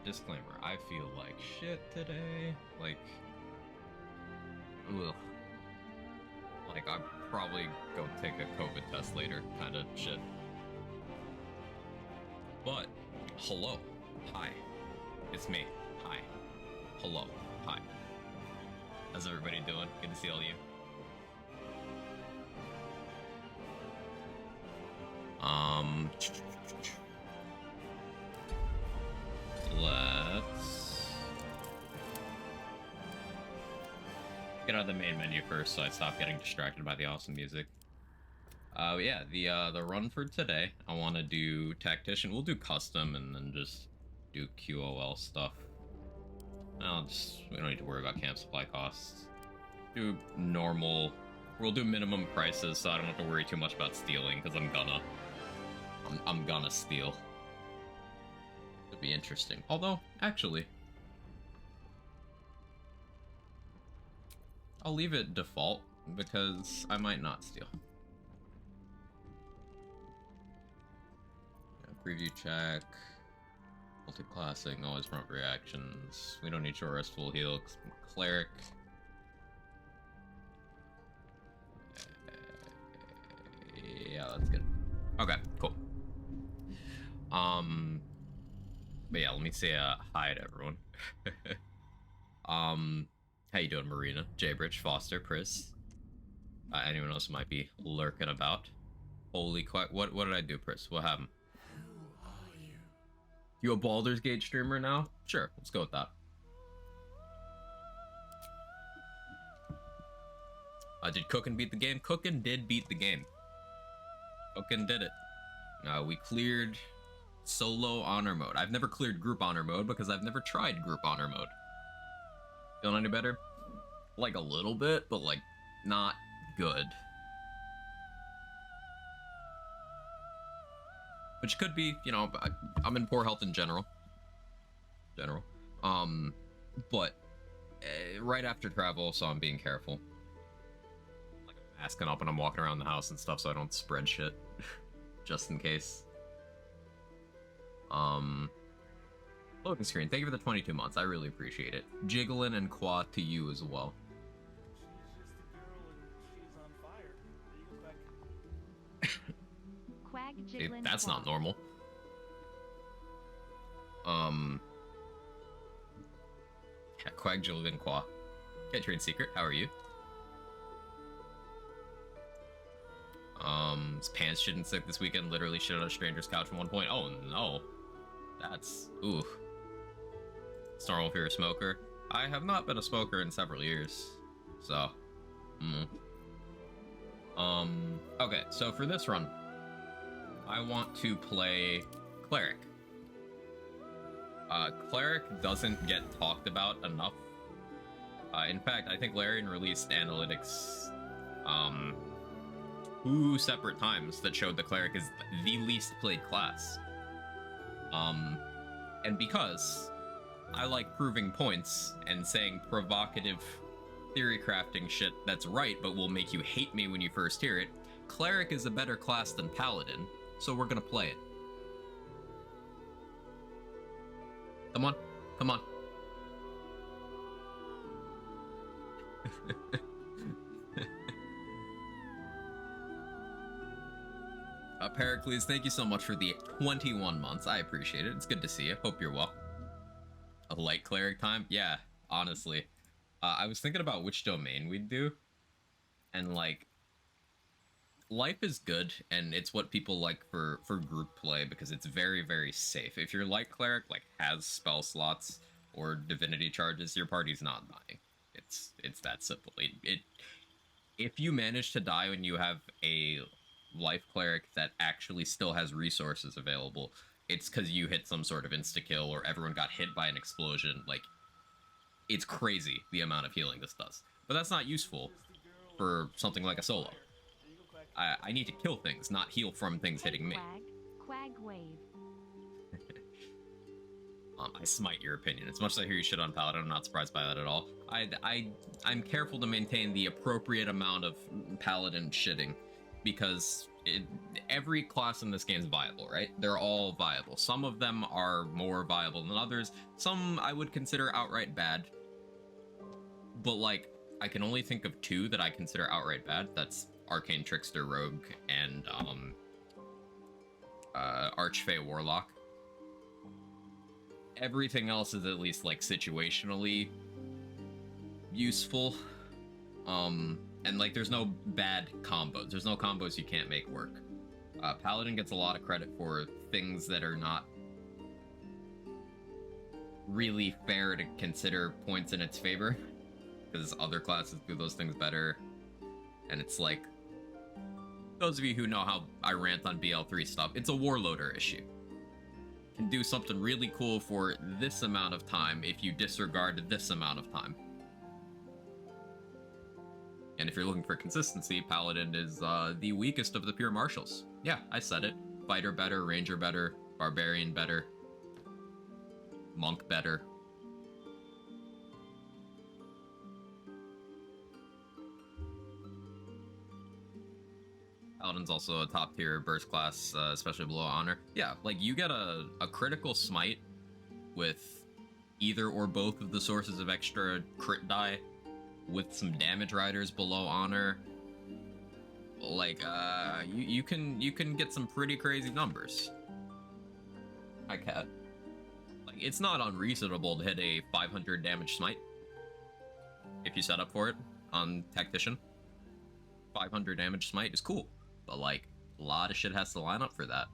disclaimer, I feel like shit today. Like, ugh. Like, I'll probably go take a COVID test later, kind of shit. But, hello. Hi. It's me. Hi. Hello. Hi. How's everybody doing? Good to see all of you. Let's get out of the main menu first so I stop getting distracted by the awesome music. Yeah, the run for today, I want to do Tactician. We'll do custom and then just do QOL stuff. We don't need to worry about camp supply costs. Do normal, we'll do minimum prices so I don't have to worry too much about stealing, because I'm gonna steal. It'll be interesting. Although, actually, I'll leave it default because I might not steal. Yeah, preview check, multi-classing, always prompt reactions. We don't need short rest, full heal. Cleric. Yeah, that's good. Okay, cool. But yeah, let me say hi to everyone. How you doing, Marina, Jaybridge, Foster, Pris? Anyone else might be lurking about? Holy quack! What did I do, Pris? What happened? Who are you? You a Baldur's Gate streamer now? Sure, let's go with that. Did Cookin beat the game? Cookin did beat the game. Cookin did it. We cleared solo honor mode. I've never cleared group honor mode because I've never tried group honor mode. Feeling any better? Like a little bit, but like not good. Which could be, you know, I'm in poor health in general. But right after travel, so I'm being careful. Like I'm masking up when I'm walking around the house and stuff so I don't spread shit. Just in case. Loading screen, thank you for the 22 months. I really appreciate it. Jiggling and Qua to you as well. She's just a girl and she's on fire. There you go, Quag Hey, Jiggling. that's not normal. Yeah, Quag Jiggling Qua. Get trade secret, how are you? His pants shitting sick this weekend, literally shit on a stranger's couch at one point. Oh no. That's, ooh. It's normal if you're a smoker. I have not been a smoker in several years, so, okay, so for this run, I want to play Cleric. Cleric doesn't get talked about enough. In fact, I think Larian released analytics, 2 separate times that showed the Cleric is the least played class. And because I like proving points and saying provocative theory crafting shit that's right but will make you hate me when you first hear it, Cleric is a better class than Paladin, so we're gonna play it. Come on, come on. Pericles, thank you so much for the 21 months. I appreciate it. It's good to see you. Hope you're well. A light cleric time? Yeah, honestly. I was thinking about which domain we'd do. And, like, life is good, and it's what people like for group play because it's very, very safe. If your light cleric, like, has spell slots or divinity charges, your party's not dying. It's that simple. If you manage to die when you have a life cleric that actually still has resources available, it's because you hit some sort of insta-kill or everyone got hit by an explosion. Like, it's crazy the amount of healing this does. But that's not useful for something like a solo. I need to kill things, not heal from things hitting me. Quag wave. I smite your opinion. As much as I hear you shit on Paladin, I'm not surprised by that at all. I'm careful to maintain the appropriate amount of Paladin shitting, because every class in this game is viable, right? They're all viable. Some of them are more viable than others. Some I would consider outright bad. But, like, I can only think of two that I consider outright bad. That's Arcane Trickster Rogue and, Archfey Warlock. Everything else is at least, like, situationally useful. And, like, there's no bad combos. There's no combos you can't make work. Paladin gets a lot of credit for things that are not really fair to consider points in its favor, because other classes do those things better. And it's like, those of you who know how I rant on BL3 stuff, it's a warloader issue. Can do something really cool for this amount of time if you disregard this amount of time. And if you're looking for consistency, Paladin is the weakest of the pure martials. Yeah, I said it. Fighter better, Ranger better, Barbarian better, Monk better. Paladin's also a top tier burst class, especially below Honor. Yeah, like you get a critical smite with either or both of the sources of extra crit die, with some damage riders below Honor. Like, you can get some pretty crazy numbers. Hi, Cat. Like, it's not unreasonable to hit a 500 damage smite if you set up for it on Tactician. 500 damage smite is cool, but like, a lot of shit has to line up for that.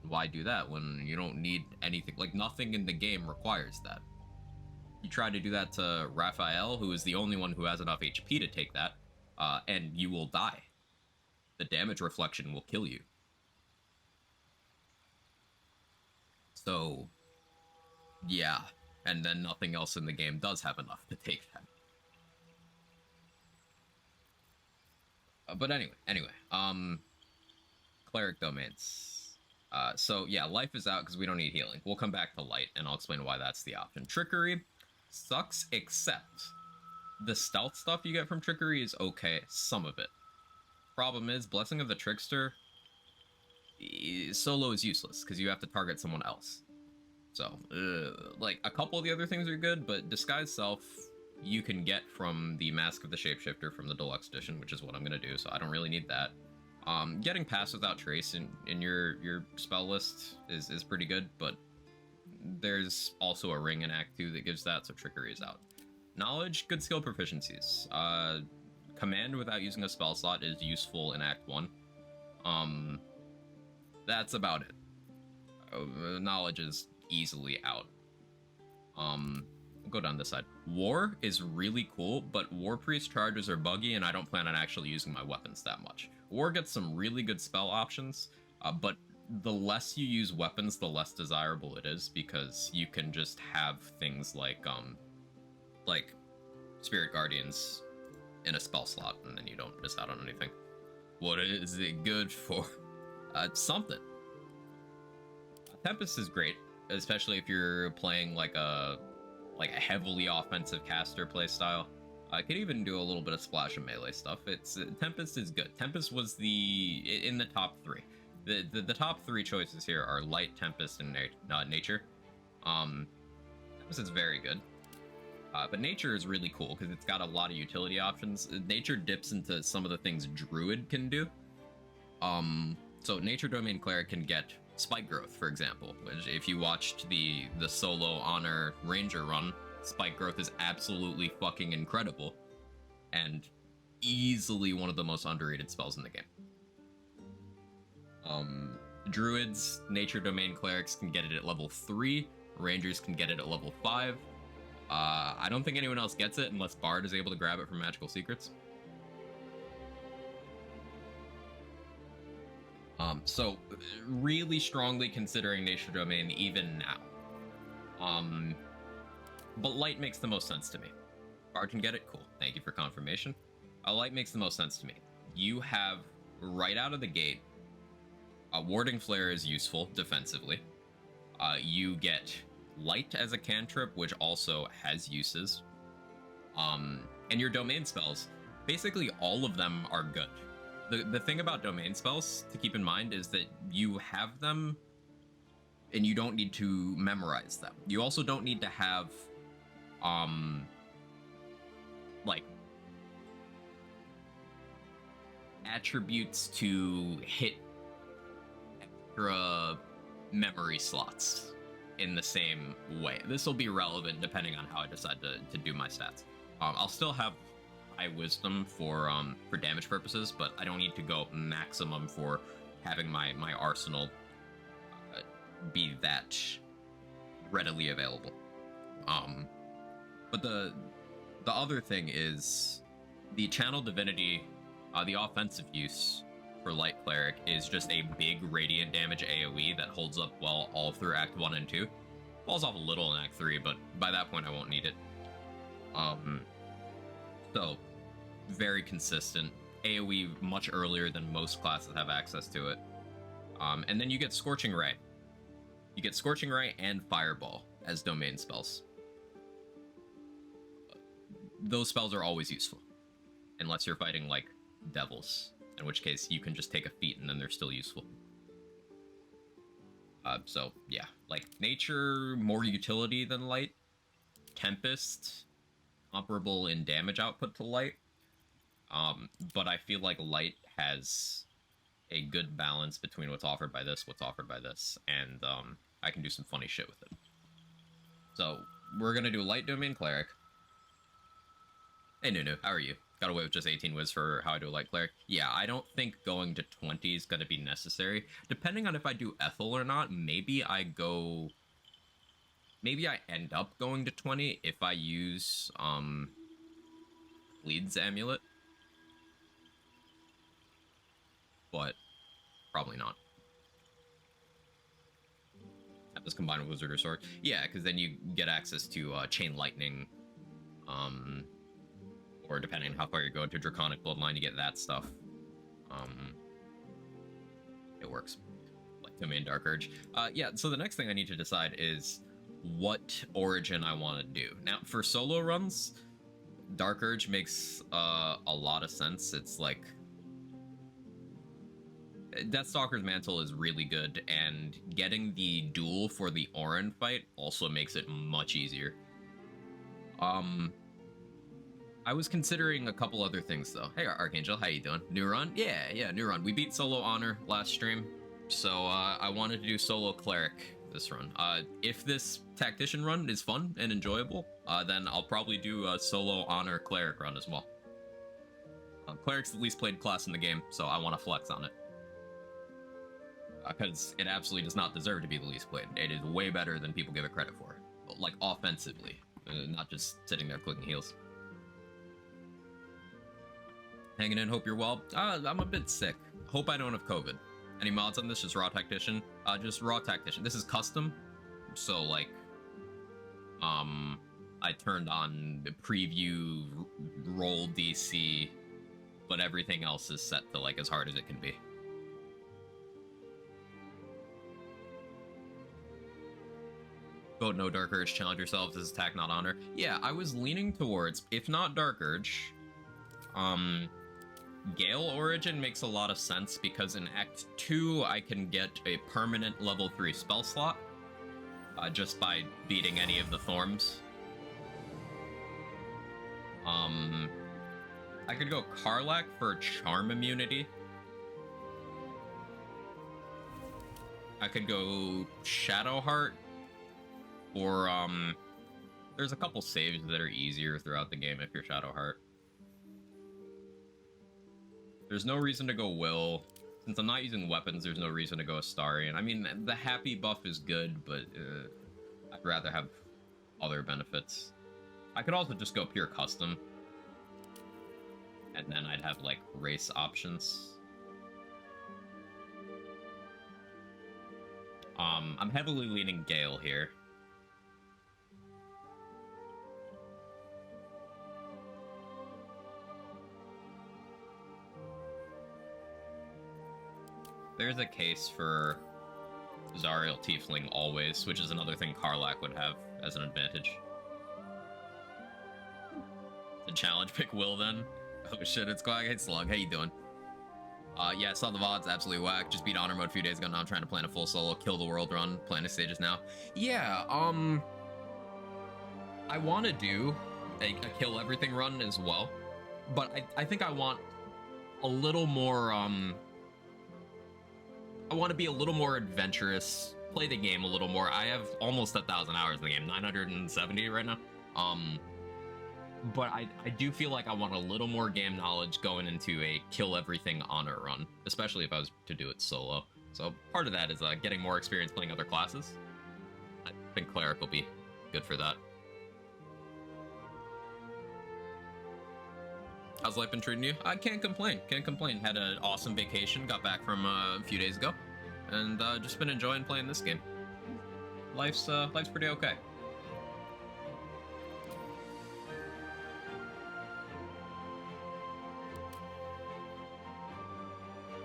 Why do that when you don't need anything? Like, nothing in the game requires that. You try to do that to Raphael, who is the only one who has enough HP to take that, and you will die. The damage reflection will kill you. So, yeah. And then nothing else in the game does have enough to take that. But anyway, Cleric domains. So yeah, life is out because we don't need healing. We'll come back to light, and I'll explain why that's the option. Trickery sucks, except the stealth stuff you get from Trickery is okay, some of it. Problem is, Blessing of the Trickster, solo is useless, because you have to target someone else. So, like, a couple of the other things are good, but Disguise Self, you can get from the Mask of the Shapeshifter from the Deluxe Edition, which is what I'm going to do, so I don't really need that. Getting Pass Without Trace in your spell list is pretty good, but there's also a ring in Act 2 that gives that, so Trickery is out. Knowledge, good skill proficiencies. Command without using a spell slot is useful in Act 1. That's about it. Knowledge is easily out. Go down this side. War is really cool, but War Priest charges are buggy, and I don't plan on actually using my weapons that much. War gets some really good spell options, but the less you use weapons, the less desirable it is, because you can just have things like Spirit Guardians in a spell slot, and then you don't miss out on anything. What is it good for? Something. Tempest is great, especially if you're playing like a heavily offensive caster playstyle. I could even do a little bit of splash and melee stuff. Tempest is good. Tempest was in the top 3. The top 3 choices here are Light, Tempest, and Nature. Tempest is very good. But Nature is really cool because it's got a lot of utility options. Nature dips into some of the things Druid can do. So Nature Domain Cleric can get Spike Growth, for example, which if you watched the solo Honor Ranger run, Spike Growth is absolutely fucking incredible and easily one of the most underrated spells in the game. Druids, Nature Domain Clerics can get it at level 3, Rangers can get it at level 5. I don't think anyone else gets it unless Bard is able to grab it from Magical Secrets. So really strongly considering Nature Domain even now. But Light makes the most sense to me. Bard can get it, cool. Thank you for confirmation. Light makes the most sense to me. You have, right out of the gate, Warding Flare is useful defensively. You get Light as a cantrip, which also has uses. And your domain spells, basically all of them are good. The thing about domain spells to keep in mind is that you have them and you don't need to memorize them. You also don't need to have like attributes to hit extra memory slots in the same way. This will be relevant depending on how I decide to do my stats. I'll still have high wisdom for damage purposes, but I don't need to go maximum for having my arsenal be that readily available. But the other thing is the channel divinity, the offensive use for Light Cleric is just a big radiant damage AoE that holds up well all through Act 1 and 2. Falls off a little in Act 3, but by that point I won't need it. So, very consistent. AoE much earlier than most classes have access to it. And then you get Scorching Ray. You get Scorching Ray and Fireball as domain spells. Those spells are always useful. Unless you're fighting, like, devils. In which case, you can just take a feat and then they're still useful. So, yeah. Like, Nature, more utility than Light. Tempest, comparable in damage output to Light. But I feel like Light has a good balance between what's offered by this, and I can do some funny shit with it. So, we're gonna do Light Domain Cleric. Hey Nunu, how are you? Got away with just 18 whiz for how I do a Light Cleric. Yeah, I don't think going to 20 is gonna be necessary. Depending on if I do Ethel or not, maybe I end up going to 20 if I use, Leeds Amulet. But probably not. Have this combined with Wizard or Sword. Yeah, because then you get access to Chain Lightning, or depending on how far you go into Draconic Bloodline, you get that stuff. It works. Like Domain Dark Urge. Yeah, so the next thing I need to decide is what origin I want to do. Now, for solo runs, Dark Urge makes a lot of sense. It's like Deathstalker's Mantle is really good, and getting the duel for the Orin fight also makes it much easier. I was considering a couple other things, though. Hey, Archangel, how you doing? New run? Yeah, new run. We beat Solo Honor last stream, so I wanted to do Solo Cleric this run. If this Tactician run is fun and enjoyable, then I'll probably do a Solo Honor Cleric run as well. Cleric's the least played class in the game, so I want to flex on it. Because it absolutely does not deserve to be the least played. It is way better than people give it credit for. Like, offensively. Not just sitting there clicking heals. Hanging in, hope you're well. I'm a bit sick. Hope I don't have COVID. Any mods on this? Just Raw Tactician? Just Raw Tactician. This is custom. So, like, I turned on the preview roll DC, but everything else is set to, like, as hard as it can be. Vote no Dark Urge, challenge yourselves, this is attack, not honor. Yeah, I was leaning towards, if not Dark Urge, Gale Origin makes a lot of sense because in Act 2 I can get a permanent level 3 spell slot just by beating any of the Thorms. I could go Karlach for Charm Immunity. I could go Shadowheart, or there's a couple saves that are easier throughout the game if you're Shadowheart. There's no reason to go Will. Since I'm not using weapons, there's no reason to go Astarion. I mean, the happy buff is good, but I'd rather have other benefits. I could also just go pure custom. And then I'd have, like, race options. I'm heavily leaning Gale here. There's a case for Zariel Tiefling always, which is another thing Karlach would have as an advantage. The challenge pick Will then? Oh shit, it's Quag. Hey Slug, how you doing? Yeah, saw the VODs, absolutely whack. Just beat honor mode a few days ago. Now I'm trying to plan a full solo, kill the world run, planning stages now. Yeah, I want to do a kill everything run as well, but I think I want a little more, I want to be a little more adventurous, play the game a little more. I have almost 1,000 hours in the game, 970 right now. But I do feel like I want a little more game knowledge going into a kill everything honor run, especially if I was to do it solo. So part of that is getting more experience playing other classes. I think Cleric will be good for that. How's life been treating you? I can't complain. Can't complain. Had an awesome vacation. Got back from a few days ago, and just been enjoying playing this game. Life's pretty okay.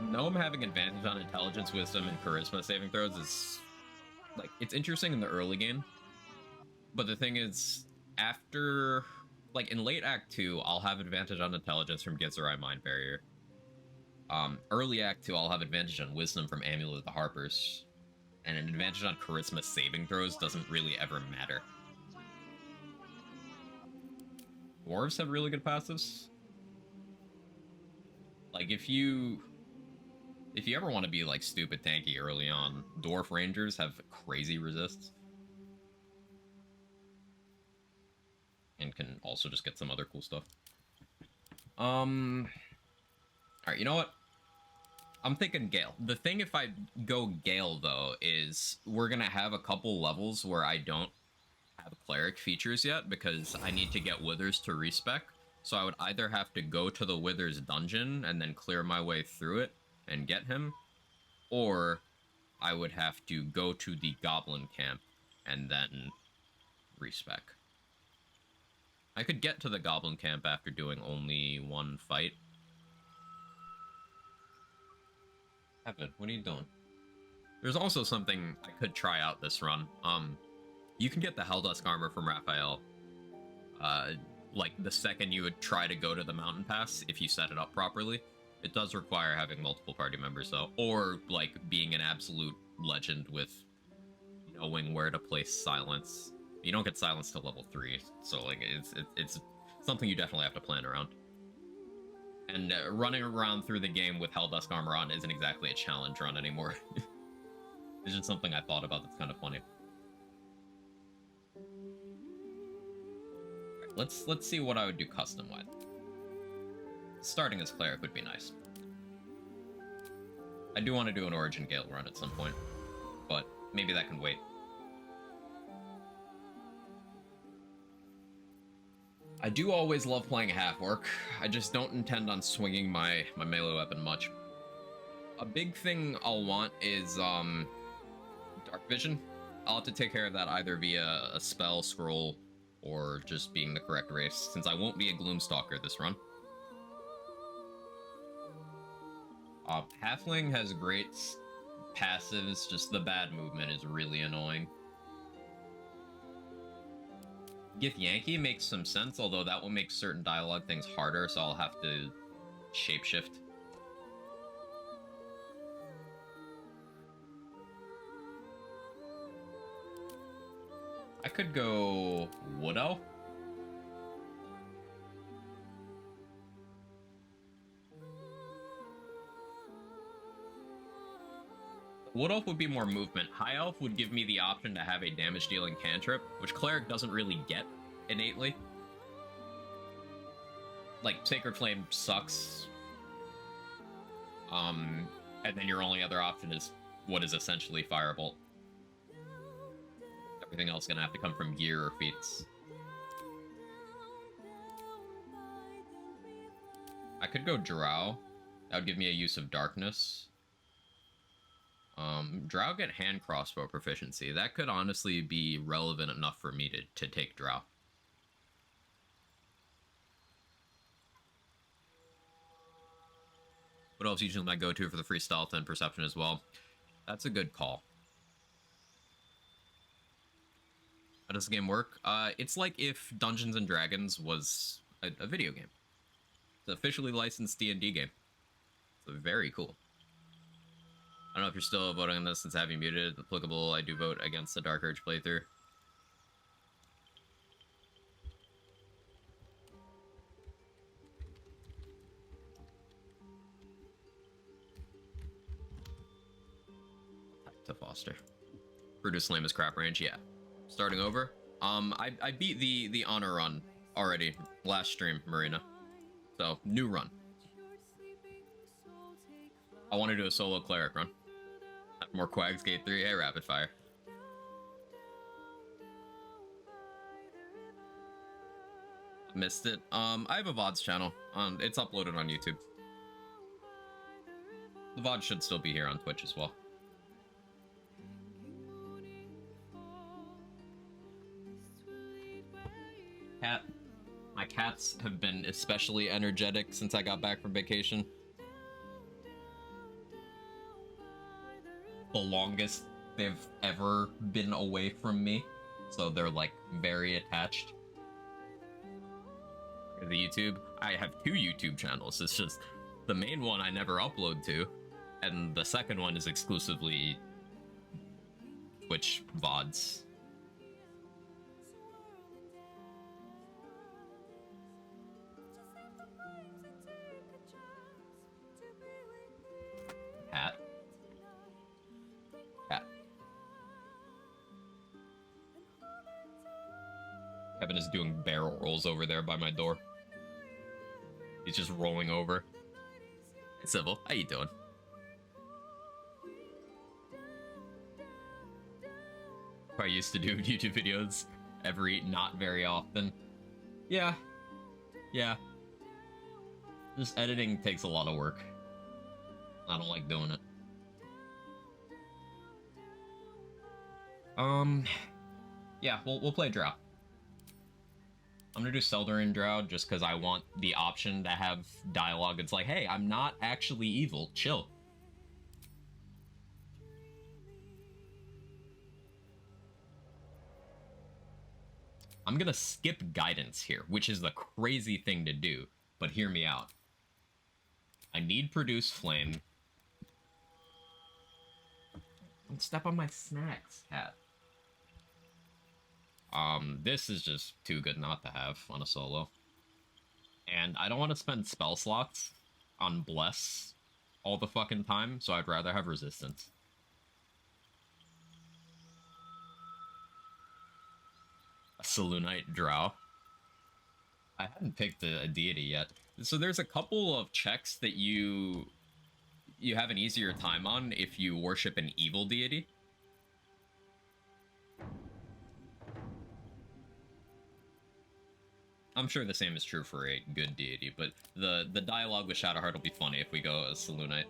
Gnome having advantage on intelligence, wisdom, and charisma saving throws is like it's interesting in the early game, but the thing is, after like in late Act 2, I'll have advantage on intelligence from Gitzerai Mind Barrier. Early Act 2, I'll have advantage on wisdom from Amulet of the Harpers, and an advantage on charisma saving throws doesn't really ever matter. Dwarves have really good passives. Like if you ever want to be like stupid tanky early on, Dwarf Rangers have crazy resists. And can also just get some other cool stuff. Alright, you know what? I'm thinking Gale. The thing if I go Gale, though, is we're gonna have a couple levels where I don't have Cleric features yet, because I need to get Withers to respec. So I would either have to go to the Withers dungeon and then clear my way through it and get him, or I would have to go to the Goblin camp and then respec. I could get to the Goblin camp after doing only one fight. Evan, what are you doing? There's also something I could try out this run. You can get the Helldusk armor from Raphael, like the second you would try to go to the mountain pass if you set it up properly. It does require having multiple party members though, or like being an absolute legend with knowing where to place silence. You don't get silence till level 3, so like it's something you definitely have to plan around. And running around through the game with Helldusk armor on isn't exactly a challenge run anymore. It's just something I thought about that's kind of funny. Right, let's see what I would do custom-wise. Starting as Cleric would be nice. I do want to do an Origin Gale run at some point, but maybe that can wait. I do always love playing a half-orc. I just don't intend on swinging my melee weapon much. A big thing I'll want is Dark Vision. I'll have to take care of that either via a spell, scroll, or just being the correct race, since I won't be a Gloomstalker this run. Halfling has great passives, just the bad movement is really annoying. Gith Yankee makes some sense, although that will make certain dialogue things harder, so I'll have to shapeshift. I could go Wood Elf. Wood Elf would be more movement. High Elf would give me the option to have a damage-dealing cantrip, which Cleric doesn't really get innately. Like, Sacred Flame sucks. And then your only other option is what is essentially Firebolt. Everything else is gonna have to come from gear or feats. I could go Drow. That would give me a use of Darkness. Drow get hand crossbow proficiency. That could honestly be relevant enough for me to take Drow. What else usually my go-to for the free stealth and perception as well? That's a good call. How does the game work? It's like if Dungeons and Dragons was a video game. It's an officially licensed D&D game. Very cool. I don't know if you're still voting on this since I have you muted. Applicable, I do vote against the Dark Urge playthrough. To Foster. Brutus Lame is crap range, yeah. Starting over. I beat the honor run already last stream, Marina. So, new run. I want to do a solo cleric run. More Quags, Gate 3, hey, rapid fire. Missed it. I have a VODs channel. It's uploaded on YouTube. The VOD should still be here on Twitch as well. Cat. My cats have been especially energetic since I got back from vacation. The longest they've ever been away from me. So they're like very attached. The YouTube. I have 2 YouTube channels. It's just the main one I never upload to. And the second one is exclusively Twitch VODs. Cat. Cat. Kevin is doing barrel rolls over there by my door. He's just rolling over. Hey, Civil, how you doing? I used to do YouTube videos not very often. Yeah. Just editing takes a lot of work. I don't like doing it. Yeah, we'll play Drow. I'm gonna do Seldarin Drow just because I want the option to have dialogue. It's like, hey, I'm not actually evil. Chill. I'm gonna skip guidance here, which is the crazy thing to do, but hear me out. I need Produce Flame. Don't step on my snacks, cat. This is just too good not to have on a solo. And I don't want to spend spell slots on Bless all the fucking time, so I'd rather have Resistance. A Selûnite Drow. I haven't picked a deity yet. So there's a couple of checks that you have an easier time on if you worship an evil deity. I'm sure the same is true for a good deity, but the dialogue with Shadowheart will be funny if we go as Selûnite.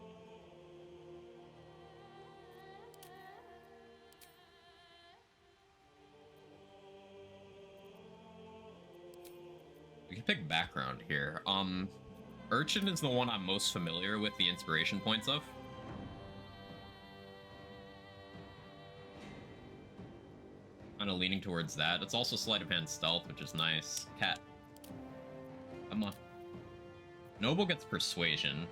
We can pick background here. Urchin is the one I'm most familiar with the inspiration points of. Kind of leaning towards that. It's also sleight of hand stealth, which is nice. Cat. Come on. Noble gets persuasion.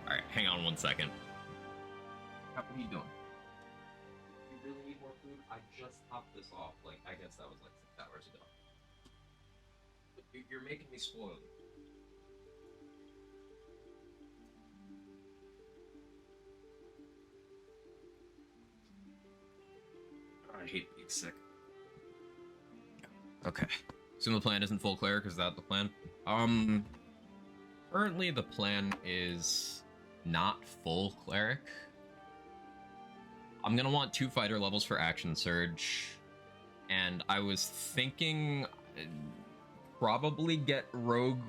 Alright, hang on 1 second. What are you doing? You really need more food? I just topped this off. Like, I guess that was like 6 hours ago. You're making me spoil it. I hate being sick. Okay. Assume the plan isn't full cleric, is that the plan? Currently the plan is not full cleric. I'm gonna want 2 fighter levels for action surge. And I was thinking probably get rogue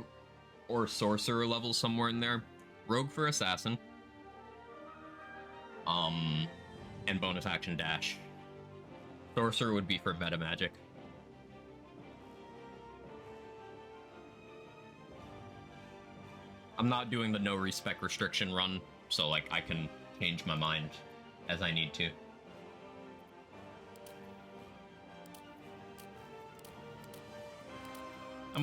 or sorcerer level somewhere in there. Rogue for assassin. And bonus action dash. Sorcerer would be for meta magic. I'm not doing the no respec restriction run, so like I can change my mind as I need to.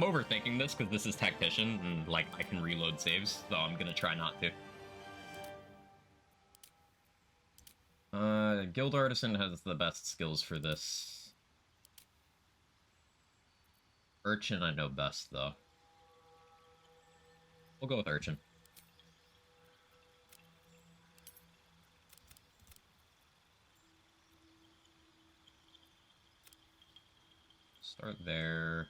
I'm overthinking this because this is Tactician, and, like, I can reload saves, so I'm gonna try not to. Guild Artisan has the best skills for this. Urchin I know best, though. We'll go with Urchin. Start there.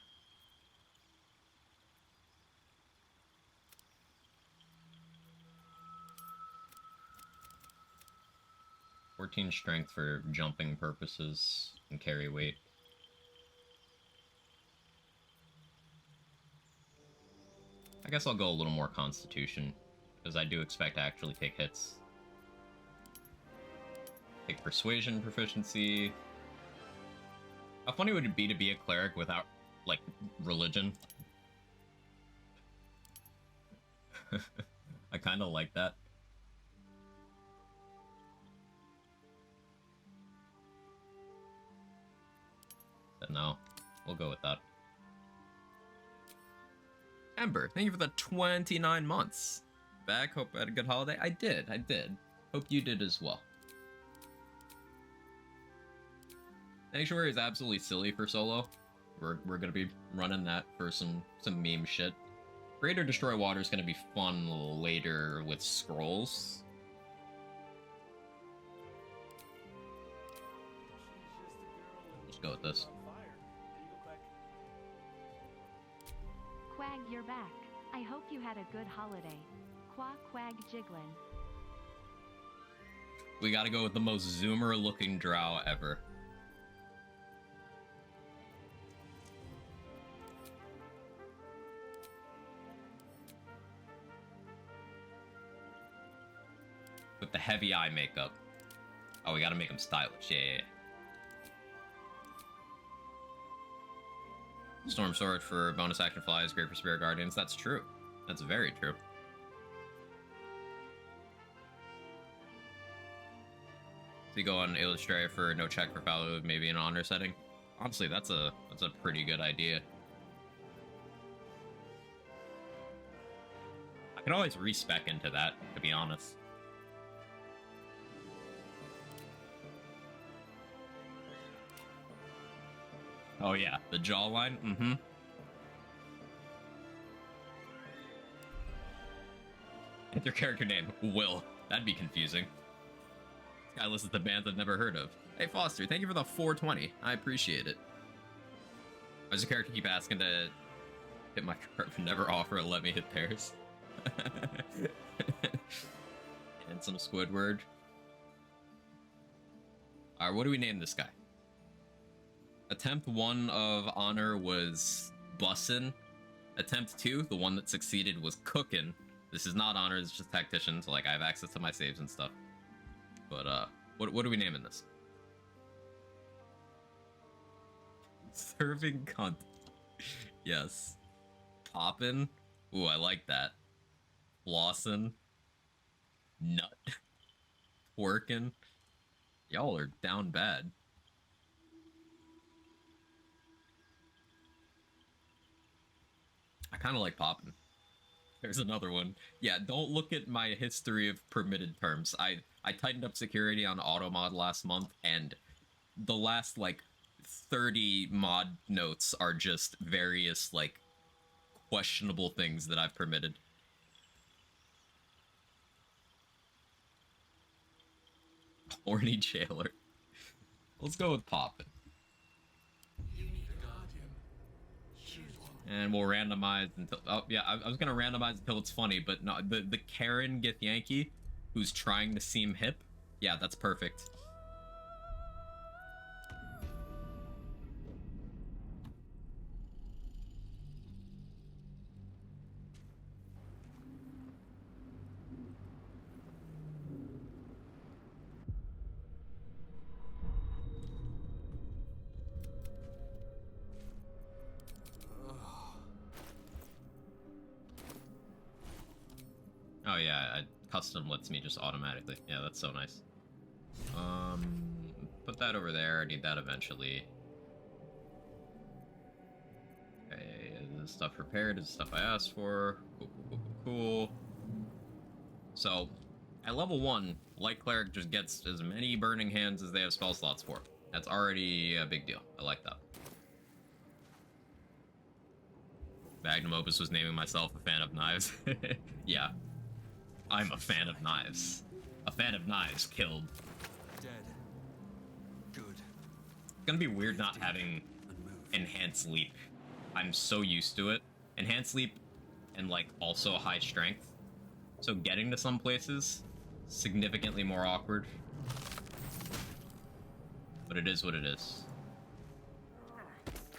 "14 strength for jumping purposes and carry weight." I guess I'll go a little more Constitution, because I do expect to actually take hits. Take Persuasion proficiency. How funny would it be to be a cleric without, like, religion? I kind of like that. But no, we'll go with that. Ember, thank you for the 29 months. Back, hope you had a good holiday. I did. Hope you did as well. Sanctuary is absolutely silly for solo. We're gonna be running that for some meme shit. Raid or Destroy Water is gonna be fun later with scrolls. Let's go with this. Quag, you're back. I hope you had a good holiday. Quag Jiglin. We gotta go with the most zoomer looking drow ever. With the heavy eye makeup. Oh, we gotta make him stylish. Yeah. Storm Sword for bonus action fly is great for Spirit Guardians. That's true. That's very true. So you go on Illustrator for no check for Fallow, maybe an honor setting. Honestly, that's a pretty good idea. I can always respec into that, to be honest. Oh yeah, the jawline, mm-hmm. And your character name, Will. That'd be confusing. This guy listens to bands I've never heard of. Hey Foster, thank you for the 420. I appreciate it. Why does the character keep asking to hit my card but never offer to let me hit theirs? And some Squidward. Alright, what do we name this guy? Attempt 1 of honor was Bussin'. Attempt 2, the one that succeeded, was Cookin'. This is not honor, it's just Tactician, so like I have access to my saves and stuff. But what are we naming this? Serving cunt. Yes. Poppin'. Ooh, I like that. Flossin'. Nut. Twerkin'. Y'all are down bad. I kind of like Poppin'. There's another one. Yeah, don't look at my history of permitted terms. I tightened up security on AutoMod last month, and the last, like, 30 mod notes are just various, like, questionable things that I've permitted. Horny jailer. Let's go with Poppin'. And we'll randomize until... Oh, yeah, I was gonna randomize until it's funny, but no, the Karen Githyanki, who's trying to seem hip, yeah, that's perfect. Oh yeah, custom lets me just automatically. Yeah, that's so nice. Put that over there. I need that eventually. Okay, Is stuff repaired? Is stuff I asked for? Cool. So, at level 1, Light Cleric just gets as many Burning Hands as they have spell slots for. That's already a big deal. I like that. Magnum Opus was naming myself a fan of knives. Yeah. I'm a fan of knives. A fan of knives killed. Dead. Good. It's gonna be weird not having Enhanced Leap. I'm so used to it. Enhanced Leap and, like, also high strength. So getting to some places, significantly more awkward. But it is what it is.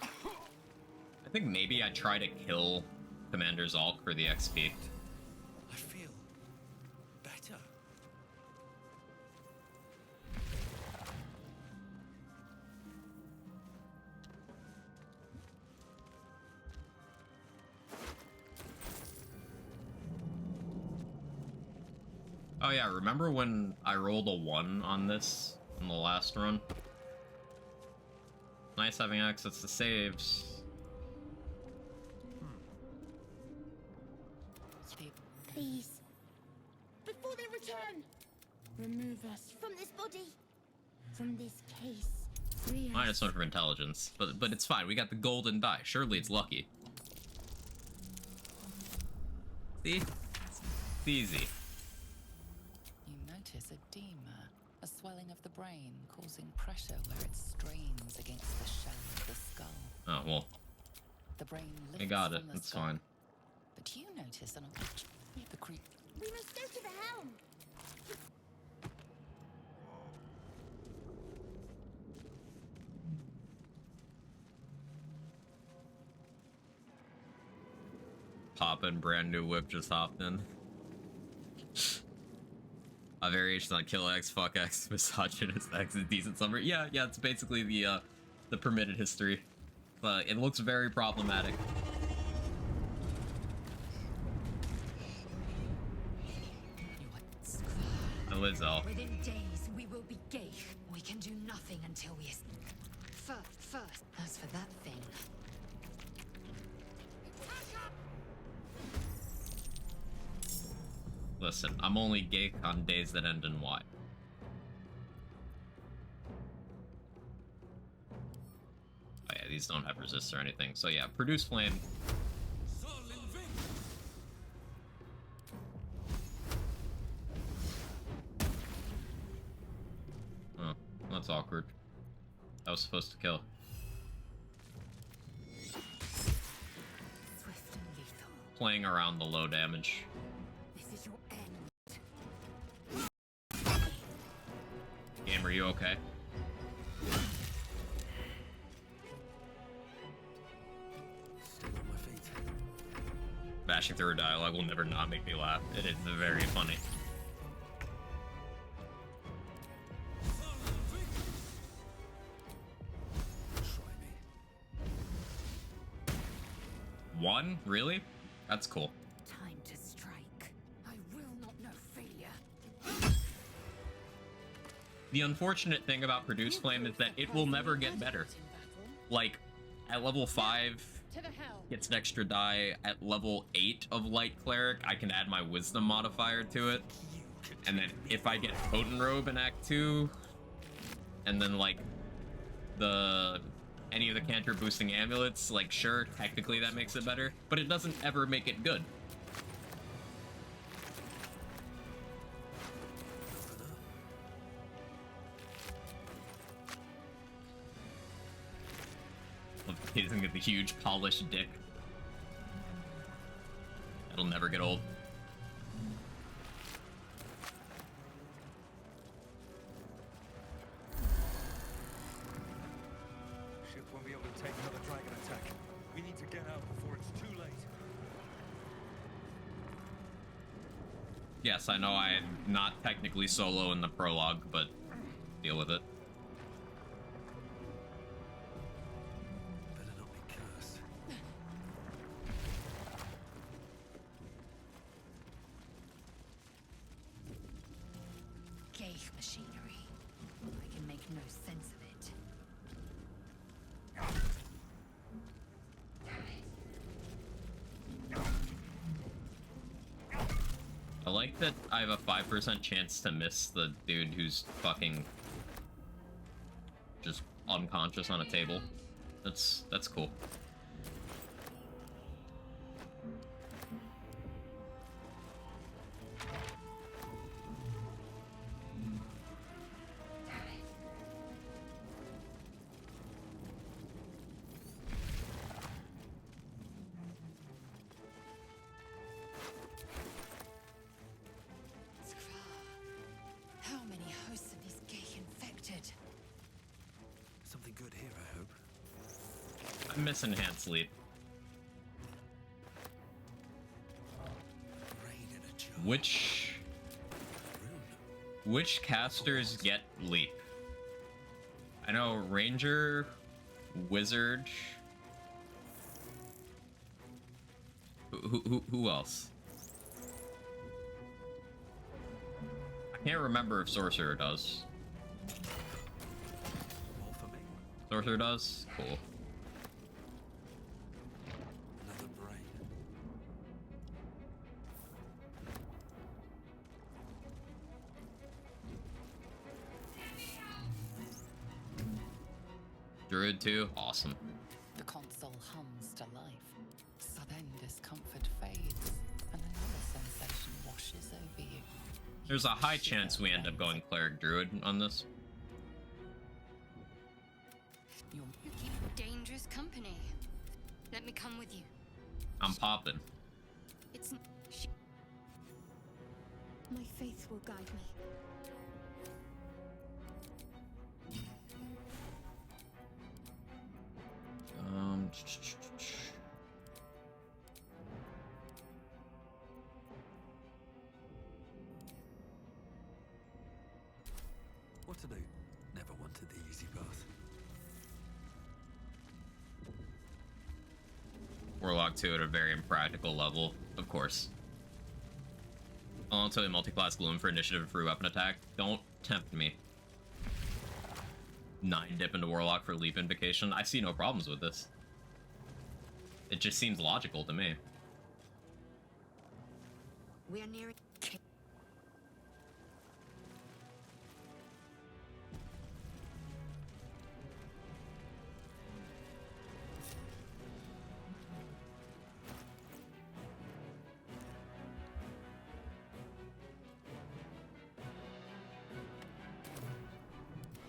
I think maybe I try to kill Commander Zalk for the XP. I feel better. Oh yeah, remember when I rolled a 1 on this in the last run? Nice having access to saves. Please, before they return, remove us from this body, from this case. Free us. -1 for intelligence, but it's fine. We got the golden die. Surely it's lucky. See? It's easy. You notice edema, a swelling of the brain causing pressure where it strains against the shell of the skull. Oh, well, The brain lifts I got it. from the It's skull, fine. But you notice an the creep. We must go to the helm. Poppin' brand new whip just hopped in. A variation on kill X, fuck X, misogynist X is decent summary. Yeah, it's basically the permitted history. But it looks very problematic. Lizzo. Within days, we will be gay. We can do nothing until we... First, as for that thing... Listen, I'm only gay on days that end in Y. Oh yeah, these don't have resist or anything. So yeah, produce flame. Oh, that's awkward. I was supposed to kill. Swift and lethal. Playing around the low damage. This is your end. Game, are you okay? Stay on my feet. Bashing through her dialogue will never not make me laugh. It is very funny. Try me. 1? Really? That's cool. Time to strike. I will not know failure. The unfortunate thing about Produce Flame is that it will never get better. Like, at level 5, To the hell. gets an extra die. At level 8 of Light Cleric, I can add my Wisdom modifier to it. And then if I get Potent Robe in Act 2, and then, like, any of the cantrip boosting amulets, like, sure, technically that makes it better, but it doesn't ever make it good. Hitting at the huge polished dick. It'll never get old. Ship won't be able to take another dragon attack. We need to get out before it's too late. Yes, I know I'm not technically solo in the prologue, but deal with it. Better not be cursed. Gay machinery. I can make no sense of it. like that I have a 5% chance to miss the dude who's fucking just unconscious on a table. That's cool. How many hosts of these gay infected? Something good here, I hope. I'm missing hand sleep. Rain in a jar. Which casters get leap? I know Ranger, Wizard. Who else? I can't remember if Sorcerer does. More for me. Sorcerer does? Cool. Another brain. Druid too? Awesome. The console hums to life. So then discomfort fades, and another sensation washes over you. There's a high chance we end up going Cleric Druid on this. You keep dangerous company. Let me come with you. I'm popping. It's my faith will guide me. What to do? Never wanted the easy path. Warlock 2 at a very impractical level, of course. I'll tell you multi-class Gloom for initiative for weapon attack. Don't tempt me. 9 dip into Warlock for leap invocation. I see no problems with this. It just seems logical to me. We are nearing.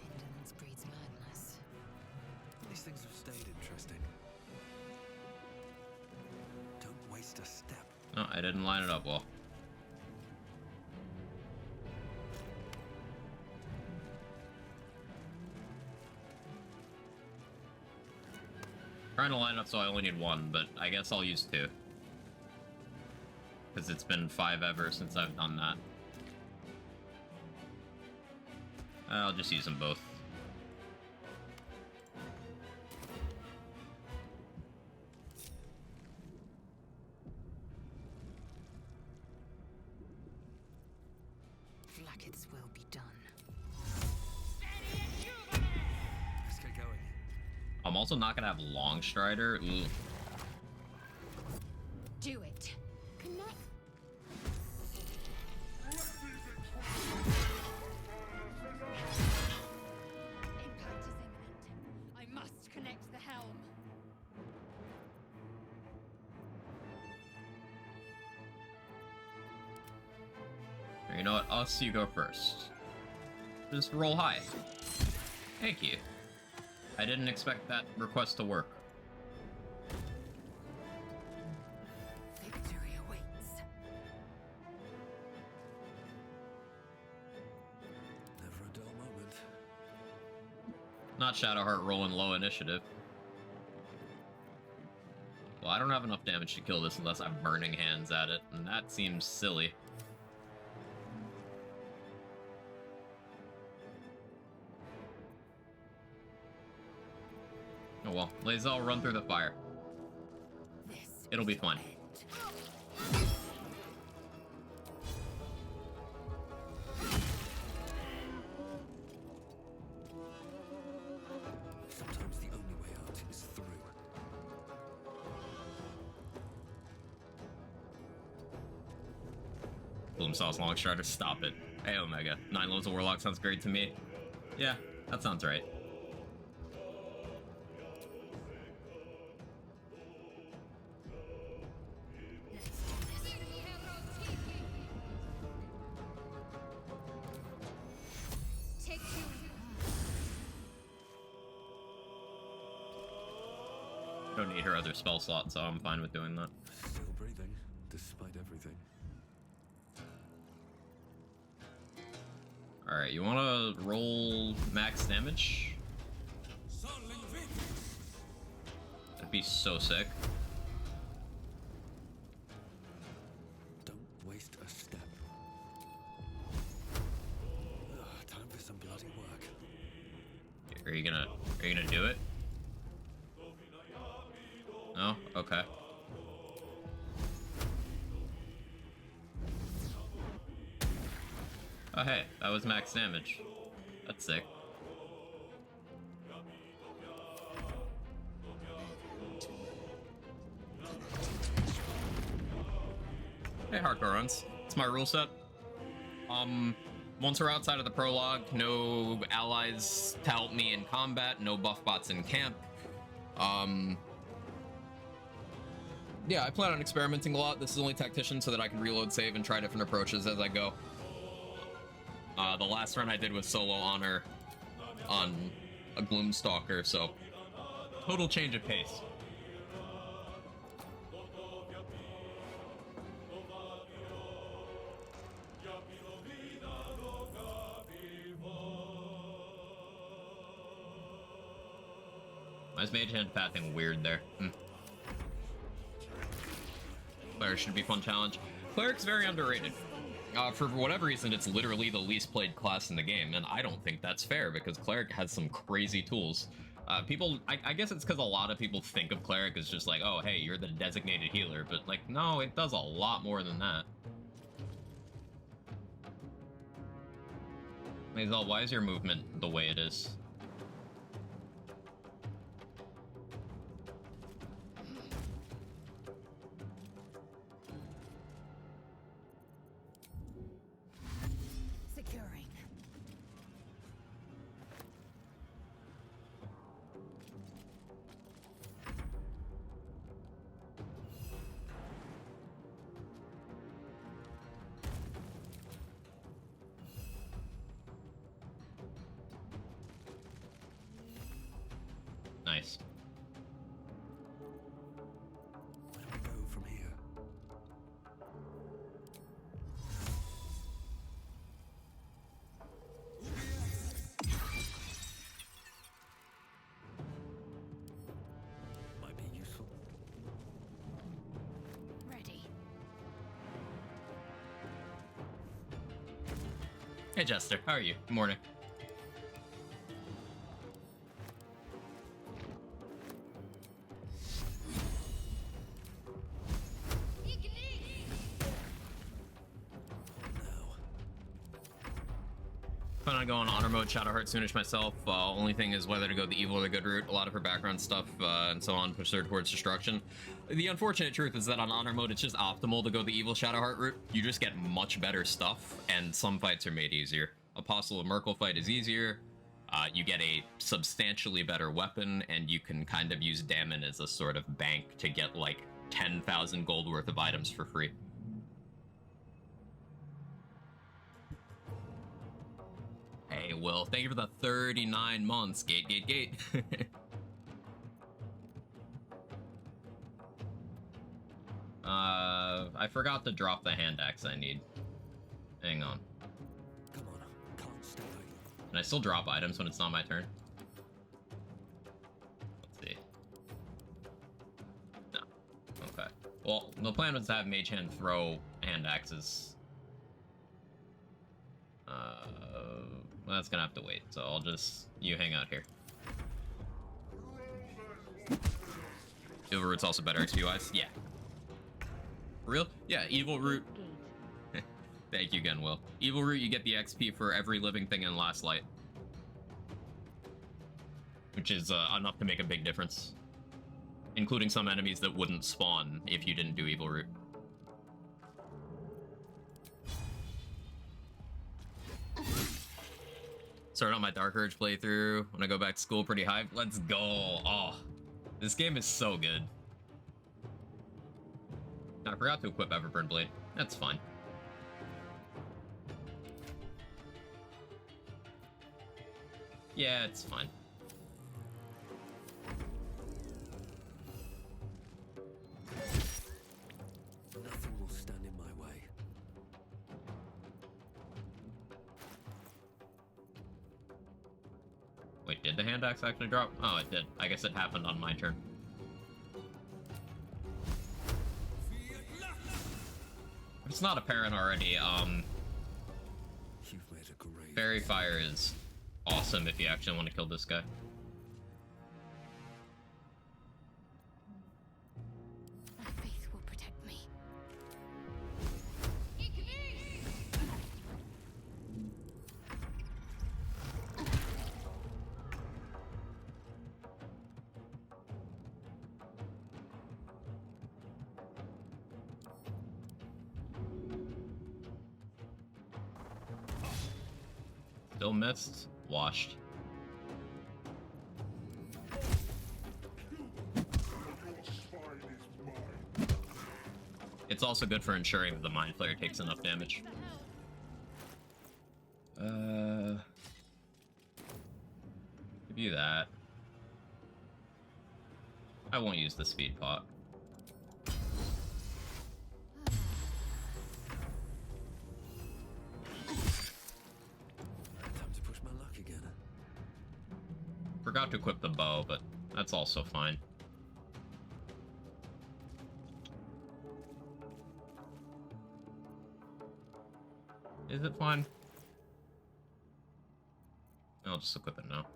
Indolence breeds madness. These things have stayed interesting. Don't waste a step. No, I didn't line it up well. Trying to line up so I only need 1, but I guess I'll use 2. Because it's been 5 ever since I've done that. I'll just use them both. Flackets will be done. Let's get going. I'm also not gonna have Long Strider. Ooh. Do it. Connect. Impact is imminent. I must connect the helm. You know what? Us, you go first. Just roll high. Thank you. I didn't expect that request to work. Victory awaits. Never a dull moment. Not Shadowheart rolling low initiative. Well, I don't have enough damage to kill this unless I'm burning hands at it, and that seems silly. Oh well, Lae'zel will run through the fire. This It'll be is fun. your end. Sometimes the only way out is through. Bloom Sauce Longstrider, stop it. Hey, Omega. 9 levels of Warlock sounds great to me. Yeah, that sounds right. I don't need her other spell slot, so I'm fine with doing that. Still breathing, despite everything. Alright, you wanna roll max damage? That'd be so sick. Don't waste a step. Ugh, time for some bloody work. Are you gonna do it? No? Okay. Oh hey, that was max damage. That's sick. Hey, hardcore runs. It's my rule set. Once we're outside of the prologue, no allies to help me in combat, no buff bots in camp. Yeah, I plan on experimenting a lot. This is only Tactician so that I can reload, save, and try different approaches as I go. The last run I did was solo honor on a Gloomstalker, so total change of pace. Why is Mage Hand pathing weird there? Cleric should be a fun challenge. Cleric's very underrated. For whatever reason, it's literally the least played class in the game, and I don't think that's fair because Cleric has some crazy tools. I guess it's because a lot of people think of Cleric as just like, oh, hey, you're the designated healer, but like, no, it does a lot more than that. Maisel, why is your movement the way it is? Securing. Nice. Where do we go from here? Might be useful. Ready. Hey Jester, how are you? Good morning. Plan on going honor mode, Shadowheart soonish myself. Only thing is whether to go the evil or the good route. A lot of her background stuff and so on push her towards destruction. The unfortunate truth is that on honor mode, it's just optimal to go the evil Shadowheart route. You just get much better stuff, and some fights are made easier. Apostle of Merkel fight is easier. You get a substantially better weapon, and you can kind of use Daemon as a sort of bank to get like 10,000 gold worth of items for free. Hey, Will, thank you for the 39 months. Gate, gate, gate. I forgot to drop the hand axe I need. Hang on. Come on, can't stay idle. Can I still drop items when it's not my turn? Let's see. No. Okay. Well, the plan was to have Mage Hand throw hand axes. Well, that's gonna have to wait, so I'll just... You hang out here. Evil Root's also better XP-wise? Yeah. For real? Yeah, Evil Root... Thank you again, Will. Evil Root, you get the XP for every living thing in Last Light. Which is enough to make a big difference. Including some enemies that wouldn't spawn if you didn't do Evil Root. Start on my Dark Urge playthrough when I go back to school pretty hyped. Let's go. Oh, this game is so good. I forgot to equip Everburn Blade. That's fine. Yeah, it's fine. Nothing will stand in my way. Wait, did the hand axe actually drop? Oh, it did. I guess it happened on my turn. If it's not apparent already, You've made a great. Fairy Fire is awesome if you actually want to kill this guy. My faith will protect me. Still missed. Washed. It's also good for ensuring that the Mind Flayer takes enough damage. Give you that. I won't use the speed pot. Time to push my luck again. Forgot to equip the bow, but that's also fine. Is it fine? I'll just equip it now.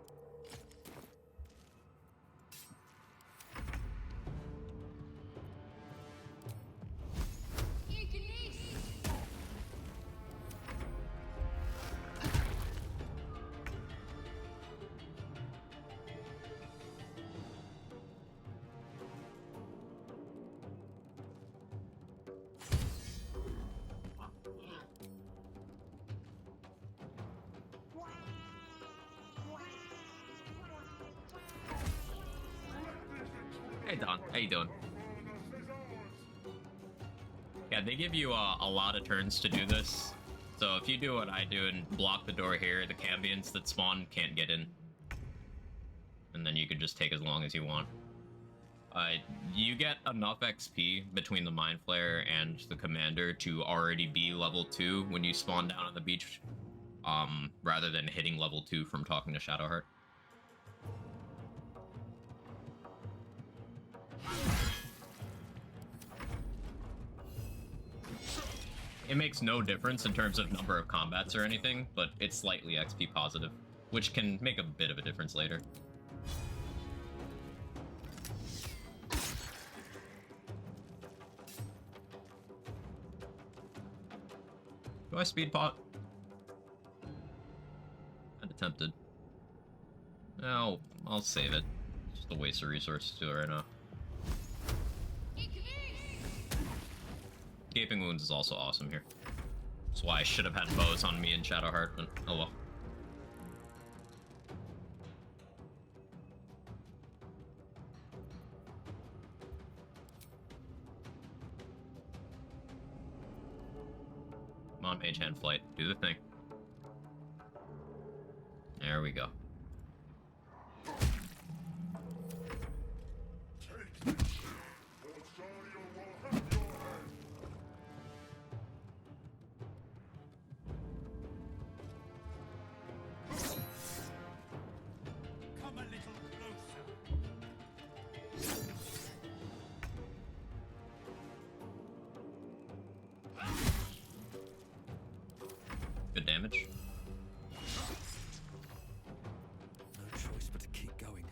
Hey Don, how you doing? Yeah, they give you a lot of turns to do this. So if you do what I do and block the door here, the Cambions that spawn can't get in. And then you can just take as long as you want. You get enough XP between the Mind Flayer and the Commander to already be level 2 when you spawn down on the beach, rather than hitting level 2 from talking to Shadowheart. It makes no difference in terms of number of combats or anything, but it's slightly XP positive, which can make a bit of a difference later. Do I speed pot? I'm tempted. No, I'll save it. Just a waste of resources to do it right now. Gaping Wounds is also awesome here. That's why I should have had bows on me in Shadowheart, but oh well. Come on, Mage Hand Flight. Do the thing. There we go. Come a little closer. Good damage. No choice but to keep going.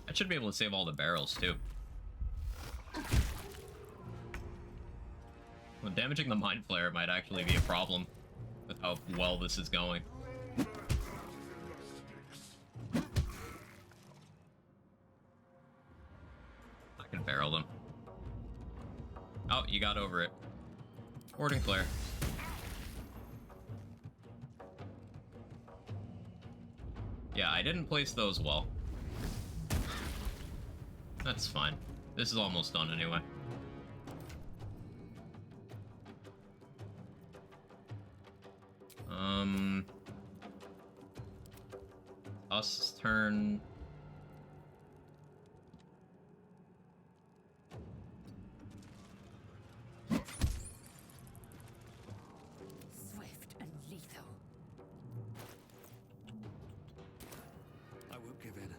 I should be able to save all the barrels too. Well, damaging the Mind Flayer might actually be a problem with how well this is going. Can barrel them. Oh, you got over it. Warding Flare. Yeah, I didn't place those well. That's fine. This is almost done anyway. Us turn. Swift and lethal. I won't give in.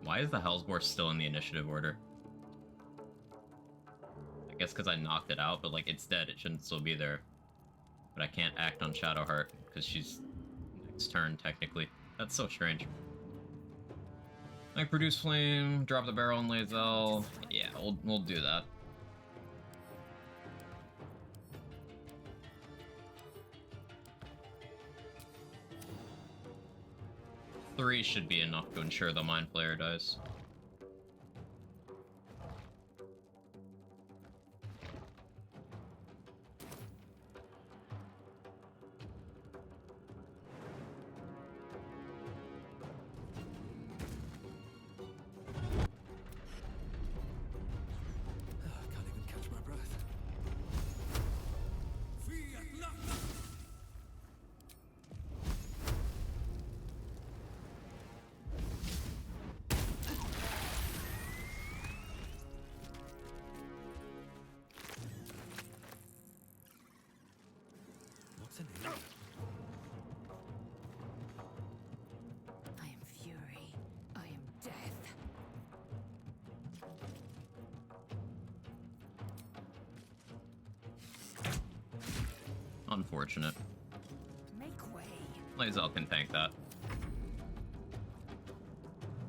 Why is the Hellsborn still in the initiative order? I guess because I knocked it out, but like it's dead. It shouldn't still be there. But I can't act on Shadowheart because she's next turn technically. That's so strange. Like produce flame, drop the barrel and Lae'zel. Yeah, we'll do that. Three should be enough to ensure the Mind Flayer dies. Can't even catch my breath. What's in here? I am fury. I am death. Unfortunate. Make way. Lae'zel can tank that.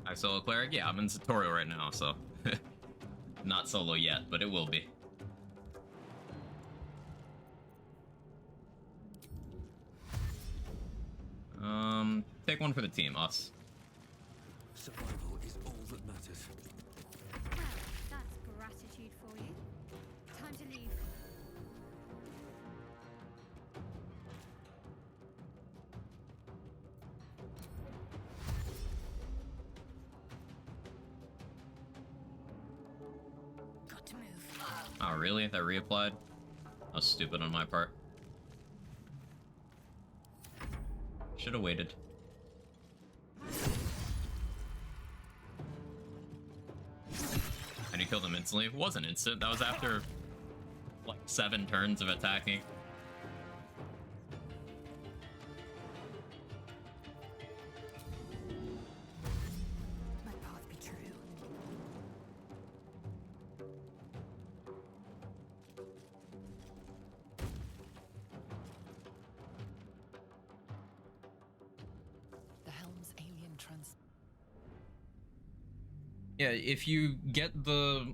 I solo Cleric? Yeah, I'm in tutorial right now, so... Not solo yet, but it will be. Take one for the team, us. Survival is all that matters. Well, that's gratitude for you. Time to leave. Got to move. Oh, really? That reapplied? That was stupid on my part. Should have waited. And you killed him instantly? It wasn't instant. That was after, like, 7 turns of attacking. My path be true. The helm's alien Yeah, if you get the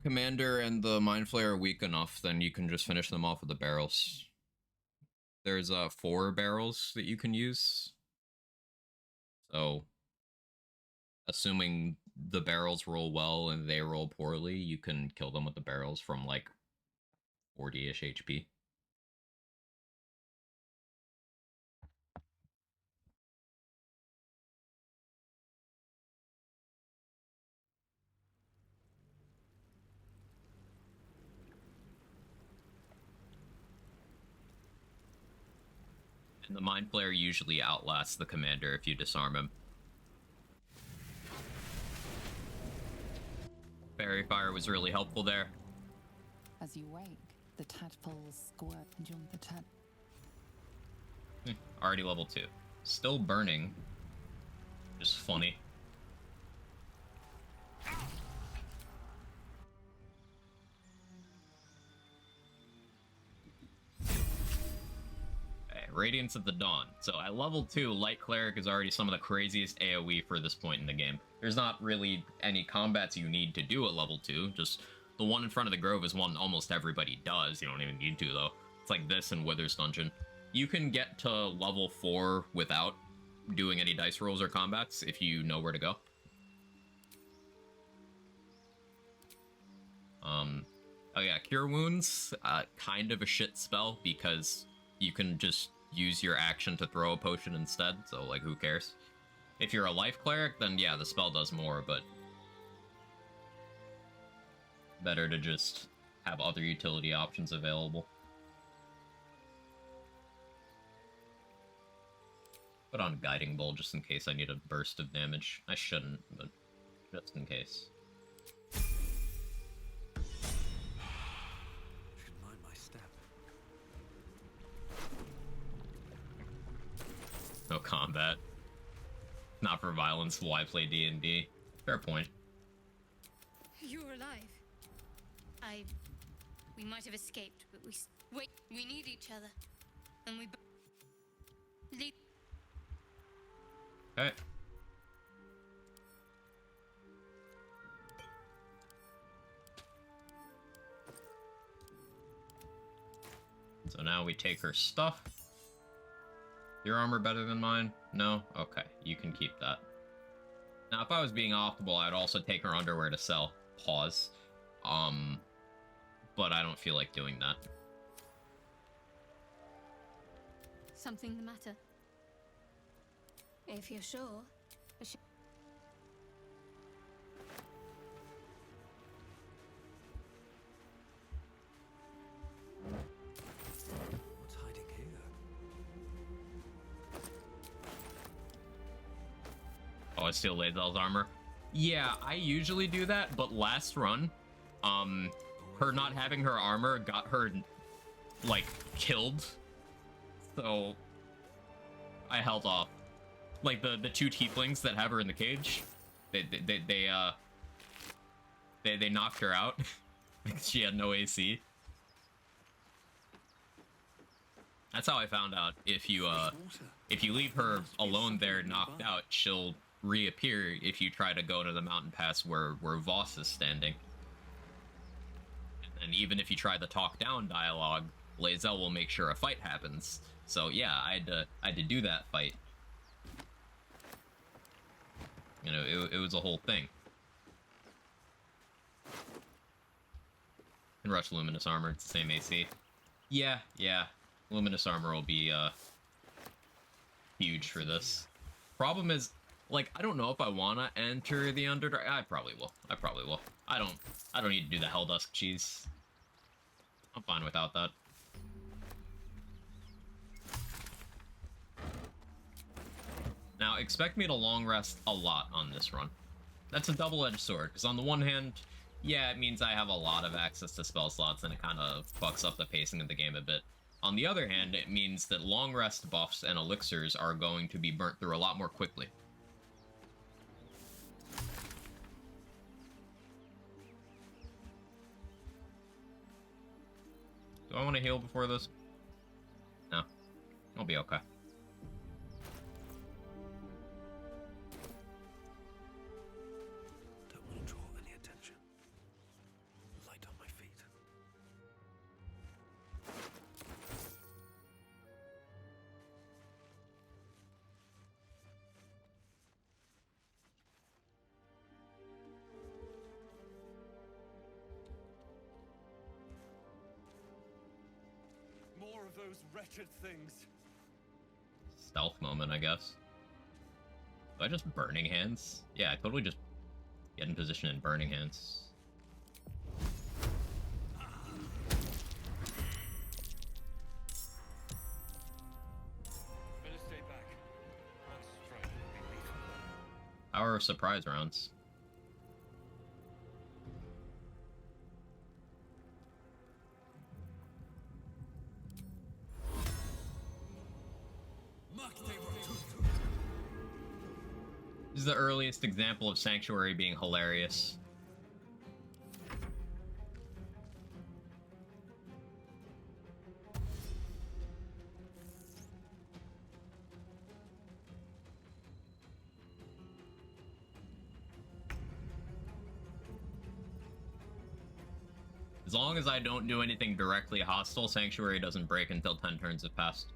commander and the Mind Flayer weak enough, then you can just finish them off with the barrels. There's 4 barrels that you can use. So, assuming the barrels roll well and they roll poorly, you can kill them with the barrels from like 40-ish HP. And the Mind Flayer usually outlasts the commander if you disarm him. Fairy Fire was really helpful there. As you wake, the tadpoles squirt and jump the tad. Already level 2. Still burning. Just funny. Radiance of the Dawn. So at level 2, Light Cleric is already some of the craziest AoE for this point in the game. There's not really any combats you need to do at level 2, just the one in front of the Grove is one almost everybody does. You don't even need to, though. It's like this in Wither's Dungeon. You can get to level 4 without doing any dice rolls or combats if you know where to go. Oh yeah, Cure Wounds, kind of a shit spell because you can just use your action to throw a potion instead, so like who cares? If you're a life cleric, then yeah, the spell does more, but better to just have other utility options available. Put on Guiding Bolt just in case I need a burst of damage. I shouldn't, but just in case. Should mind my step. No combat. Not for violence, why play D&D? Fair point. You're alive. We might have escaped, but wait, we need each other. And we lead. Okay. So now we take her stuff. Your armor better than mine? No? Okay, you can keep that. Now, if I was being optimal, I'd also take her underwear to sell. Pause. But I don't feel like doing that. Something the matter? If you're sure. What's hiding here? Oh, I steal Lae'zel's armor? Yeah, I usually do that, but last run, her not having her armor got her, like, killed. So, I held off. Like, the two tieflings that have her in the cage, they knocked her out because she had no AC. That's how I found out if you leave her alone there knocked out, she'll reappear if you try to go to the mountain pass where Voss is standing. And even if you try the talk down dialogue, Lae'zel will make sure a fight happens. So yeah, I had to do that fight. You know, it was a whole thing. And rush Luminous Armor, it's the same AC. Yeah. Luminous Armor will be huge for this. Problem is, like, I don't know if I wanna enter the Underdark. I probably will. I don't need to do the Helldusk cheese. I'm fine without that. Now, expect me to long rest a lot on this run. That's a double-edged sword, because on the one hand, yeah, it means I have a lot of access to spell slots, and it kind of fucks up the pacing of the game a bit. On the other hand, it means that long rest buffs and elixirs are going to be burnt through a lot more quickly. Do I want to heal before this? No. I'll be okay. Don't want to draw any attention. Light on my feet. More of those wretched things. Stealth moment, I guess. Do I just Burning Hands? Yeah, I totally just get in position in Burning Hands. Better stay back. One strike will be lethal. Power of surprise rounds. This is the earliest example of Sanctuary being hilarious. As long as I don't do anything directly hostile, Sanctuary doesn't break until 10 turns have passed.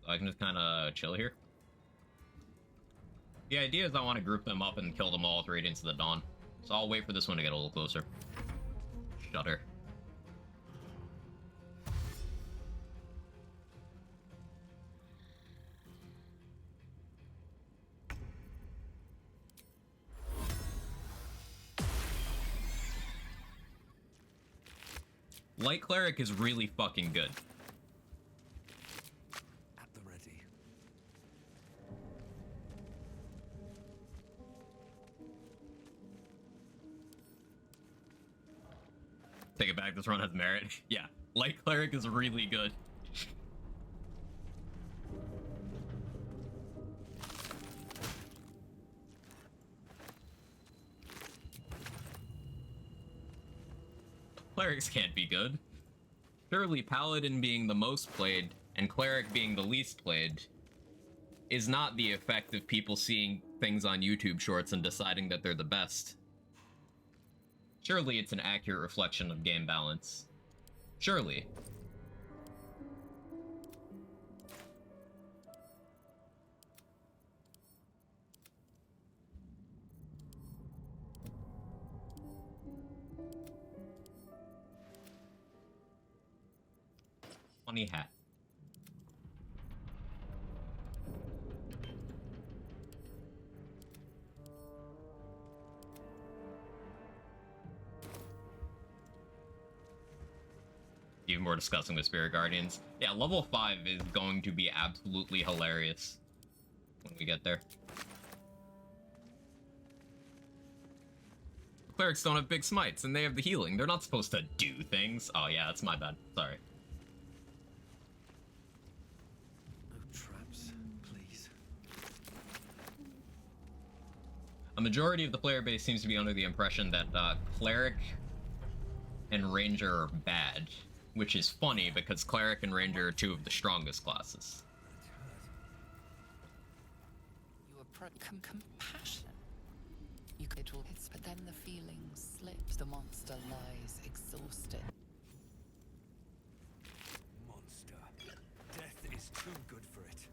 So I can just kind of chill here. The idea is I want to group them up and kill them all with Radiance of the Dawn. So I'll wait for this one to get a little closer. Shudder. Light Cleric is really fucking good. At the ready. Take it back, this run has merit. Yeah, Light Cleric is really good. Clerics can't be good. Surely Paladin being the most played and Cleric being the least played is not the effect of people seeing things on YouTube shorts and deciding that they're the best. Surely it's an accurate reflection of game balance. Surely. Funny hat. Even more discussing with Spirit Guardians. Yeah, level 5 is going to be absolutely hilarious when we get there. Clerics don't have big smites, and they have the healing. They're not supposed to do things. Oh yeah, that's my bad. Sorry. No traps, please. A majority of the player base seems to be under the impression that Cleric and Ranger are bad. Which is funny, because Cleric and Ranger are two of the strongest classes. You approach compassion. You could all hits, but then the feeling slips. The monster lies exhausted. Monster. Death is too good for it.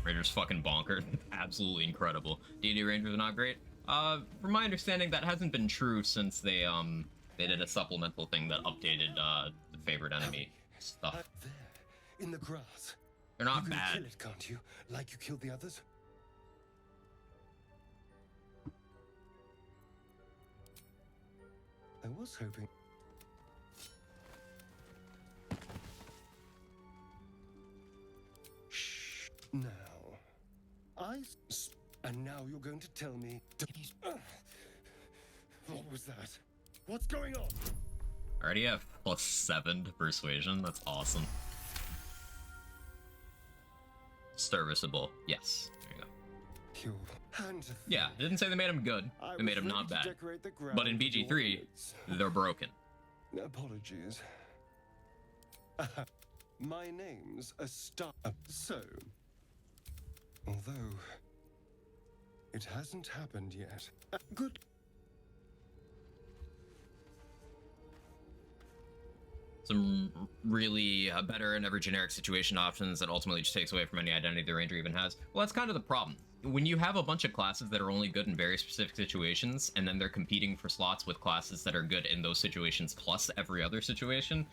Ranger's fucking bonkers. Absolutely incredible. D&D Rangers are not great. From my understanding, that hasn't been true since they did a supplemental thing that updated the favorite enemy stuff. There, in the grass. They're not You can bad. kill it, can't you? Like you killed the others? I was hoping. Shh. Now. And now you're going to tell me. What was that? What's going on? I already have +7 to persuasion. That's awesome. Serviceable. Yes. There you go. Your hands are Yeah, I didn't say they made him good. They made him not bad. But in BG3, they're broken. Apologies. My name's a star. So, although it hasn't happened yet. Good. Some really better and ever generic situation options that ultimately just takes away from any identity the Ranger even has. Well, that's kind of the problem. When you have a bunch of classes that are only good in very specific situations, and then they're competing for slots with classes that are good in those situations plus every other situation,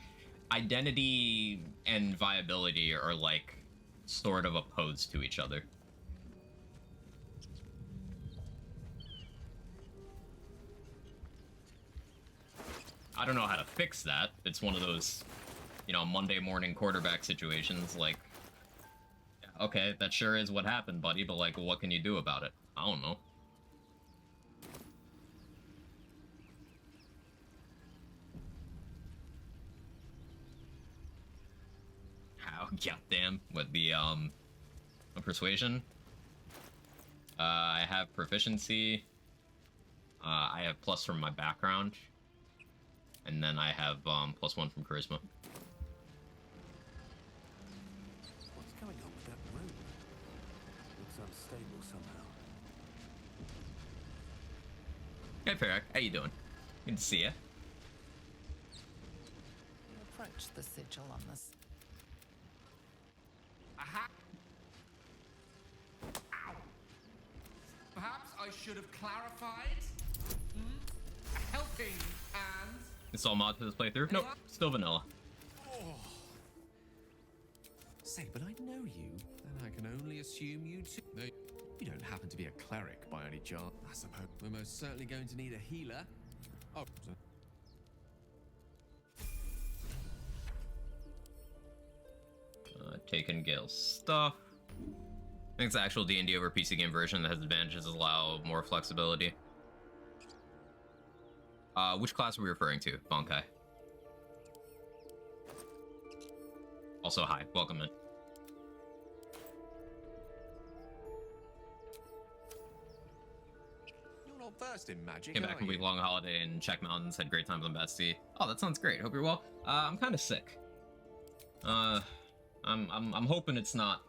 identity and viability are like sort of opposed to each other. I don't know how to fix that. It's one of those, you know, Monday morning quarterback situations, like, okay, that sure is what happened, buddy, but, like, what can you do about it? I don't know. How? Goddamn. With the, persuasion. I have proficiency. I have plus from my background. And then I have +1 from charisma. What's going on with that room? Looks unstable somehow. Hey, Ferric. How you doing? Good to see you. You approach the sigil on this. Aha! Ow! Perhaps I should have clarified? A helping hand? Install mod to this playthrough? Nope. Still vanilla. Say, but I know you, and I can only assume you too. No, you don't happen to be a cleric by any chance. I suppose we're most certainly going to need a healer. Oh, Taking Gale's stuff. I think it's the actual D&D over PC game version that has advantages, allow more flexibility. Which class are we referring to? Bonkai. Also, hi. Welcome in. you're not versed in magic, Came back from a week-long holiday in Czech Mountains, had great times on Betsy. Oh, that sounds great. Hope you're well. I'm kind of sick. I'm hoping it's not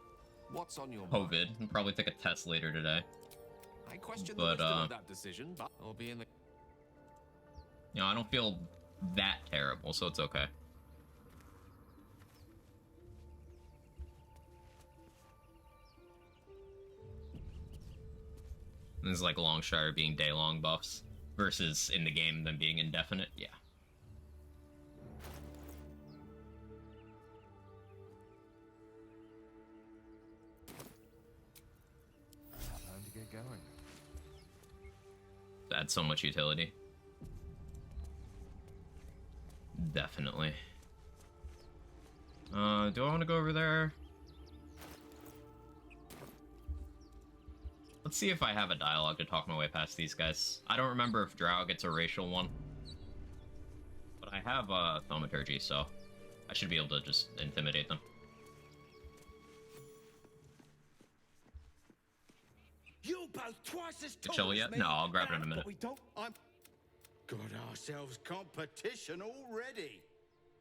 What's on your COVID. mind? I'll probably take a test later today. I question But, the wisdom of that decision, but I'll be in the... You know, I don't feel that terrible, so it's okay. This is like Longshire being day-long buffs versus in the game them being indefinite. Yeah. Time to get going. Adds so much utility. Definitely. Do I want to go over there? Let's see if I have a dialogue to talk my way past these guys. I don't remember if Drow gets a racial one. But I have thaumaturgy, so I should be able to just intimidate them. You both twice as To tall chill as yet? me, No, I'll grab it in a minute. But we don't. Got ourselves competition already.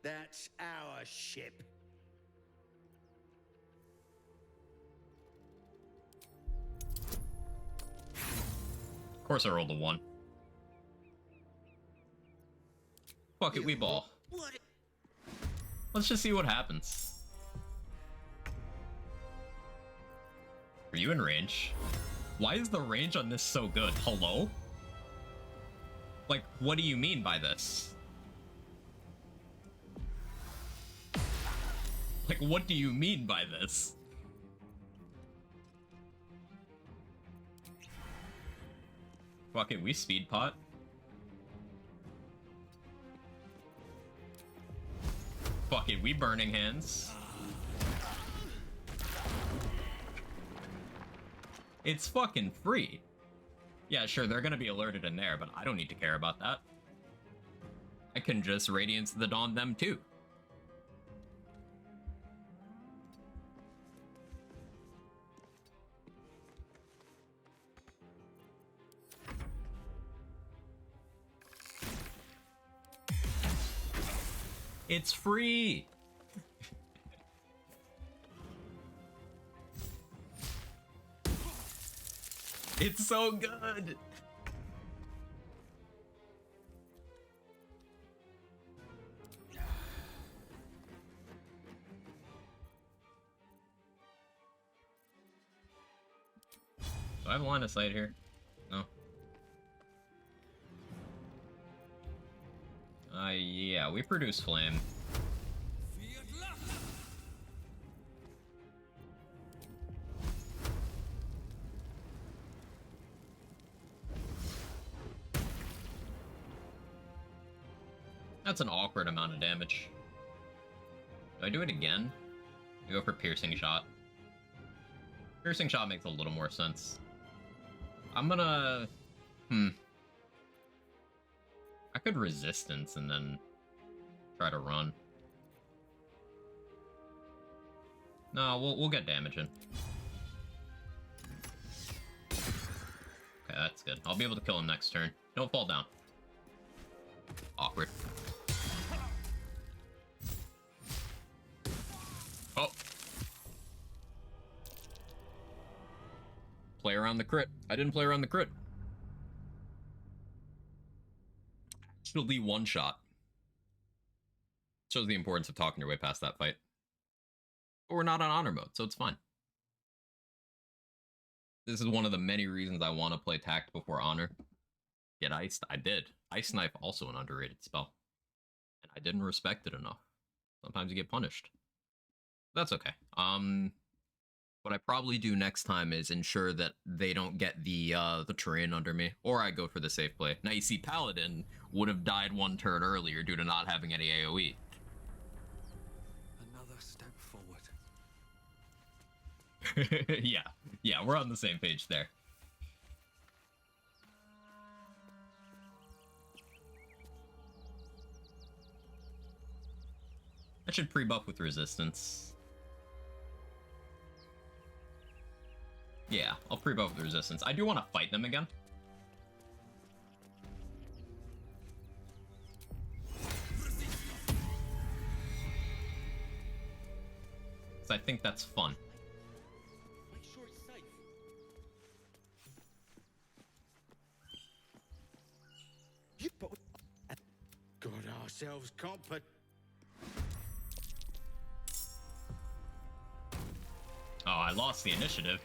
That's our ship. Of course I rolled a 1. Fuck it, we ball. What? Let's just see what happens. Are you in range? Why is the range on this so good? Hello? Like, what do you mean by this? Like, what do you mean by this? Fuck it, we speed pot. Fuck it, we burning hands. It's fucking free. Yeah, sure, they're gonna be alerted in there, but I don't need to care about that. I can just Radiance the Dawn them too. It's free! It's so good! Do I have a line of sight here? No. Yeah, we produce flame. That's an awkward amount of damage. Do I do it again? I go for piercing shot. Piercing shot makes a little more sense. I'm gonna... I could resistance and then try to run. No, we'll get damage in. Okay, that's good. I'll be able to kill him next turn. Don't fall down. Awkward. Oh. Play around the crit. I didn't play around the crit. Actually one shot. Shows the importance of talking your way past that fight. But we're not on honor mode, so it's fine. This is one of the many reasons I want to play Tact before honor. Get iced? I did. Ice Knife, also an underrated spell. And I didn't respect it enough. Sometimes you get punished. That's okay. What I probably do next time is ensure that they don't get the terrain under me, or I go for the safe play. Now you see, Paladin would have died one turn earlier due to not having any AoE. Another step forward. yeah, we're on the same page there. I should pre-buff with resistance. Yeah, I'll pre-buff with resistance. I do want to fight them again. Because I think that's fun. Make sure it's safe. Got ourselves Oh, I lost the initiative.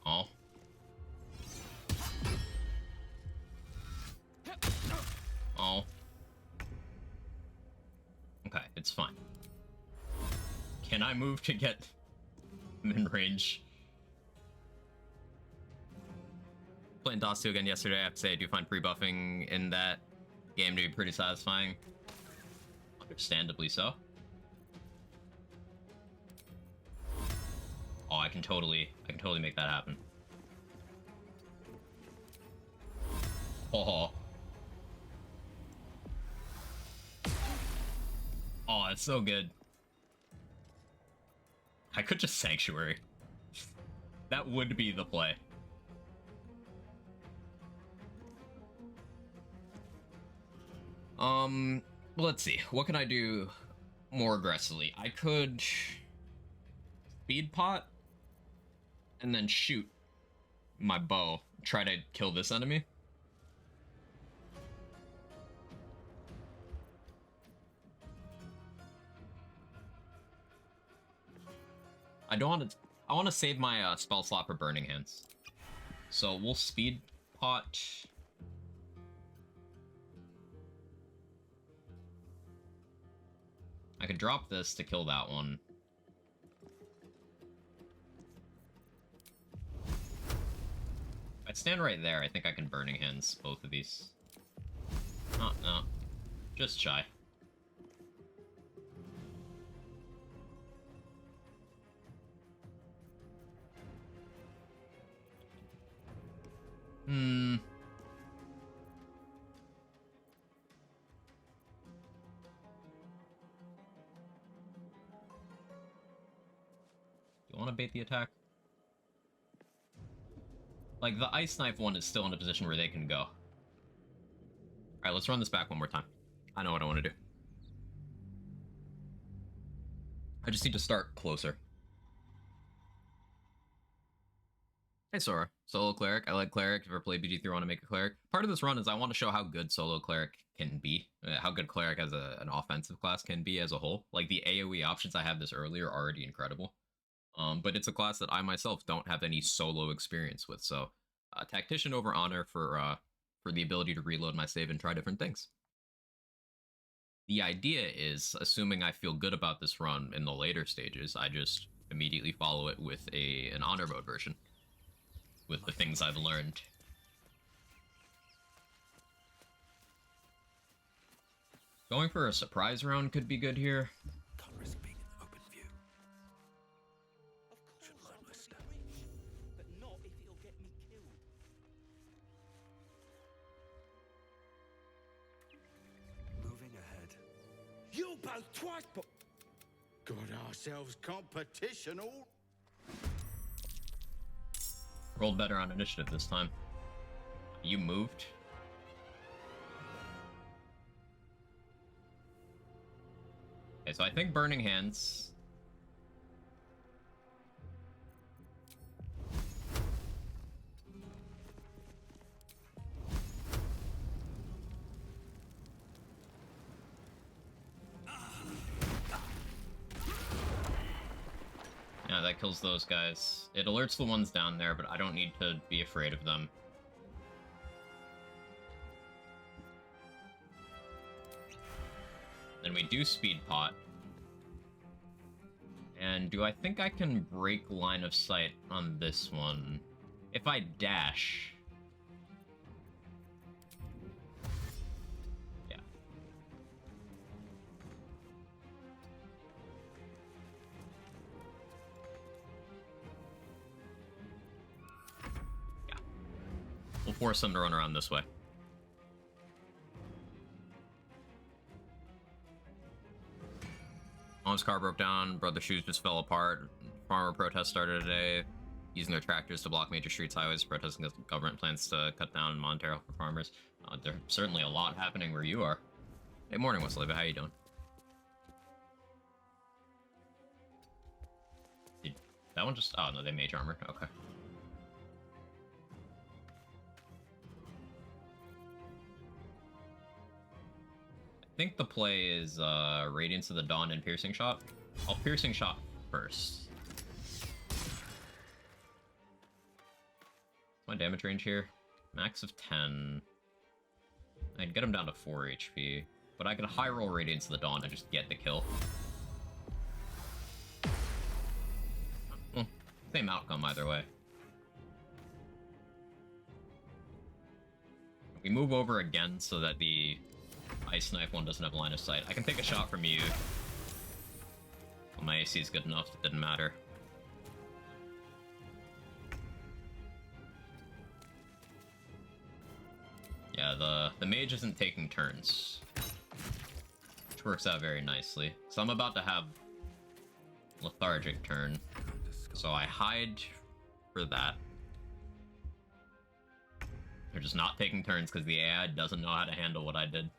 Oh. Oh. Okay, it's fine. Can I move to get in range? Playing DOS 2 again yesterday, I have to say I do find pre-buffing in that game to be pretty satisfying. Understandably so. Oh, I can totally make that happen. Oh. Oh, it's so good. I could just Sanctuary. That would be the play. Let's see. What can I do more aggressively? I could speed pot and then shoot my bow. Try to kill this enemy. I want to save my spell slot for Burning Hands. So we'll speed pot. I could drop this to kill that one. If I stand right there, I think I can Burning Hands both of these. Oh, no. Just shy. Do you want to bait the attack? Like, the Ice Knife one is still in a position where they can go. Alright, let's run this back one more time. I know what I want to do. I just need to start closer. Hey Sora, solo cleric. I like cleric. If you ever play BG3, want to make a cleric. Part of this run is I want to show how good solo cleric can be, how good cleric as an offensive class can be as a whole. Like the AoE options I had this earlier are already incredible, but it's a class that I myself don't have any solo experience with. So, Tactician over Honor for the ability to reload my save and try different things. The idea is, assuming I feel good about this run in the later stages, I just immediately follow it with an Honor mode version. With the things I've learned. Going for a surprise round could be good here. Can't risk being in open view. Should learn my step. But not if it'll get me killed. Moving ahead. You both twice, but got ourselves competition all. Rolled better on initiative this time. You moved. Okay, so I think Burning Hands. that kills those guys. It alerts the ones down there, but I don't need to be afraid of them. Then we do speed pot. And do I think I can break line of sight on this one? If I dash... Yeah. Yeah. We'll force them to run around this way. Mom's car broke down, brother's shoes just fell apart. Farmer protests started today, using their tractors to block major streets, highways, protesting against government plans to cut down Montero for farmers. There's certainly a lot happening where you are. Hey, morning, Wesley, how you doing? Did that one just... Oh, no, they mage armor. Okay. I think the play is Radiance of the Dawn and Piercing Shot. I'll Piercing Shot first. My damage range here? Max of 10. I'd get him down to 4 HP. But I could high roll Radiance of the Dawn and just get the kill. Well, same outcome either way. We move over again so that the Ice Knife one doesn't have line of sight. I can take a shot from you. Well, my AC is good enough, it didn't matter. Yeah, the mage isn't taking turns. Which works out very nicely. So I'm about to have lethargic turn. So I hide for that. They're just not taking turns because the AI doesn't know how to handle what I did.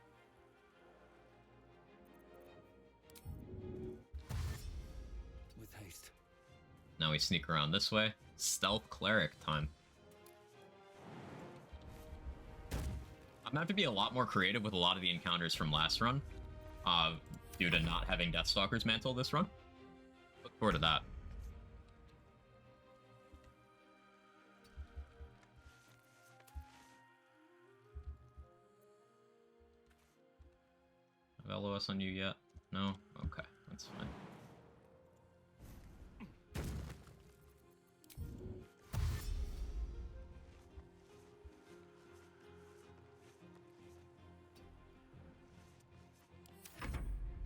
With haste. Now we sneak around this way. Stealth Cleric time. I'm gonna have to be a lot more creative with a lot of the encounters from last run, due to not having Deathstalker's Mantle this run. Look forward to that. Have LOS on you yet? No? Okay, that's fine.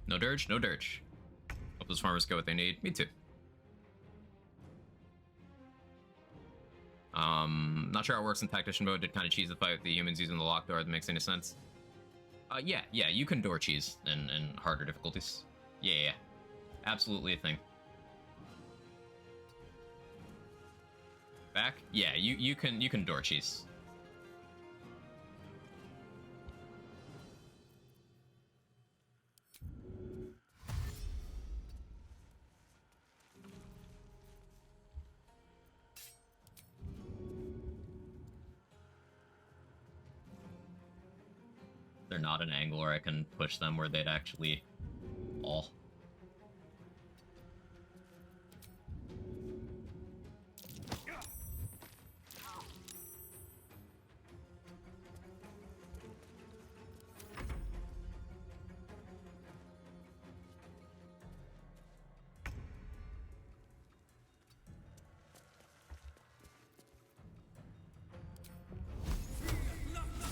No dirge, no dirge. Hope those farmers get what they need. Me too. Not sure how it works in Tactician mode. Did kind of cheese the fight with the humans using the lock door. That makes any sense. Yeah, you can door cheese in harder difficulties. Yeah. Absolutely a thing. Back? Yeah, you can door cheese. They're not an angle where I can push them where they'd actually fall.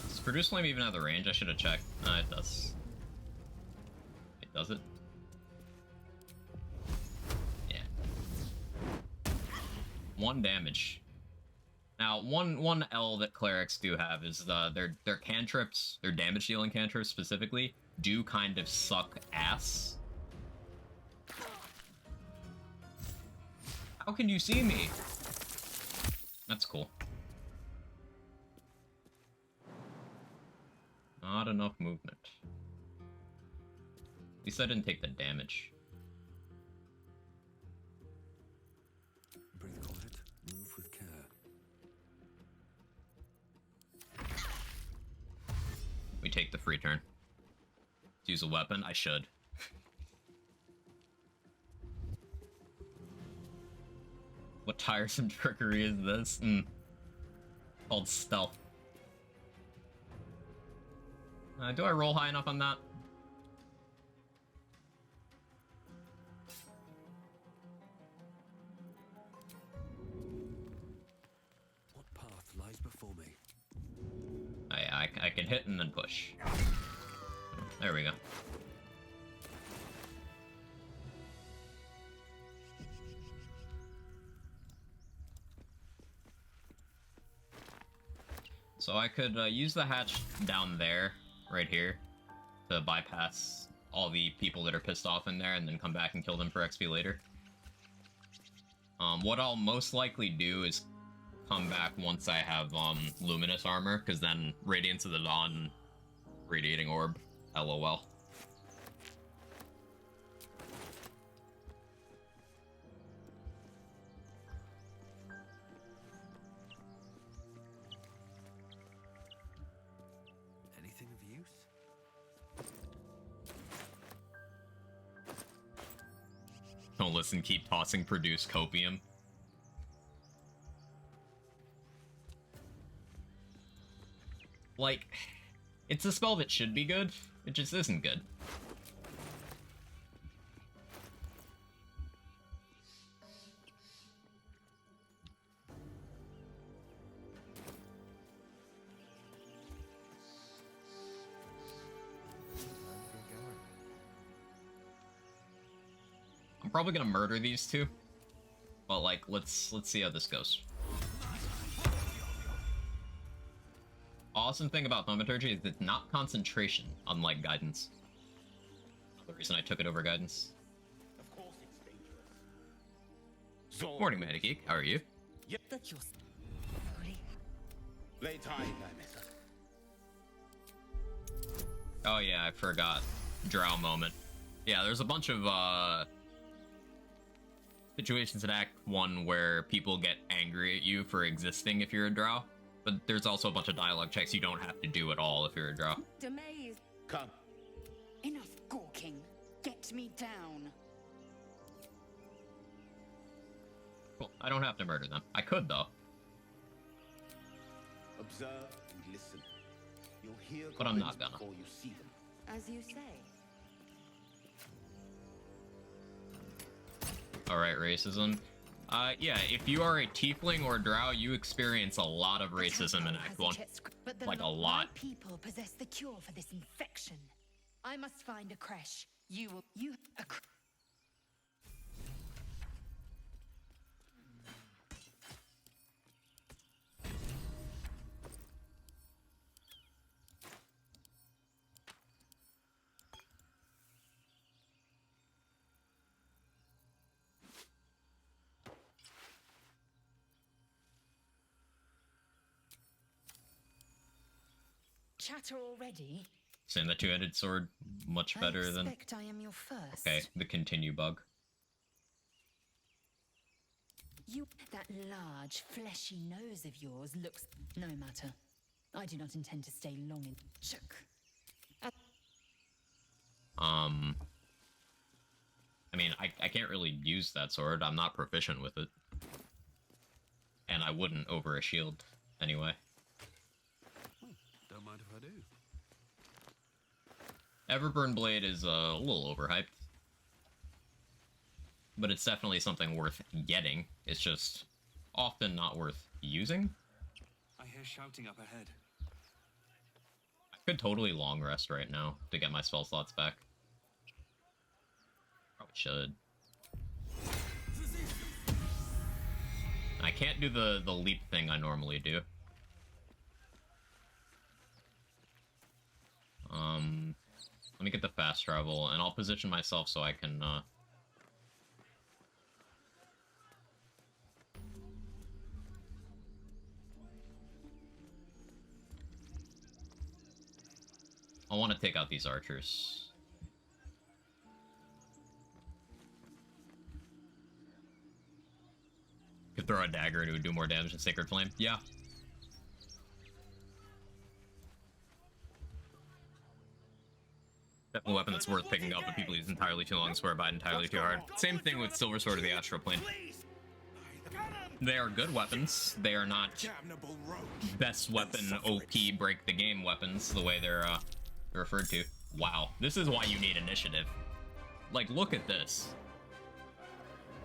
Does Produce Flame even have the range? I should have checked. It does. It does it? Yeah. 1 damage. Now, one L that clerics do have is their cantrips, their damage dealing cantrips specifically, do kind of suck ass. How can you see me? That's cool. Not enough movement. At least I didn't take the damage. Breathe quiet, move with care. We take the free turn. Use a weapon? I should. What tiresome trickery is this? Called stealth. Do I roll high enough on that? What path lies before me? I can hit and then push. There we go. So I could use the hatch down there, right here, to bypass all the people that are pissed off in there and then come back and kill them for XP later. What I'll most likely do is come back once I have luminous armor, because then Radiance of the Dawn, Radiating Orb, LOL. Anything of use? Don't listen, keep tossing, produce copium. Like, it's a spell that should be good, it just isn't good. I'm probably gonna murder these two, but like, let's see how this goes. Awesome thing about Thaumaturgy is it's not concentration, unlike Guidance. The reason I took it over Guidance. Of course it's dangerous. Morning, Matty Geek. How are you? Yep. Late time, Oh yeah, I forgot. Drow moment. Yeah, there's a bunch of situations in Act 1 where people get angry at you for existing if you're a drow, but there's also a bunch of dialogue checks you don't have to do at all if you're a drow. Demaze. Come. Enough gawking. Get me down. Cool. I don't have to murder them. I could, though. Observe and listen. You'll hear But I'm not goblins gonna. before you see them. As you say. Alright, racism. Yeah, if you are a tiefling or drow, you experience a lot of racism in Act 1. Like, a lot. People possess the cure for this infection. I must find a creche. You a chatter already? Saying the two-handed sword much better than... I am your first. Okay, the continue bug. That large, fleshy nose of yours looks... No matter. I do not intend to stay long in... Shook. I mean, I can't really use that sword. I'm not proficient with it. And I wouldn't over a shield, anyway. Don't mind if I do. Everburn Blade is a little overhyped. But it's definitely something worth getting. It's just often not worth using. I hear shouting up ahead. I could totally long rest right now to get my spell slots back. Probably should. I can't do the leap thing I normally do. Let me get the fast travel, and I'll position myself so I can, I want to take out these archers. Could throw a dagger and it would do more damage than Sacred Flame. Yeah. Definitely a weapon that's worth picking up, but people use entirely too long, swear by it entirely too hard. Same thing with Silver Sword of the Astral Plane. Come on! They are good weapons. They are not best weapon OP break the game weapons the way they're referred to. Wow, this is why you need initiative. Like, look at this.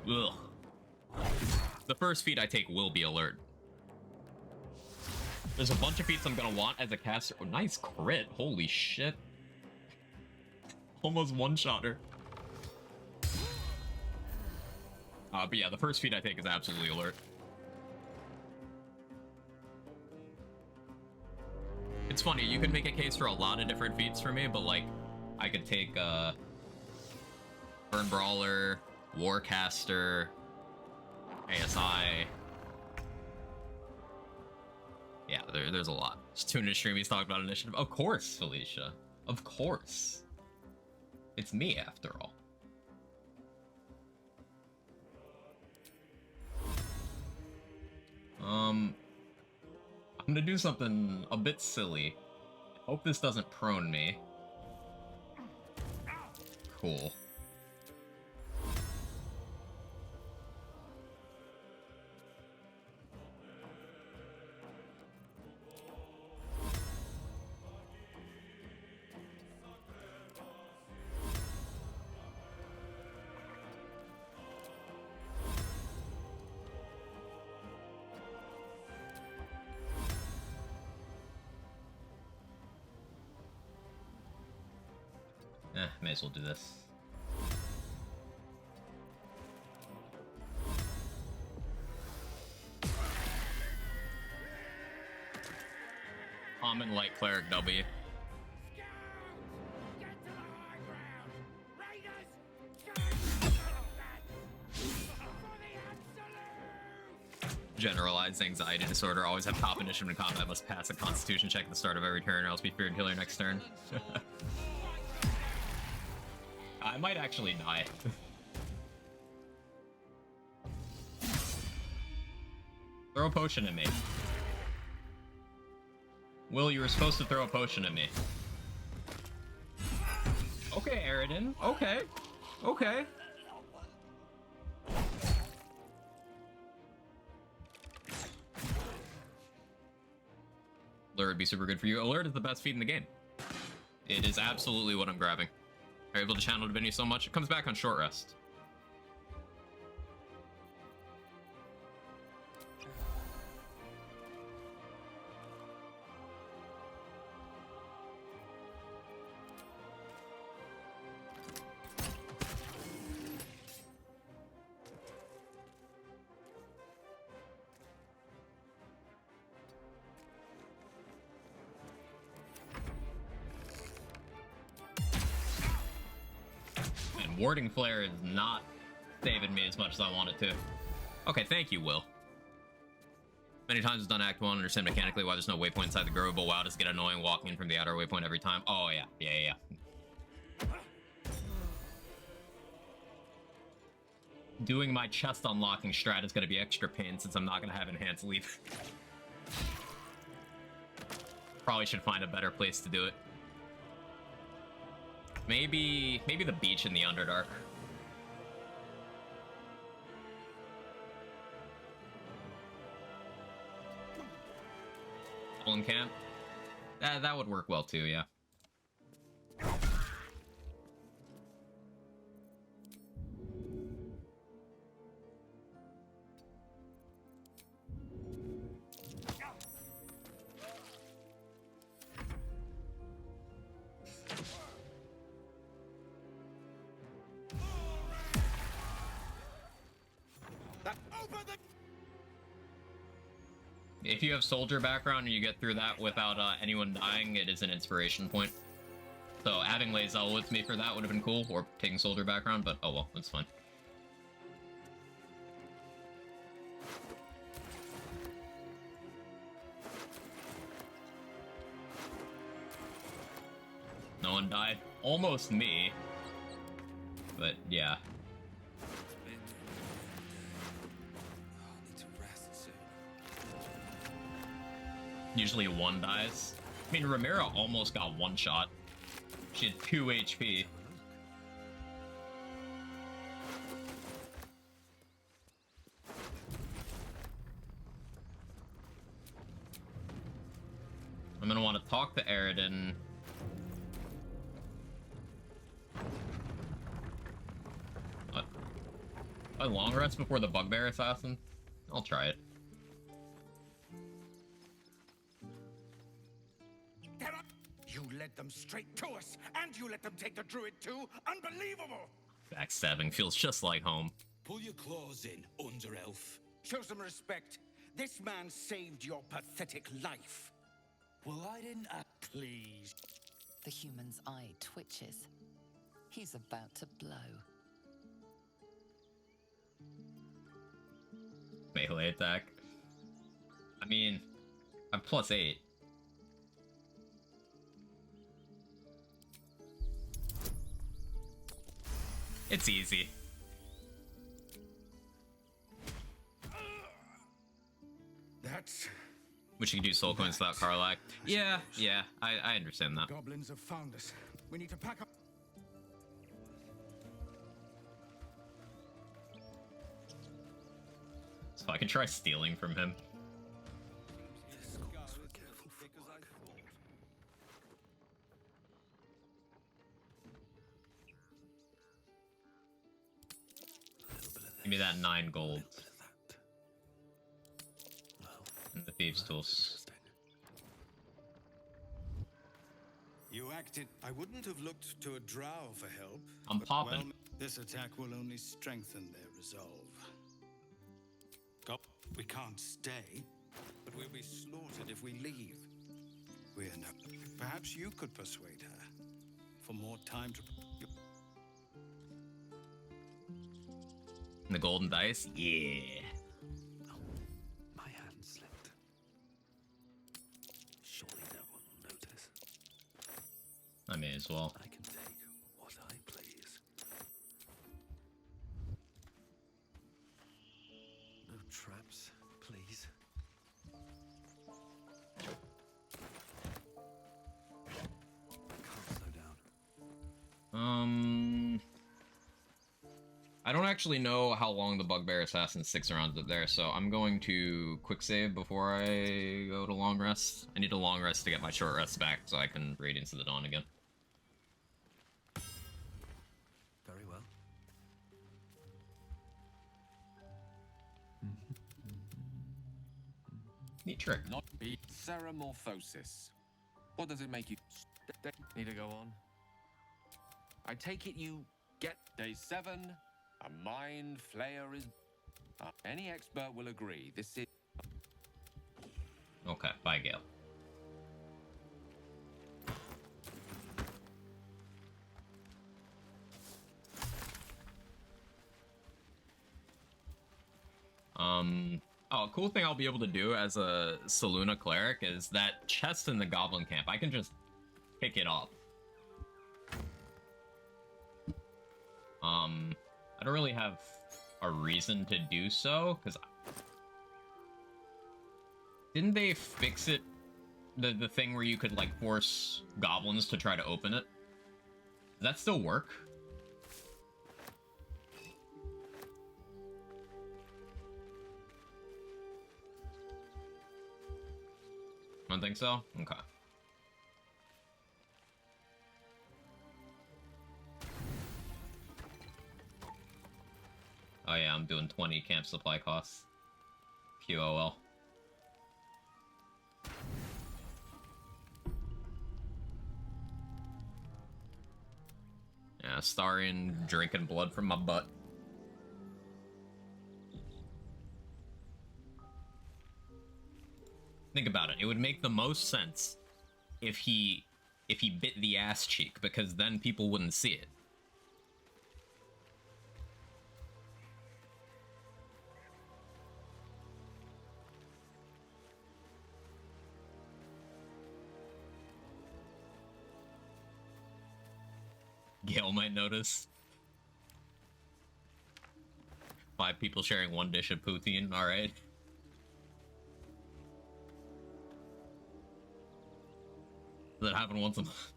Ugh. The first feat I take will be alert. There's a bunch of feats I'm gonna want as a caster. Oh, nice crit. Holy shit. Almost one-shot her. But yeah, the first feat I take is absolutely alert. It's funny, you could make a case for a lot of different feats for me, but like, I could take, Burn Brawler, Warcaster, ASI. Yeah, there's a lot. Just tune in stream, he's talking about initiative. Of course, Felicia. Of course. It's me, after all. I'm gonna do something a bit silly. Hope this doesn't prone me. Cool. May as well do this. Common light cleric W. Generalized anxiety disorder. Always have top initiative in combat. Must pass a constitution check at the start of every turn or else be feared until your next turn. I might actually die. Throw a potion at me. Will, you were supposed to throw a potion at me. Okay, Aridin. Okay. Okay. Alert would be super good for you. Alert is the best feat in the game. It is absolutely what I'm grabbing. Are able to channel Divinity so much, it comes back on short rest. Warding Flare is not saving me as much as I want it to. Okay, thank you, Will. Many times it's done Act 1, understand mechanically why there's no waypoint inside the grove, but wow, does it get annoying walking in from the outer waypoint every time. Oh, yeah. Yeah. Doing my chest unlocking strat is going to be extra pain since I'm not going to have enhanced leap. Probably should find a better place to do it. Maybe the beach in the Underdark. Fallen Camp? That would work well too, yeah. If you have soldier background and you get through that without anyone dying, it is an inspiration point. So having Lae'zel with me for that would have been cool, or taking soldier background, but oh well, that's fine. No one died. Almost me. But yeah. Usually one dies. I mean, Ramira almost got one shot. She had 2 HP. talk to Eridan. What? A long rest before the Bugbear Assassin? I'll try it. You led them straight to us, and you let them take the druid too? Unbelievable! Backstabbing feels just like home. Pull your claws in, Underelf. Show some respect. This man saved your pathetic life. Well, I didn't please. The human's eye twitches. He's about to blow. Melee attack. I mean, I'm +8. It's easy. That's... Wish you could do soul coins without Karlak. Yeah, I understand that. Goblins have found us. We need to pack up. So I can try stealing from him. Give me that 9 gold. And the thieves' tools. You acted. I wouldn't have looked to a drow for help. I'm popping. Well, this attack will only strengthen their resolve. We can't stay, but we'll be slaughtered if we leave. We're no. Perhaps you could persuade her for more time to. The golden dice? Yeah. Oh, my hand slipped. Surely no one will notice. I may as well. I can take what I please. No traps, please. Can't slow down. I don't actually know how long the Bugbear Assassin sticks around up there, so I'm going to quick save before I go to long rest. I need a long rest to get my short rest back so I can Radiance of the Dawn again. Very well. Neat trick. Not be Ceramorphosis. What does it make you? Need to go on. I take it you get day 7. A mind flayer is... any expert will agree. This is... Okay, bye, Gale. Oh, a cool thing I'll be able to do as a Saluna Cleric is that chest in the Goblin Camp. I can just pick it up. I don't really have a reason to do so, because... Didn't they fix it? The thing where you could, like, force goblins to try to open it? Does that still work? I don't think so? Okay. Oh yeah, I'm doing 20 camp supply costs. QOL. Yeah, Starian drinking blood from my butt. Think about it. It would make the most sense if he bit the ass cheek, because then people wouldn't see it. Gale might notice. 5 people sharing 1 dish of poutine, alright. That happen once a month.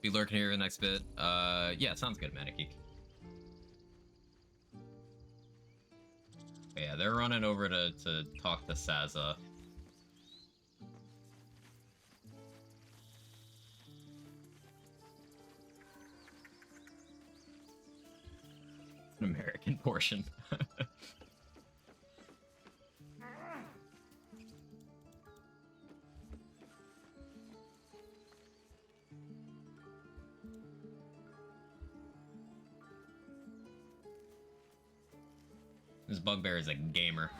Be lurking here the next bit. Yeah, sounds good, Manic. Yeah, they're running over to talk to Saza. An American portion. This bugbear is a gamer.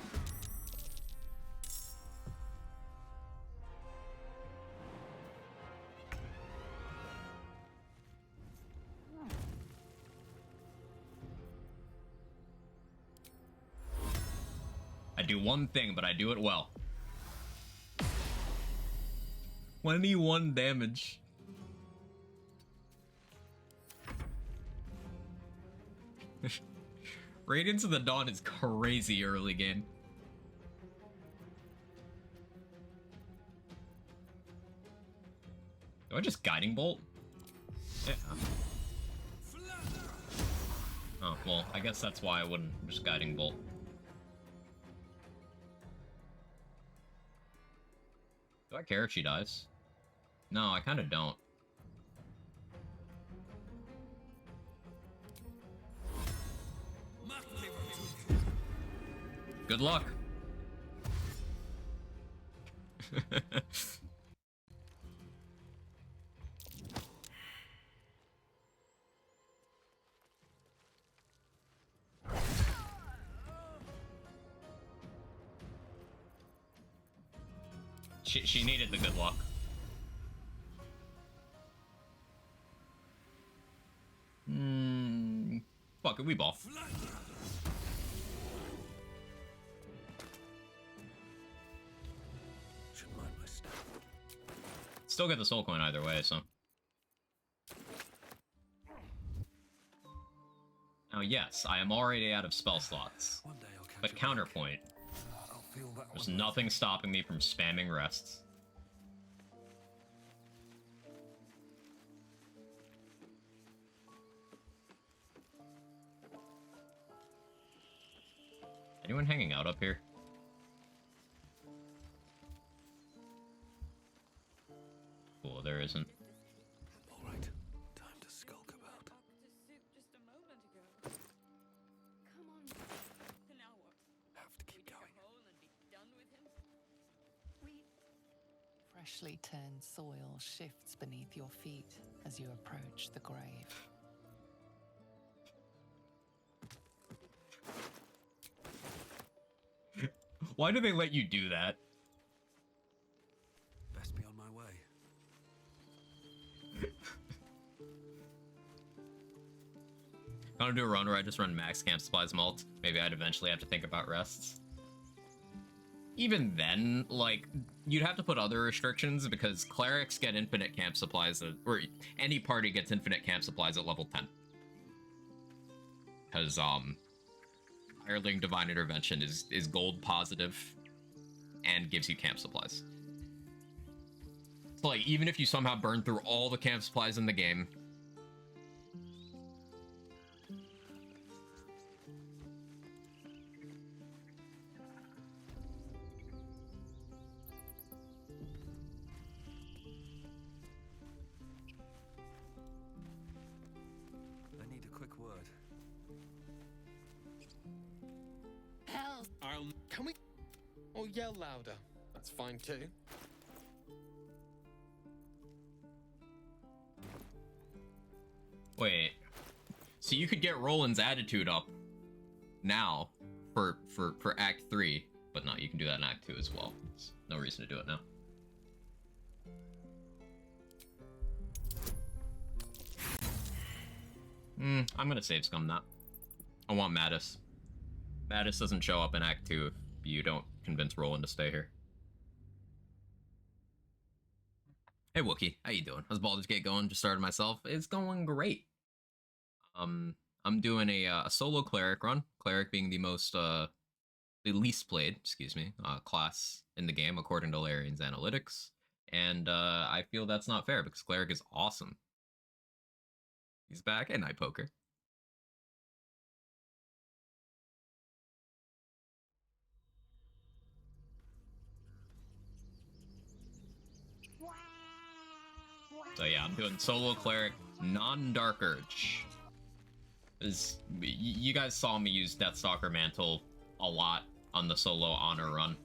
I do one thing, but I do it well. 21 damage. Radiance of the Dawn is crazy early game. Do I just Guiding Bolt? Yeah. Oh, well, I guess that's why I wouldn't just Guiding Bolt. Do I care if she dies? No, I kind of don't. Good luck. She needed the good luck. Fuck it, we ball. Still get the soul coin either way, so. Now, yes, I am already out of spell slots. But counterpoint, there's nothing stopping me from spamming rests. Anyone hanging out up here? Cool, there isn't. All right, time to skulk about. Have to keep going. Freshly turned soil shifts beneath your feet as you approach the grave. Why do they let you do that? Best be on my way. I want to do a run where I just run max camp supplies mult. Maybe I'd eventually have to think about rests. Even then, like, you'd have to put other restrictions because clerics get infinite camp supplies, or any party gets infinite camp supplies at level 10. Because, Hireling Divine Intervention is gold positive and gives you camp supplies. So, like, even if you somehow burn through all the camp supplies in the game, I need a quick word. Hell! Can we... Or yell louder. That's fine too. wait. So you could get Roland's attitude up now for Act 3, but no, you can do that in Act 2 as well. There's no reason to do it now. I'm gonna save scum that. I want Mattis. Mattis doesn't show up in Act 2 if you don't convince Roland to stay here. Hey Wookie, how you doing? How's Baldur's Gate going? Just started myself. It's going great. I'm doing a solo cleric run. Cleric being the least played, class in the game according to Larian's analytics. And I feel that's not fair because cleric is awesome. He's back at Night Poker. So yeah, I'm doing solo cleric, non-dark urge. You guys saw me use Deathstalker Mantle a lot on the solo honor run.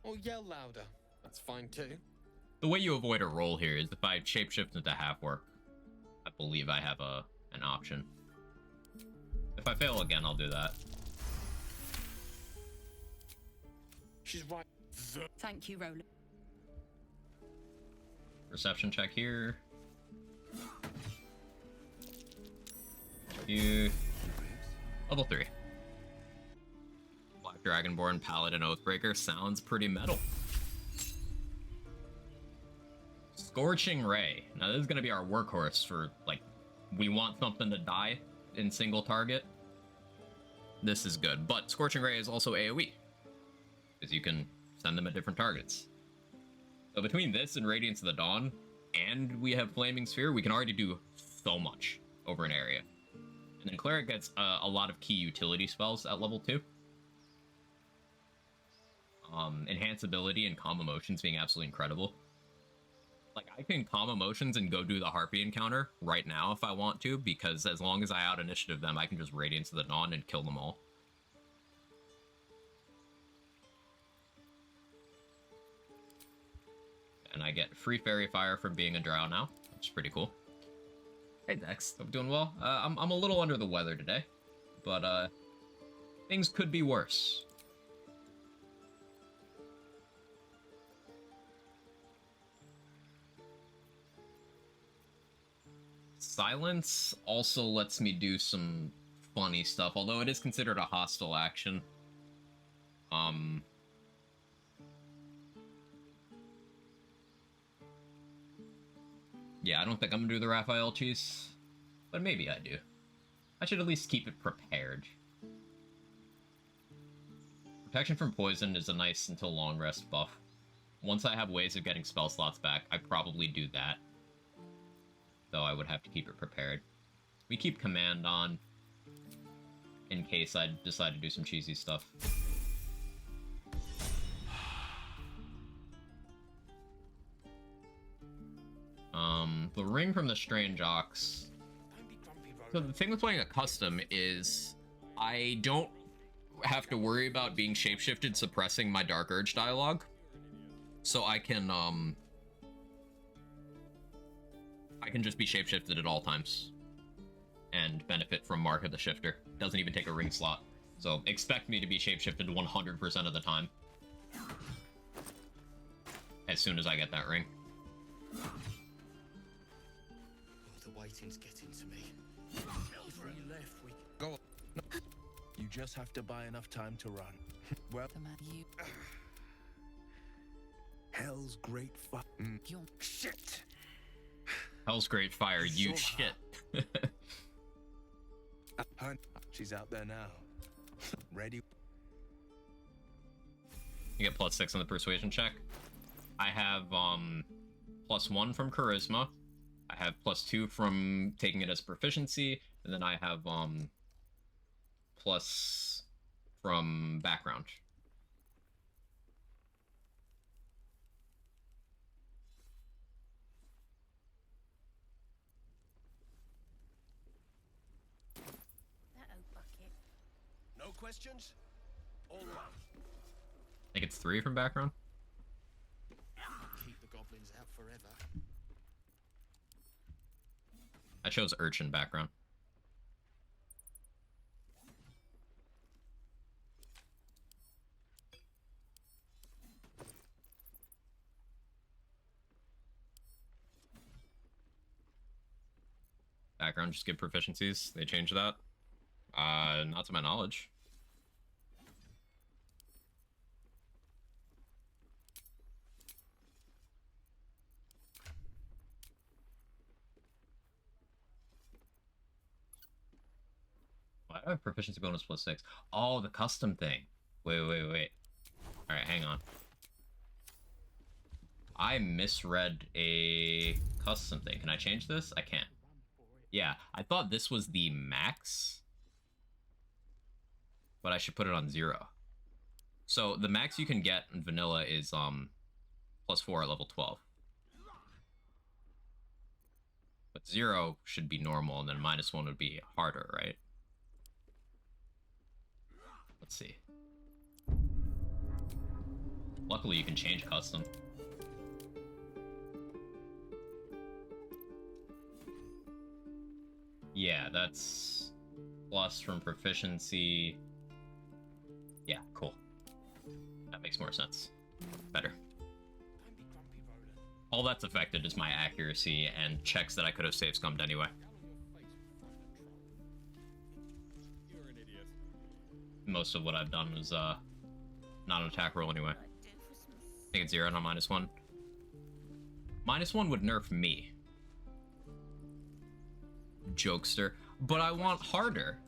Or yell louder. That's fine too. The way you avoid a roll here is if I shapeshift into half work. I believe I have an option. If I fail again, I'll do that. She's right. Thank you, Roland. Perception check here. You level 3. Black Dragonborn Paladin Oathbreaker sounds pretty metal. Scorching Ray. Now this is gonna be our workhorse for, like, we want something to die in single target. This is good, but Scorching Ray is also AoE, because you can send them at different targets. So between this and Radiance of the Dawn, and we have Flaming Sphere, we can already do so much over an area. And then Cleric gets a lot of key utility spells at level 2. Enhance ability and calm emotions being absolutely incredible. Like, I can calm emotions and go do the Harpy encounter right now if I want to, because as long as I out-initiative them, I can just Radiance of the Dawn and kill them all. And I get free Fairy Fire from being a Drow now, which is pretty cool. Hey Dex, I'm doing well. I'm a little under the weather today, but things could be worse. Silence also lets me do some funny stuff, although it is considered a hostile action. Yeah, I don't think I'm gonna do the Raphael cheese, but maybe I do. I should at least keep it prepared. Protection from poison is a nice until long rest buff. Once I have ways of getting spell slots back, I probably do that. Though I would have to keep it prepared. We keep command on in case I decide to do some cheesy stuff. The ring from the Strange Ox. So the thing with playing a custom is I don't have to worry about being shapeshifted suppressing my Dark Urge dialogue. So I can just be shapeshifted at all times and benefit from Mark of the Shifter. Doesn't even take a ring slot. So expect me to be shapeshifted 100% of the time as soon as I get that ring. The waiting's getting to me. If we left, we go. No. You just have to buy enough time to run. Well, Hell's great fire. Shit. Hell's great fire, you shit. She's out there now. Ready? You get +6 on the persuasion check. I have +1 from charisma. I have +2 from taking it as proficiency, and then I have plus from background. No questions? All right. I think it's 3 from background. Keep the goblins out forever. I chose Urchin background. Background just give proficiencies. They changed that. Not to my knowledge. Why do I have proficiency bonus +6? Oh, the custom thing. Wait. Alright, hang on. I misread a custom thing. Can I change this? I can't. Yeah, I thought this was the max. But I should put it on 0. So the max you can get in vanilla is +4 at level 12. But 0 should be normal, and then -1 would be harder, right? Let's see. Luckily, you can change custom. Yeah, that's plus from proficiency. Yeah, cool. That makes more sense. Better. All that's affected is my accuracy and checks that I could have save scummed anyway. You're an idiot. Most of what I've done is not an attack roll anyway. I think it's 0, not -1. -1 would nerf me. Jokester. But I want harder.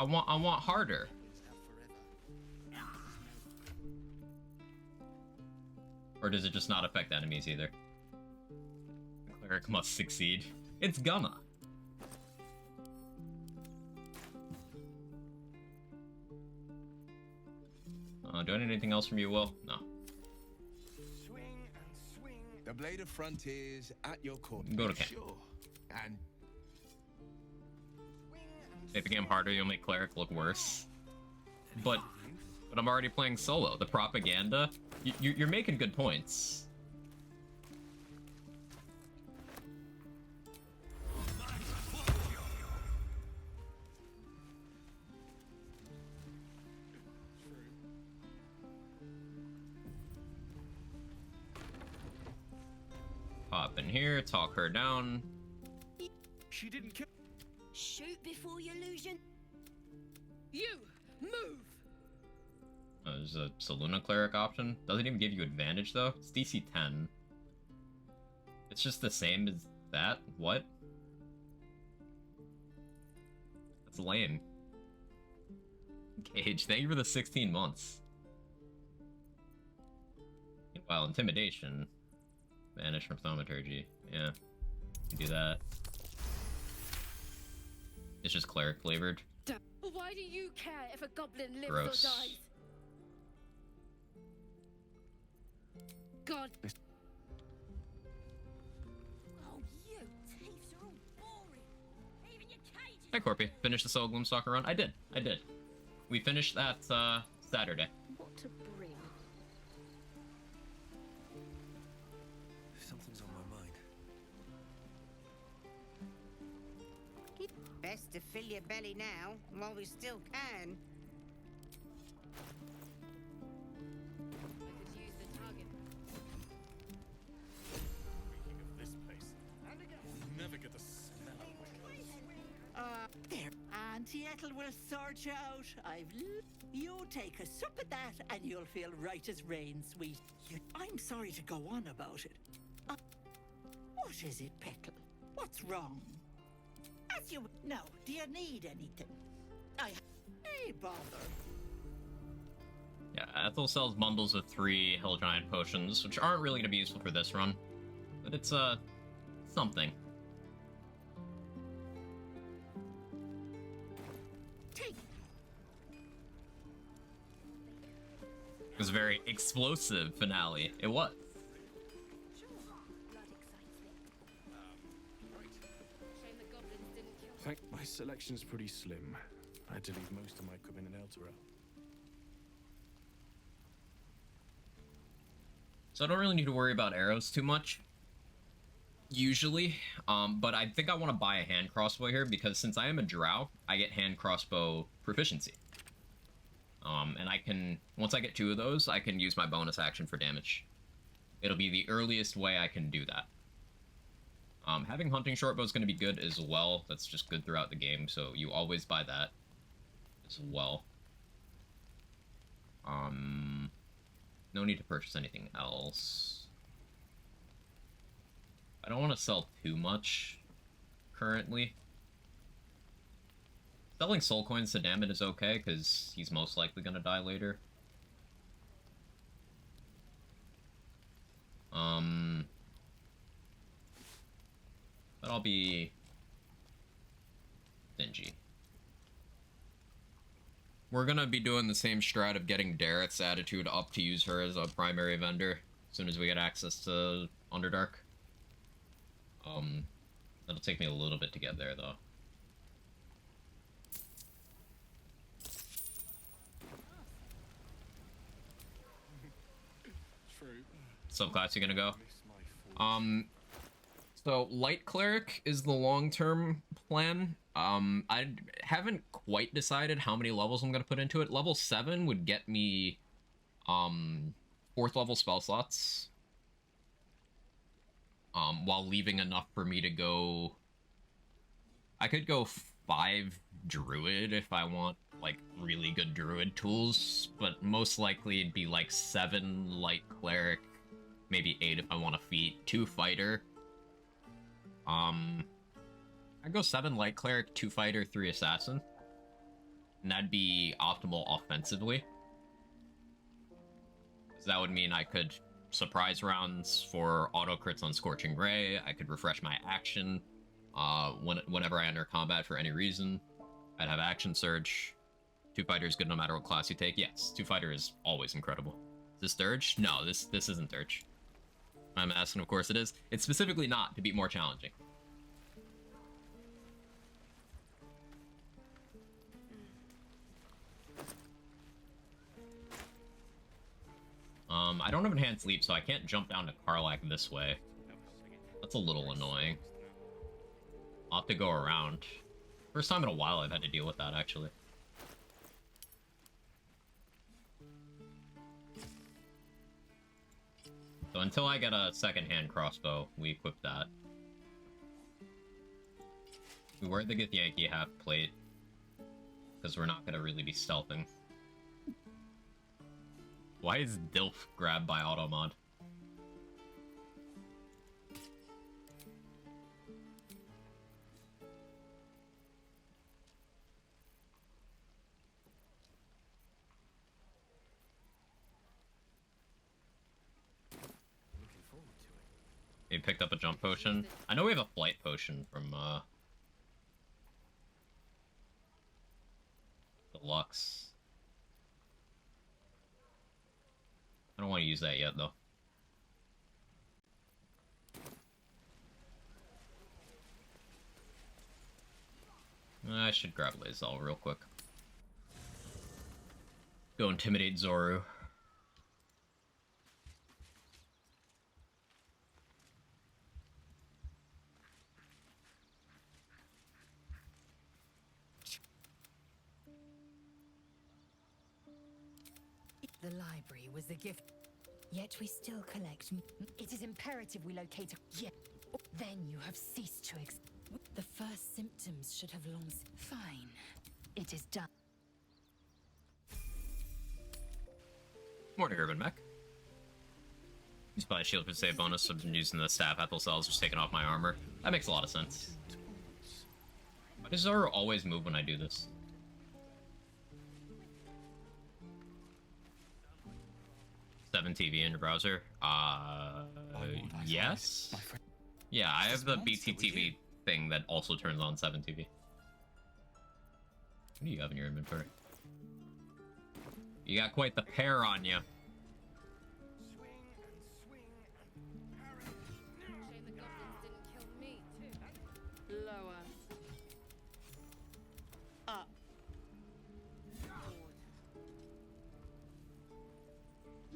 I want harder. Or does it just not affect enemies either? Cleric must succeed. It's gonna. Do I need anything else from you, Will? No. Swing and swing. The blade of frontiers at your court. Go to camp. Sure. And Make the game harder, you'll make Cleric look worse. But I'm already playing solo. The propaganda, you're making good points. Pop in here, talk her down. She didn't kill. Shoot before you lose your... You move. There's a Saluna Cleric option. Doesn't even give you advantage though. It's DC 10. It's just the same as that? What? That's lame. Cage, thank you for the 16 months. Meanwhile, Intimidation. Vanish from Thaumaturgy. Yeah. You can do that. It's just Cleric flavored. Why do you care if a goblin lives Gross. or dies? God. Oh, you thieves are all boring. Even your cages. Hi, Corpy. Finished the Soul Gloomstalker run? I did. We finished that, Saturday. What to bring? Something's on my mind. Best to fill your belly now, while we still can. I could use the target. Speaking of this place, never get the smell of There. Auntie Ethel will sort you out. You take a sup of that and you'll feel right as rain, sweet. I'm sorry to go on about it. What is it, Petal? What's wrong? As you... No, do you need anything? Hey, bother. Yeah, Ethel sells bundles of 3 Hill Giant potions, which aren't really going to be useful for this run. But it's, something. Take. It was a very explosive finale. It was. My selection's pretty slim. I had to leave most of my equipment in Elturel. So I don't really need to worry about arrows too much. Usually. But I think I want to buy a hand crossbow here because since I am a drow, I get hand crossbow proficiency. And I can, once I get 2 of those, I can use my bonus action for damage. It'll be the earliest way I can do that. Having hunting shortbow is going to be good as well. That's just good throughout the game, so you always buy that as well. No need to purchase anything else. I don't want to sell too much currently. Selling soul coins to Dammit is okay, because he's most likely going to die later. But I'll be stingy. we're gonna be doing the same strat of getting Dareth's attitude up to use her as a primary vendor as soon as we get access to Underdark. That'll take me a little bit to get there, though. True. Subclass you gonna go? So Light Cleric is the long-term plan. I haven't quite decided how many levels I'm gonna put into it. Level 7 would get me 4th level spell slots. While leaving enough for me to go... I could go 5 Druid if I want, like, really good Druid tools, but most likely it'd be, like, 7 Light Cleric, maybe 8 if I want a feat, 2 Fighter. I'd go 7 Light Cleric, 2 Fighter, 3 Assassin. And that'd be optimal offensively. Because that would mean I could surprise rounds for auto crits on Scorching Ray. I could refresh my action whenever I enter combat for any reason. I'd have Action Surge. 2 Fighter is good no matter what class you take. Yes, 2 Fighter is always incredible. Is this Dirge? No, this isn't Dirge. I'm asking, of course it is. It's specifically not to be more challenging. I don't have Enhanced Leap, so I can't jump down to Karlak this way. That's a little annoying. I'll have to go around. First time in a while I've had to deal with that, actually. So until I get a second-hand crossbow, we equip that. We wear the Githyanki half plate, because we're not going to really be stealthing. Why is Dilf grabbed by Automod? He picked up a jump potion. I know we have a flight potion from, Deluxe. I don't want to use that yet, though. I should grab Lae'zel real quick. Go intimidate Zoru. The library was a gift. Yet we still collect. It is imperative we locate a... Yeah. Then you have ceased to exist. The first symptoms should have long... Fine. It is done. Morning, Urban Mech. Use by shield for save bonus. I've been using the staff Ethel cells, just taking off my armor. That makes a lot of sense. Why does Zoro always move when I do this? TV in your browser? Yes? Yeah, I have the BTTV thing that also turns on 7TV. What do you have in your inventory? You got quite the pair on you. Lower. Up.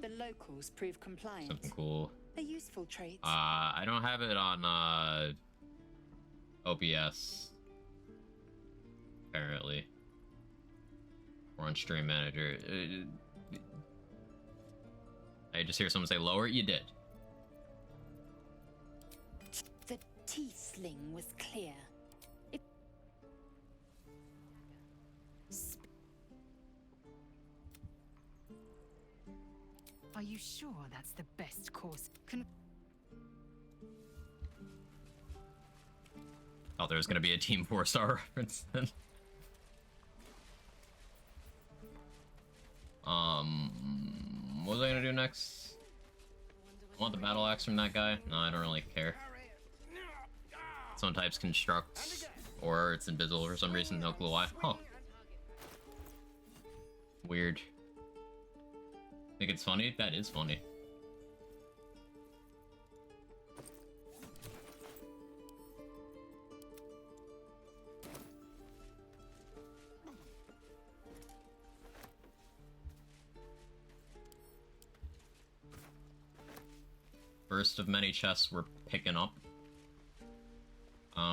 The locals prove compliant. Something cool. A useful trait. I don't have it on OBS. Apparently. Or on Stream Manager. I just hear someone say lower. You did. The tiefling was clear. Are you sure that's the best course? Oh, there's gonna be a Team 4-star reference then. What was I gonna do next? I want the battle axe from that guy? No, I don't really care. Some types construct, or it's invisible for some reason, no clue why. Huh. Weird. Think it's funny? That is funny. First of many chests we're picking up.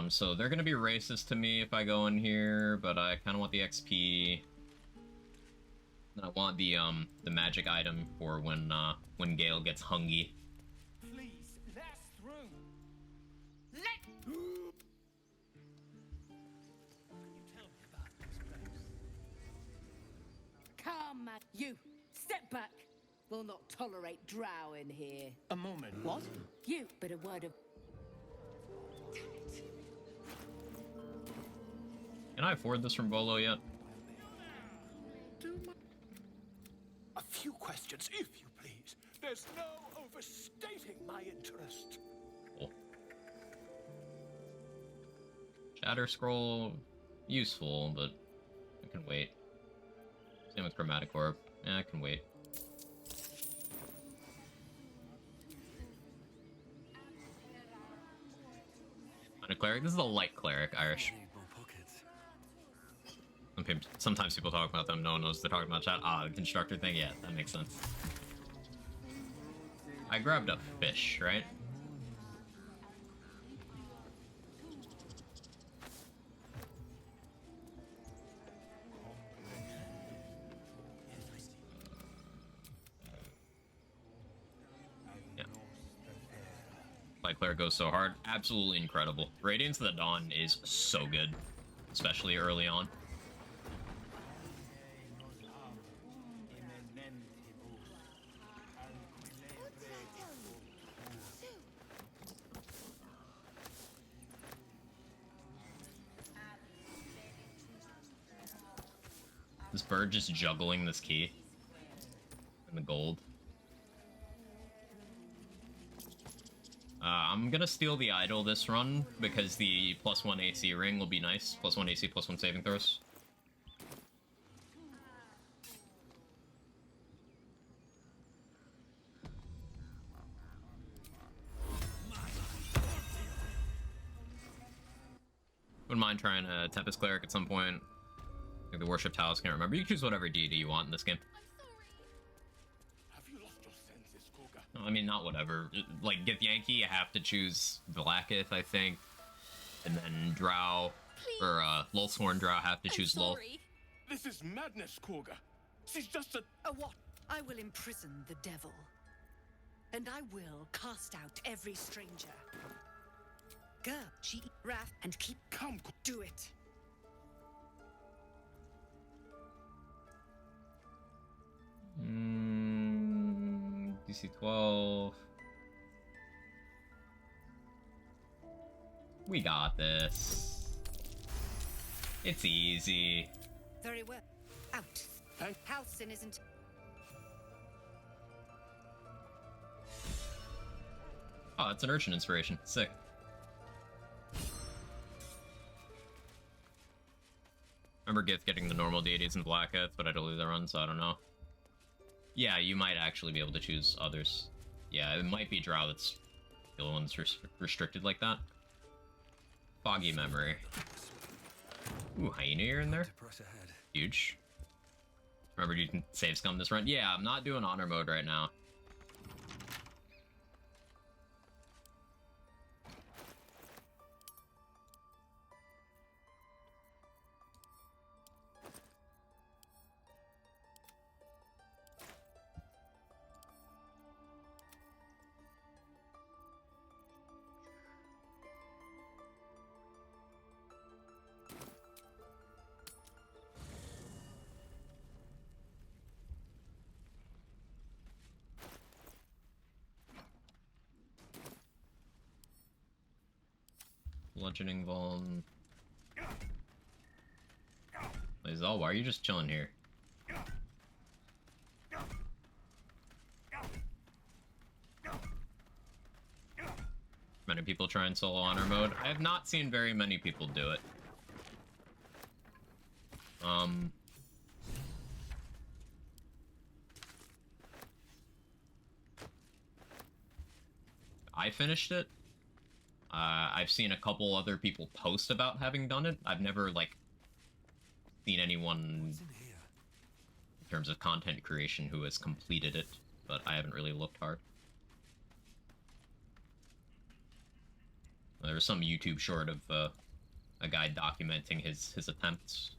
So they're gonna be racist to me if I go in here, but I kind of want the XP. And I want the magic item for when Gale gets hungry. Please, let us through. Come, man. You, step back. We'll not tolerate drow in here. A moment. What? You, but a word of... Can I afford this from Bolo yet? A few questions, if you please. There's no overstating my interest. Cool. Shatter Scroll, useful, but I can wait. Same with Chromatic Orb. Yeah, I can wait. On a Cleric? This is a light Cleric, Irish. Sometimes people talk about them, no one knows they're talking about chat. Ah, the constructor thing? Yeah, that makes sense. I grabbed a fish, right? Yeah. My Cleric goes so hard. Absolutely incredible. Radiance of the Dawn is so good, especially early on. This bird just juggling this key. And the gold. I'm gonna steal the idol this run, because the +1 AC ring will be nice. +1 AC, +1 saving throws. Wouldn't mind trying a Tempest Cleric at some point. Like the Worship Talis, can't remember. You can choose whatever deity you want in this game. Have you lost your senses, Koga? No, I mean, not whatever. Like, get Yankee, you have to choose Blacketh, I think. And then Drow, or Lulthorn Drow have to choose Lul. This is madness, Koga. She's just a... A what? I will imprison the devil. And I will cast out every stranger. Girl, she wrath and keep... Come, do it. DC 12. We got this. It's easy. Very well. Out. Halcyon isn't... Oh, it's an Urchin inspiration. Sick. Remember Gith getting the normal deities in Blacketh, but I deleted that run, so I don't know. Yeah, you might actually be able to choose others. Yeah, it might be Drow that's the only one that's restricted like that. Foggy memory. Ooh, Hyena you're in there? Huge. Remember you can save scum this run? Yeah, I'm not doing honor mode right now. Bludgeoning Vuln. Lazal, why are you just chilling here? Many people try and solo honor mode. I have not seen very many people do it. I finished it. I've seen a couple other people post about having done it. I've never, like, seen anyone in terms of content creation who has completed it, but I haven't really looked hard. There was some YouTube short of a guy documenting his attempts.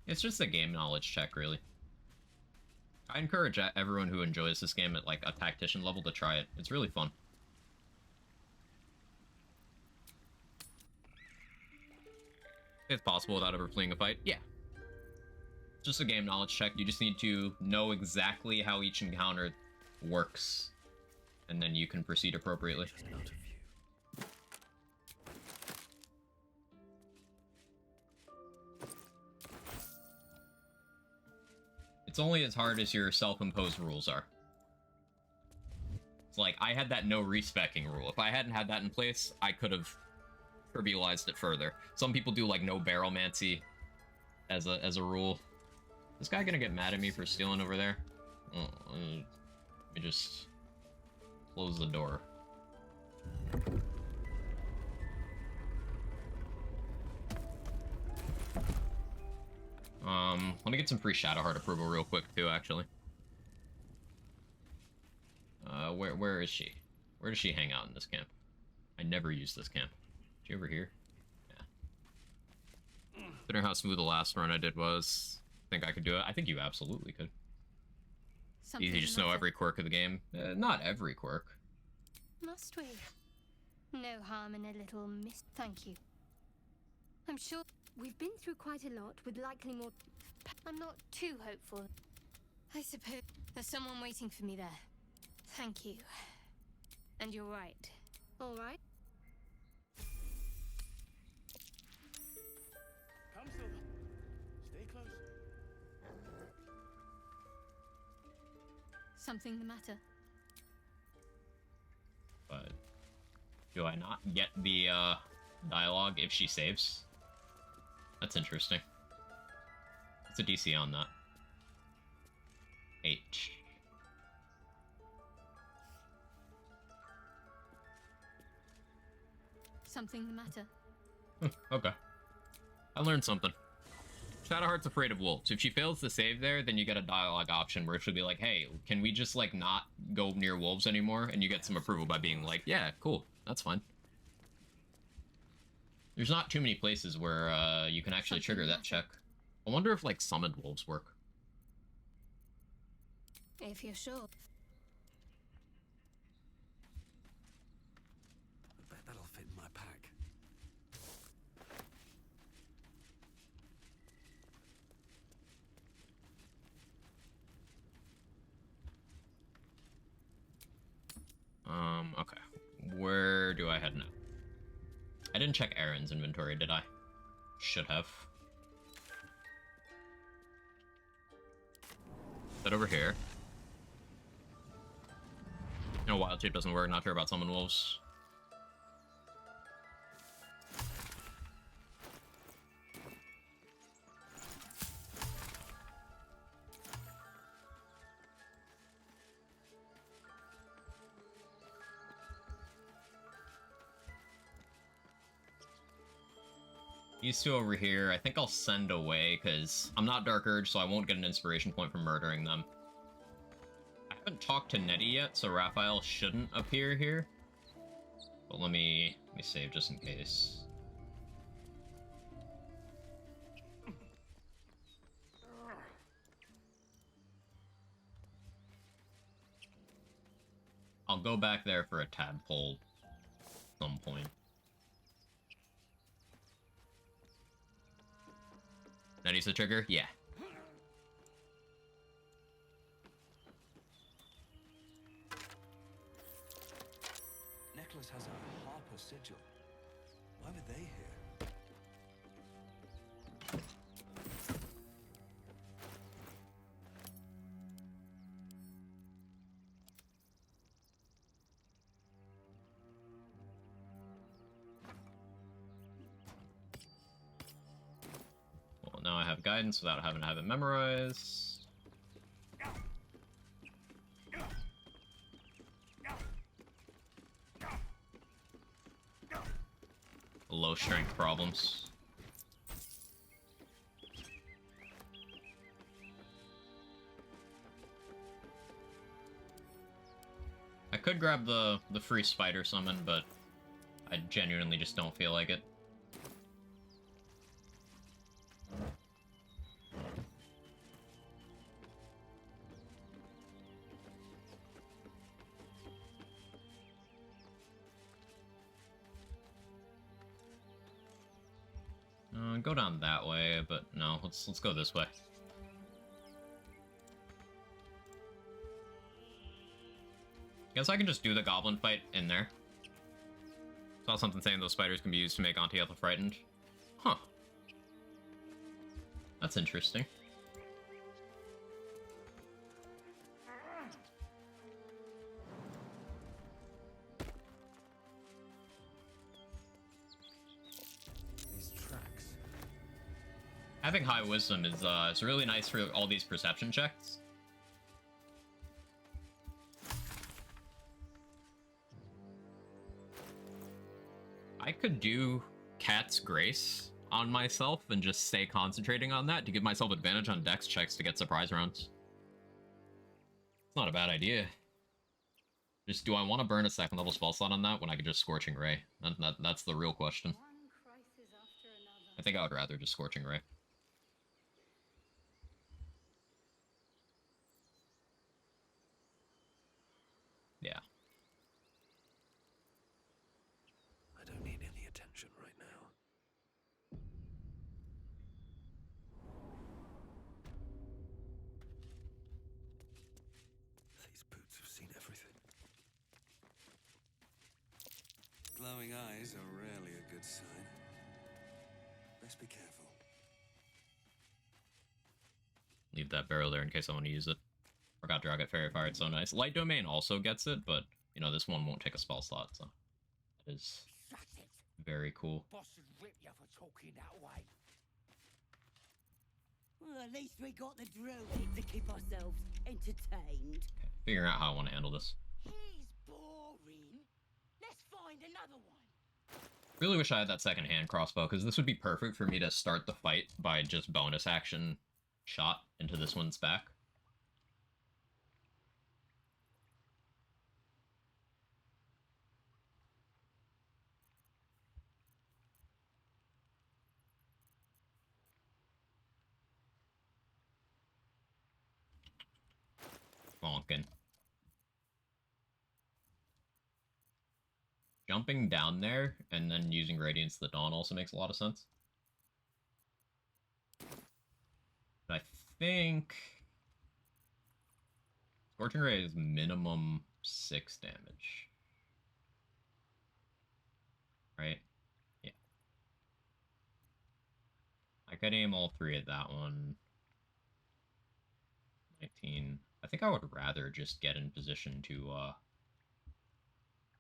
It's just a game knowledge check, really. I encourage everyone who enjoys this game at, like, a Tactician level to try it. It's really fun. It's possible without ever fleeing a fight? Yeah. Just a game knowledge check. You just need to know exactly how each encounter works, and then you can proceed appropriately. It's only as hard as your self-imposed rules are. It's like, I had that no respecking rule. If I hadn't had that in place, I could have trivialized it further. Some people do, like, no barrelmancy as a rule. This guy gonna get mad at me for stealing over there? Oh, let me just close the door. Let me get some free Shadowheart approval real quick, too, actually. Where is she? Where does she hang out in this camp? I never use this camp. Is she over here? Yeah. Considering how smooth the last run I did was, I think I could do it. I think you absolutely could. Something Easy, just know every quirk of the game. Not every quirk. Must we? No harm in a little miss. Thank you. I'm sure we've been through quite a lot, with likely more. I'm not too hopeful. I suppose there's someone waiting for me there. Thank you. And you're right. All right. Come, Silver. Stay close. Something the matter? But do I not get the dialogue if she saves? That's interesting. What's the DC on that? 8. Something the matter? Okay. I learned something. Shadowheart's afraid of wolves. If she fails to save there, then you get a dialogue option where she'll be like, hey, can we just, like, not go near wolves anymore? And you get some approval by being like, yeah, cool, that's fine. There's not too many places where you can actually trigger that check. I wonder if, like, summoned wolves work. If you're sure. I bet that'll fit in my pack. Okay. Where do I head now? I didn't check Aaron's inventory, did I? Should have. That over here. You know, wild shape doesn't work, not sure about summon wolves. These two over here, I think I'll send away, because I'm not Dark Urge, so I won't get an inspiration point for murdering them. I haven't talked to Nettie yet, so Raphael shouldn't appear here. But let me save just in case. I'll go back there for a tadpole at some point. Nettie's the trigger? Yeah. Necklace has a Harper sigil. Why were they here? Now I have guidance without having to have it memorized. strength problems. I could grab the free spider summon, but I genuinely just don't feel like it. Go down that way, but no, let's go this way. Guess I can just do the goblin fight in there. Saw something saying those spiders can be used to make Auntie Ethel frightened. Huh. That's interesting. Having high wisdom is really nice for all these perception checks. I could do Cat's Grace on myself and just stay concentrating on that to give myself advantage on dex checks to get surprise rounds. It's not a bad idea. Just, do I want to burn a second level spell slot on that when I could just Scorching Ray? That's the real question. I think I would rather just Scorching Ray. Yeah. I don't need any attention right now. These boots have seen everything. Glowing eyes are rarely a good sign. Best be careful. Leave that barrel there in case I want to use it. Forgot Dragget Fairy Fire, it's so nice. Light Domain also gets it, but, you know, this one won't take a spell slot, so it is very cool. Boss would rip you for talking that way. Well, at least we got the drill to keep ourselves entertained. Okay, figuring out how I want to handle this. He's boring. Let's find another one. Really wish I had that second hand crossbow, because this would be perfect for me to start the fight by just bonus action shot into this one's back. Bonkin. Jumping down there and then using Radiance to the Dawn also makes a lot of sense. But I think Scorching Ray is minimum 6 damage. Right? Yeah. I could aim all 3 at that one. 19. I think I would rather just get in position to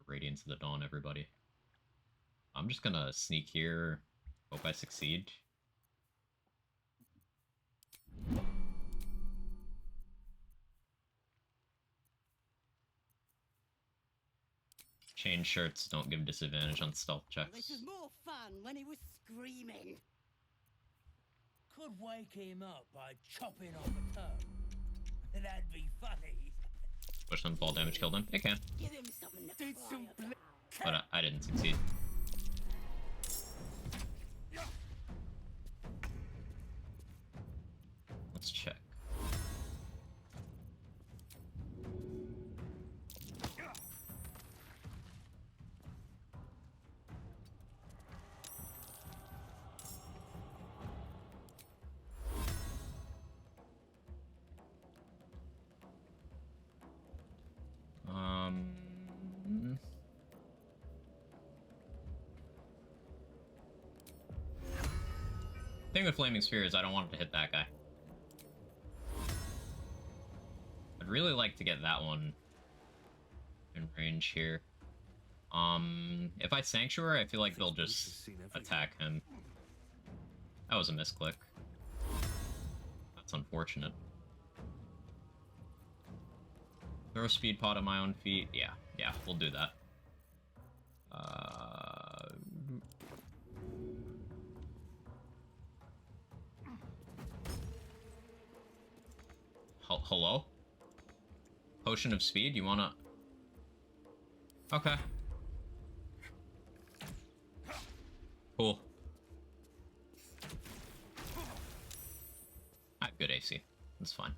Radiance of the Dawn everybody. I'm just gonna sneak here, hope I succeed. Chain shirts don't give disadvantage on stealth checks. This is more fun when he was screaming. Could wake him up by chopping off a toe. That'd be funny. Push them, fall damage, kill them. It can. Give him something to cry about. But I didn't succeed. Let's check. Thing with Flaming Sphere is I don't want it to hit that guy. I'd really like to get that one in range here. If I Sanctuary, I feel like they'll just attack him. That was a misclick. That's unfortunate. Throw a speed pot at my own feet. Yeah, we'll do that. hello? Potion of speed? You wanna... Okay. Cool. I have good AC. That's fine.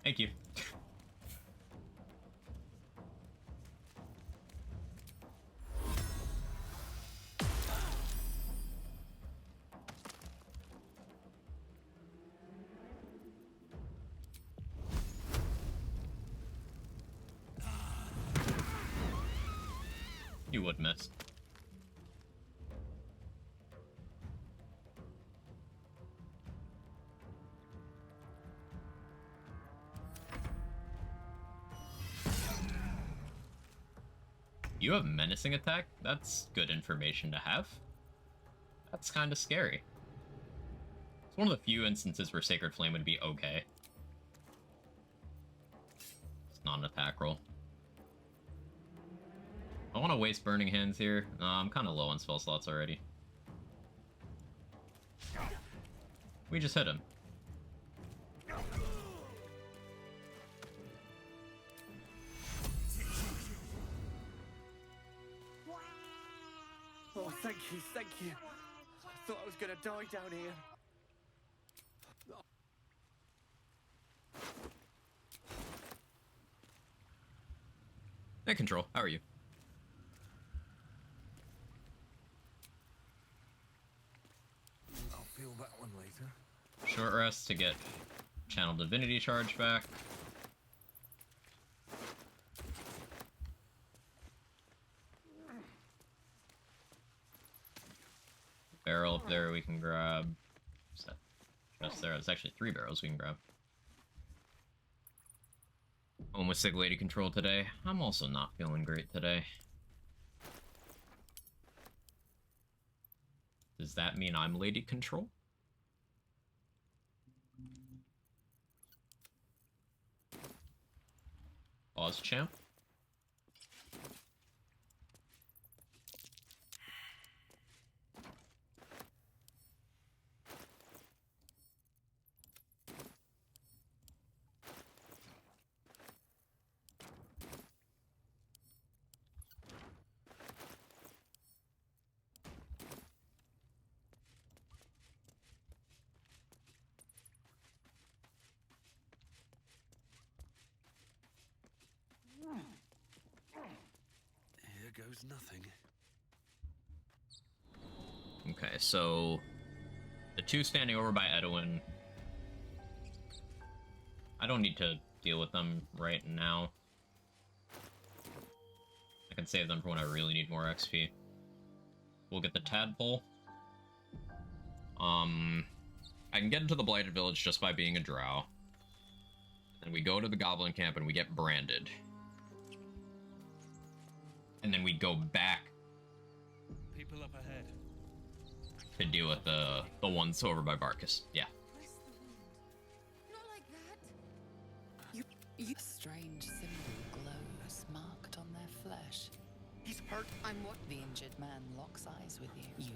Thank you. You would miss. You have menacing attack? That's good information to have. That's kind of scary. It's one of the few instances where Sacred Flame would be okay. It's not an attack roll. I want to waste Burning Hands here. I'm kind of low on spell slots already. We just hit him. Oh, thank you, thank you. I thought I was gonna die down here. Hey, Control, how are you? I'll feel that one later. Short rest to get Channel Divinity charge back. Barrel up there we can grab. Is that just there? There's actually 3 barrels we can grab. Home with Sig Lady Control today. I'm also not feeling great today. Does that mean I'm Lady Control? Oz Champ? Here goes nothing. Okay, so the 2 standing over by Edwin. I don't need to deal with them right now. I can save them for when I really need more XP. We'll get the Tadpole. I can get into the Blighted Village just by being a drow. And we go to the Goblin Camp and we get branded. And then we go back People up ahead. to deal with the ones over by Barkus. Yeah. Not like that. You strange symbol glows marked on their flesh. He's hurt. I'm what the injured man locks eyes with you.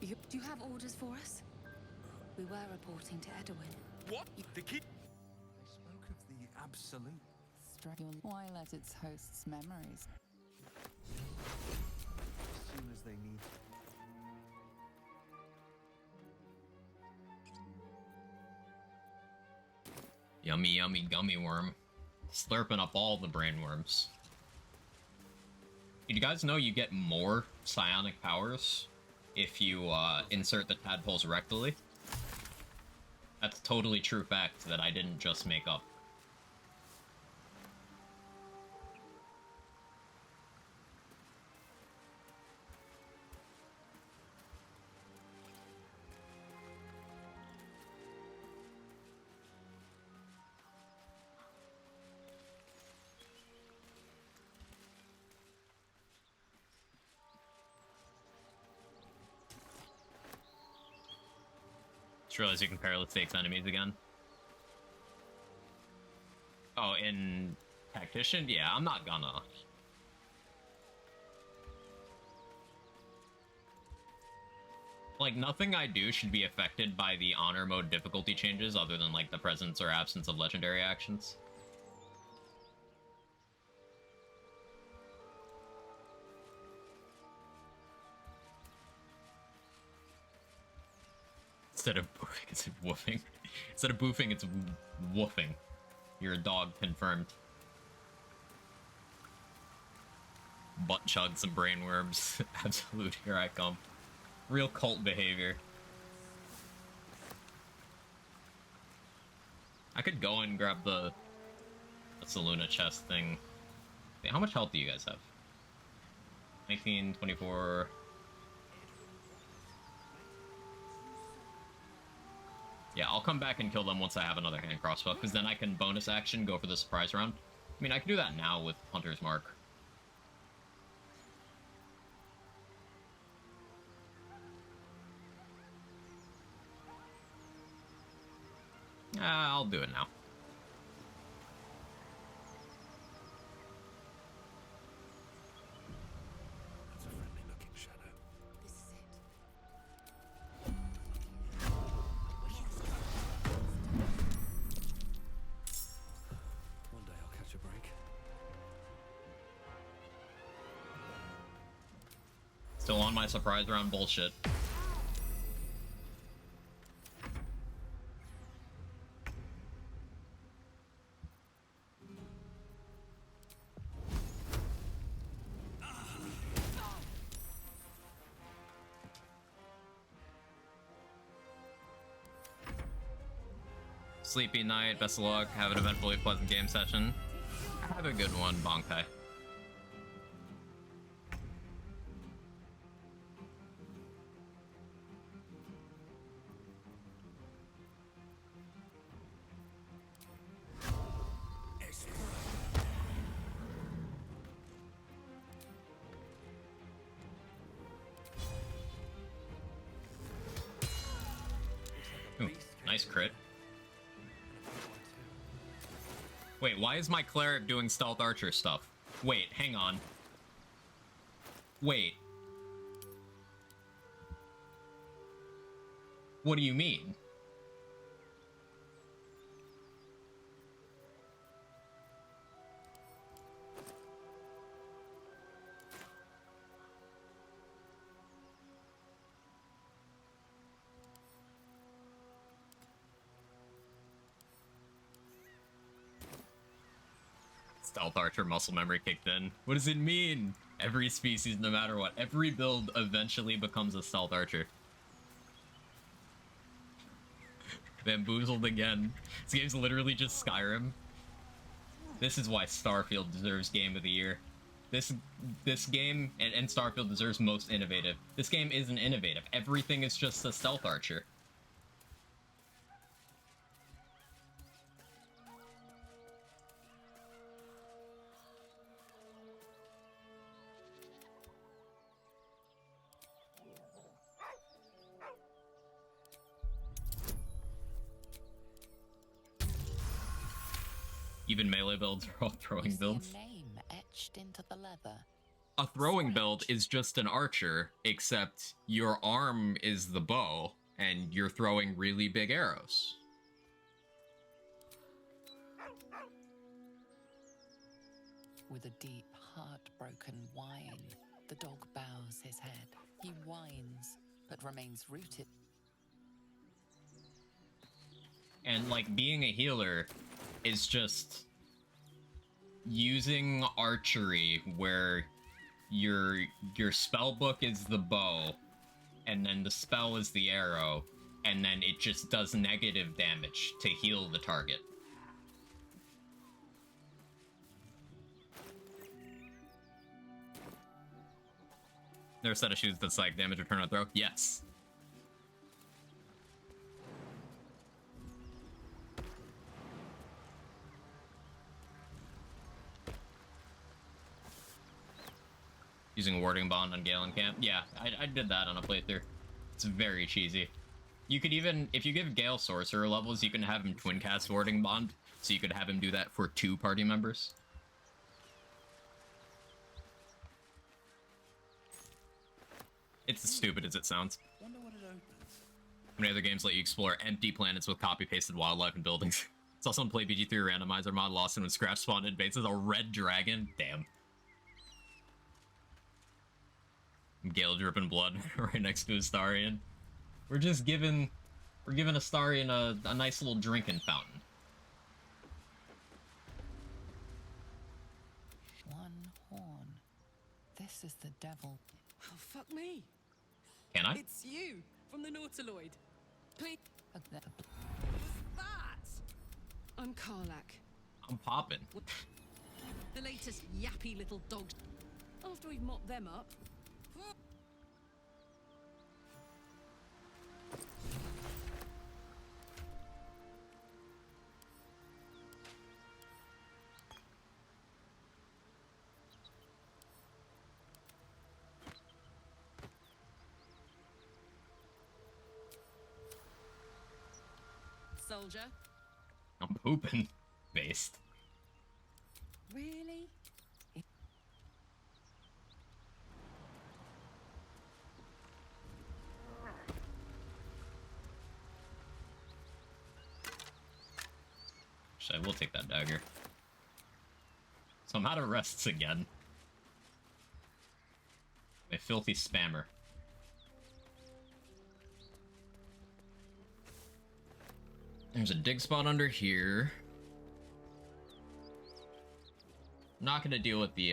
Do you have orders for us? We were reporting to Edwin. What? The kid? They spoke of the absolute. Why let its host's memories? As soon as they need. Yummy, yummy gummy worm. Slurping up all the brain worms. Did you guys know you get more psionic powers if you insert the tadpoles rectally? That's totally true fact that I didn't just make up. Just realized you can perilous stakes enemies again. Oh, in Tactician? Yeah, I'm not gonna. like, nothing I do should be affected by the honor mode difficulty changes other than, like, the presence or absence of legendary actions. Instead of boofing, it's woofing. Instead of boofing, it's woofing. You're a dog, confirmed. Butt chug some brainworms. Absolute, here I come. Real cult behavior. I could go and grab the Saluna chest thing. Wait, how much health do you guys have? 19, 24... Yeah, I'll come back and kill them once I have another hand crossbow, because then I can bonus action go for the surprise round. I mean, I can do that now with Hunter's Mark. I'll do it now. That's a friendly looking shadow. This is it. One day I'll catch a break. Still on my surprise round bullshit. Sleepy night, best of luck, have an eventfully pleasant game session. Have a good one, Bonkai. Ooh, nice crit. Wait, why is my cleric doing stealth archer stuff? Wait, hang on. Wait. What do you mean? Stealth Archer muscle memory kicked in. What does it mean? Every species, no matter what, every build eventually becomes a Stealth Archer. Bamboozled again. This game's literally just Skyrim. This is why Starfield deserves Game of the Year. This game, and Starfield deserves most innovative. This game isn't innovative. Everything is just a Stealth Archer. Even melee builds are all throwing builds. Name etched into the leather. A throwing build is just an archer, except your arm is the bow, and you're throwing really big arrows. With a deep, heartbroken whine, the dog bows his head. He whines, but remains rooted. And, like, being a healer is just using archery where your spell book is the bow, and then the spell is the arrow, and then it just does negative damage to heal the target. There's a set of shoes that's like damage return on throw? Yes. Using Warding Bond on Galen Camp? Yeah, I did that on a playthrough. It's very cheesy. You could even, if you give Gale Sorcerer levels, you can have him twin cast Warding Bond, so you could have him do that for 2 party members. It's as stupid as it sounds. Wonder what it opens. Many other games let you explore empty planets with copy-pasted wildlife and buildings. Saw someone play BG3 randomizer mod lost and when Scratch spawned in base as a red dragon. Damn. Gale dripping blood right next to Astarion. We're giving Astarion a nice little drinking fountain. One horn. This is the devil. Oh, fuck me. Can I? It's you from the Nautiloid. Please. What's that? I'm Karlak. I'm popping. The latest yappy little dogs. After we've mopped them up. Soldier. I'm pooping. Based. Really? Actually, I will take that dagger. So I'm out of rests again. A filthy spammer. There's a dig spot under here. Not gonna deal with the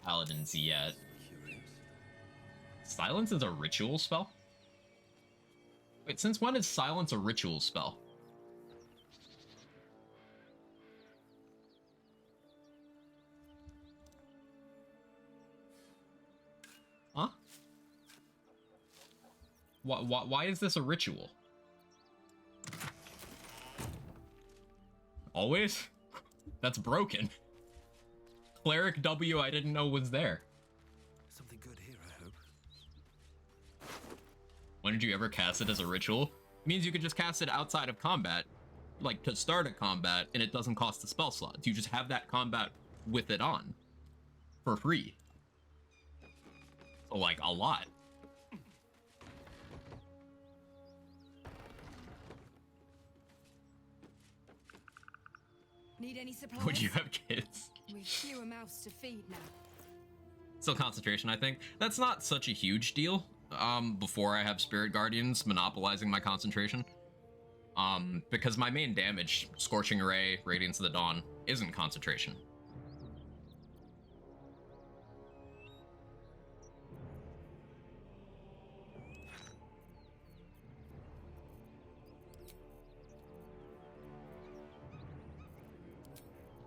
paladins yet. Silence is a ritual spell? Wait, since when is silence a ritual spell? Huh? Why is this a ritual? Always? That's broken. Cleric W I didn't know was there. Something good here, I hope. When did you ever cast it as a ritual? It means you could just cast it outside of combat, like to start a combat, and it doesn't cost the spell slots. You just have that combat with it on for free. So, like, a lot. Need any supplies? Would you have kids? We've fewer mouths to feed now. Still concentration, I think. That's not such a huge deal. Before I have Spirit Guardians monopolizing my concentration. Because my main damage, Scorching Ray, Radiance of the Dawn, isn't concentration.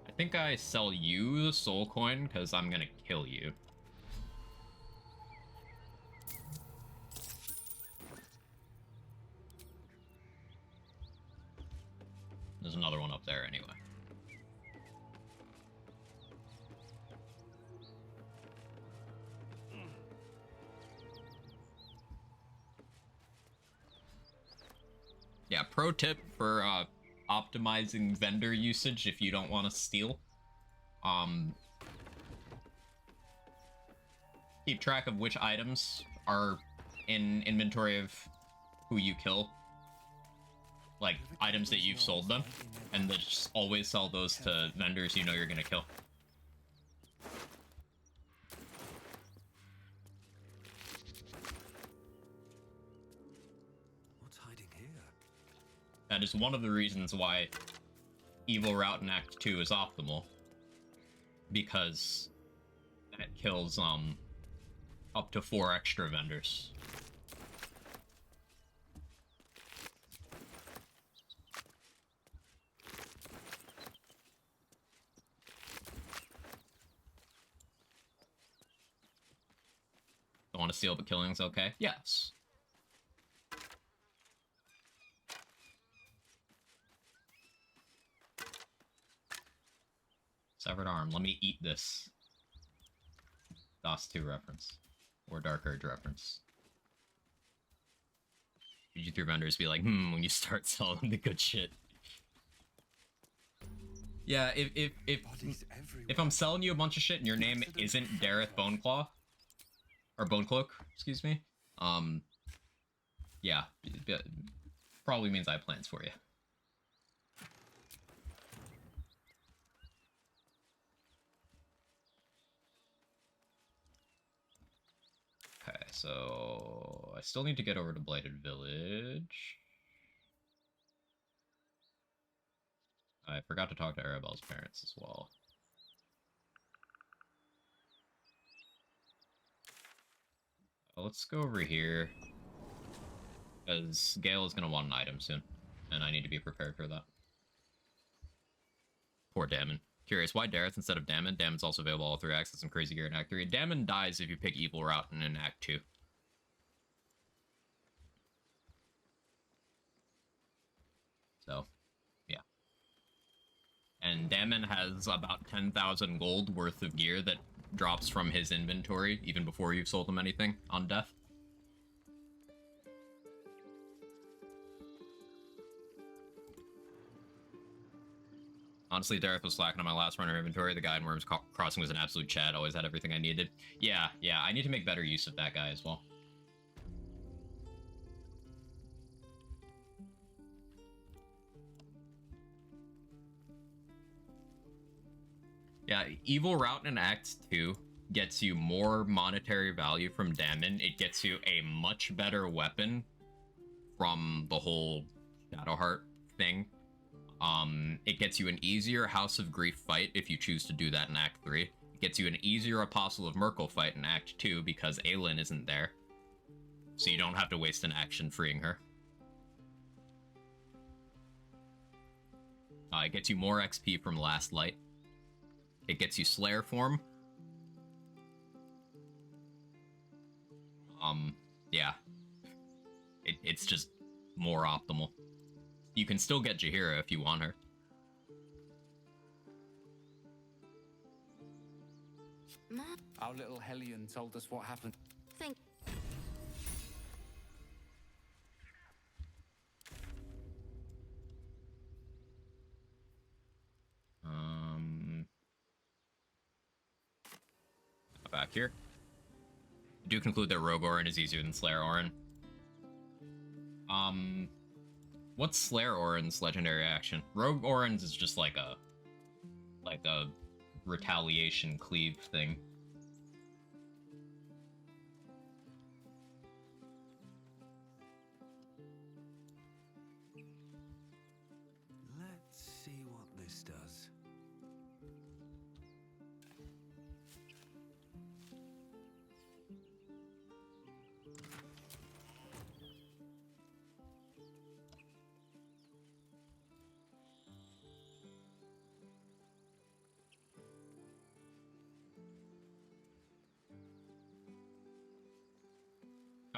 I think I sell you the soul coin because I'm gonna kill you. There's another one up there anyway. Yeah, pro tip for optimizing vendor usage if you don't want to steal. Keep track of which items are in inventory of who you kill. Like, items that you've sold them, and then just always sell those to vendors you know you're gonna kill. What's hiding here? That is one of the reasons why Evil Route in Act 2 is optimal. Because that kills, up to 4 extra vendors. Don't want to steal, but killing's okay? Yes. Severed arm. Let me eat this. DOS 2 reference. Or Dark Urge reference. PG3 vendors be like, when you start selling the good shit. Yeah, if I'm selling you a bunch of shit and your name isn't Dareth Boneclaw, or Bonecloak, excuse me, Yeah, probably means I have plans for you. Okay, so I still need to get over to Blighted Village. I forgot to talk to Arabelle's parents as well. Let's go over here, because Gale is going to want an item soon, and I need to be prepared for that. Poor Damon. Curious, why Dareth instead of Damon? Damon's also available all 3 acts. That's some crazy gear in Act 3. Damon dies if you pick Evil Route in Act 2. So, yeah. And Damon has about 10,000 gold worth of gear that drops from his inventory, even before you've sold him anything, on death. Honestly, Dareth was slacking on my last runner inventory. The guy in Worms Crossing was an absolute Chad. Always had everything I needed. Yeah, I need to make better use of that guy as well. Yeah, Evil Route in Act 2 gets you more monetary value from Damon. It gets you a much better weapon from the whole Shadowheart thing. It gets you an easier House of Grief fight if you choose to do that in Act 3. It gets you an easier Apostle of Merkel fight in Act 2 because Aelin isn't there. So you don't have to waste an action freeing her. It gets you more XP from Last Light. It gets you Slayer form. Yeah. It's just more optimal. You can still get Jaheira if you want her. Our little Hellion told us what happened. Thank Back here. I do conclude that Rogue Orin is easier than Slayer Orin. What's Slayer Orin's legendary action? Rogue Orin's is just like a retaliation cleave thing. Let's see what this does.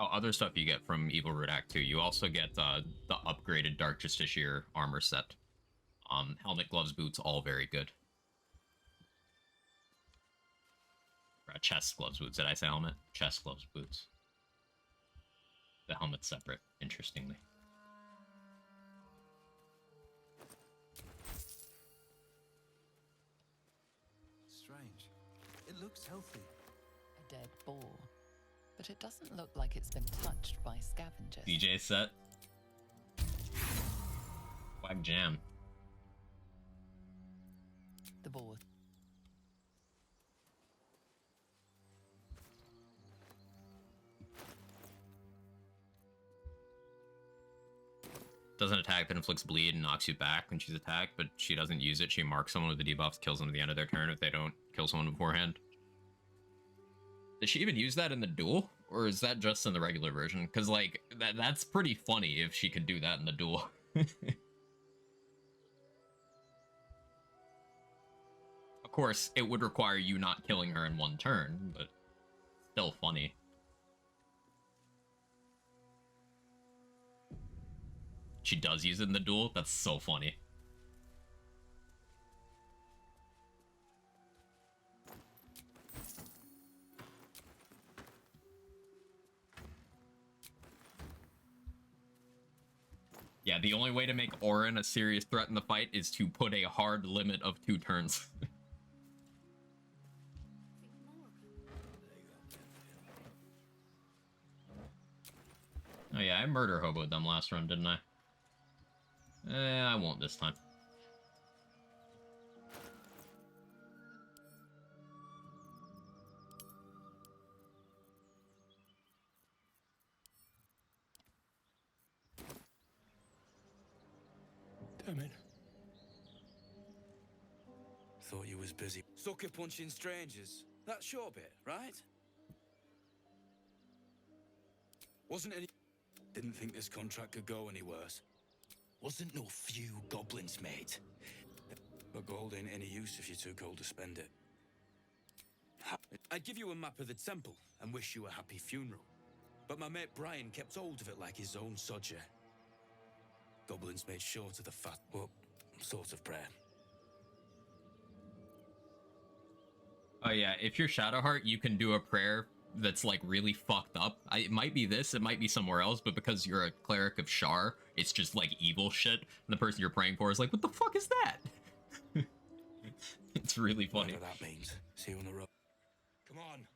Oh, other stuff you get from Evil Root Act 2. You also get the upgraded Dark Justiciar armor set. Helmet, gloves, boots, all very good. Chest, gloves, boots. Did I say helmet? Chest, gloves, boots. The helmet's separate, interestingly. Strange. It looks healthy. A dead boar. But it doesn't look like it's been touched by scavengers. DJ set. Wag jam. The boar. Doesn't attack, that inflicts bleed and knocks you back when she's attacked, but she doesn't use it. She marks someone with the debuffs, kills them at the end of their turn if they don't kill someone beforehand. Did she even use that in the duel? Or is that just in the regular version? Because, like, that's pretty funny if she could do that in the duel. Of course, it would require you not killing her in one turn, but still funny. She does use it in the duel? That's so funny. Yeah, the only way to make Orin a serious threat in the fight is to put a hard limit of 2 turns. Oh yeah, I murder hoboed them last run, didn't I? I won't this time. Damn it. Thought you was busy. Sucker punching strangers. That's your bit, right? Wasn't any... Didn't think this contract could go any worse. Wasn't no few goblins, mate. But gold ain't any use if you're too cold to spend it. I'd give you a map of the temple and wish you a happy funeral. But my mate Brian kept hold of it like his own sodger. Goblins made short of the fat, well, sort of prayer. Oh yeah, if you're Shadowheart, you can do a prayer that's like really fucked up. It might be this, it might be somewhere else, but because you're a cleric of Shar, it's just like evil shit. And the person you're praying for is like, what the fuck is that? It's really funny. Whatever that means. See you on the road. Come on.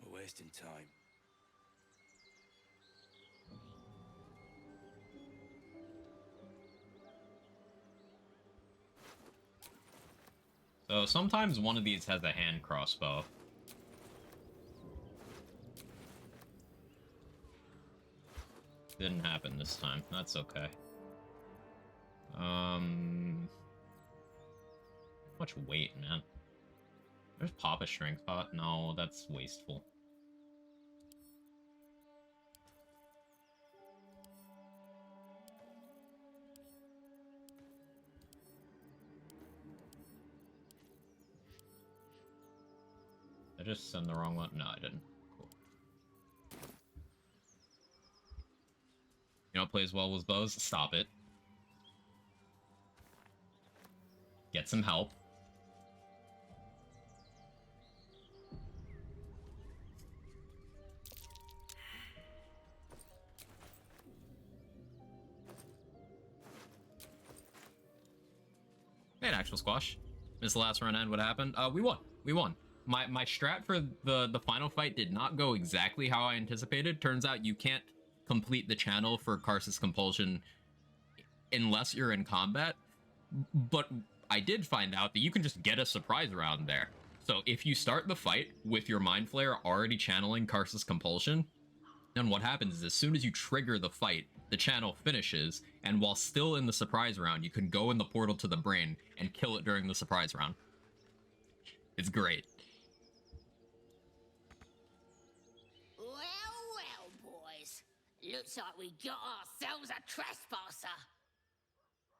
We're wasting time. So sometimes one of these has a hand crossbow. Didn't happen this time. That's okay. Much weight, man. There's Papa Strength Pot. No, that's wasteful. I just send the wrong one? No, I didn't. Cool. You know what plays well with bows? Stop it. Get some help. Hey, an actual squash. This last run end, what happened? We won. We won. My strat for the final fight did not go exactly how I anticipated. Turns out you can't complete the channel for Karsus Compulsion unless you're in combat. But I did find out that you can just get a surprise round there. So if you start the fight with your Mind Flayer already channeling Karsus Compulsion, then what happens is as soon as you trigger the fight, the channel finishes, and while still in the surprise round, you can go in the portal to the brain and kill it during the surprise round. It's great. Well, boys. Looks like we got ourselves a trespasser.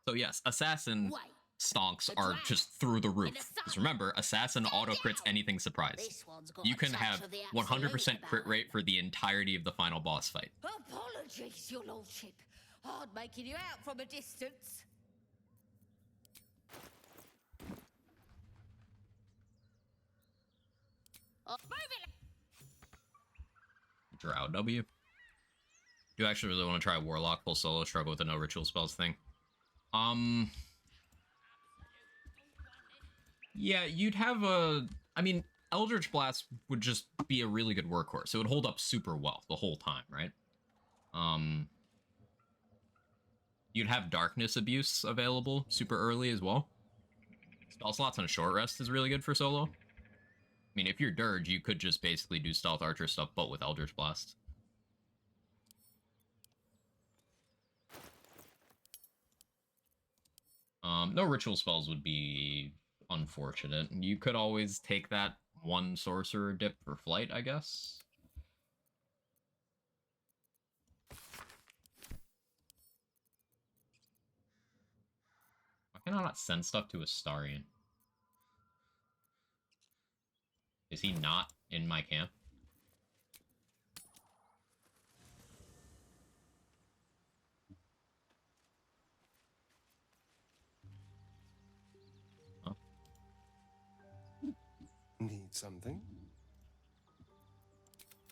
So yes, Assassin stonks are just through the roof. Because remember, Assassin auto-crits anything surprise. You can have 100% crit rate for the entirety of the final boss fight. Apologies, your lordship. Hard making you out from a distance. Drow W. Do actually really want to try Warlock full solo, struggle with the no ritual spells thing. Yeah, you'd have a... I mean, Eldritch Blast would just be a really good workhorse. It would hold up super well the whole time, right? You'd have Darkness Abuse available super early as well. Spell slots on a short rest is really good for solo. I mean, if you're Dirge, you could just basically do Stealth Archer stuff, but with Eldritch Blast. No ritual spells would be unfortunate. You could always take that one sorcerer dip for flight, I guess. Why can I not send stuff to Astarion? Is he not in my camp? Need something?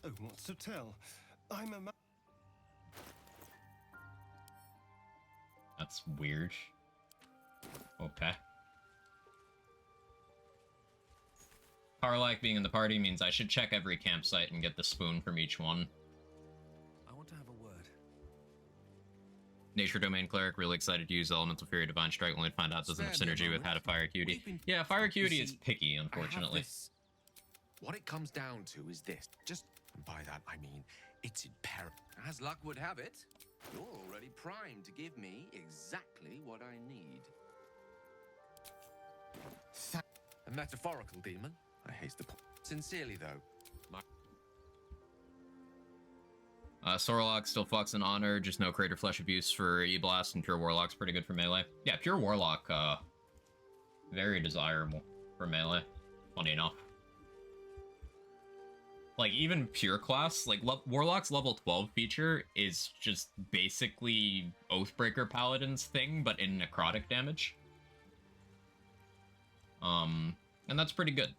Oh, what's to tell? I'm a That's weird. Okay. Karlak being in the party means I should check every campsite and get the spoon from each one. I want to have Nature Domain Cleric, really excited to use Elemental Fury Divine Strike, only to find out it doesn't have Spare me a synergy with moment. Had a Fire Cutie. Yeah, Fire Cutie is see, picky, I have unfortunately. this. What it comes down to is this. Just, and by that I mean, it's imperative. As luck would have it, you're already primed to give me exactly what I need. A metaphorical demon? I haste the point. Sincerely, though, my... Sorlock still fucks in honor, just no Crater Flesh abuse for E-Blast, and Pure Warlock's pretty good for melee. Yeah, Pure Warlock, very desirable for melee, funny enough. Like, even Pure class, like, Warlock's level 12 feature is just basically Oathbreaker Paladin's thing, but in necrotic damage. And that's pretty good.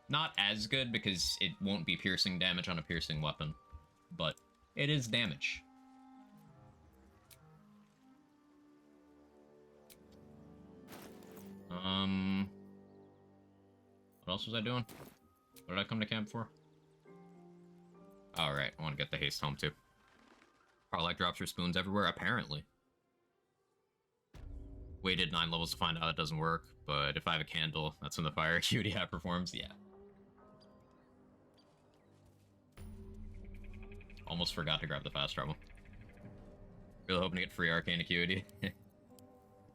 Not as good because it won't be piercing damage on a piercing weapon, but it is damage. What else was I doing? What did I come to camp for? Alright, I want to get the haste home too. Carlac drops her spoons everywhere, apparently. Waited 9 levels to find out it doesn't work, but if I have a candle, that's when the fire acuity outperforms, yeah. Almost forgot to grab the fast travel. Really hoping to get free Arcane Acuity.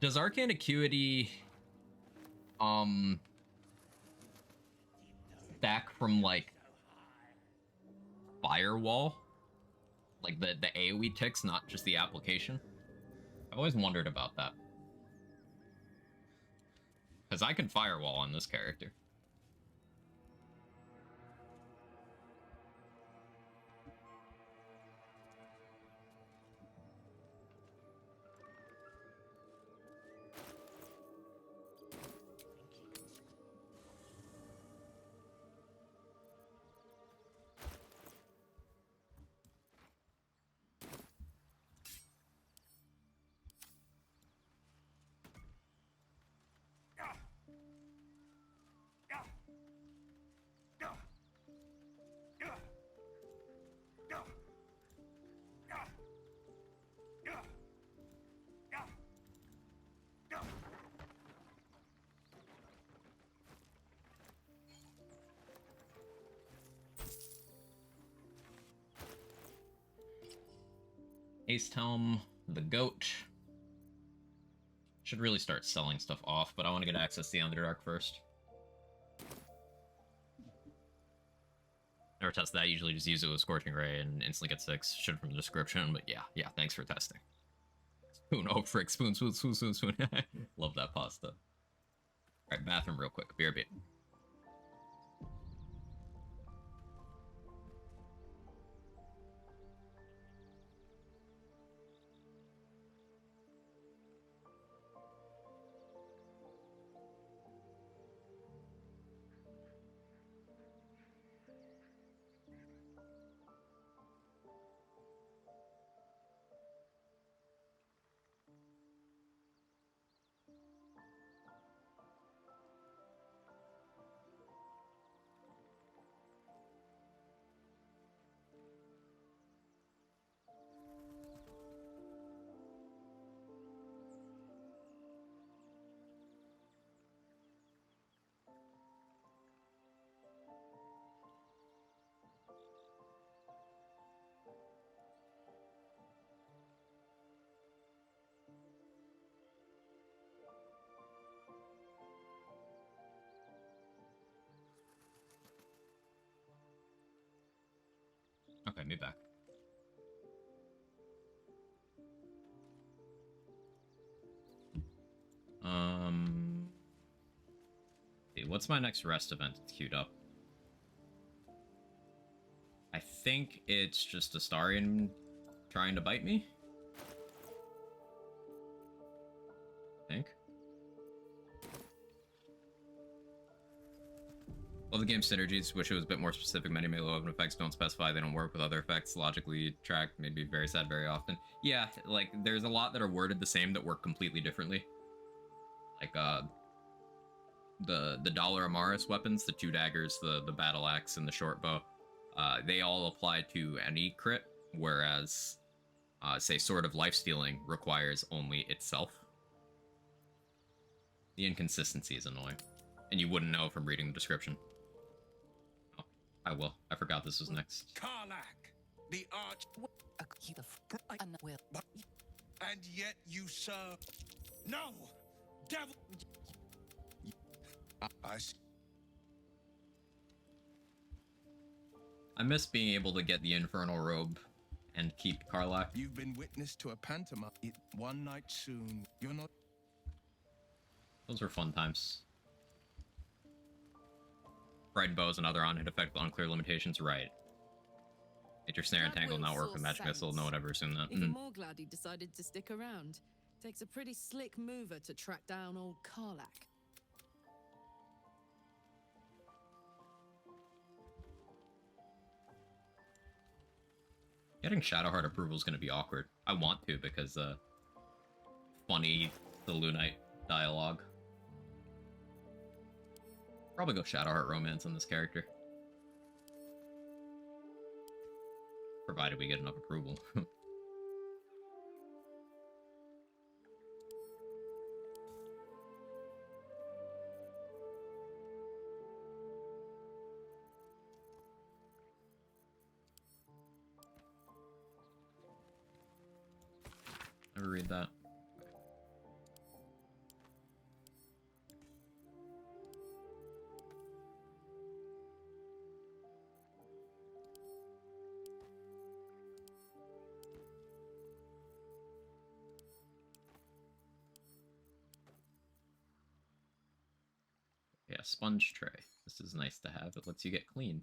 Does Arcane Acuity, stack from, like, Firewall? Like, the AoE ticks, not just the application? I've always wondered about that. Because I can Firewall on this character. Ace Helm, the goat. Should really start selling stuff off, but I want to get access to the Underdark first. Never test that, usually just use it with Scorching Ray and instantly get 6. Should from the description, but yeah, thanks for testing. Spoon, oh frick, spoon. Love that pasta. Alright, bathroom real quick, BRB. Okay, me back. What's my next rest event that's queued up? I think it's just Astarion trying to bite me? I think. Love the game's synergies, wish it was a bit more specific. Many melee weapon effects don't specify they don't work with other effects logically tracked, made me very sad very often. Yeah, like, there's a lot that are worded the same that work completely differently. Like, the Dollar Amaris weapons, the 2 daggers, the battle axe, and the short bow, they all apply to any crit, whereas, say, Sword of Lifestealing requires only itself. The inconsistency is annoying. And you wouldn't know from reading the description. Oh, I will. I forgot this was next. Karlach, the arch... And yet you serve... No! Devil... I miss being able to get the Infernal Robe and keep Karlach. You've been witness to a pantomime. One night soon. You're not... Those were fun times. Frightened bows and other on-hit effect with unclear limitations, right. Nature Snare and Tangle not work with Magic Missile, no one ever assumed that. Even more glad he decided to stick around. Takes a pretty slick mover to track down old Karlach. Getting Shadowheart approval is going to be awkward. I want to because, funny, the Lunite dialogue. Probably go Shadowheart Romance on this character. Provided we get enough approval. Never read that. Yeah, sponge tray. This is nice to have. It lets you get clean.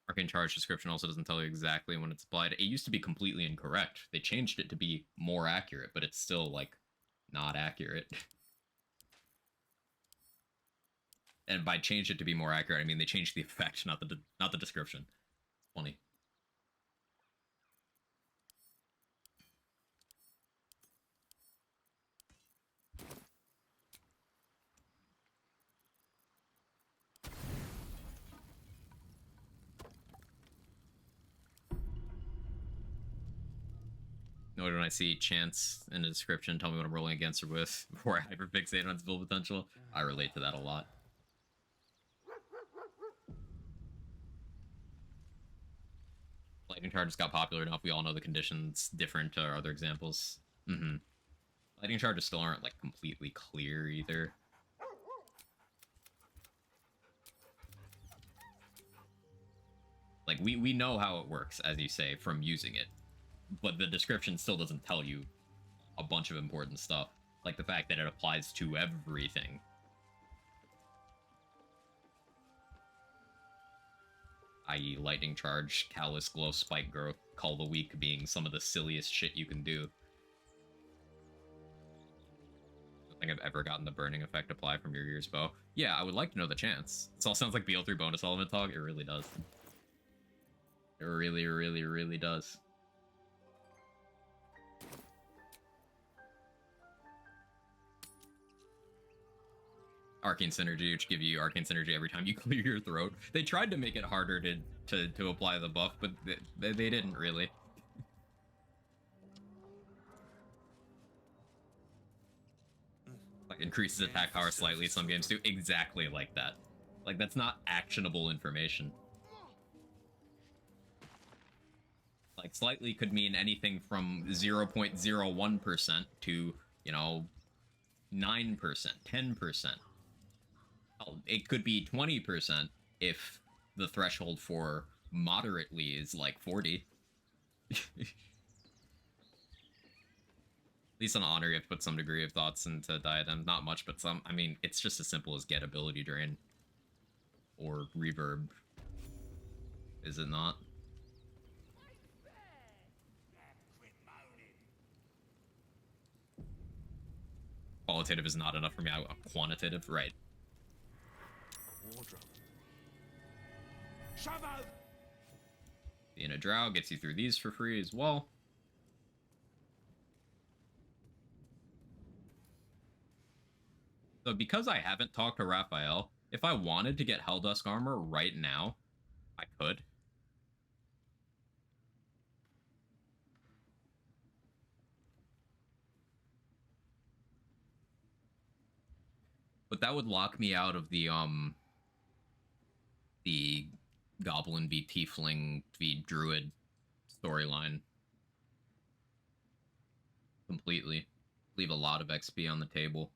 Arcane Charge description also doesn't tell you exactly when it's applied. It used to be completely incorrect. They changed it to be more accurate, but it's still, like, not accurate. And by changed it to be more accurate, I mean they changed the effect, not the description. It's funny. Nor when I see chance in the description, tell me what I'm rolling against or with before I hyperfixate on its build potential. I relate to that a lot. Lightning charges got popular enough. We all know the conditions different to our other examples. Lightning charges still aren't like completely clear either. Like we know how it works, as you say, from using it. But the description still doesn't tell you a bunch of important stuff. Like the fact that it applies to everything. I.e. Lightning Charge, Callous Glow, Spike Growth, Call the Weak being some of the silliest shit you can do. I don't think I've ever gotten the Burning Effect applied from your Year's Bow. Yeah, I would like to know the chance. This all sounds like BL3 bonus element talk. It really does. It really, really, really does. Arcane Synergy, which give you Arcane Synergy every time you clear your throat. They tried to make it harder to apply the buff, but they didn't really. Like, increases attack power slightly, some games do. Exactly like that. Like, that's not actionable information. Like, slightly could mean anything from 0.01% to, you know, 9%, 10%. It could be 20% if the threshold for moderately is like 40. At least on Honor, you have to put some degree of thoughts into Diadem. Not much, but some. I mean, it's just as simple as get ability drain. Or reverb. Is it not? Qualitative is not enough for me. Quantitative, right. Wardrobe. The Inner Drow gets you through these for free as well. So because I haven't talked to Raphael, If I wanted to get Helldusk armor right now, I could. But that would lock me out of the Goblin v Tiefling v Druid storyline completely. Leave a lot of XP on the table.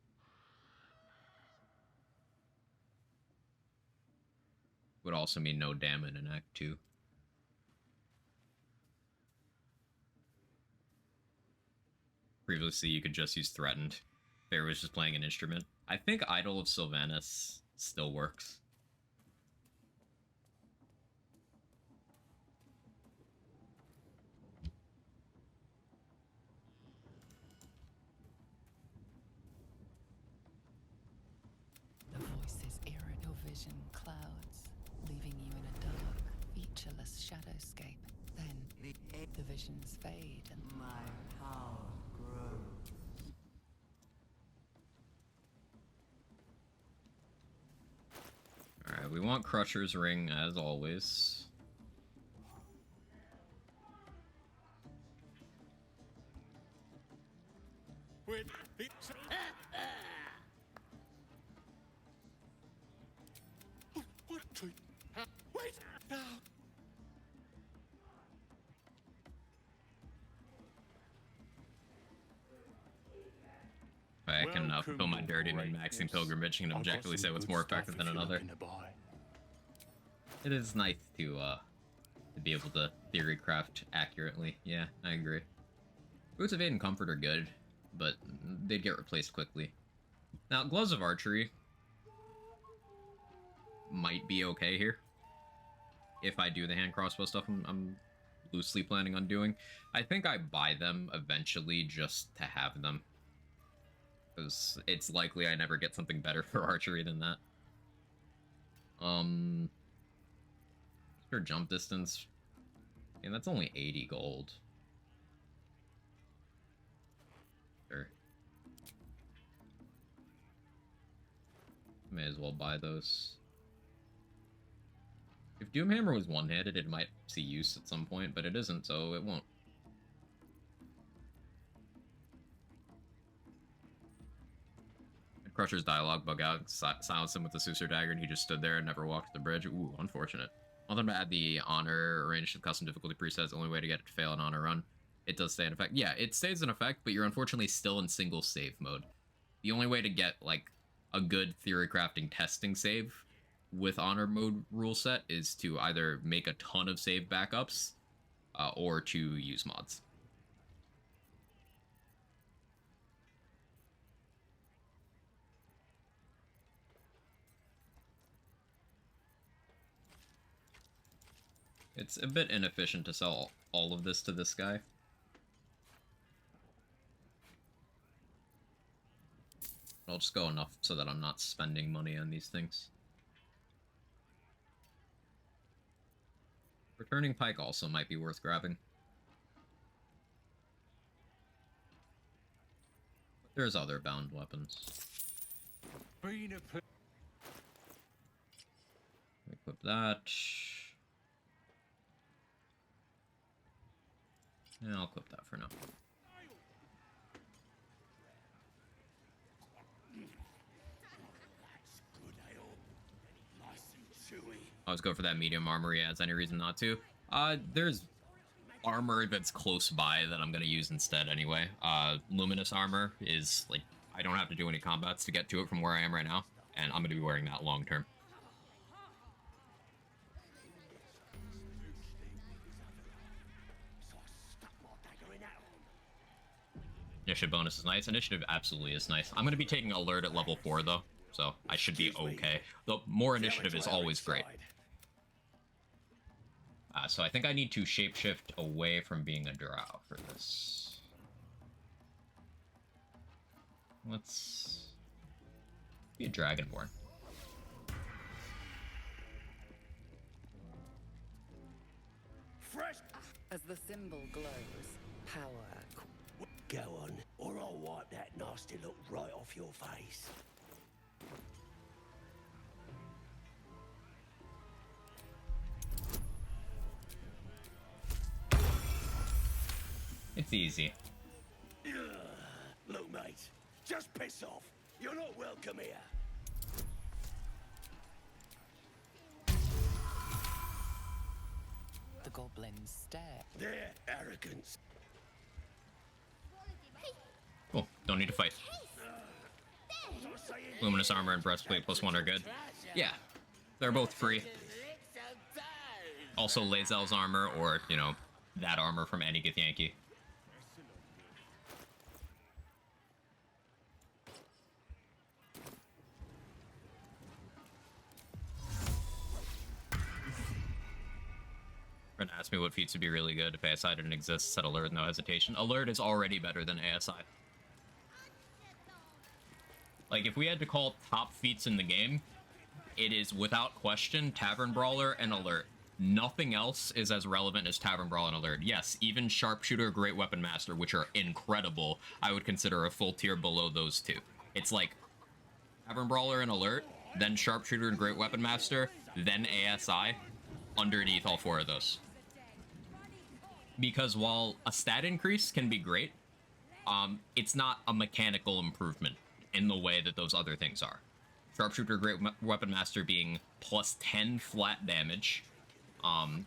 Would also mean no damage in Act 2. Previously, you could just use Threatened. Fair was just playing an instrument. I think Idol of Sylvanas still works. The voices irrit your vision clouds, leaving you in a dark, featureless shadowscape. Then the visions fade and my power grows. Alright, we want Crusher's Ring as always. Wait, what treat? Wait! No. I can fulfill my dirty min-maxing pilgrimage and objectively say what's more effective than another. It is nice to be able to theory craft accurately. Yeah, I agree. Boots of Aid and Comfort are good, but they'd get replaced quickly. Now, Gloves of Archery might be okay here. If I do the hand crossbow stuff I'm loosely planning on doing. I think I buy them eventually just to have them. Because it's likely I never get something better for archery than that. For jump distance, and that's only 80 gold. Sure. May as well buy those. If Doomhammer was one-handed, it might see use at some point, but it isn't, so it won't. Crusher's dialogue bug out, silenced him with the Susur dagger, and he just stood there and never walked the bridge. Ooh, unfortunate. I'll then add the honor arranged with custom difficulty presets. The only way to get it to fail an honor run. It does stay in effect. Yeah, it stays in effect, but you're unfortunately still in single save mode. The only way to get, like, a good theory crafting testing save with honor mode rule set is to either make a ton of save backups or to use mods. It's a bit inefficient to sell all of this to this guy. I'll just go enough so that I'm not spending money on these things. Returning Pike also might be worth grabbing. There's other bound weapons. Equip that. Yeah, I'll equip that for now. I always go for that medium armor, yeah, has any reason not to. There's armor that's close by that I'm gonna use instead anyway. Luminous armor is, like, I don't have to do any combats to get to it from where I am right now, and I'm gonna be wearing that long term. Initiative bonus is nice. Initiative absolutely is nice. I'm going to be taking alert at level 4 though, so I should be okay. Though more initiative is always great. So I think I need to shapeshift away from being a drow for this. Let's be a dragonborn. Fresh. As the symbol glows, power. Go on, or I'll wipe that nasty look right off your face. It's easy. Look, mate, just piss off. You're not welcome here. The goblins stare. Their arrogance. Cool. Don't need to fight. Luminous armor and breastplate +1 are good. Yeah, they're both free. Also, Lae'zel's armor, or, you know, that armor from any Githyanki. Friend asked me what feats would be really good if ASI didn't exist. Said alert with no hesitation. Alert is already better than ASI. Like, if we had to call top feats in the game, it is without question Tavern Brawler and Alert. Nothing else is as relevant as Tavern Brawler and Alert. Yes, even Sharpshooter, Great Weapon Master, which are incredible, I would consider a full tier below those two. It's like Tavern Brawler and Alert, then Sharpshooter and Great Weapon Master, then ASI, underneath all four of those. Because while a stat increase can be great, it's not a mechanical improvement in the way that those other things are. Sharpshooter, Great Weapon Master being +10 flat damage.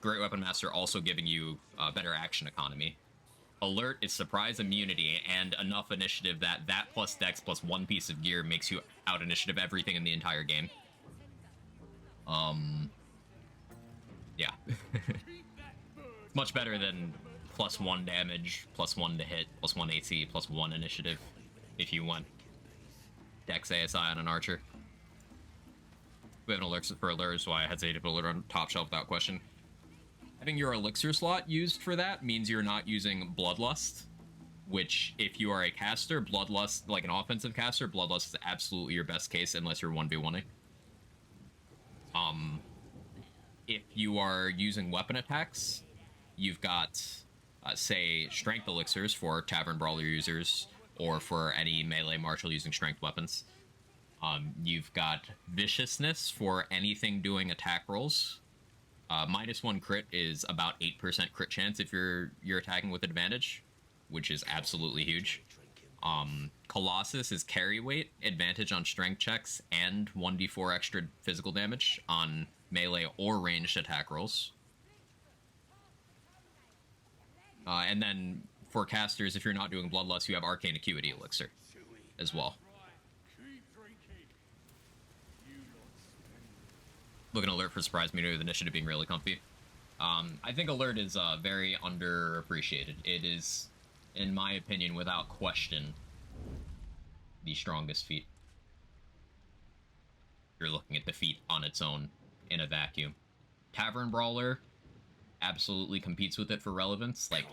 Great Weapon Master also giving you better action economy. Alert is surprise immunity and enough initiative that plus dex plus 1 piece of gear makes you out initiative everything in the entire game. Yeah. It's much better than +1 damage, +1 to hit, +1 AC, +1 initiative if you want Dex ASI on an archer. We have an elixir for alert, so I hesitate to put alert on top shelf without question. Having your elixir slot used for that means you're not using Bloodlust, which, if you are a caster, Bloodlust, like an offensive caster, Bloodlust is absolutely your best case unless you're 1v1ing. If you are using weapon attacks, you've got, say, strength elixirs for Tavern Brawler users, or for any melee martial using strength weapons. You've got viciousness for anything doing attack rolls. -1 crit is about 8% crit chance if you're attacking with advantage, which is absolutely huge. Colossus is carry weight, advantage on strength checks, and 1d4 extra physical damage on melee or ranged attack rolls. And then for casters, if you're not doing Bloodlust, you have Arcane Acuity Elixir as well. Looking Alert for surprise meter with initiative being really comfy. I think Alert is very underappreciated. It is, in my opinion, without question, the strongest feat. You're looking at the feat on its own in a vacuum. Tavern Brawler absolutely competes with it for relevance. Like,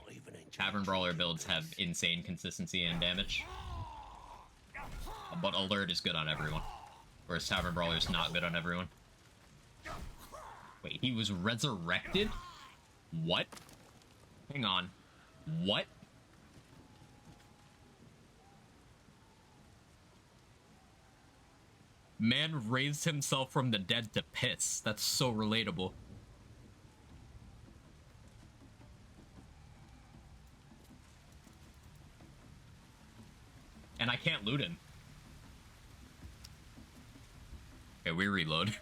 Tavern Brawler builds have insane consistency and damage, but Alert is good on everyone, whereas Tavern Brawler is not good on everyone. Wait, he was resurrected? What? Hang on. What? Man raised himself from the dead to piss. That's so relatable. And I can't loot him. Okay, we reload.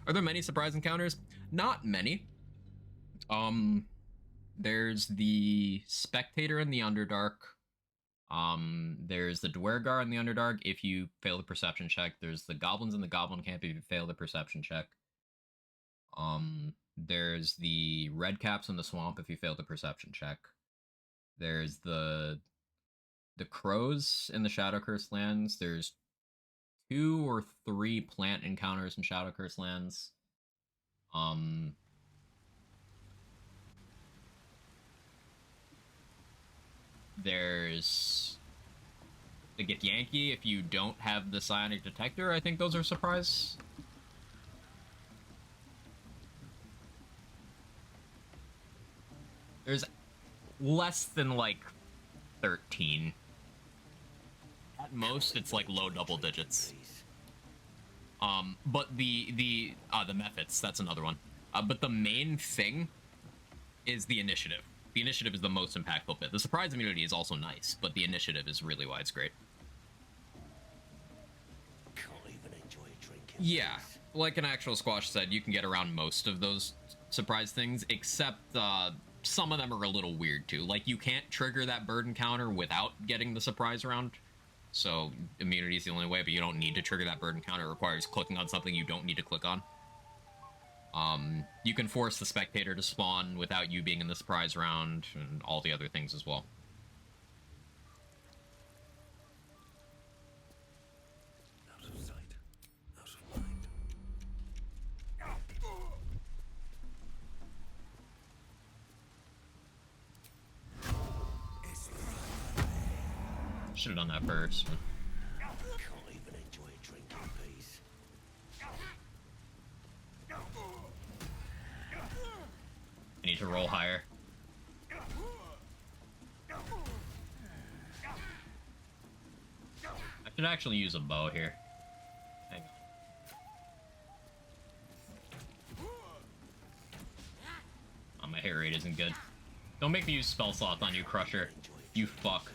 Are there many surprise encounters? Not many. There's the Spectator in the Underdark. There's the Dwergar in the Underdark if you fail the perception check. There's the Goblins in the Goblin Camp if you fail the perception check. There's the Redcaps in the Swamp if you fail the perception check. There's the Crows in the Shadow Curse Lands. There's 2 or 3 plant encounters in Shadow Curse Lands. There's the Githyanki if you don't have the Psionic Detector. I think those are surprise. There's less than, like, 13. At most, it's like low double digits. But the Mephits, that's another one. But the main thing is the initiative. The initiative is the most impactful bit. The surprise immunity is also nice, but the initiative is really why it's great. Can't even enjoy drinking. Yeah, like an actual Squash said, you can get around most of those surprise things, except some of them are a little weird too. Like, you can't trigger that burden counter without getting the surprise round. So immunity is the only way, but you don't need to trigger that burden counter. It requires clicking on something you don't need to click on. You can force the spectator to spawn without you being in the surprise round, and all the other things as well. Out of sight, out of mind. Should have done that first. But... Can't even enjoy drinking peace. I need to roll higher. I should actually use a bow here. Hang on. Oh, my hit rate isn't good. Don't make me use spell slots on you, Crusher. You fuck.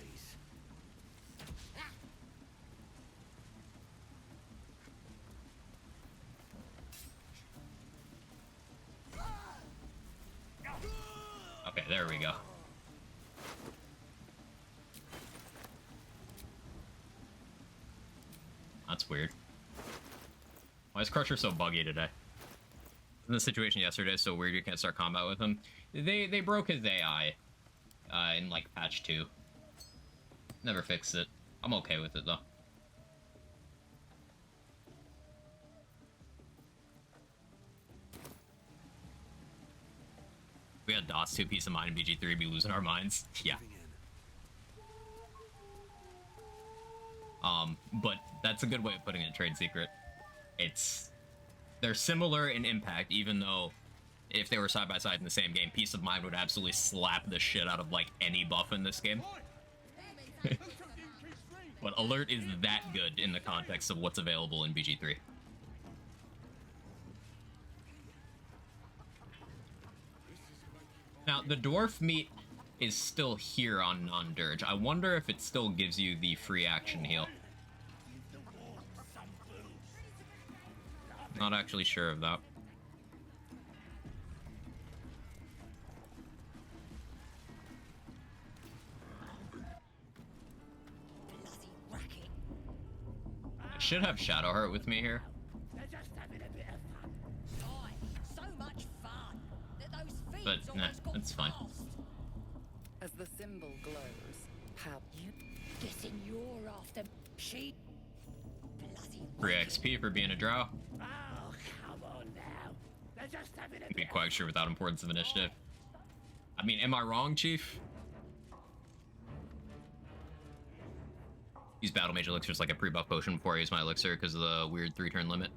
Okay, there we go. That's weird. Why is Crusher so buggy today? In the situation yesterday, so weird you can't start combat with him. They broke his AI in like patch 2. Never fixed it. I'm okay with it though. We had DOS 2 peace of mind in BG3, we'd be losing our minds. Yeah. But that's a good way of putting it, trade secret. They're similar in impact, even though if they were side by side in the same game, peace of mind would absolutely slap the shit out of like any buff in this game. But alert is that good in the context of what's available in BG3. Now, the dwarf meat is still here on non-dirge. I wonder if it still gives you the free action heal. Not actually sure of that. I should have Shadowheart with me here. But nah, it's fine. As the symbol glows, how you Guessing you're after she. Free XP for being a drow. Oh, come on now. They're just having a Be quite sure without importance of initiative. I mean, am I wrong, Chief? Use Battle Mage Elixirs like a pre-buff potion before I use my Elixir because of the weird 3-turn limit.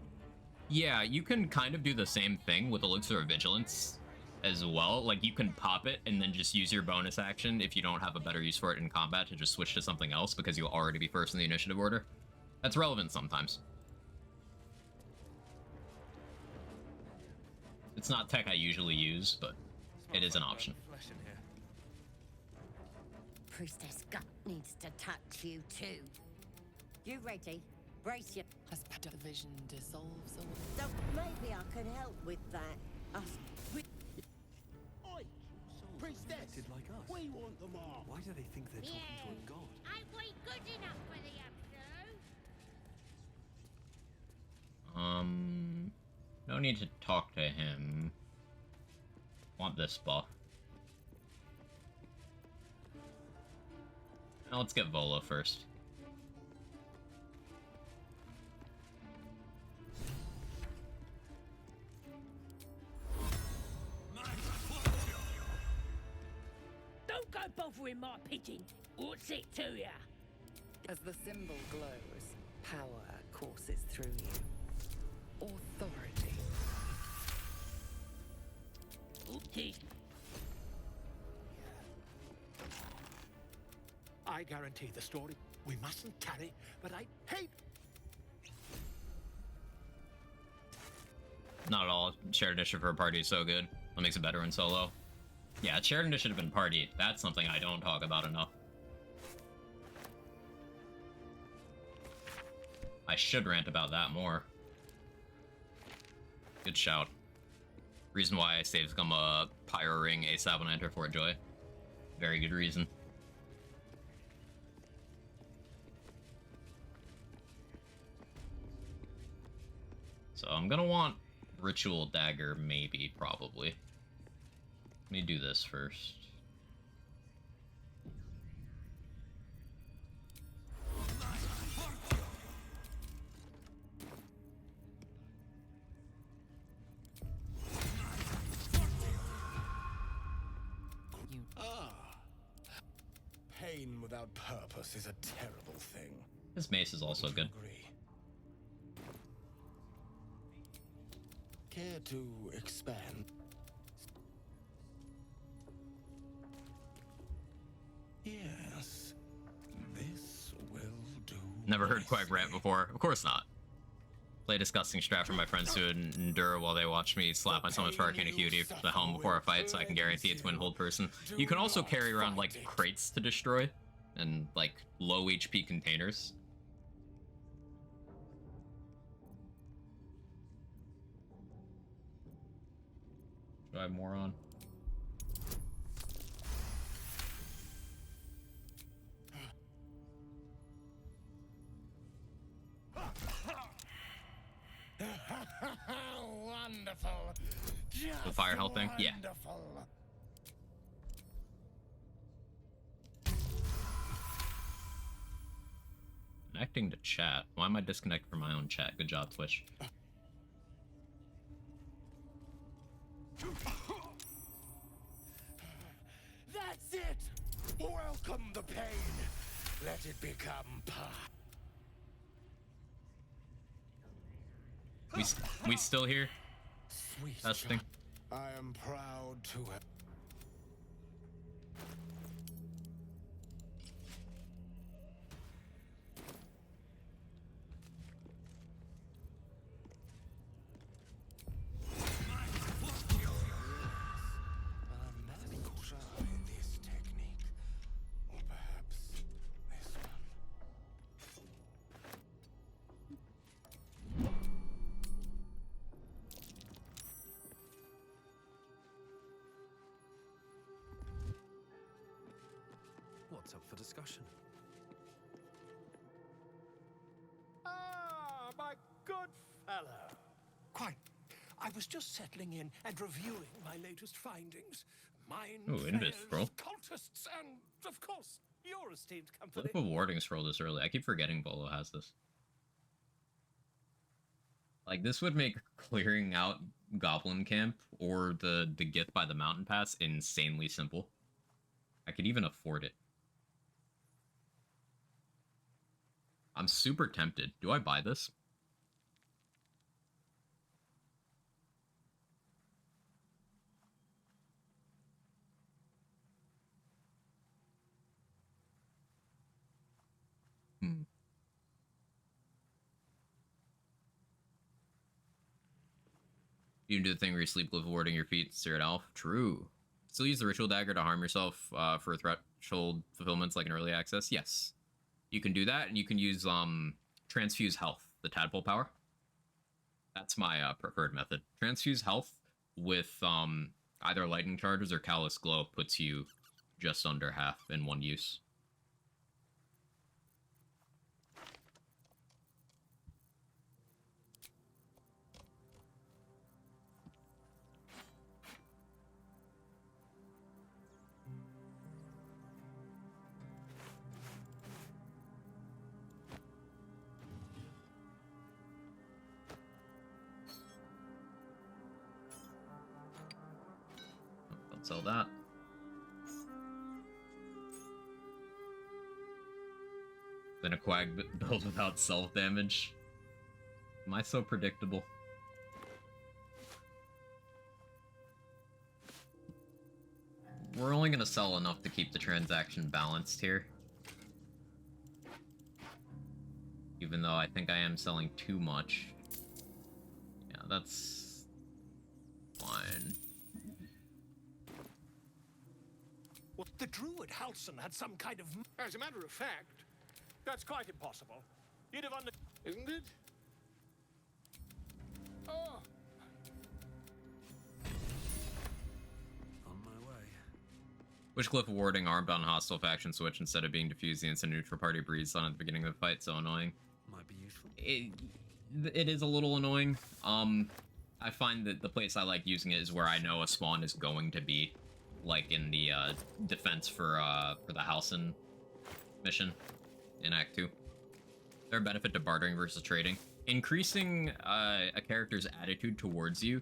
Yeah, you can kind of do the same thing with Elixir of Vigilance as well. Like, you can pop it and then just use your bonus action if you don't have a better use for it in combat to just switch to something else because you'll already be first in the initiative order. That's relevant sometimes. It's not tech I usually use, but it is an option. Priestess Gut needs to touch you too. You ready? Brace your. as the vision dissolves away. So maybe I could help with that. Oi! Priestess! Like us. We want them all. Why do they think they're talking to a god? Ain't we good enough for the absolute? No need to talk to him. Want this buff. Now let's get Volo first. Don't go bothering my pigeon. What's it to ya? As the symbol glows, power courses through you. Authority. I guarantee the story. We mustn't carry, but I hate. Not at all. Shared initiative for a party is so good. That makes it better in solo. Yeah, shared initiative and party. That's something I don't talk about enough. I should rant about that more. Good shout. Reason why I saved Scum a Pyro Ring ASAP when I enter Fort Joy. Very good reason. So I'm gonna want Ritual Dagger, maybe, probably. Let me do this first. Pain without purpose is a terrible thing. This mace is also good. Care to expand? Yes, this will do. Never heard Quag rant before. Of course not. Play a disgusting strat for my friends to endure while they watch me slap my summons for Arcane Acuity for the helm before a fight, so I can guarantee it's win hold person. You can also carry around, like, crates to destroy, and, like, low HP containers. Do I have more on? Wonderful. The fire health thing? Yeah. Connecting to chat. Why am I disconnected from my own chat? Good job, Twitch. That's it. Welcome the pain. Let it become part. We still here? Sweet Testing. I am proud to have. This technique, or perhaps this one. What's up for discussion? Ah, my good fellow. Quite. I was just settling in and reviewing my latest findings. Mind Ooh, Invis flayers, scroll. cultists, and, of course, your esteemed I company. hope a warding scroll this early. I keep forgetting Bolo has this. Like, this would make clearing out Goblin Camp or the Gith by the Mountain Pass insanely simple. I could even afford it. I'm super tempted. Do I buy this? You can do the thing where you sleep with warding your feet, stare at Elf. True. Still use the Ritual Dagger to harm yourself for threshold fulfillments like in early access? Yes. You can do that, and you can use Transfuse Health, the Tadpole power. That's my preferred method. Transfuse Health with either Lightning Charges or Callous Glow puts you just under half in one use. Don't sell that. Then a Quag build without self-damage. Am I so predictable? We're only gonna sell enough to keep the transaction balanced here. Even though I think I am selling too much. Yeah, that's fine. The druid Halson had some kind of... As a matter of fact, that's quite impossible. You'd have isn't it? Oh. On my way. Witchcliff warding armed on hostile faction switch instead of being diffused the instant neutral party breathes on at the beginning of the fight. So annoying. Might be useful. It is a little annoying. I find that the place I like using it is where I know a spawn is going to be, like in the defense for the Halson mission in Act 2. Their benefit to bartering versus trading. Increasing a character's attitude towards you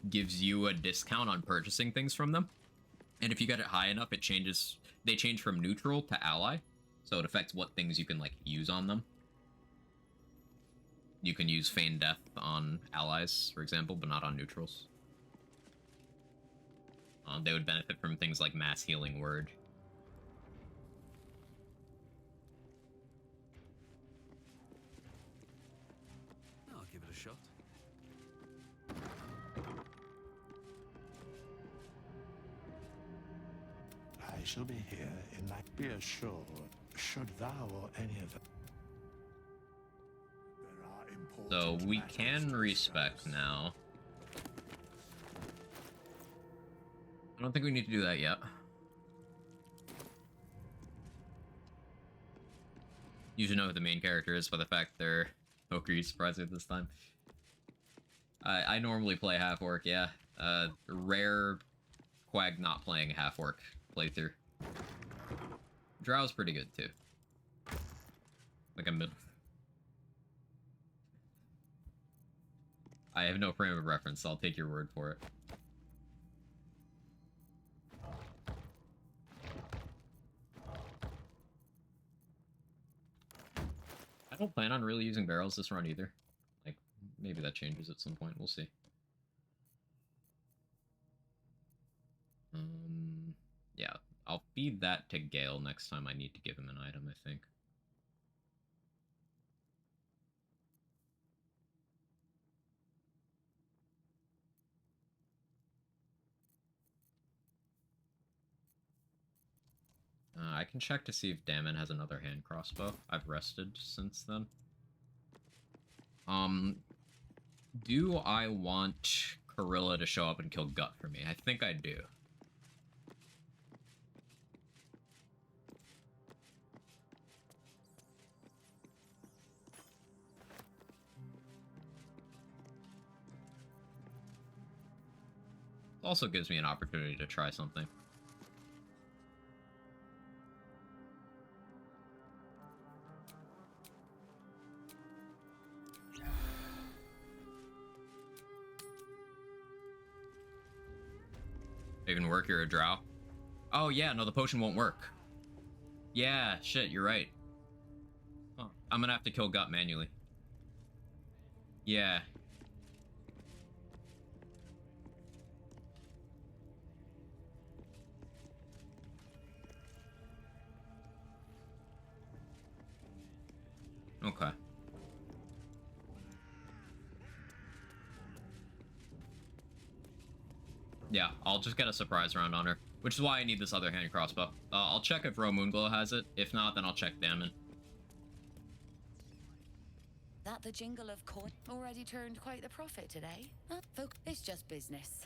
gives you a discount on purchasing things from them. And if you get it high enough, it changes. They change from neutral to ally, so it affects what things you can like use on them. You can use Feign Death on allies, for example, but not on neutrals. They would benefit from things like Mass Healing Word. I'll give it a shot. I shall be here in my... Be assured, should thou or any of them... So we can respec now. I don't think we need to do that yet. You should know who the main character is by the fact they're... Poker, you surprised me this time. I normally play half-orc, yeah. Rare Quag not playing half-orc playthrough. Drow's pretty good, too. Like a middle... I have no frame of reference, so I'll take your word for it. I don't plan on really using barrels this run either. Like, maybe that changes at some point, we'll see. Yeah, I'll feed that to Gale next time I need to give him an item, I think. I can check to see if Damon has another hand crossbow. I've rested since then. Do I want Corilla to show up and kill Gut for me? I think I do. Also gives me an opportunity to try something. Even work, you're a drow. Oh yeah, no, the potion won't work. Yeah, shit, you're right. Huh. I'm gonna have to kill Gut manually. Yeah. Okay. Yeah, I'll just get a surprise round on her, which is why I need this other hand crossbow. I'll check if Ro Moonglow has it. If not, then I'll check Damon. That the jingle of coin already turned quite the profit today. Folk, it's just business.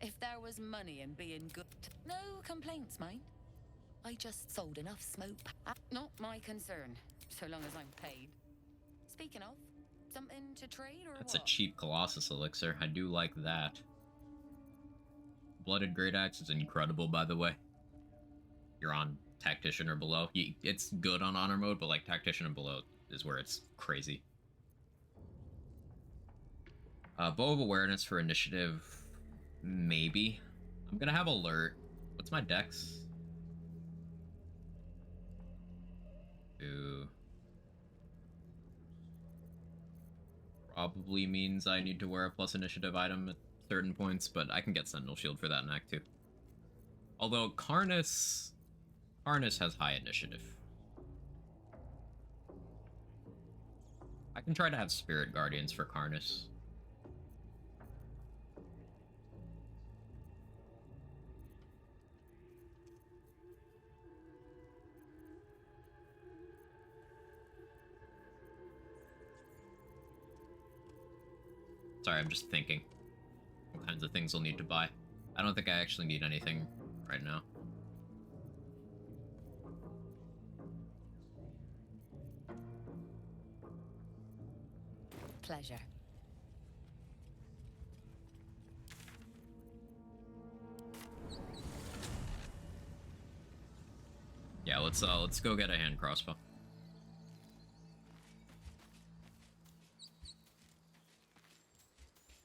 If there was money in being good, no complaints, mind. I just sold enough smoke. Not my concern, so long as I'm paid. Speaking of, something to trade or That's what? a cheap Colossus elixir. I do like that. Blooded Great Axe is incredible, by the way. You're on Tactician or below. It's good on Honor mode, but like Tactician and below is where it's crazy. Bow of Awareness for initiative, maybe. I'm gonna have Alert. What's my dex? Ooh. Probably means I need to wear a plus initiative item at certain points, but I can get Sentinel Shield for that in Act 2. Although Karnus has high initiative. I can try to have Spirit Guardians for Karnus. Sorry, I'm just thinking what kinds of things I'll need to buy. I don't think I actually need anything right now. Pleasure. Yeah, let's go get a hand crossbow.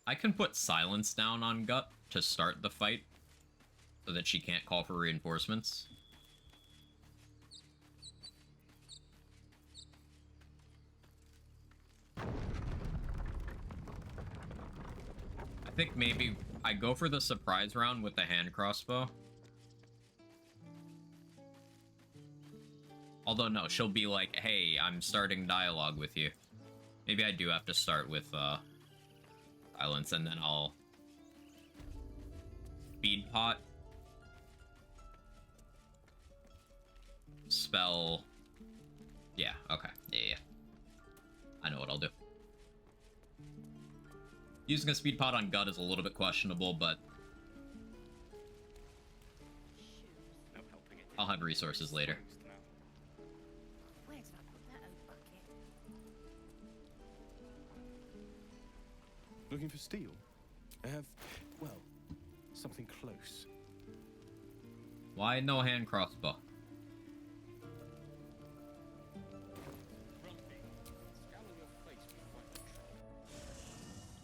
I can put silence down on Gut to start the fight so that she can't call for reinforcements. I think maybe I go for the surprise round with the hand crossbow. Although, no, she'll be like, hey, I'm starting dialogue with you. Maybe I do have to start with, silence, and then I'll... Speed pot. Spell... Yeah, okay. Yeah. I know what I'll do. Using a speed pot on Gut is a little bit questionable, but... I'll have resources later. Looking for steel? I have, well, something close. Why no hand crossbow?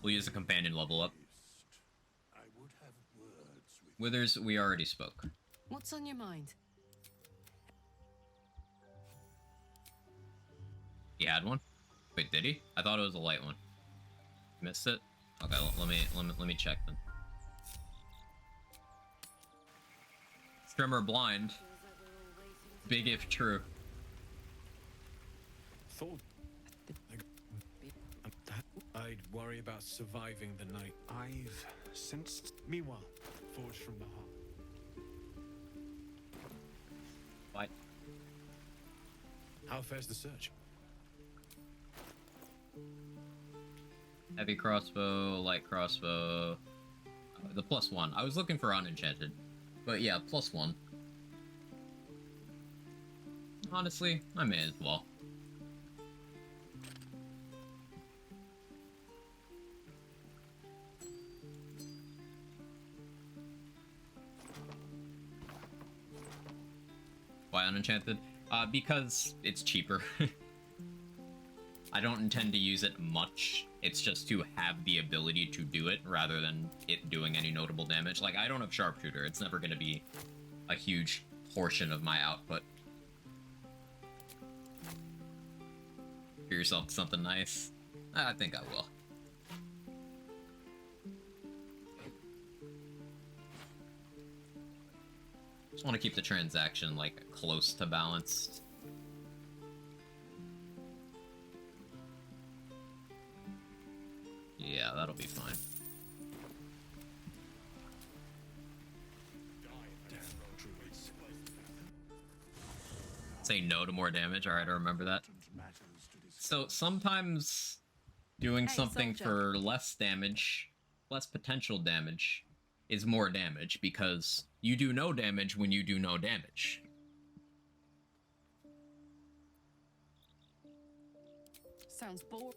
We'll use a companion level up. Withers, we already spoke. What's on your mind? He had one? Wait, did he? I thought it was a light one. Missed it? Okay, let me check then. Strimmer blind. Big if true. Thought I'd worry about surviving the night. I've sensed. Meanwhile, forged from the heart. What? How fares the search? Heavy crossbow, light crossbow. The +1. I was looking for unenchanted. But yeah, +1. Honestly, I may as well. Why unenchanted? Because it's cheaper. I don't intend to use it much. It's just to have the ability to do it rather than it doing any notable damage. Like, I don't have sharpshooter. It's never going to be a huge portion of my output. For yourself something nice? I think I will. Just want to keep the transaction, like, close to balanced. Yeah, that'll be fine. Say no to more damage. Alright, I remember that. So sometimes doing something for less damage, less potential damage, is more damage because you do no damage when you do no damage. Sounds bored.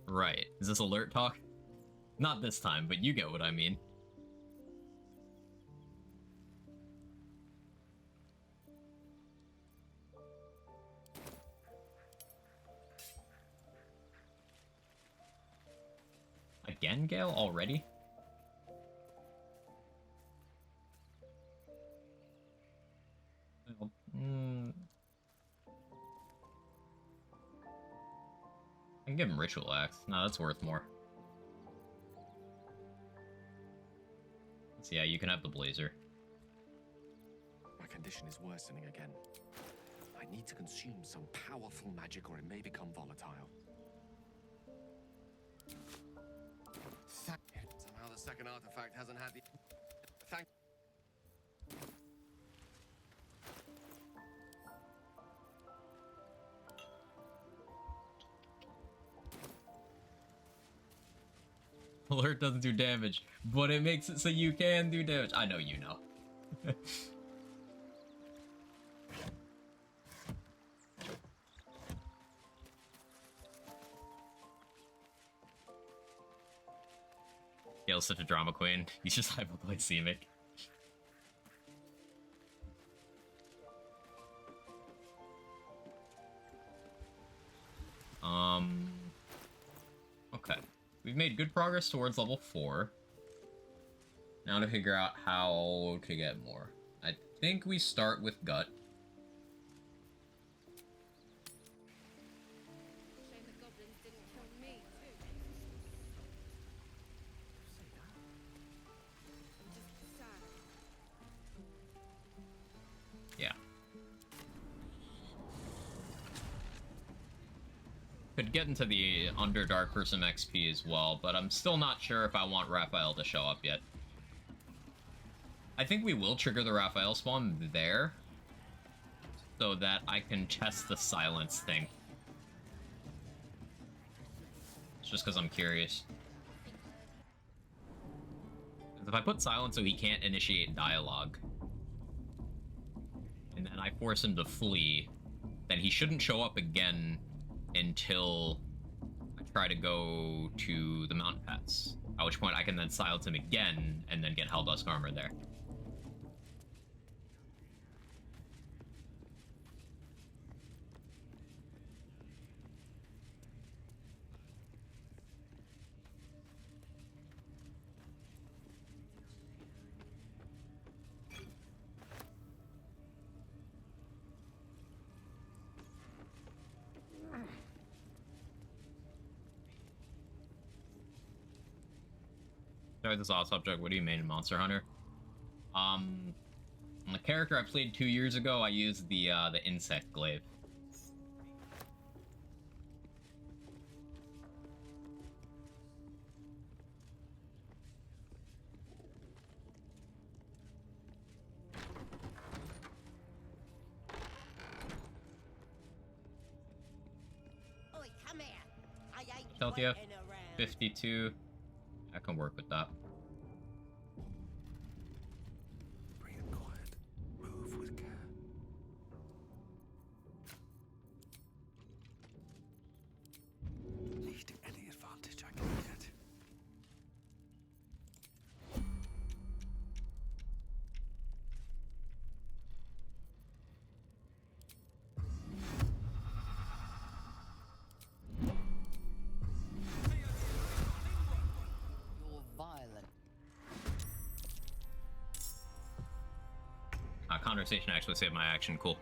Right. Is this alert talk? Not this time, but you get what I mean. Again, Gale? Already? Well, I can give him Ritual Axe. No, that's worth more. So yeah, you can have the Blazer. My condition is worsening again. I need to consume some powerful magic or it may become volatile. Somehow the second artifact hasn't had the... Thank... Alert doesn't do damage, but it makes it so you can do damage. I know you know. Gale's such a drama queen. He's just hypoglycemic. Okay. We've made good progress towards level 4. Now to figure out how to get more. I think we start with Gut. Shame the goblins didn't kill me, too. Just sad. Yeah. Could get into the Underdark for some XP as well, but I'm still not sure if I want Raphael to show up yet. I think we will trigger the Raphael spawn there, so that I can test the silence thing. It's just because I'm curious. If I put silence so he can't initiate dialogue, and then I force him to flee, then he shouldn't show up again until I try to go to the Mountain Pass. At which point I can then silence him again, and then get Helldusk Armor there. Sorry, this off subject. What do you mean in Monster Hunter? On the character I played 2 years ago, I used the insect glaive. Oi, come here. I ain't Celtia, waiting around. 52. I can work with that. Bring it quiet. Move with care. Need any advantage I can get. You're violent. Conversation actually saved my action. Cool.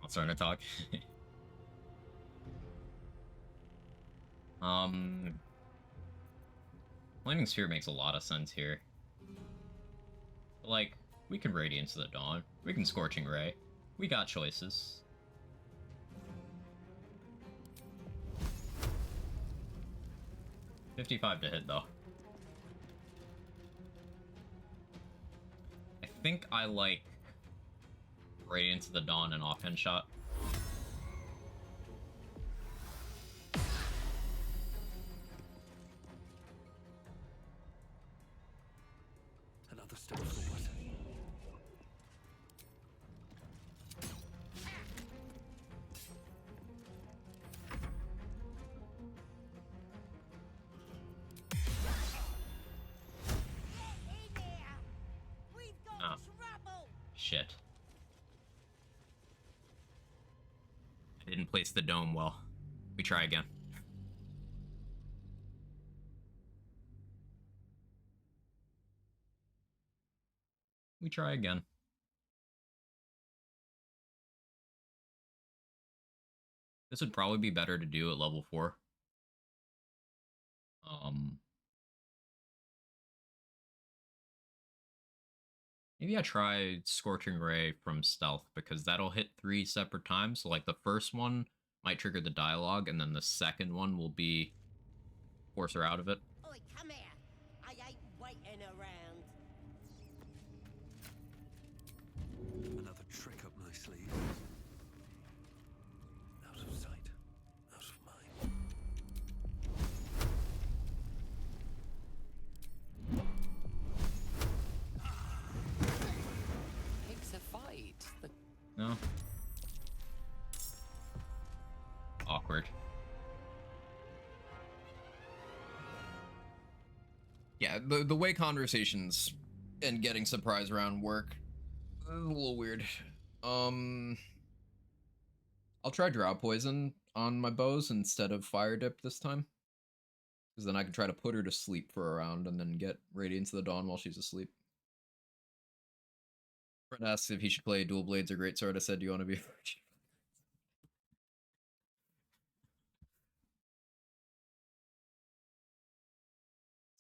I'll start to talk. Flaming Sphere makes a lot of sense here. Like, we can Radiance to the Dawn. We can Scorching Ray. We got choices. $55 to hit, though. I think I like Radiance to the Dawn and offhand shot. Another step forward. Oh. Shit. I didn't place the dome well. We try again. We try again. This would probably be better to do at level 4. Maybe I try Scorching Ray from stealth, because that'll hit 3 separate times. So, like, the first one might trigger the dialogue, and then the second one will be force her out of it. Oi, come here. I ain't waiting around. Another trick up my sleeve. Out of sight, out of mind. Picks a fight. No. Awkward. Yeah, the way conversations and getting surprise around work, a little weird. I'll try Drow Poison on my bows instead of Fire Dip this time. Because then I can try to put her to sleep for a round and then get Radiance of the Dawn while she's asleep. Friend asks if he should play Dual Blades or Greatsword. I said, do you want to be a virgin?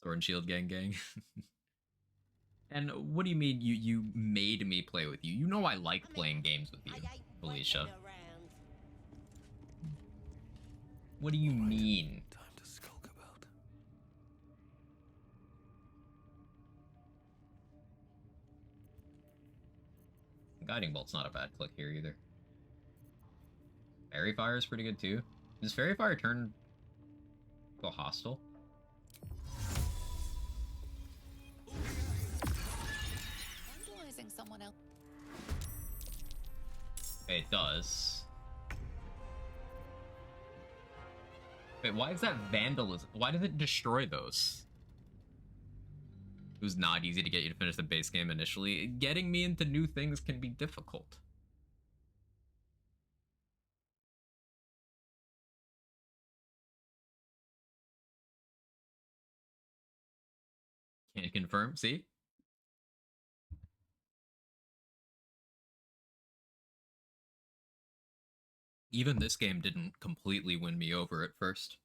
Sword and Shield gang gang. And what do you mean you made me play with you? You know I like playing games with you, Felicia. What do you mean? Time to skulk about. Guiding Bolt's not a bad click here either. Fairy Fire is pretty good too. Does Fairy Fire turn to a hostile? Vandalizing someone else. It does. Wait, why is that vandalism? Why does it destroy those? It was not easy to get you to finish the base game initially. Getting me into new things can be difficult. Can't confirm, see? Even this game didn't completely win me over at first.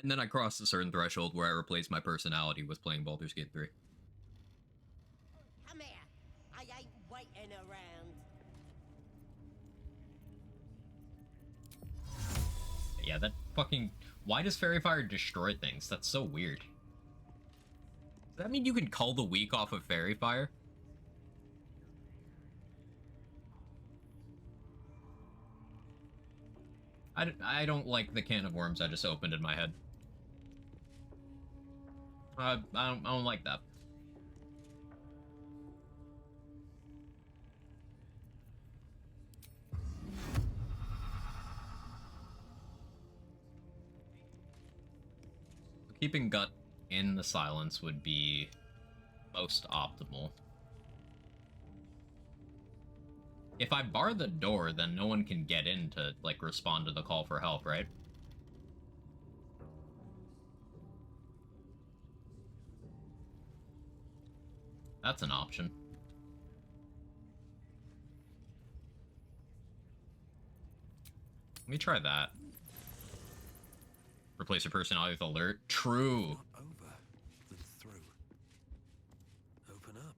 And then I crossed a certain threshold where I replaced my personality with playing Baldur's Gate 3. Come here. I ain't waiting around. Yeah, that fucking... Why does Fairy Fire destroy things? That's so weird. Does that mean you can cull the weak off of Fairy Fire? I don't like the can of worms I just opened in my head. I don't like that. Keeping Gut in the silence would be most optimal. If I bar the door, then no one can get in to, like, respond to the call for help, right? That's an option. Let me try that. Replace your personality with alert. True. Over than through. Open up.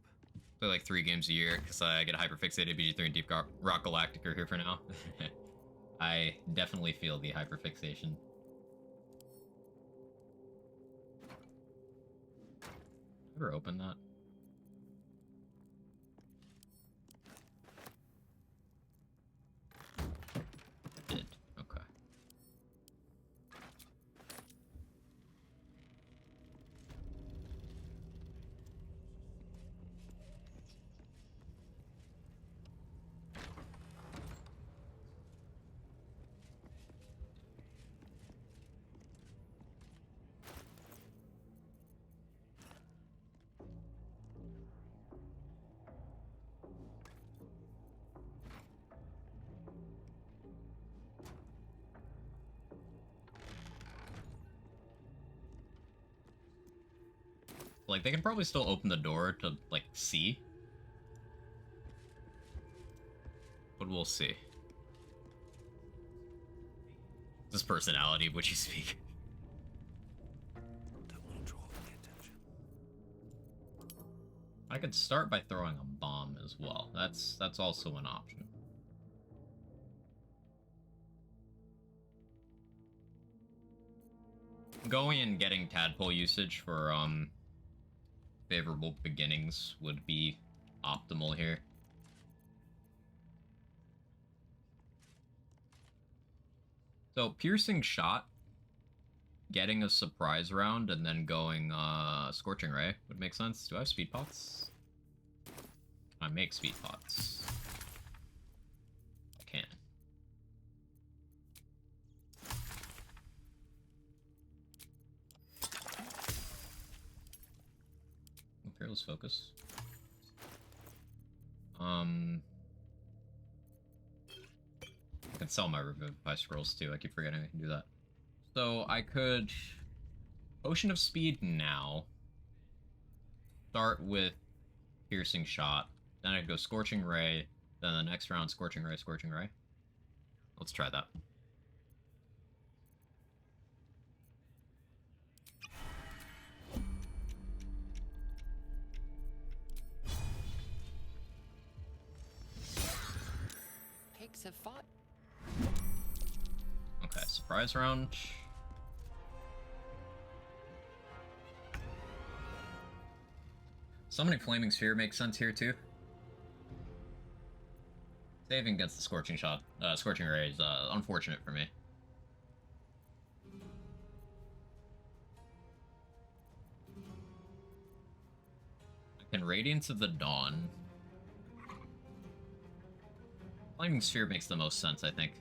Play like 3 games a year because I get hyperfixated. BG3 and Deep Rock Galactic are here for now. I definitely feel the hyperfixation. Ever open that? Did. Okay. Like, they can probably still open the door to, like, see. But we'll see. This personality of which you speak. Don't want to draw any attention. I could start by throwing a bomb as well. That's also an option. going and getting tadpole usage for favorable beginnings would be optimal here. So piercing shot, getting a surprise round, and then going scorching ray would make sense. Do I have speed pots? Can I make speed pots? I can. Fearless focus. I can sell my Revivify scrolls too. I keep forgetting I can do that. So I could Potion of Speed now. Start with Piercing Shot. Then I'd go Scorching Ray. Then the next round, Scorching Ray, Scorching Ray. Let's try that. Takes a fight. Okay, surprise round. Summoning Flaming Sphere makes sense here too. Saving against the Scorching Shot, Scorching Ray is unfortunate for me. I can Radiance of the Dawn. Flaming Sphere makes the most sense, I think.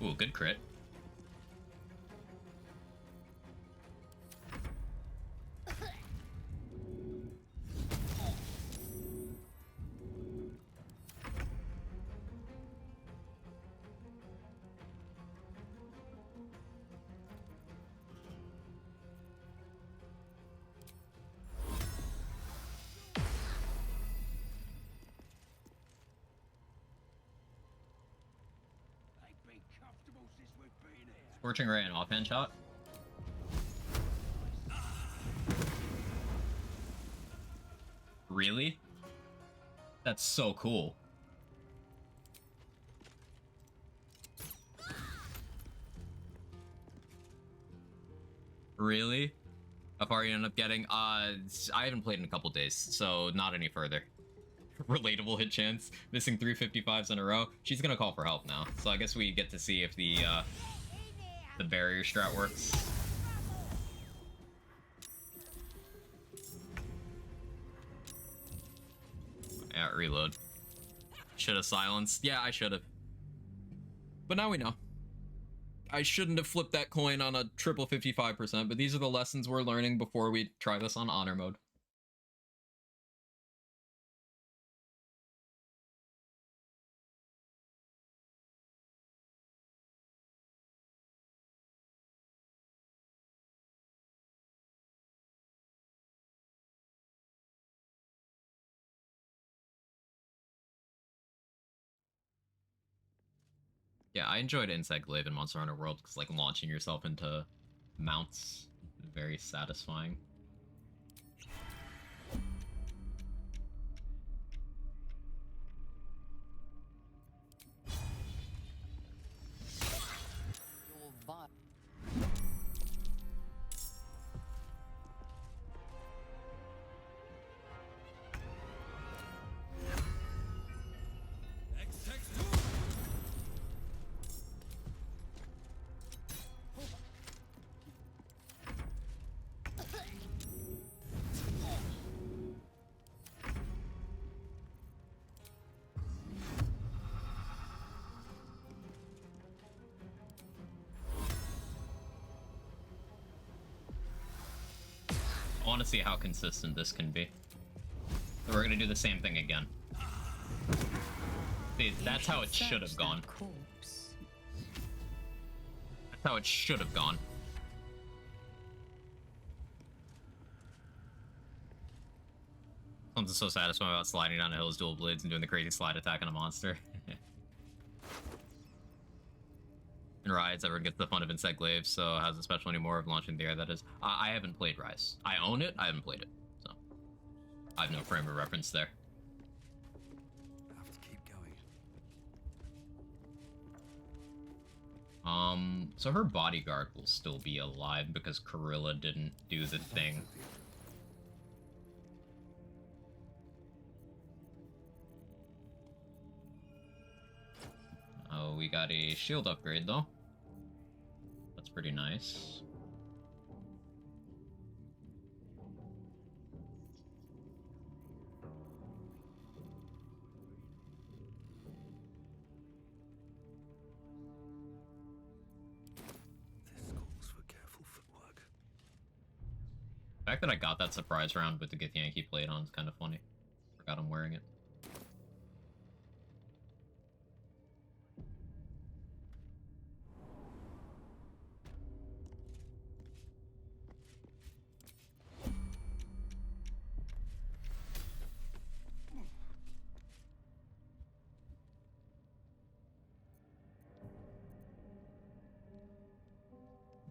Ooh, good crit. Scorching Ray and offhand shot. Really? That's so cool. Really? How far you end up getting? I haven't played in a couple days, so not any further. Relatable hit chance. Missing 355s in a row. She's gonna call for help now, so I guess we get to see if the barrier strat works. Yeah, reload. Should have silenced. Yeah, I should have. But now we know. I shouldn't have flipped that coin on a triple 55%, but these are the lessons we're learning before we try this on honor mode. Yeah, I enjoyed Insect Glaive in Monster Hunter World because, like, launching yourself into mounts is very satisfying. I want to see how consistent this can be. So we're gonna do the same thing again. See, that's how it should have gone. That's how it should have gone. Something so satisfying about sliding down a hill with dual blades and doing the crazy slide attack on a monster. In Rise, everyone gets the fun of Insect Glaive, so has a special anymore of launching the air, that is. I haven't played Rise. I own it, I haven't played it, so. I have no frame of reference there. I have to keep going. So her bodyguard will still be alive because Corilla didn't do the thing. Oh, we got a shield upgrade though. That's pretty nice. This calls for careful footwork. The fact that I got that surprise round with the Githyanki plate on is kind of funny. Forgot I'm wearing it.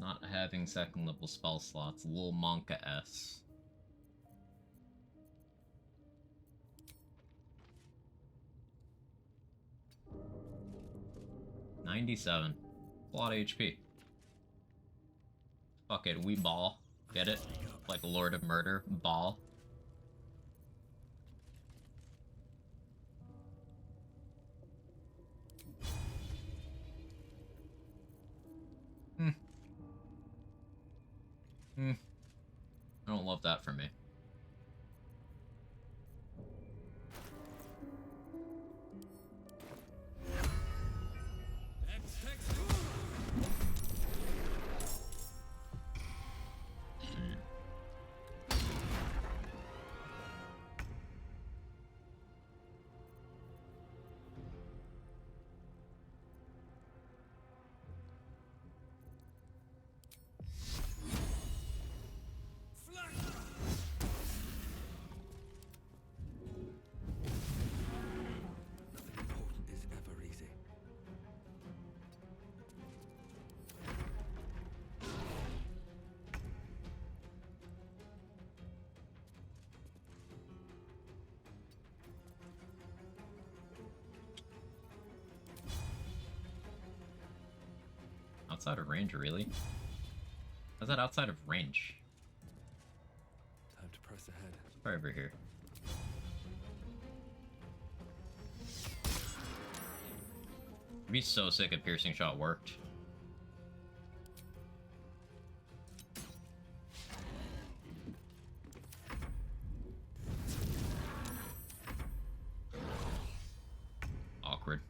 Not having second level spell slots, Lil Monka S. $97. A lot of HP. Fuck it, we ball. Get it? Like Lord of Murder, ball. I don't love that for me. Outside of range, really? How's that outside of range? Time to press ahead. It's right over here. I'd be so sick if piercing shot worked. Awkward.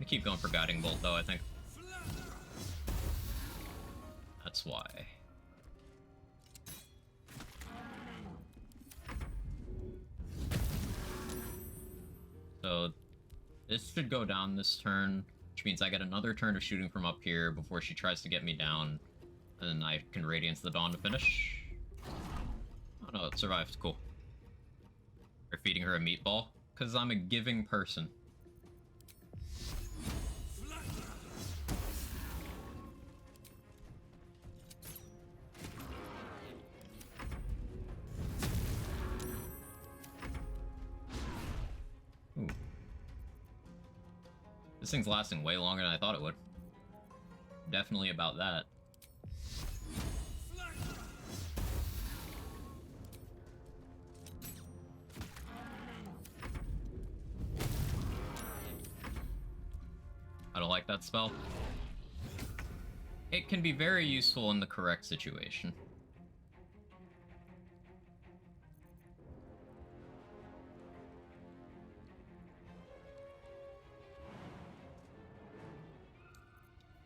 I keep going for Guiding Bolt though, I think. That's why. So this should go down this turn, which means I get another turn of shooting from up here before she tries to get me down, and then I can Radiance the Dawn to finish. Oh no, it survived. Cool. We're feeding her a meatball, because I'm a giving person. Ooh. This thing's lasting way longer than I thought it would. Definitely about that. I don't like that spell. It can be very useful in the correct situation.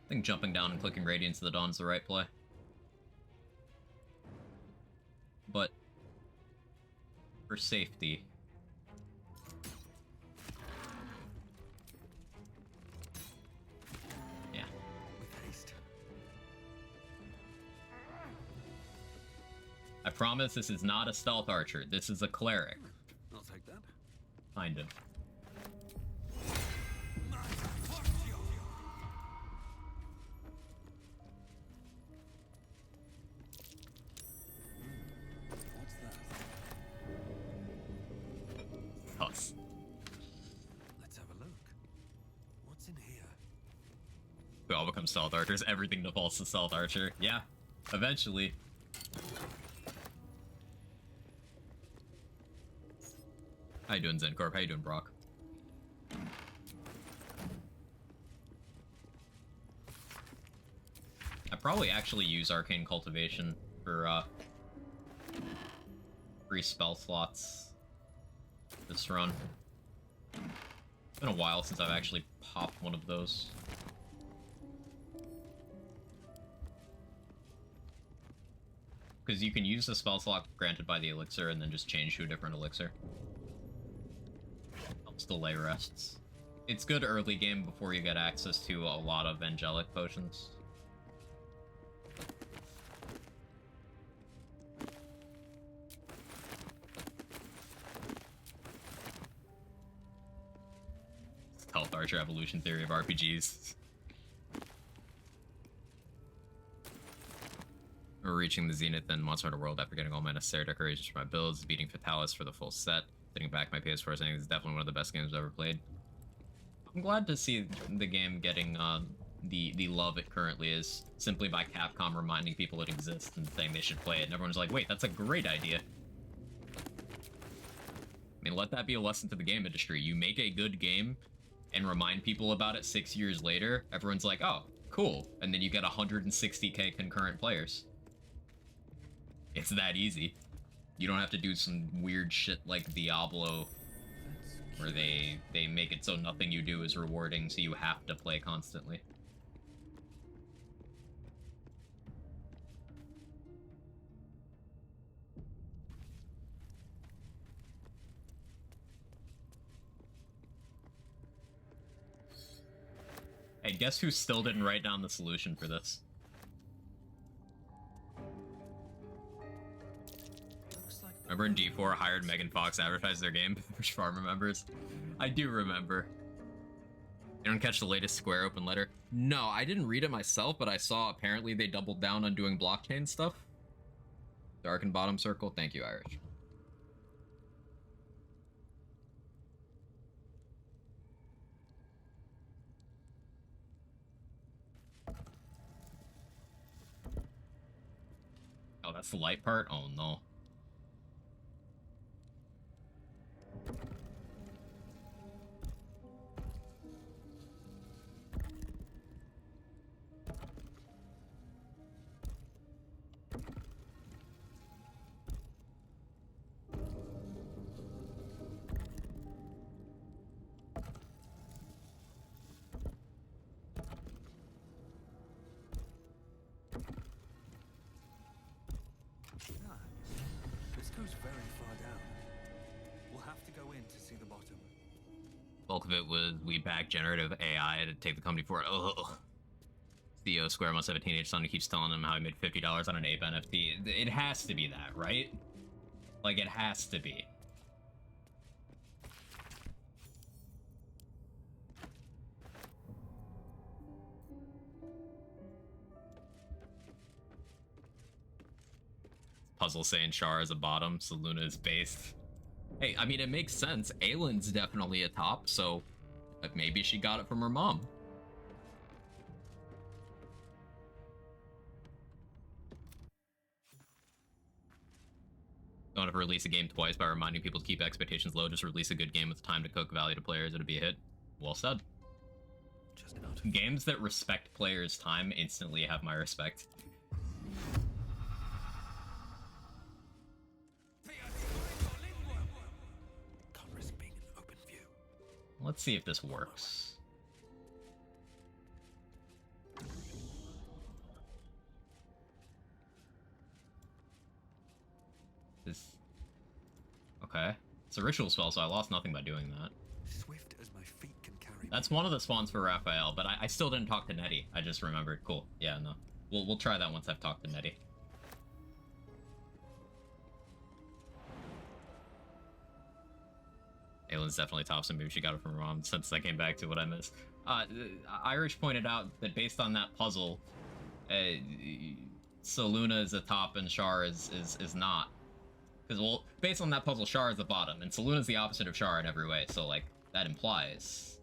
I think jumping down and clicking Radiance of the Dawn is the right play. But for safety, yeah. With haste. I promise this is not a stealth archer. This is a cleric. I'll take that. Kind of. does. Let's have a look. What's in here? We all become stealth archers. Everything defaults to stealth archer. Yeah, eventually. How you doing, Zencorp? How you doing, Brock? I probably actually use Arcane Cultivation for free spell slots this run. It's been a while since I've actually popped one of those. Because you can use the spell slot granted by the elixir and then just change to a different elixir. Helps delay rests. It's good early game before you get access to a lot of angelic potions. Stealth Archer evolution theory of RPGs. We're reaching the zenith in Monster Hunter World after getting all my necessary decorations for my builds, beating Fatalis for the full set. Sitting back my PS4 saying it's definitely one of the best games I've ever played. I'm glad to see the game getting the love it currently is, simply by Capcom reminding people it exists and saying they should play it, and everyone's like, wait, that's a great idea. I mean, let that be a lesson to the game industry. You make a good game and remind people about it 6 years later, everyone's like, oh, cool, and then you get 160k concurrent players. It's that easy. You don't have to do some weird shit like Diablo, where they make it so nothing you do is rewarding, so you have to play constantly. Hey, guess who still didn't write down the solution for this? Remember in D4, hired Megan Fox advertised their game for farmer members? I do remember. You don't catch the latest Square open letter? No, I didn't read it myself, but I saw apparently they doubled down on doing blockchain stuff. Dark and bottom circle, thank you, Irish. Oh, that's the light part? Oh no. This goes very far down. We'll have to go in to see the bottom. Bulk of it was we back generative AI to take the company for it. Ugh. CEO Square must have a teenage son who keeps telling him how he made $50 on an ape NFT. It has to be that, right? Like, it has to be. Puzzle saying Char is a bottom, so Luna is based. Hey, I mean, it makes sense. Aylin's definitely a top, so maybe she got it from her mom. Don't have to release a game twice by reminding people to keep expectations low. Just release a good game with time to cook value to players. It'll be a hit. Well said. Games that respect players' time instantly have my respect. Can't risk being in open view. Let's see if this works. Okay. It's a ritual spell, so I lost nothing by doing that. Swift as my feet can carry. That's one of the spawns for Raphael, but I still didn't talk to Nettie. I just remembered. Cool. Yeah, no. We'll try that once I've talked to Nettie. Aylin's definitely top, so maybe she got it from her mom since I came back to what I missed. Irish pointed out that based on that puzzle, so Luna is a top and Char is not. Because, well, based on that puzzle, Shar is the bottom, and Saloon the opposite of Shar in every way, so, like, that implies...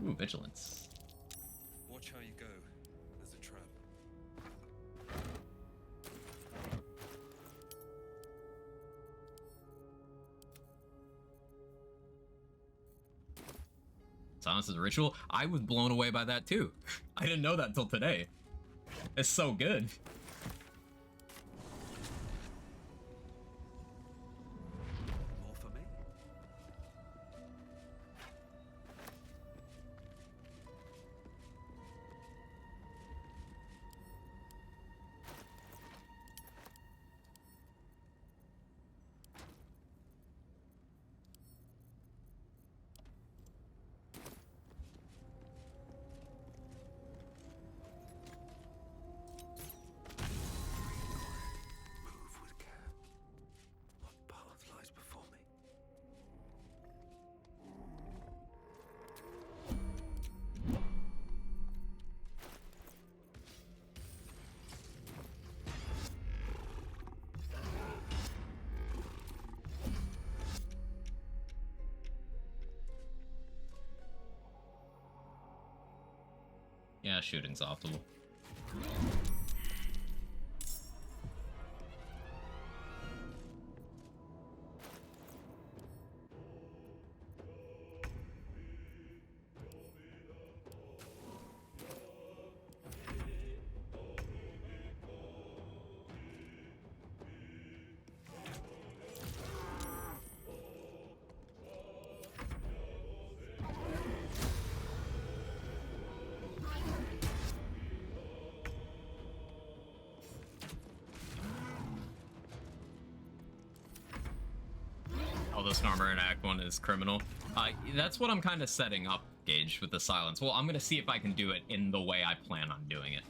Ooh, Vigilance. Watch how you go. There's a trap. Silence is a ritual? I was blown away by that, too. I didn't know that until today. It's so good. More for me? Move with care. What path lies before me? Yeah, shooting's optimal. Oh, this armor in Act 1 is criminal. That's what I'm kind of setting up, Gage, with the silence. Well, I'm going to see if I can do it in the way I plan on doing it.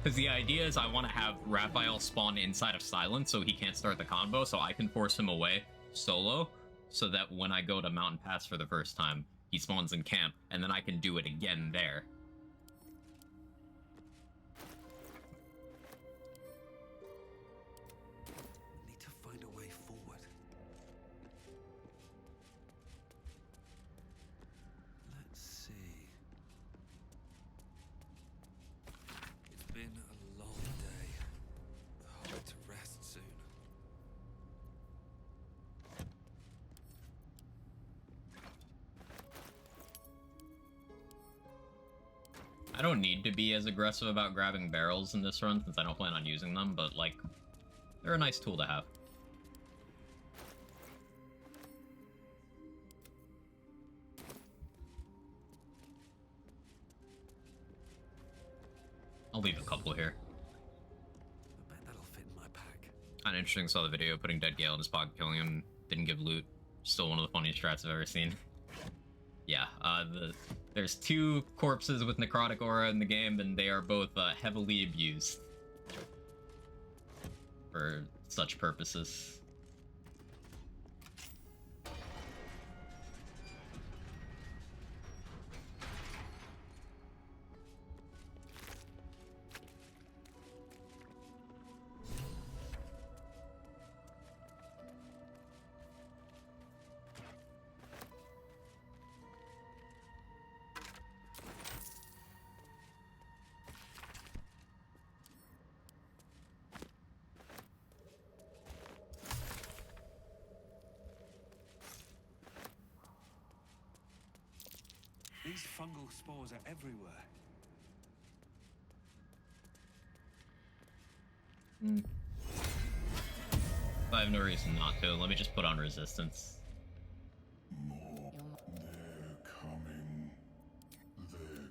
Because the idea is I want to have Raphael spawn inside of silence so he can't start the combo, so I can force him away solo, so that when I go to Mountain Pass for the first time, he spawns in camp, and then I can do it again there. Need to find a way forward. Let's see. It's been a long day. Hard to rest soon. I don't need to be as aggressive about grabbing barrels in this run since I don't plan on using them, but, like, they're a nice tool to have. I'll leave a couple here. I bet that'll fit in my pack. Kinda interesting, saw the video putting Dead Gale in his pocket, killing him, didn't give loot. Still one of the funniest strats I've ever seen. Yeah, there's two corpses with necrotic aura in the game, and they are both heavily abused for such purposes. These fungal spores are everywhere. I have no reason not to. Let me just put on resistance. They're coming. They're...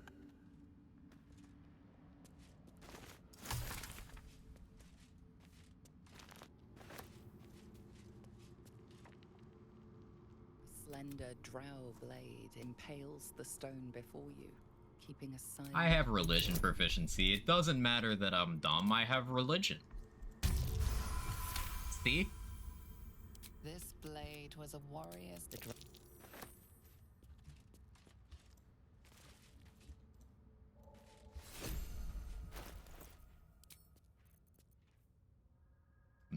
Slender drow blade impales the stone before you, keeping a silent... I have religion proficiency. It doesn't matter that I'm dumb. I have religion. See? This blade was a warrior's...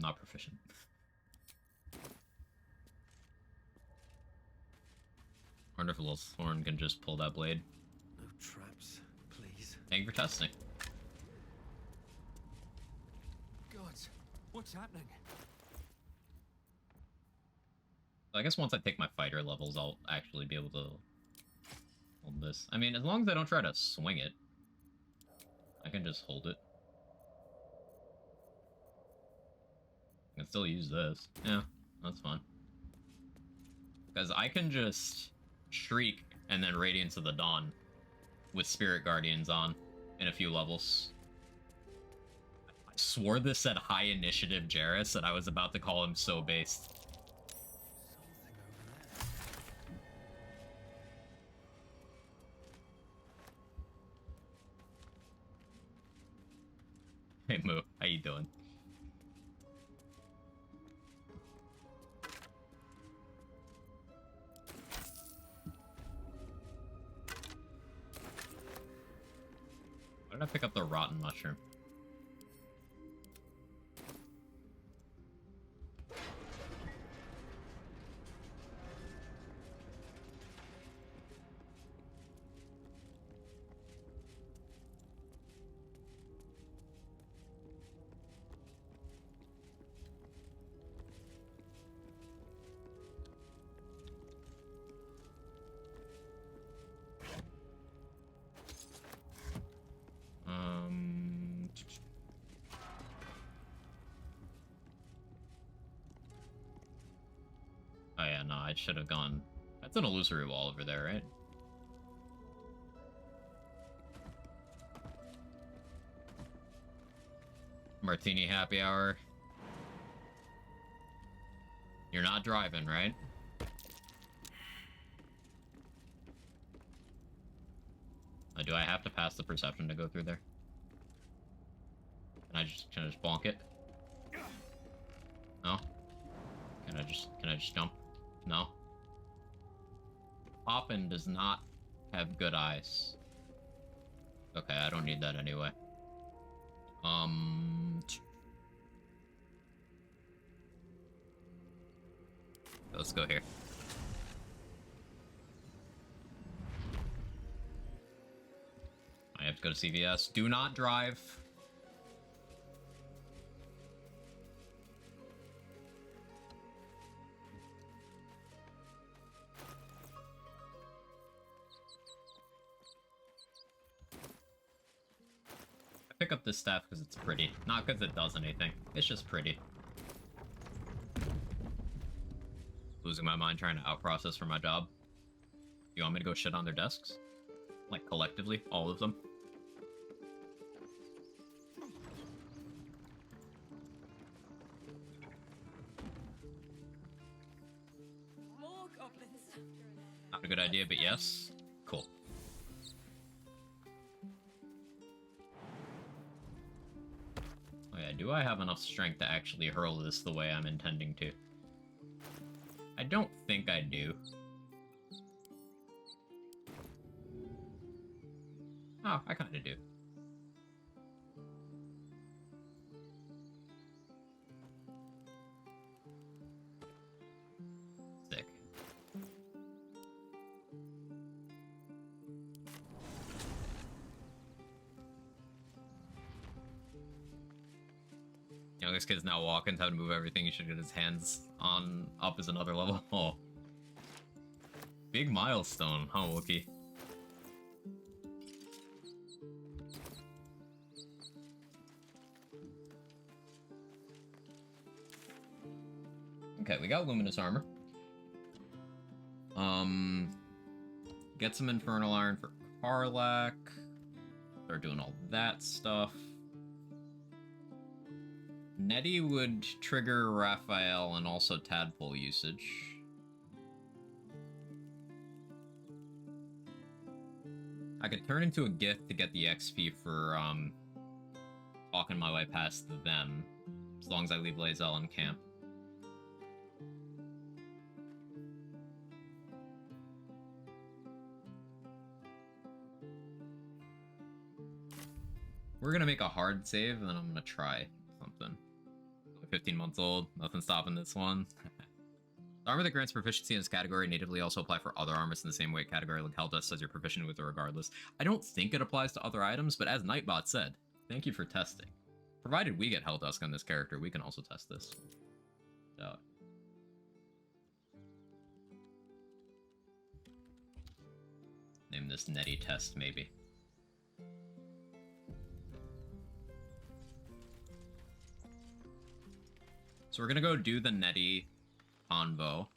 not proficient. Wonder if a little Thorn can just pull that blade. No traps, please. Thank you for testing. God, what's happening? I guess once I take my fighter levels, I'll actually be able to hold this. I mean, as long as I don't try to swing it, I can just hold it. I can still use this. Yeah, that's fine. Because I can just Shriek and then Radiance of the Dawn with Spirit Guardians on in a few levels. I swore this said high initiative Jarrus, and I was about to call him so based. Hey Moo, how you doing? Why did I pick up the rotten mushroom? Oh yeah, no, I should have gone. That's an illusory wall over there, right? Martini happy hour. You're not driving, right? Do I have to pass the perception to go through there? Can I just bonk it? No? Can I just jump? No? Poppin does not have good eyes. Okay, I don't need that anyway. Let's go here. I have to go to CVS. Do not drive. I pick up this staff because it's pretty. Not because it does anything. It's just pretty. Losing my mind trying to out-process for my job. You want me to go shit on their desks? Like, collectively? All of them? More goblins. Not a good idea, but yes. Cool. Oh yeah, do I have enough strength to actually hurl this the way I'm intending to? I don't think I do. Oh, I kinda do. Sick. Youngest kid's now walking, how to move everything. He should get his hands on up as another level. Oh. Big milestone, huh, Wookie? Okay, we got luminous armor. Get some infernal iron for Karlak. Start doing all that stuff. Nettie would trigger Raphael and also Tadpole usage. I could turn into a gift to get the XP for walking my way past them, as long as I leave Lae'zel in camp. We're gonna make a hard save, and then I'm gonna try something. 15 months old. Nothing stopping this one. The armor that grants proficiency in this category natively also apply for other armors in the same way a category like Hell says you're proficient with it regardless. I don't think it applies to other items, but as Nightbot said, thank you for testing. Provided we get Helldusk on this character, we can also test this. So. Name this Netty test, maybe. So we're gonna go do the Netty convo.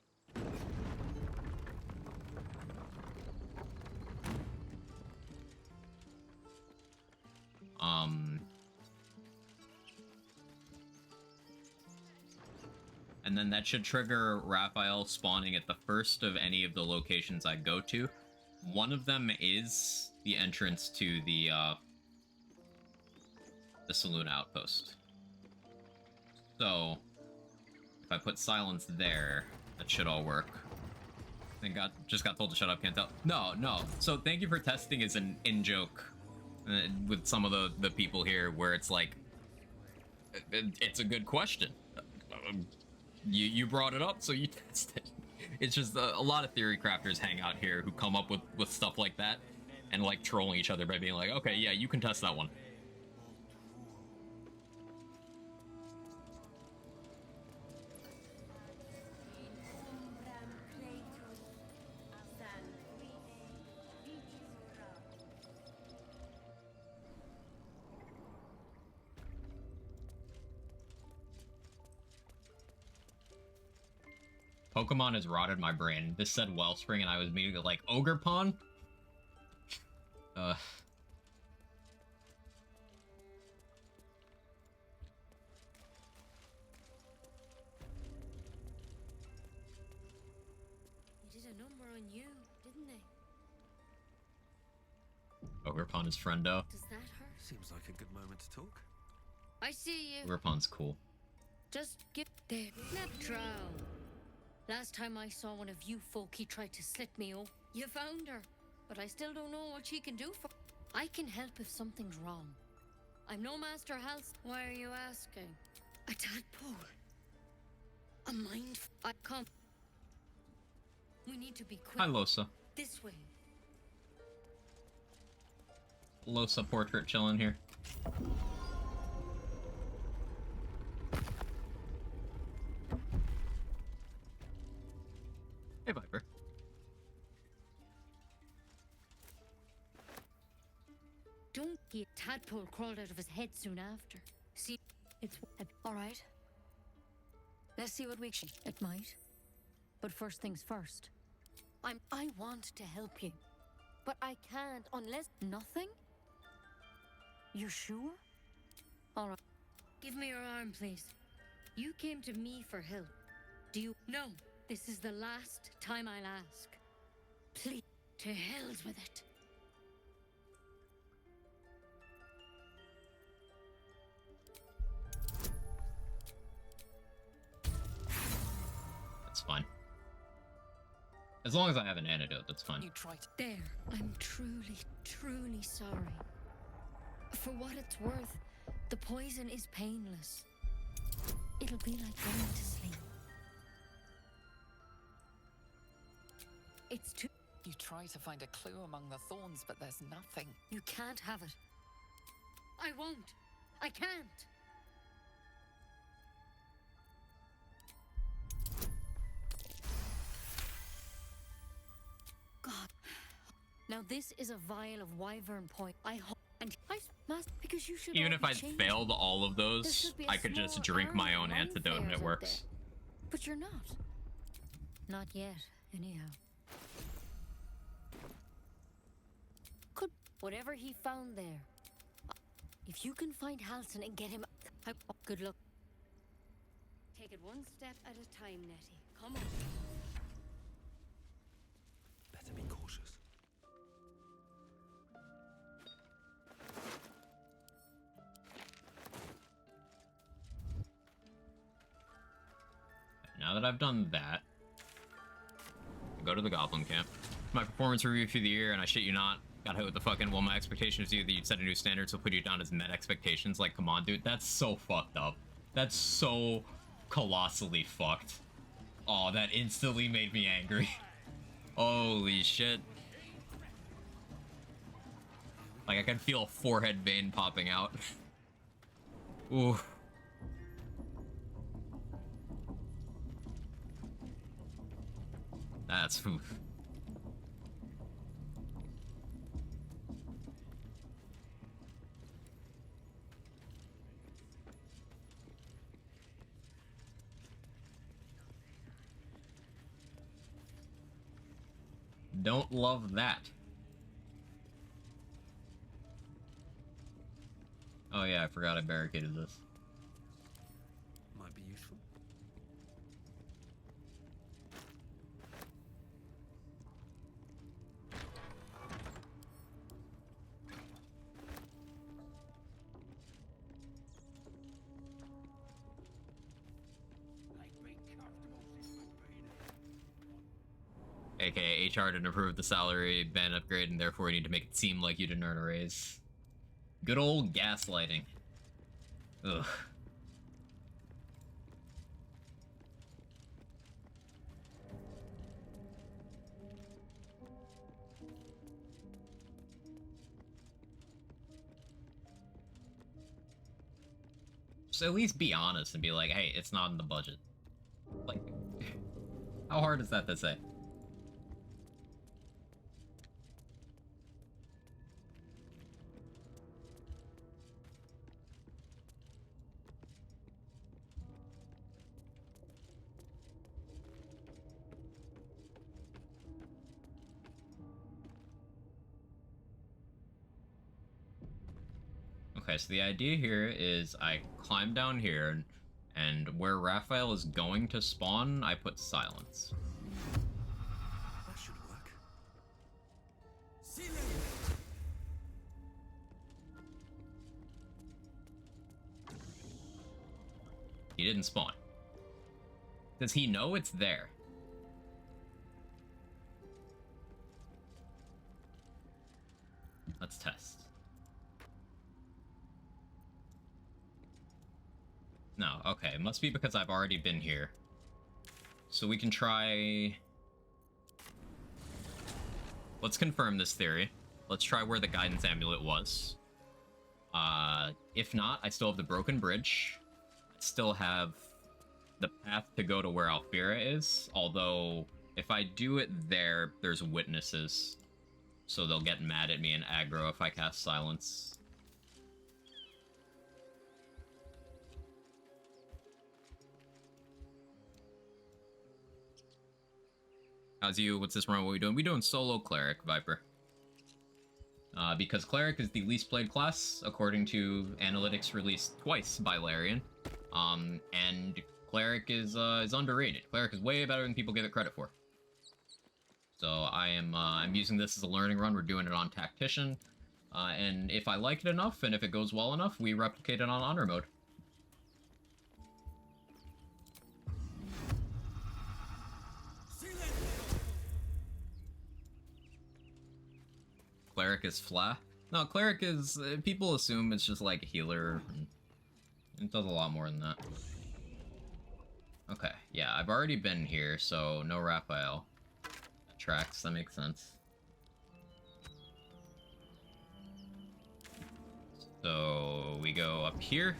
And then that should trigger Raphael spawning at the first of any of the locations I go to. One of them is the entrance to the saloon outpost. So if I put silence there, that should all work. I think just got told to shut up, can't tell. No. So thank you for testing is an in-joke with some of the people here where it's like, it's a good question. You brought it up, so you tested. It's just a lot of theory crafters hang out here who come up with stuff like that and like trolling each other by being like, okay, yeah, you can test that one. Pokemon has rotted my brain. This said Wellspring, and I was immediately like, Ogre Pawn? They did a number on you, didn't they? Ogre Pawn is friendo. Does that hurt? Seems like a good moment to talk. I see you. Ogre Pawn's cool. Just get there. Neptro. Last time I saw one of you folk, he tried to slit me off. You found her, but I still don't know what she can do for. I can help if something's wrong. I'm no Master House. Why are you asking? A tadpole. A mind. I can't. We need to be quick. Hi, Losa. This way. Losa portrait chilling here. Hey, Viper. Don't get tadpole crawled out of his head soon after. See, it's all right. Let's see what we can. It might, but first things first. I want to help you, but I can't unless nothing. You sure? All right. Give me your arm, please. You came to me for help. Do you? No. This is the last time I'll ask. Please, to hell's with it. That's fine. As long as I have an antidote, that's fine. You tried. There. I'm truly, truly sorry. For what it's worth, the poison is painless. It'll be like going to sleep. It's too... You try to find a clue among the thorns, but there's nothing. You can't have it. I won't. I can't. God. Now this is a vial of wyvern point. I hope... And I must... Because you should... Even if I change. failed all of those, I could just drink my own antidote and it works. But you're not. Not yet, anyhow. Could... Whatever he found there. If you can find Halson and get him... Good luck. Take it one step at a time, Nettie. Come on. Better be cautious. Now that I've done that, I go to the Goblin Camp. My performance review through the year, and I shit you not, got hit with the fucking, well, my expectation is you that you'd set a new standard, so put you down as met expectations. Like, come on, dude, that's so fucked up. That's so colossally fucked. Oh, that instantly made me angry. Holy shit. Like, I can feel a forehead vein popping out. Ooh. That's oof. Don't love that. Oh yeah, I forgot I barricaded this. Might be useful. AKA HR didn't approve the salary ban upgrade, and therefore you need to make it seem like you didn't earn a raise. Good old gaslighting. Ugh. So at least be honest and be like, hey, it's not in the budget. Like, how hard is that to say? Okay, so the idea here is I climb down here, and where Raphael is going to spawn, I put silence. That should work. He didn't spawn. Does he know it's there? Let's test. No, okay, it must be because I've already been here. So we can try... Let's confirm this theory. Let's try where the guidance amulet was. If not, I still have the broken bridge. I still have the path to go to where Alfira is, although if I do it there, there's witnesses. So they'll get mad at me and aggro if I cast silence. How's you? What's this run? What are we doing? We doing solo Cleric, Viper. Because Cleric is the least played class, according to analytics released twice by Larian. And Cleric is underrated. Cleric is way better than people give it credit for. So I'm using this as a learning run. We're doing it on Tactician. And if I like it enough, and if it goes well enough, we replicate it on Honor Mode. Cleric is flat. No, Cleric is... people assume it's just like a healer. And it does a lot more than that. Okay, yeah, I've already been here, so no Raphael. That tracks, that makes sense. So we go up here.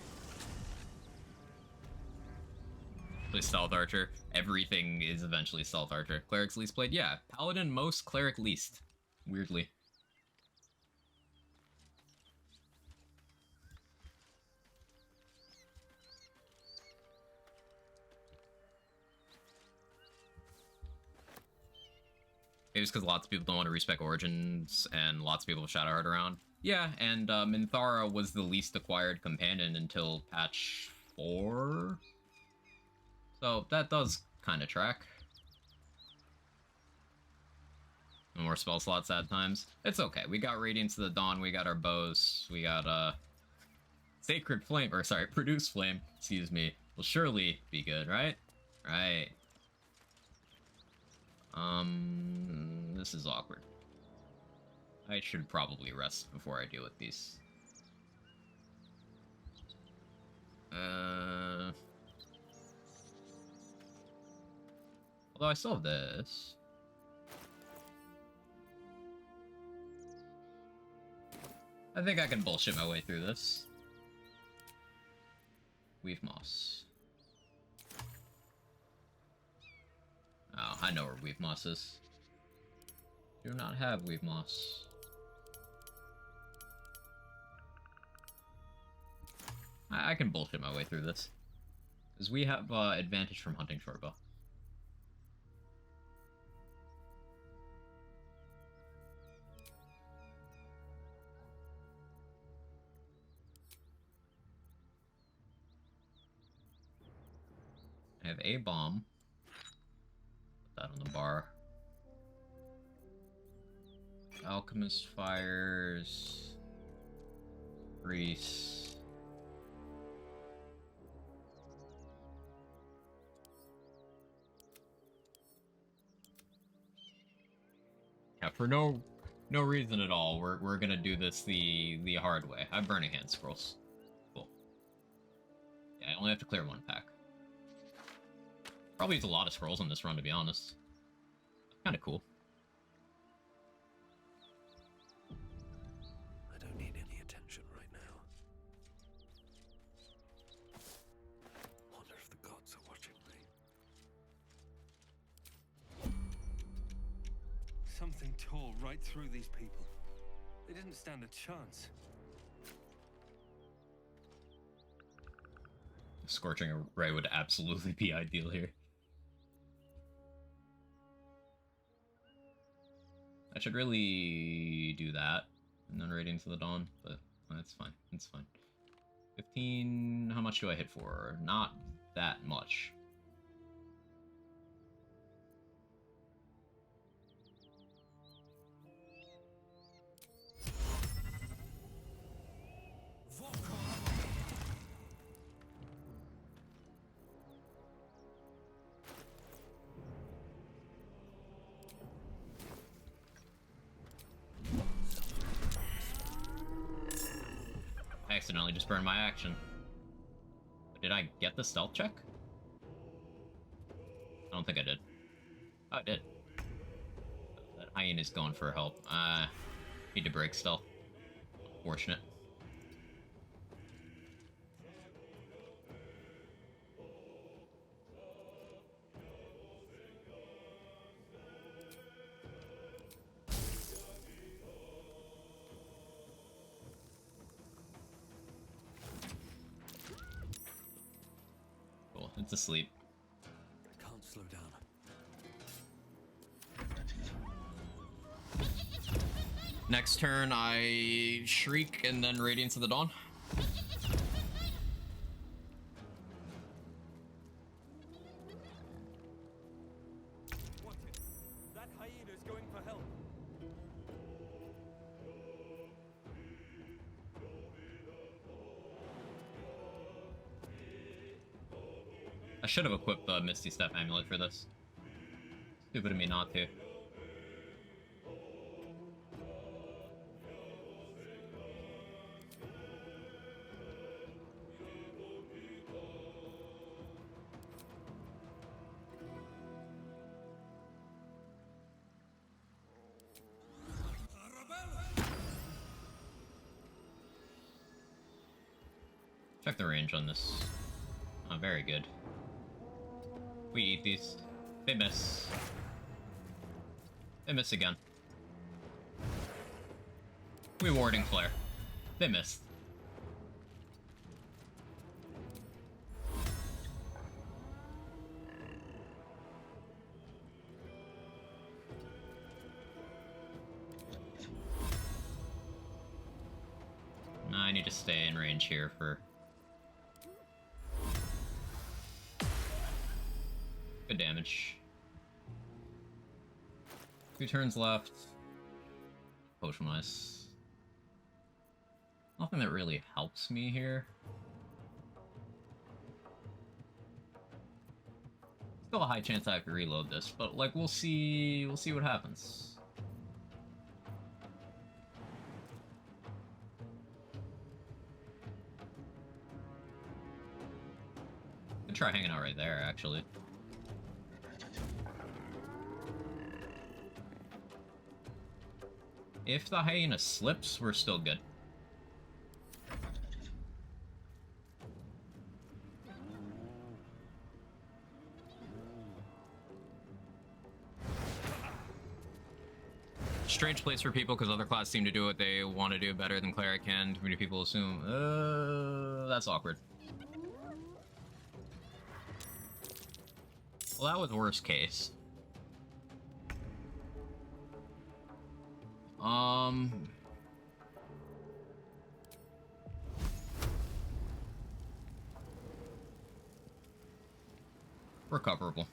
Play Stealth Archer. Everything is eventually Stealth Archer. Cleric's least played? Yeah. Paladin most, Cleric least. Weirdly. Maybe it's because lots of people don't want to respec Origins, and lots of people have Shadowheart around. Yeah, and Minthara was the least acquired companion until patch 4? So that does kind of track. More spell slots at times. It's okay. We got Radiance of the Dawn, we got our bows, we got Sacred Flame, or sorry, Produce Flame, excuse me, will surely be good, right? Right. This is awkward. I should probably rest before I deal with these. Although I still have this. I think I can bullshit my way through this. Weave moss. Oh, I know where weave moss is. Do not have weave moss. I can bullshit my way through this. Because we have advantage from hunting shortbow. I have a bomb. Put that on the bar. Alchemist fires. Grease. Yeah, for no reason at all, we're gonna do this the hard way. I have Burning Hand scrolls. Cool. Yeah, I only have to clear one pack. Probably use a lot of scrolls on this run, to be honest. Kind of cool. I don't need any attention right now. Wonder if the gods are watching me. Something tore right through these people. They didn't stand a chance. Scorching Ray would absolutely be ideal here. I should really do that, and then Radiance of the Dawn, but that's fine, it's fine. 15, how much do I hit for? Not that much. I accidentally just burned my action. Did I get the stealth check? I don't think I did. Oh, I did. That hyena's going for help. Need to break stealth. Unfortunate. Cool, it's asleep. Can't slow down. Next turn, I Shriek and then Radiance of the Dawn. Watch it. That hyena's going for help. I should have equipped the Misty Step Amulet for this. Stupid of me not to. Check the range on this. Oh, very good. We eat these. They miss. They miss again. We warding flare. They missed. I need to stay in range here for... good damage. 2 turns left. Potion Ice. Nothing that really helps me here. Still a high chance I have to reload this, but like we'll see what happens. try hanging out right there, actually. If the hyena slips, we're still good. Strange place for people because other classes seem to do what they want to do better than Cleric can. Too many people assume, that's awkward. Well, that was worst case. Recoverable.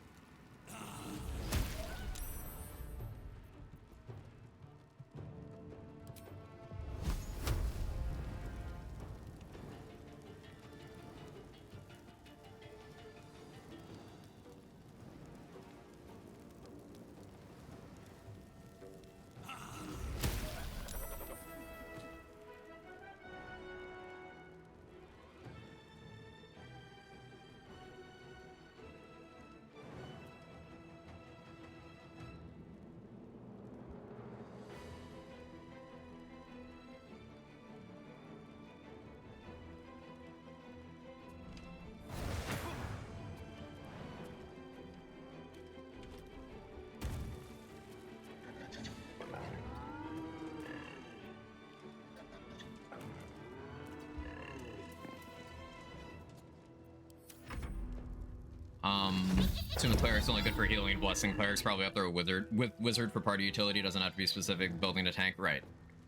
Assuming Cleric's only good for healing and blessing. Cleric's probably up there with Wizard for party utility. Doesn't have to be specific. Building a tank, right.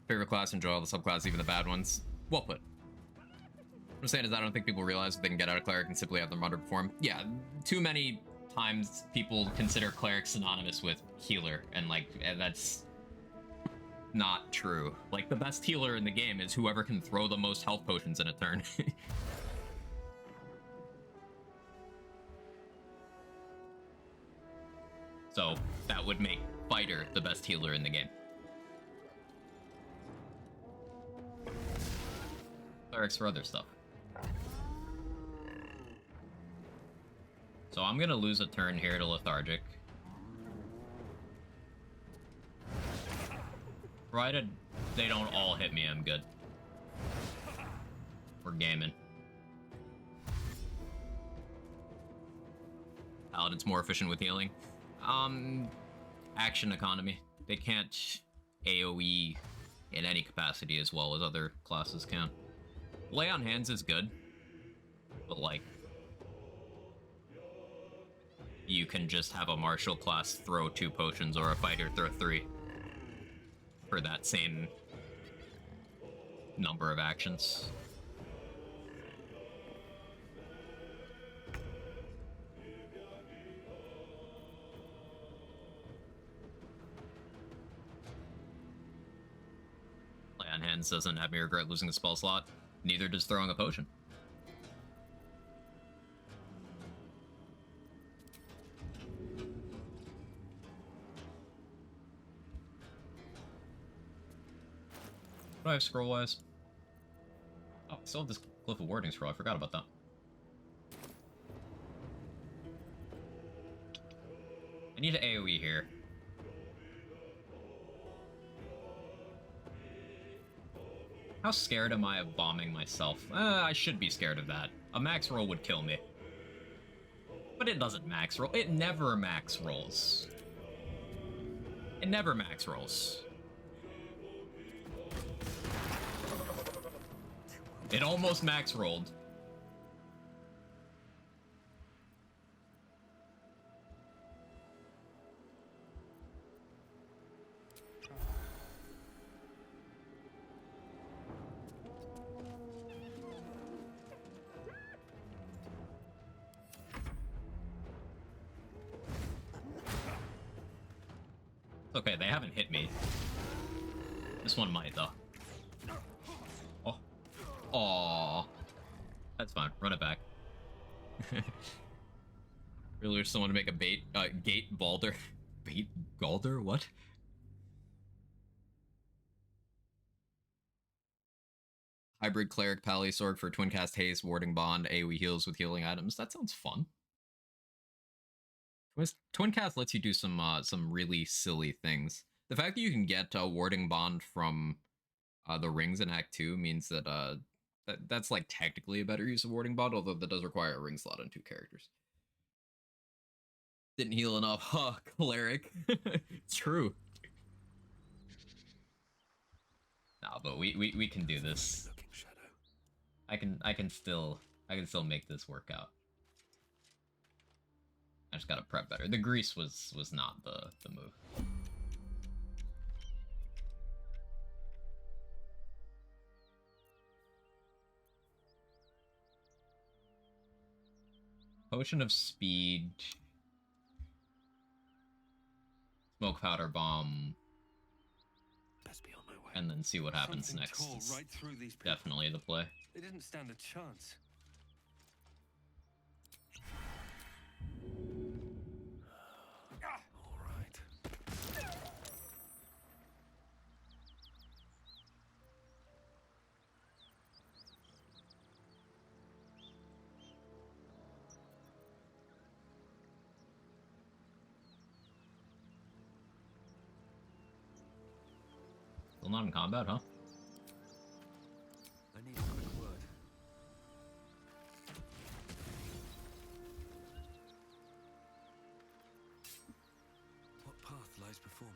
Favorite class, enjoy all the subclasses, even the bad ones. Well put. What I'm saying is I don't think people realize that they can get out of Cleric and simply have them underperform. Yeah, too many times people consider Cleric synonymous with healer, and like, that's not true. Like, the best healer in the game is whoever can throw the most health potions in a turn. So that would make Fighter the best healer in the game. Clerics for other stuff. So I'm gonna lose a turn here to Lethargic. Provided they don't all hit me, I'm good. We're gaming. Paladin's more efficient with healing. Action economy. They can't AoE in any capacity as well as other classes can. Lay on Hands is good, but like, you can just have a martial class throw 2 potions or a fighter throw 3 for that same number of actions. Lay on Hands doesn't have me regret losing a spell slot. Neither does throwing a potion. What do I have scroll-wise? Oh, I still have this Glyph of Warding scroll. I forgot about that. I need an AoE here. How scared am I of bombing myself? I should be scared of that. A max roll would kill me. But it doesn't max roll. It never max rolls. It never max rolls. It almost max rolled. Okay, they haven't hit me. This one might, though. Oh. Aww. That's fine. Run it back. Really wish someone to make a gate Balder. Bait Galder? What? Hybrid Cleric Pally Sword for Twin Cast Haste, Warding Bond, AoE heals with healing items. That sounds fun. Twin Cast lets you do some really silly things. The fact that you can get Warding Bond from the rings in Act 2 means that that's like technically a better use of Warding Bond, although that does require a ring slot on 2 characters. Didn't heal enough, huh, Cleric? It's true. Nah, but we can do this. I can still make this work out. I just gotta prep better. The grease was not the move. Potion of Speed. Smoke Powder Bomb. Best be on my way. And then see what happens Something next. tore It's right through these people. definitely the play. They didn't stand a chance. All right. Still not in combat, huh? I need a quick word. What path lies before me?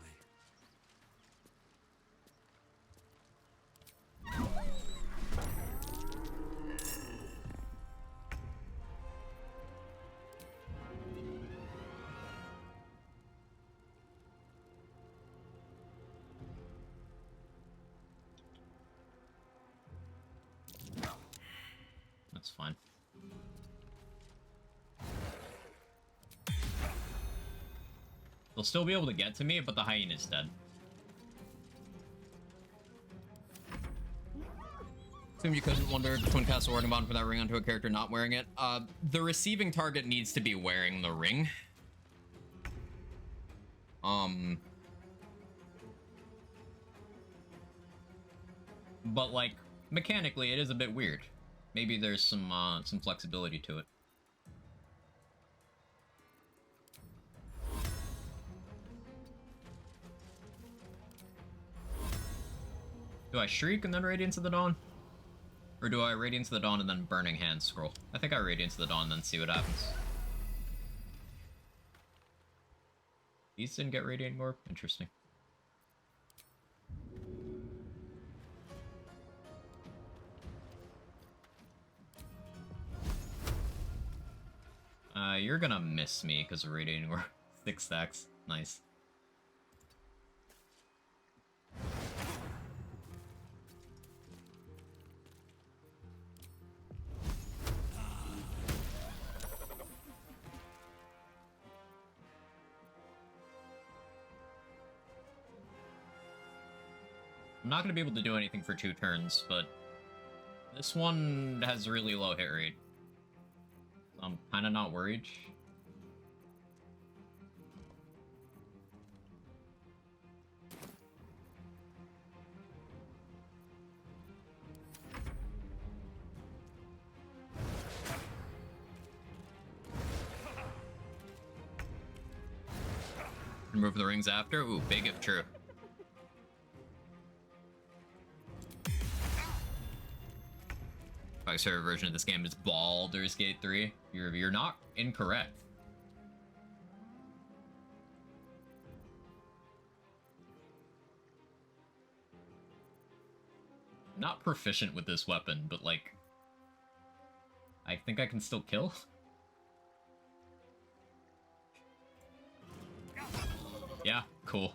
That's fine. They'll still be able to get to me, but the hyena's dead. Assume you couldn't wonder Twin Cast Warding Bond for that ring onto a character not wearing it. The receiving target needs to be wearing the ring. But like mechanically, it is a bit weird. Maybe there's some flexibility to it. Do I Shriek and then Radiance of the Dawn? Or do I Radiance of the Dawn and then Burning Hands scroll? I think I Radiance of the Dawn and then see what happens. These didn't get Radiant Orb? Interesting. You're gonna miss me because of Radiant Orb. 6 stacks. Nice. I'm not going to be able to do anything for 2 turns, but this one has really low hit rate. I'm kind of not worried. Remove the rings after? Ooh, big if true. My favorite version of this game is Baldur's Gate 3. You're not incorrect. Not proficient with this weapon, but like I think I can still kill. Yeah, cool.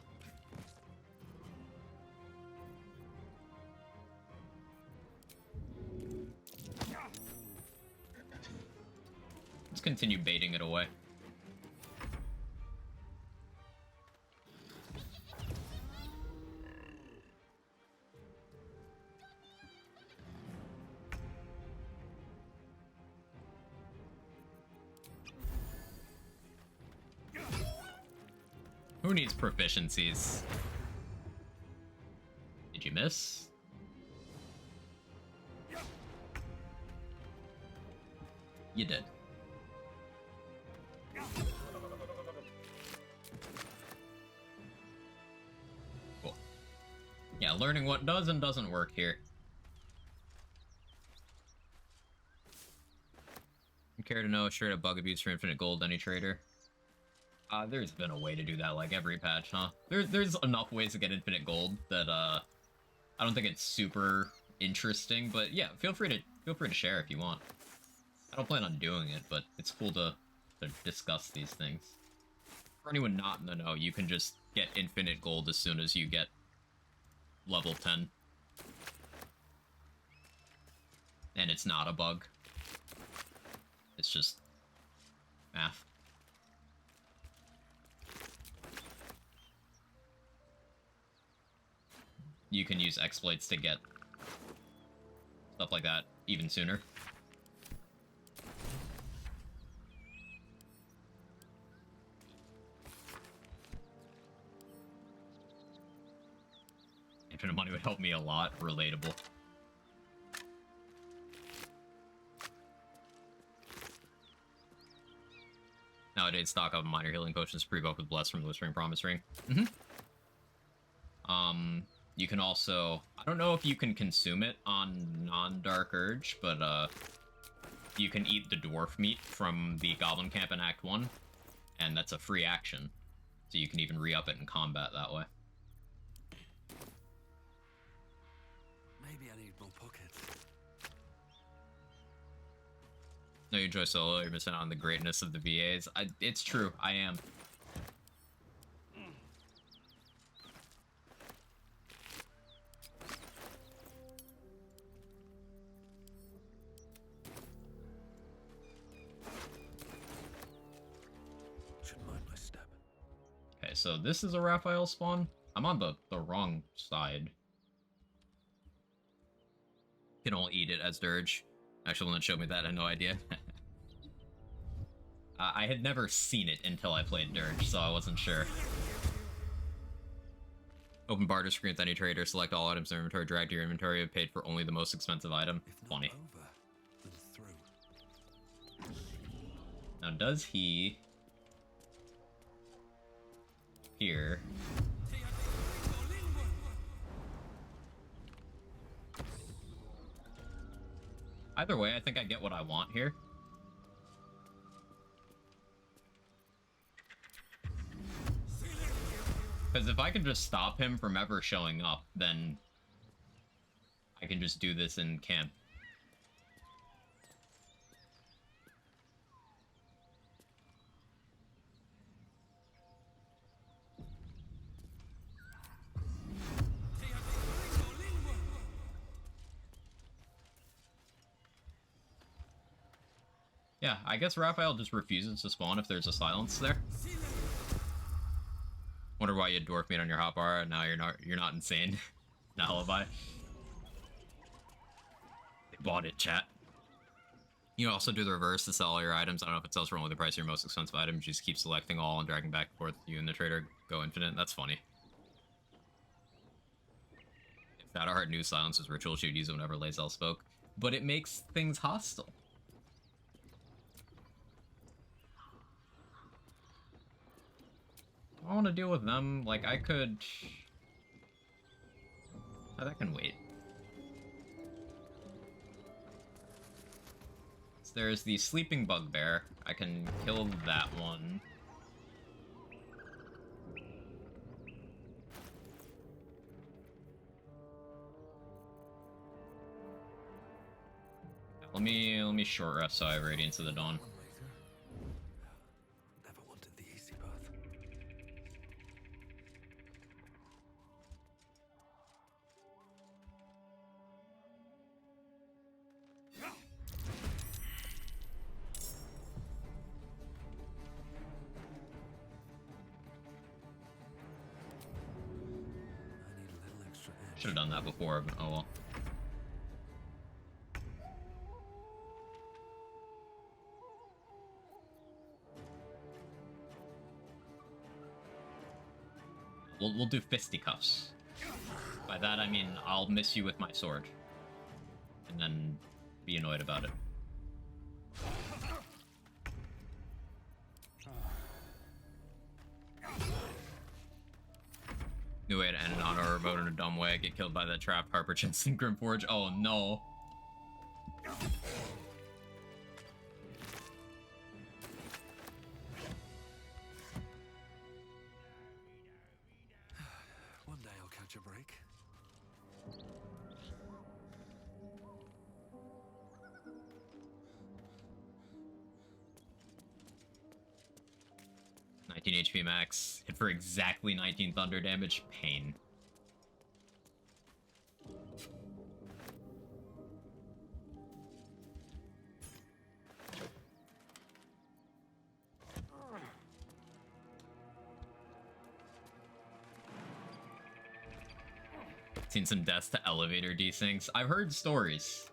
Let's continue baiting it away. Who needs proficiencies? Did you miss? You did. Cool. Yeah, learning what does and doesn't work here. Care to know straight up bug abuse for infinite gold, any trader? There's been a way to do that like every patch, huh? There's enough ways to get infinite gold that I don't think it's super interesting, but yeah, feel free to share if you want. I don't plan on doing it, but it's cool to discuss these things. For anyone not in the know, you can just get infinite gold as soon as you get level 10. And it's not a bug. It's just math. You can use exploits to get stuff like that even sooner. Infinite money would help me a lot. Relatable. Nowadays, stock up minor healing potions pre-evoke with Bless from the Whispering Promise Ring. You can also... I don't know if you can consume it on non-Dark Urge, but, you can eat the dwarf meat from the Goblin Camp in Act 1, and that's a free action. So you can even re-up it in combat that way. Maybe I need more pockets. No, you enjoy solo, you're missing out on the greatness of the VAs. It's true, I am. Should mind my step. Okay, so this is a Raphael spawn. I'm on the wrong side. Can only eat it as Dirge. Actually, when it showed me that, I had no idea. I had never seen it until I played Dirge, so I wasn't sure. Open barter screen with any trader, select all items in your inventory, drag to your inventory, and paid for only the most expensive item. Funny. Now, does he... here... Either way, I think I get what I want here. Because if I can just stop him from ever showing up, then I can just do this in camp. Yeah, I guess Raphael just refuses to spawn if there's a silence there. Wonder why you had dwarf meat on your hotbar and now you're not insane. An alibi. They bought it, chat. You can also do the reverse to sell all your items. I don't know if it sells for only the price of your most expensive item. You just keep selecting all and dragging back and forth. You and the trader go infinite. That's funny. If Shadowheart knew silence was ritual, she would use it whenever Lae'zel spoke. But it makes things hostile. I want to deal with them. Like, I could... Oh, that can wait. So there's the sleeping bugbear. I can kill that one. Let me short rest so I have Radiance of the Dawn. Should have done that before, but oh well. We'll do fisticuffs. By that I mean I'll miss you with my sword. And then be annoyed about it. New way to end an auto remote in a dumb way. Get killed by that trap. Harper Jensen Grimforge. Oh no. One day I'll catch a break. HP max. Hit for exactly 19 thunder damage. Pain. Seen some deaths to elevator desyncs. I've heard stories.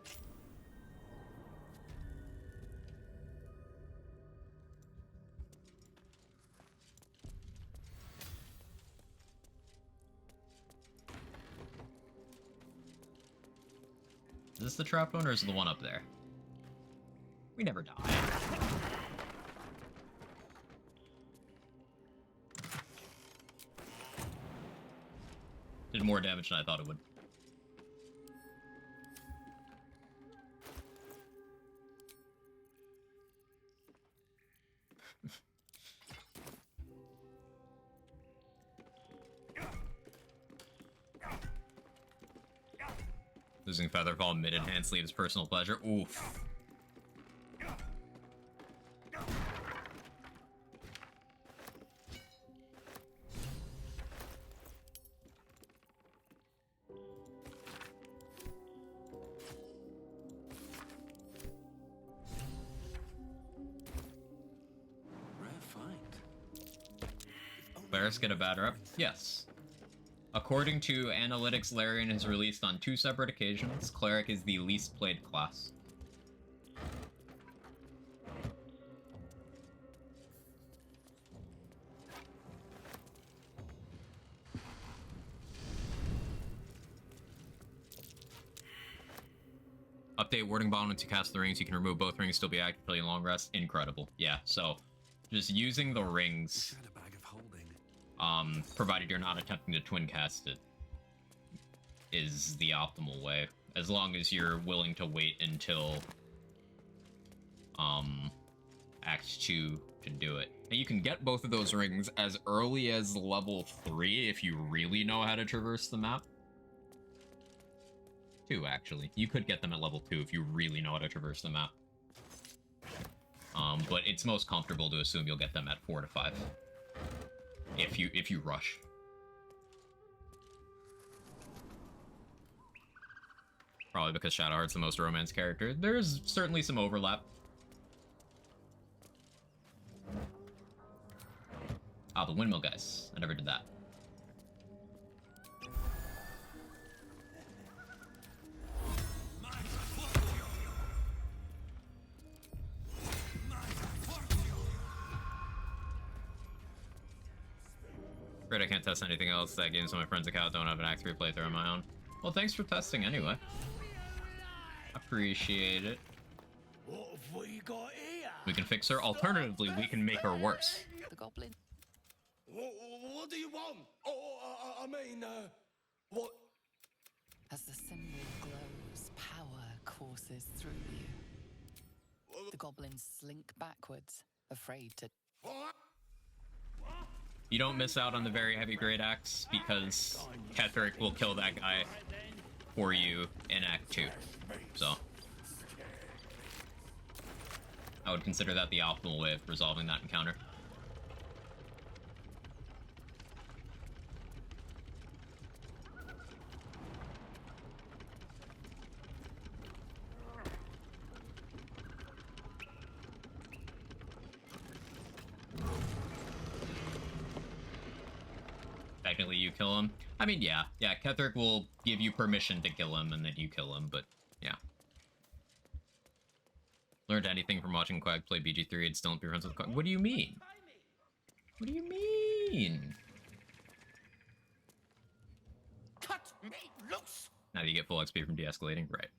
Is this the trap one or is it the one up there? We never die. Did more damage than I thought it would. Losing Featherfall mid-enhanced leaves personal pleasure. Oof. Clerics get a bad rep? Yes. According to Analytics, Larian has released on 2 separate occasions. Cleric is the least played class. Update warding bond once you cast the rings. You can remove both rings, still be active until you long rest. Incredible. Yeah, so just using the rings, provided you're not attempting to twin cast it, is the optimal way. As long as you're willing to wait until Act 2 to do it. And you can get both of those rings as early as level 3 if you really know how to traverse the map. 2, actually. You could get them at level 2 if you really know how to traverse the map. But it's most comfortable to assume you'll get them at 4 to 5. If you rush. Probably because Shadowheart's the most romance character. There's certainly some overlap. Ah, the windmill guys. I never did that. Great, I can't test anything else. That game's on my friend's account. Don't have an Act 3 playthrough on my own. Well, thanks for testing anyway. Appreciate it. What have we got here? We can fix her. Alternatively, we can make her worse. The goblin. What do you want? Oh, I mean, what? As the symbol glows, power courses through you. The goblins slink backwards, afraid to... You don't miss out on the very heavy great axe because Ketheric will kill that guy for you in Act 2. So I would consider that the optimal way of resolving that encounter. Technically you kill him. I mean, yeah, Ketheric will give you permission to kill him and then you kill him, but yeah. Learned anything from watching Quag play BG3 and still be friends with Quag? What do you mean? What do you mean? Cut me loose! Now you get full XP from de-escalating? Right.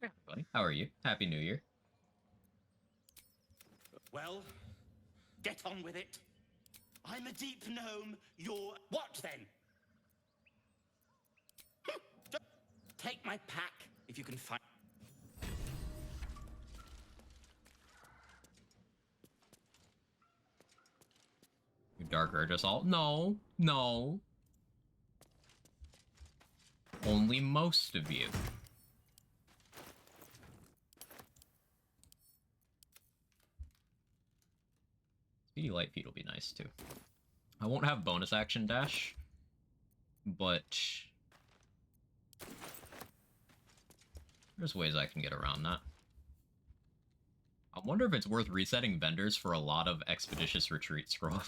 Yeah, buddy. How are you? Happy New Year. Well, get on with it. I'm a deep gnome, you're... What then? take my pack if you can find. You Dark Urge us all? No, no. Only most of you. Speedy Light Feet will be nice too. I won't have bonus action dash, but there's ways I can get around that. I wonder if it's worth resetting vendors for a lot of Expeditious Retreat scroll.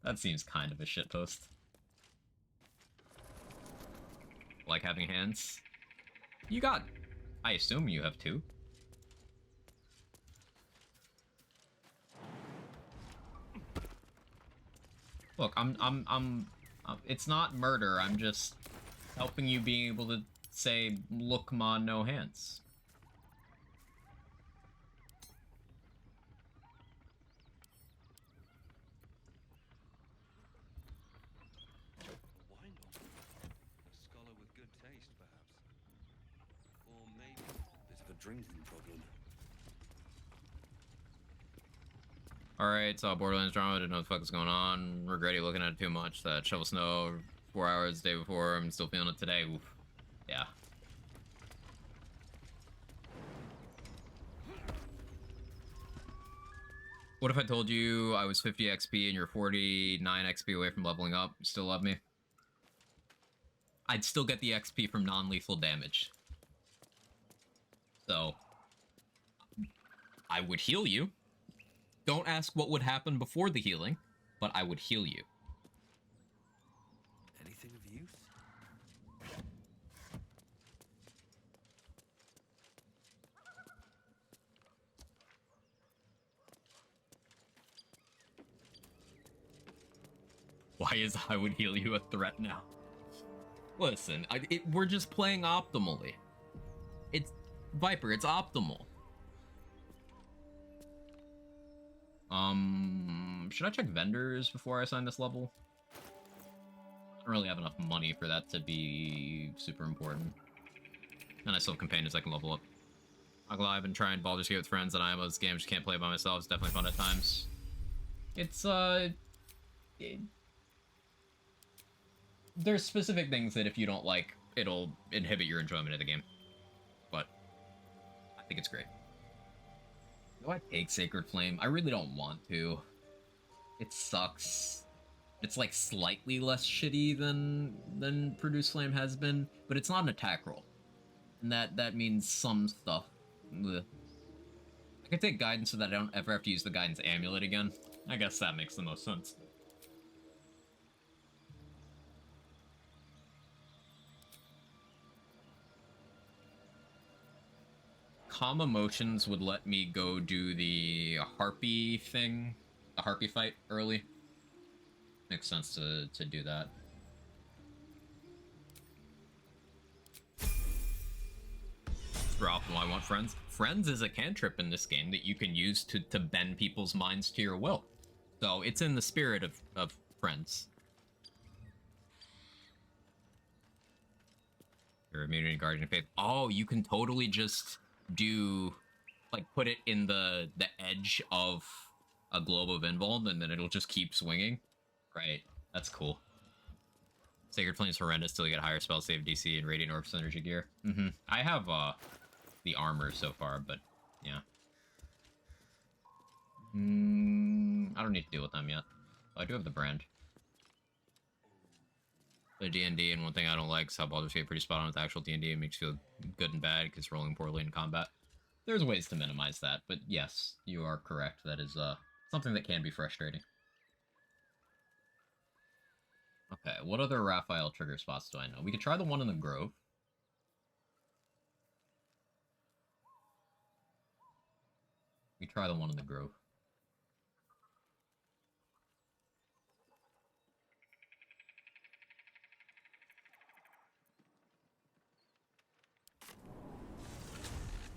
That seems kind of a shitpost. Like having hands? You got... I assume you have 2. Look, it's not murder, I'm just helping you being able to say, look ma, no hands. Why not? A scholar with good taste, perhaps. Or maybe a bit of a drinking problem. Alright, saw Borderlands drama, didn't know what the fuck was going on. Regretty looking at it too much. That shovel snow 4 hours the day before, I'm still feeling it today. Oof. Yeah. What if I told you I was 50 XP and you're 49 XP away from leveling up? You still love me? I'd still get the XP from non-lethal damage. So, I would heal you. Don't ask what would happen before the healing, but I would heal you. Anything of use? Why is I would heal you a threat now? Listen, we're just playing optimally. It's Viper, it's optimal. Should I check vendors before I sign this level? I don't really have enough money for that to be super important. And I still have companions I can level up. Not gonna lie, I've been trying Baldur's Gate with friends, and this game just can't play by myself. It's definitely fun at times. It's, there's specific things that if you don't like, it'll inhibit your enjoyment of the game. But I think it's great. Do I take Sacred Flame? I really don't want to. It sucks. It's like slightly less shitty than Produce Flame has been, but it's not an attack roll. And that means some stuff. Ugh. I could take Guidance so that I don't ever have to use the Guidance Amulet again. I guess that makes the most sense. Calm Emotions would let me go do the Harpy thing, the Harpy fight early. Makes sense to do that. For optimal, I want Friends. Friends is a cantrip in this game that you can use to bend people's minds to your will. So it's in the spirit of Friends. Your immunity, Guardian of Faith. Oh, you can totally just do, like, put it in the edge of a globe of invuln, and then it'll just keep swinging. Right, that's cool. Sacred Flame is horrendous till you get higher spell save DC and Radiant Orb Synergy gear. I have the armor so far, but yeah. I don't need to deal with them yet. But I do have the brand. The D&D, and one thing I don't like is how Baldur's Gate pretty spot on with actual D&D. It makes you feel good and bad because rolling poorly in combat. There's ways to minimize that, but yes, you are correct. That is something that can be frustrating. Okay, what other Raphael trigger spots do I know? We could try the one in the Grove. We try the one in the Grove.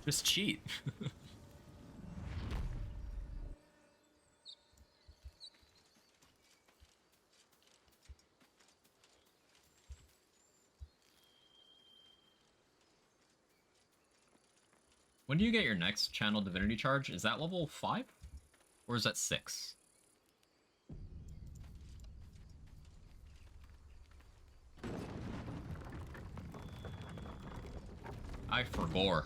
Just cheat. When do you get your next channel divinity charge? Is that level 5? Or is that 6? I forgore.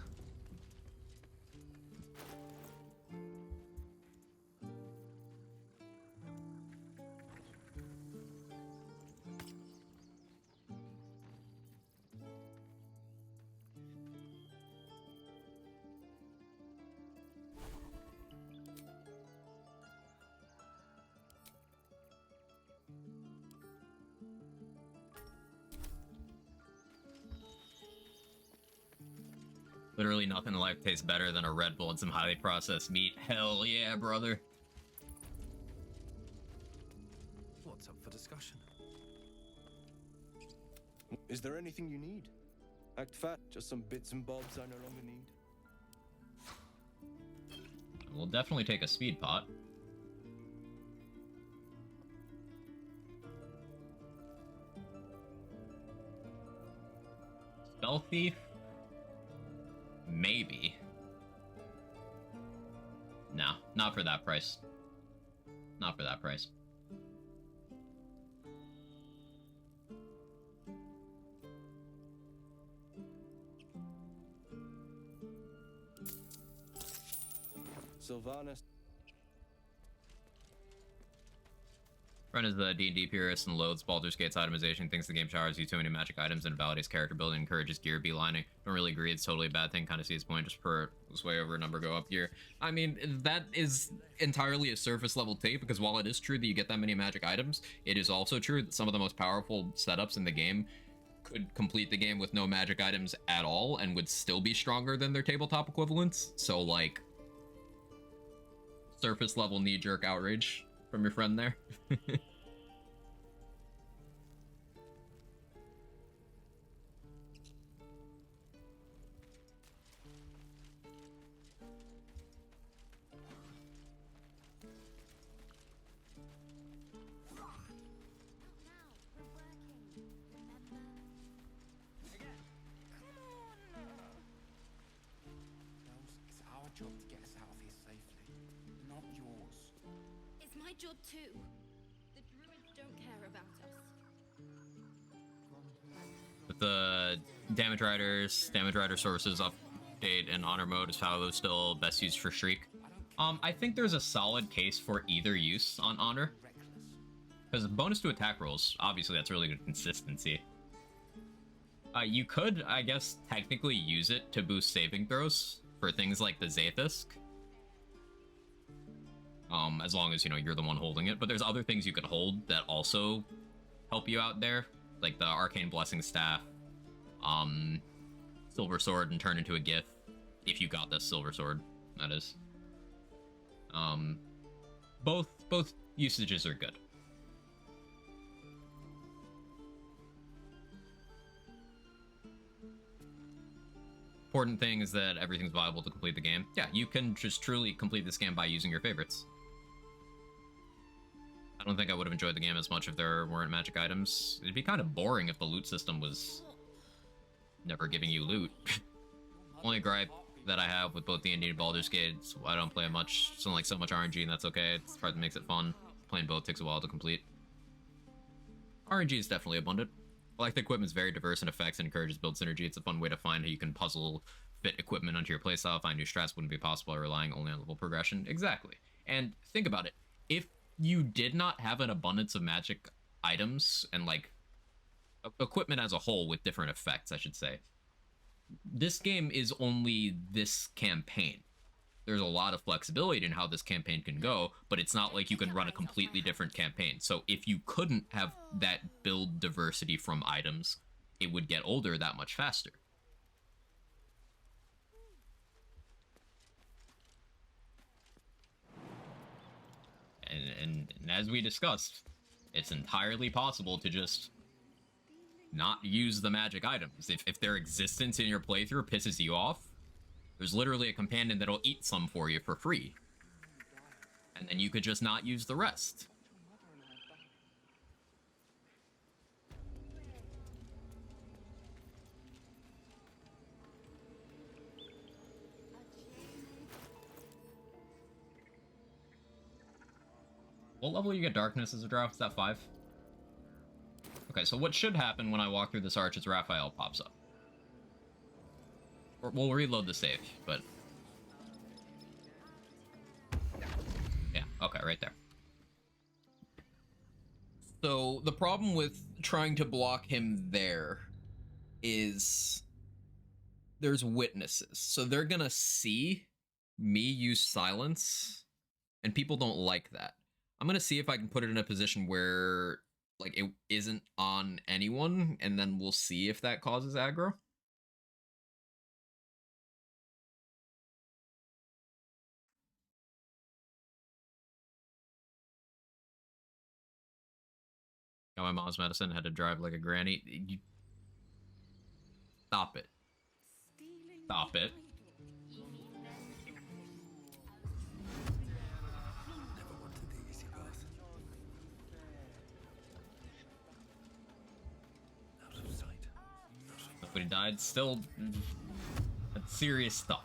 Literally nothing in life tastes better than a Red Bull and some highly processed meat. Hell yeah, brother. What's up for discussion? Is there anything you need? Act fat, just some bits and bobs I no longer need. We'll definitely take a speed pot. Stealth thief? Maybe. No, not for that price. Not for that price. Sylvanas. Ren is the D&D purist and loathes Baldur's Gate's itemization, thinks the game showers you too many magic items and invalidates character building, encourages gear beelining. Don't really agree, it's totally a bad thing, kind of see his point, just per way over number go up here. I mean, that is entirely a surface level take, because while it is true that you get that many magic items, it is also true that some of the most powerful setups in the game could complete the game with no magic items at all and would still be stronger than their tabletop equivalents. So, like, surface level knee-jerk outrage from your friend there. It's our job to get us out of here safely, not yours. It's my job too. The druids don't care about us. With the damage rider sources update and honor mode, is Paolo still best used for Shriek? I think there's a solid case for either use on honor. Because bonus to attack rolls, obviously that's really good consistency. You could, I guess, technically use it to boost saving throws for things like the Zaith'isk. As long as, you know, you're the one holding it. But there's other things you could hold that also help you out there. Like the Arcane Blessing Staff, Silver Sword, and turn into a Gith. If you got this Silver Sword, that is. Both usages are good. Important thing is that everything's viable to complete the game. Yeah, you can just truly complete this game by using your favorites. I don't think I would have enjoyed the game as much if there weren't magic items. It'd be kind of boring if the loot system was never giving you loot. Only gripe that I have with both D&D and Baldur's Gate is I don't play much, so like so much RNG, and that's okay. It's the part that makes it fun. Playing both takes a while to complete. RNG is definitely abundant. I like the equipment's very diverse in effects and encourages build synergy. It's a fun way to find how you can puzzle fit equipment onto your playstyle. Find new strats wouldn't be possible by relying only on level progression. Exactly. And think about it. If you did not have an abundance of magic items and like equipment as a whole with different effects, I should say, this game is only this campaign. There's a lot of flexibility in how this campaign can go, but it's not like you can run a completely different campaign. So if you couldn't have that build diversity from items, it would get older that much faster. And as we discussed, it's entirely possible to just not use the magic items. If their existence in your playthrough pisses you off, there's literally a companion that'll eat some for you for free. And then you could just not use the rest. What level you get darkness as a drow? Is that 5? Okay, so what should happen when I walk through this arch is Raphael pops up. We'll reload the save, but... yeah, okay, right there. So, the problem with trying to block him there is there's witnesses. So they're gonna see me use silence, and people don't like that. I'm gonna see if I can put it in a position where, like, it isn't on anyone, and then we'll see if that causes aggro. Got my mom's medicine, had to drive like a granny. Stop it. Stop it. Nobody died. Still, that's serious stuff.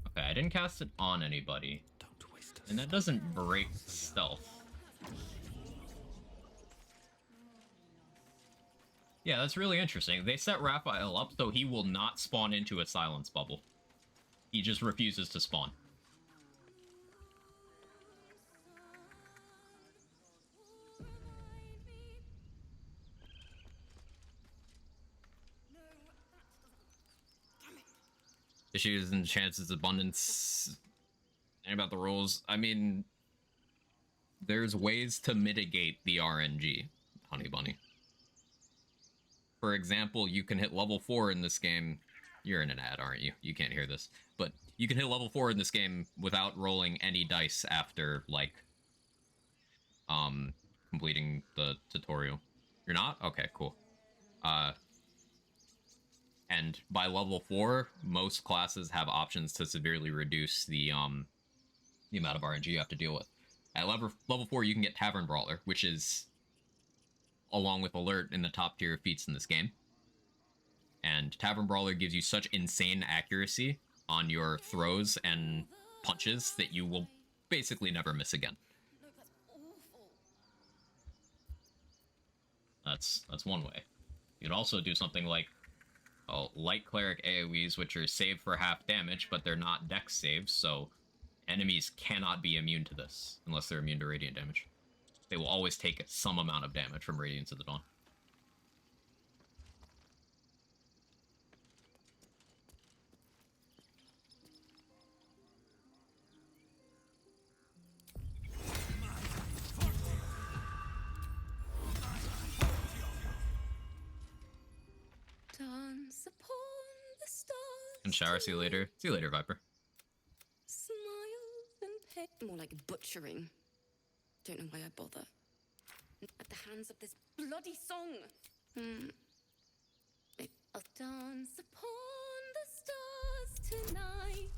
Okay, I didn't cast it on anybody. And that doesn't break stealth. Yeah, that's really interesting. They set Raphael up so he will not spawn into a silence bubble. He just refuses to spawn. Issues and chances, abundance, and about the rules. I mean, there's ways to mitigate the RNG, Honey Bunny. For example, you can hit level 4 in this game. You're in an ad, aren't you? You can't hear this. But you can hit level 4 in this game without rolling any dice after, like, completing the tutorial. You're not? Okay, cool. And by level 4, most classes have options to severely reduce the amount of RNG you have to deal with. At level 4, you can get Tavern Brawler, which is, along with Alert, in the top tier of feats in this game. And Tavern Brawler gives you such insane accuracy on your throws and punches that you will basically never miss again. That's one way. You could also do something like light cleric AoEs, which are saved for half damage, but they're not dex saves, so enemies cannot be immune to this unless they're immune to radiant damage. They will always take some amount of damage from Radiance of the Dawn. Dance upon the stars. And shower, see you later. See you later, Viper. Smile and pay. More like butchering. Don't know why I bother. At the hands of this bloody song. I'll dance upon the stars tonight.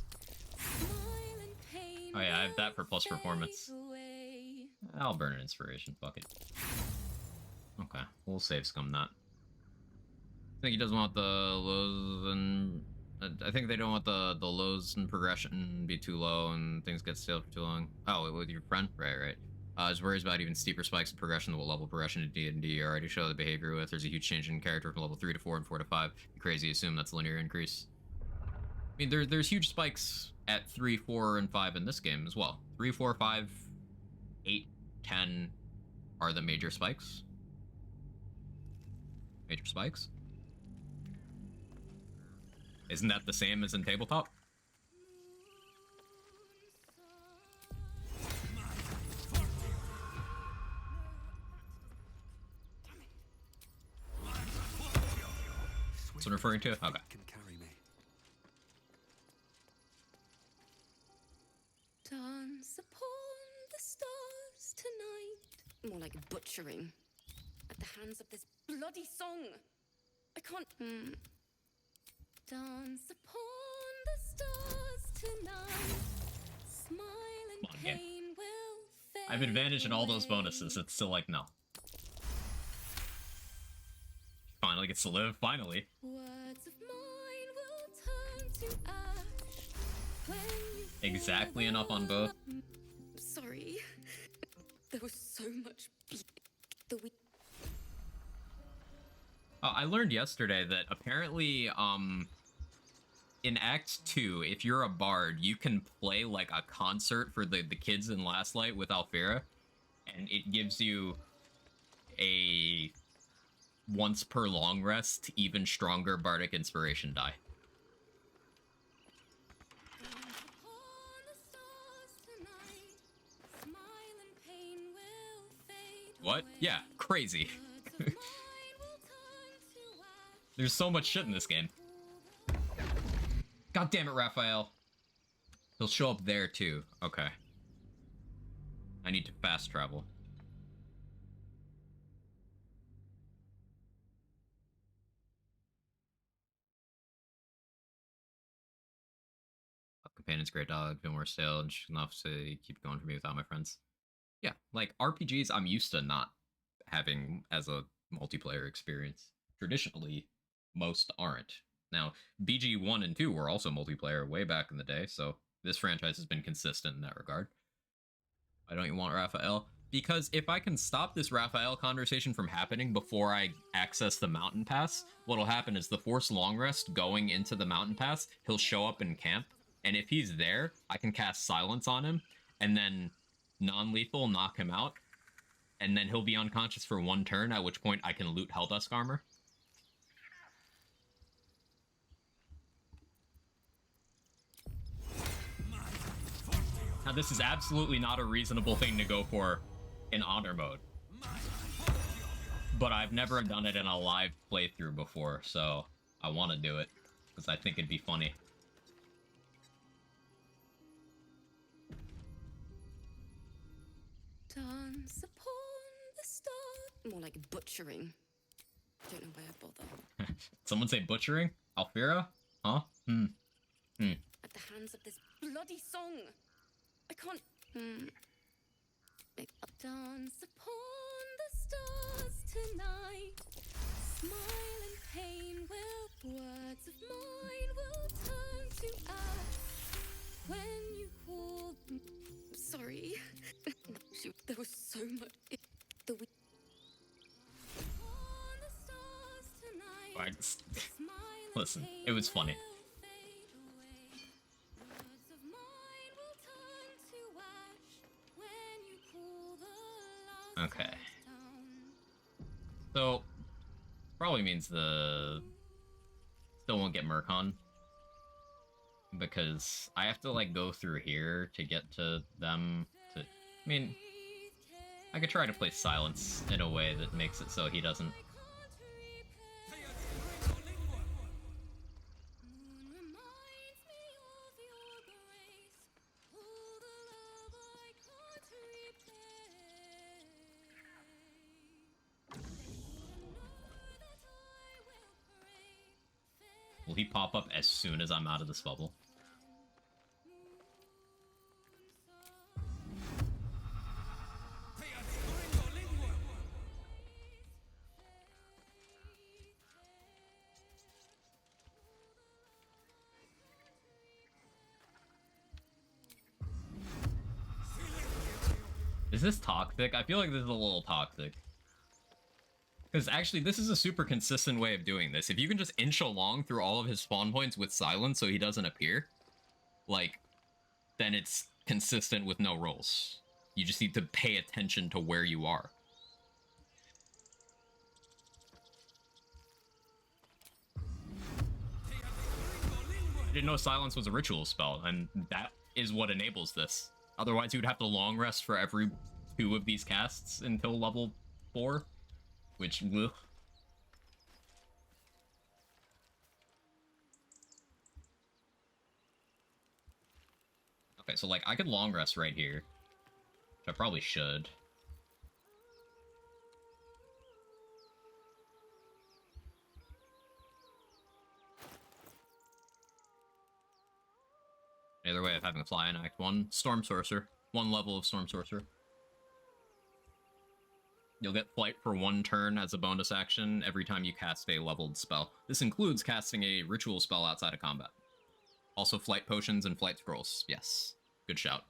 Smile and pain. Oh yeah, I have that for plus performance. Away. I'll burn an inspiration. Fuck it. Okay, we'll save scum that. I think he doesn't want the lows and... I think they don't want the lows and progression be too low and things get stale for too long. Oh, with your friend? Right. His worries about even steeper spikes in progression, what level progression in D&D already show the behavior with. There's a huge change in character from level 3 to 4 and 4 to 5. You crazy assume that's a linear increase. I mean, there's huge spikes at 3, 4, and 5 in this game as well. 3, 4, 5, 8, 10 are the major spikes. Major spikes? Isn't that the same as in tabletop? That's what I'm referring to? Okay. Dance upon the stars tonight. More like butchering. At the hands of this bloody song. I can't. Dance upon the stars tonight. Smile and pain will fade. I have advantage in all those bonuses. It's still like, no. Finally gets to live. Finally. Words of mine will turn to ash when you Exactly enough on both. Sorry. There was so much the week. I learned yesterday that apparently, in Act 2, if you're a bard, you can play like a concert for the kids in Last Light with Alfira, and it gives you a once per long rest, even stronger bardic inspiration die. What? Yeah, crazy. There's so much shit in this game. God damn it, Raphael. He'll show up there too. Okay. I need to fast travel. Companion's great dog, feel more stale and enough to keep going for me without my friends. Yeah, like RPGs I'm used to not having as a multiplayer experience. Traditionally, most aren't. Now, BG 1 and 2 were also multiplayer way back in the day, so this franchise has been consistent in that regard. Why don't you want Raphael? Because if I can stop this Raphael conversation from happening before I access the mountain pass, what'll happen is the Force Long Rest going into the mountain pass, he'll show up in camp, and if he's there, I can cast Silence on him, and then non-lethal knock him out, and then he'll be unconscious for 1 turn, at which point I can loot Helldusk armor. Now, this is absolutely not a reasonable thing to go for in honor mode. But I've never done it in a live playthrough before, so I want to do it, because I think it'd be funny. Dance upon the star. More like butchering. Don't know why I bother. Someone say butchering? Alfira? Huh? At the hands of this bloody song. I can't. Dance upon the stars tonight. Smile and pain will. Words of mine will turn to ash when you call. Sorry. Shoot, there was so much. The week. Listen, it was funny. Okay. So, probably means the... Still won't get Murkon. Because I have to, like, go through here to get to them to... I mean, I could try to play Silence in a way that makes it so he doesn't... Will he pop up as soon as I'm out of this bubble? Is this toxic? I feel like this is a little toxic. Because actually, this is a super consistent way of doing this. If you can just inch along through all of his spawn points with Silence so he doesn't appear, like, then it's consistent with no rolls. You just need to pay attention to where you are. I didn't know Silence was a ritual spell, and that is what enables this. Otherwise, you would have to long rest for every 2 of these casts until level 4. Which, ugh. Okay, so, like, I could long rest right here. Which I probably should. Either way of having a fly in Act 1. Storm Sorcerer. 1 level of Storm Sorcerer. You'll get Flight for 1 turn as a bonus action every time you cast a leveled spell. This includes casting a ritual spell outside of combat. Also, flight potions and flight scrolls. Yes. Good shout.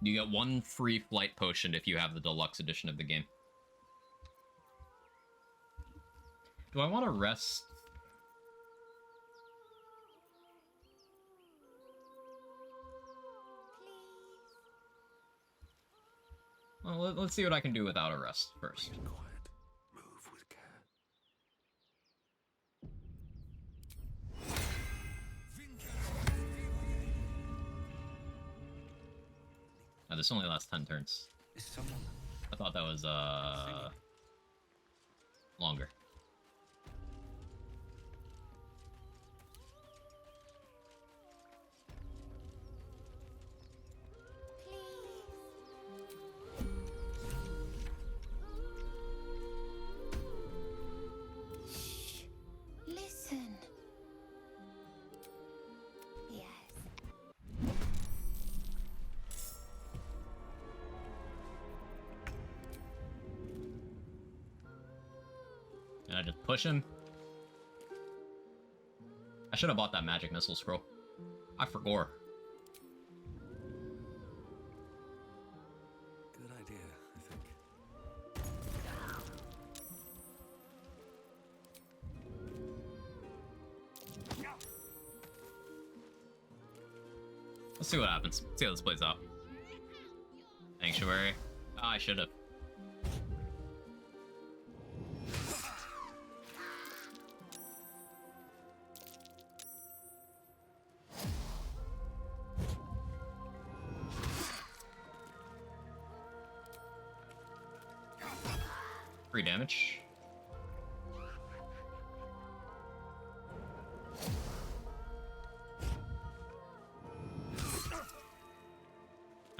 You get 1 free flight potion if you have the deluxe edition of the game. Do I want to rest? Well, let's see what I can do without a rest first. Oh, this only lasts 10 turns. I thought that was, longer. Listen. Yes. Can I just push him? I should have bought that magic missile scroll. I forgot. Good idea, I think. Let's see what happens. See how this plays out. Sanctuary. Oh, I should have. Free damage.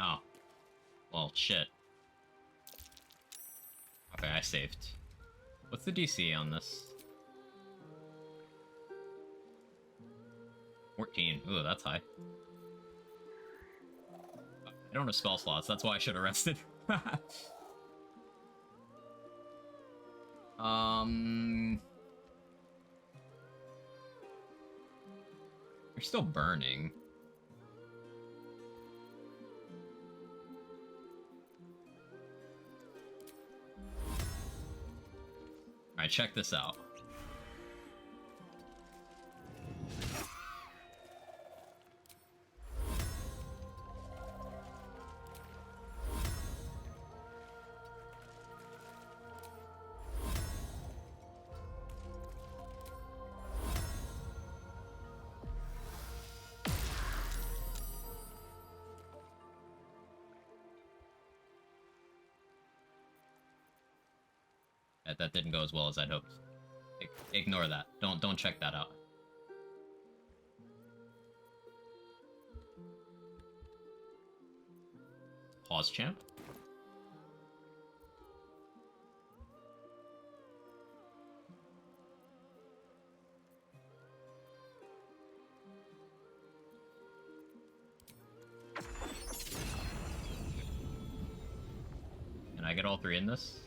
Oh. Well, shit. Okay, I saved. What's the DC on this? 14. Ooh, that's high. I don't have spell slots, that's why I should have rested. You're still burning. Alright, check this out. That didn't go as well as I'd hoped. Ignore that. Don't check that out. Pause champ. Can I get all 3 in this?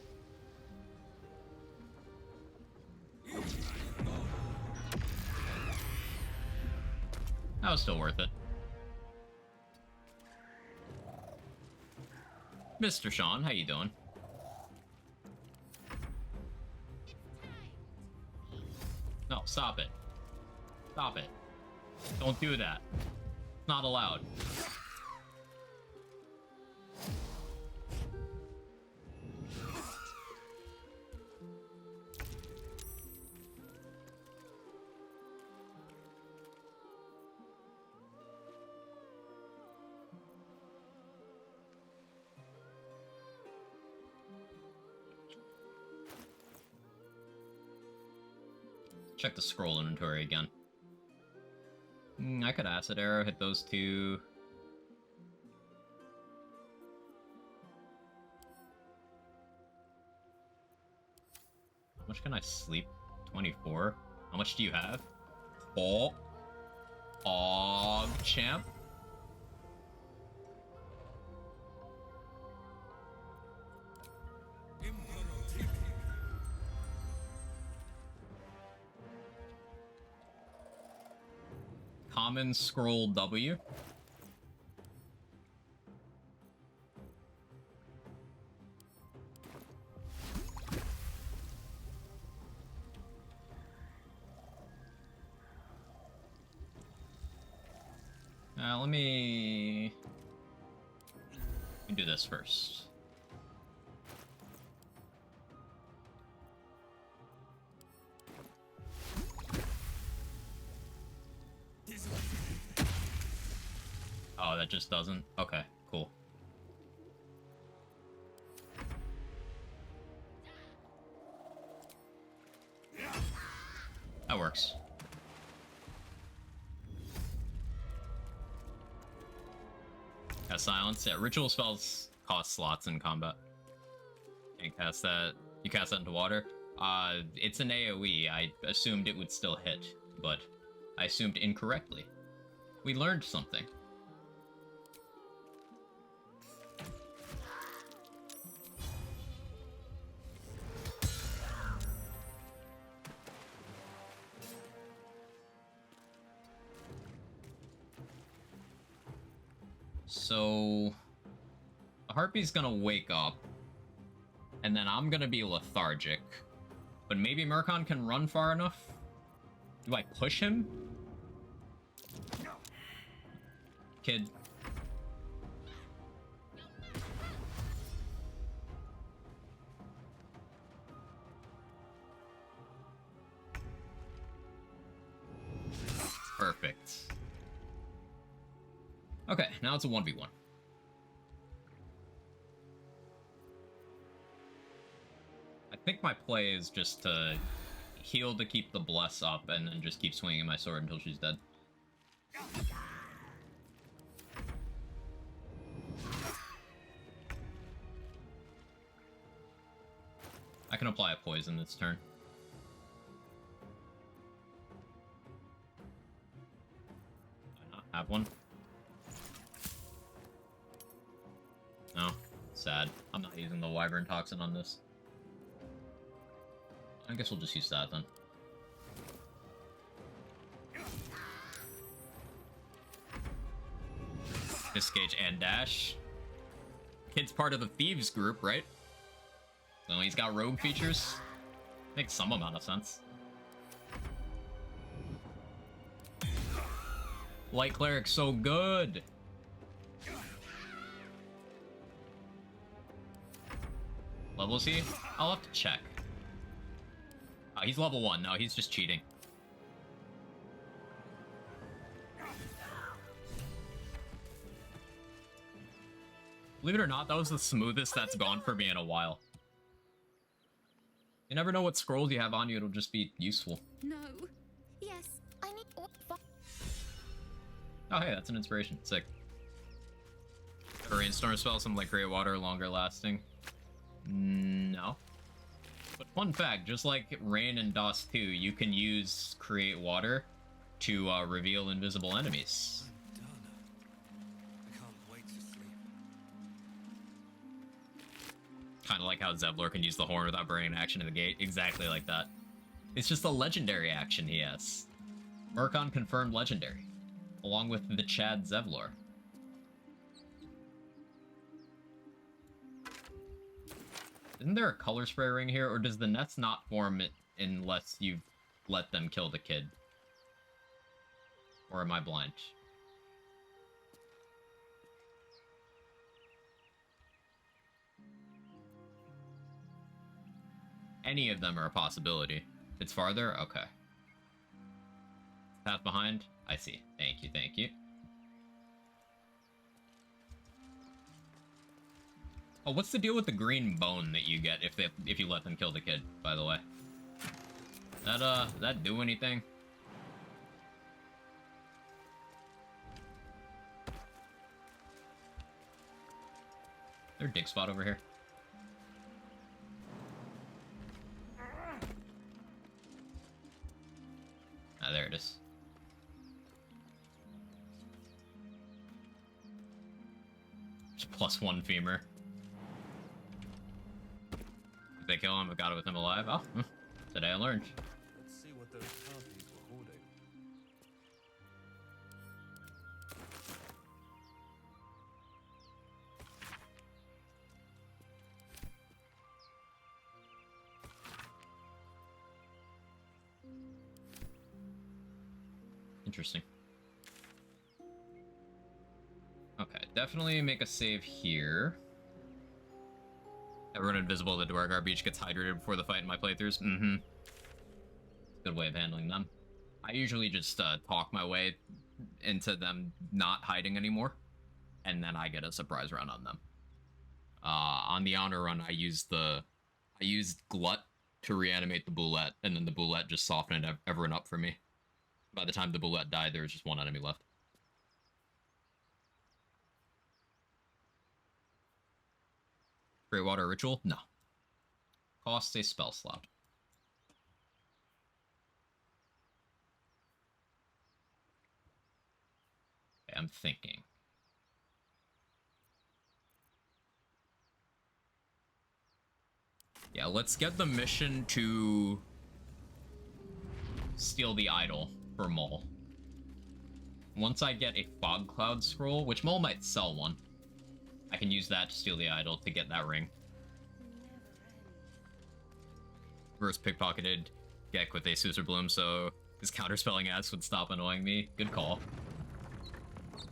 That was still worth it. Mr. Sean, how you doing? No, stop it. Stop it. Don't do that. It's not allowed. Check the scroll inventory again. I could acid arrow, hit those 2. How much can I sleep? 24. How much do you have? Oh. Og champ. common scroll W. Let me do this first. Oh, that just doesn't? Okay, cool. That works. Got silence. Yeah, ritual spells cost slots in combat. Can't cast that. You cast that into water. It's an AoE. I assumed it would still hit, but I assumed incorrectly. We learned something. So, the Harpy's gonna wake up, and then I'm gonna be lethargic. But maybe Murkon can run far enough? Do I push him? Kid. Perfect. Okay, now it's a 1v1. I think my play is just to heal to keep the bless up and then just keep swinging my sword until she's dead. I can apply a poison this turn. Do I not have one? No. Sad. I'm not using the Wyvern Toxin on this. I guess we'll just use that then. Disengage and dash. Kid's part of the Thieves group, right? So he's got rogue features. Makes some amount of sense. Light Cleric so good! Level is he? I'll have to check. He's level 1. No, he's just cheating. Believe it or not, that was the smoothest that's gone for me in a while. You never know what scrolls you have on you, it'll just be useful. No. Yes, I need... Oh, hey, that's an inspiration. Sick. A rainstorm spell, something like Create Water, longer lasting. No. But fun fact, just like Rain and DOS 2, you can use Create Water to reveal invisible enemies. I can't wait to sleep. Kind of like how Zevlor can use the horn without burning an action in the gate. Exactly like that. It's just a legendary action he has. Murkon confirmed legendary, along with the Chad Zevlor. Isn't there a color spray ring here, or does the nets not form it unless you let them kill the kid? Or am I blind? Any of them are a possibility. It's farther? Okay. Path behind? I see. Thank you, thank you. Oh, what's the deal with the green bone that you get if you let them kill the kid, by the way? That do anything? Is there a dig spot over here? Ah, there it is. Just +1 femur. If they kill him, I got it with him alive. Oh, today I learned. Let's see what those harpies were hoarding. Interesting. Okay, definitely make a save here. Everyone invisible at the Dwargar Beach gets hydrated before the fight in my playthroughs. Mm-hmm. Good way of handling them. I usually just talk my way into them not hiding anymore, and then I get a surprise run on them. On the honor run, I used Glut to reanimate the Boulette, and then the Boulette just softened everyone up for me. By the time the Boulette died, there was just one enemy left. Great Water Ritual? No. Costs a spell slot. Okay, I'm thinking. Yeah, let's get the mission to steal the idol for Mole. Once I get a Fog Cloud scroll, which Mole might sell one, I can use that to steal the idol to get that ring. Reverse pickpocketed Gek with a Suser Bloom, so his counterspelling ass would stop annoying me. Good call.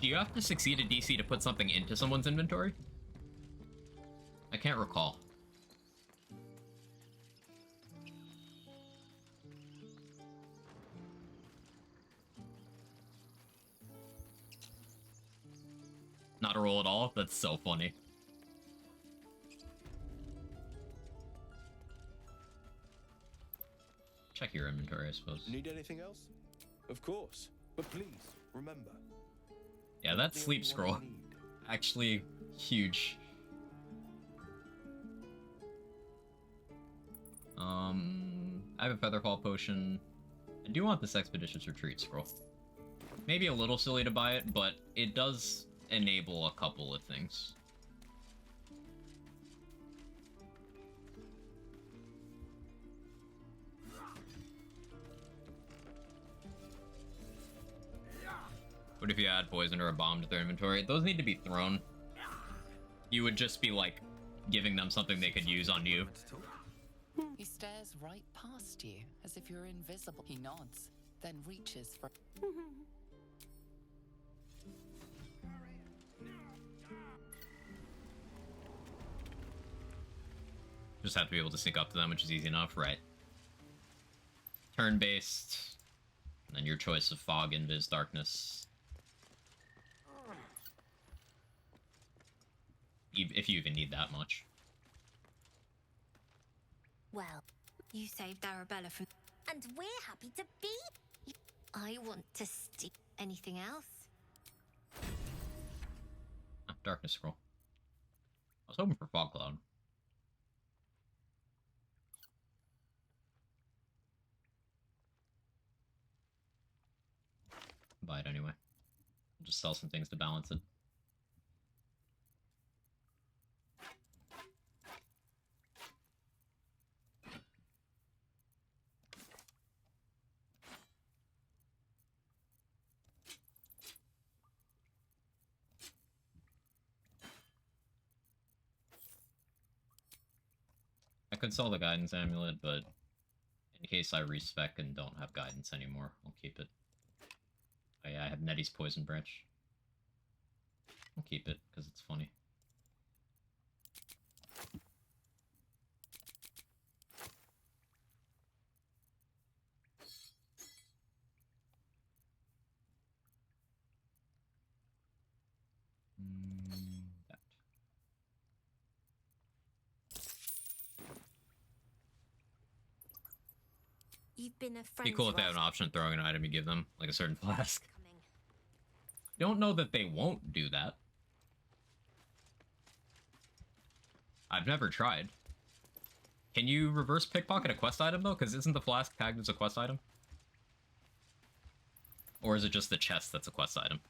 Do you have to succeed a DC to put something into someone's inventory? I can't recall. Not a roll at all? That's so funny. Check your inventory, I suppose. Need anything else? Of course. But please, remember. Yeah, that sleep scroll. Actually, huge. I have a Featherfall potion. I do want this Expeditious Retreat scroll. Maybe a little silly to buy it, but it does enable a couple of things. What if you add poison or a bomb to their inventory? Those need to be thrown. You would just be, like, giving them something they could use on you. He stares right past you, as if you're invisible. He nods, then reaches for... Just have to be able to sneak up to them, which is easy enough, right? Turn-based, and then your choice of Fog, Invis, Darkness. If you even need that much. Well, you saved Arabella from... And we're happy to be... I want to steal... Anything else? Ah, Darkness Scroll. I was hoping for Fog Cloud. Buy it anyway. I'll just sell some things to balance it. I could sell the Guidance Amulet, but in case I respec and don't have Guidance anymore, I'll keep it. Oh yeah, I have Nettie's Poison Branch. I'll keep it, because it's funny. That. You've been a friend. Be cool if they have an option of throwing an item you give them, like a certain flask. Don't know that they won't do that. I've never tried. Can you reverse pickpocket a quest item, though? Because isn't the flask tagged as a quest item? Or is it just the chest that's a quest item?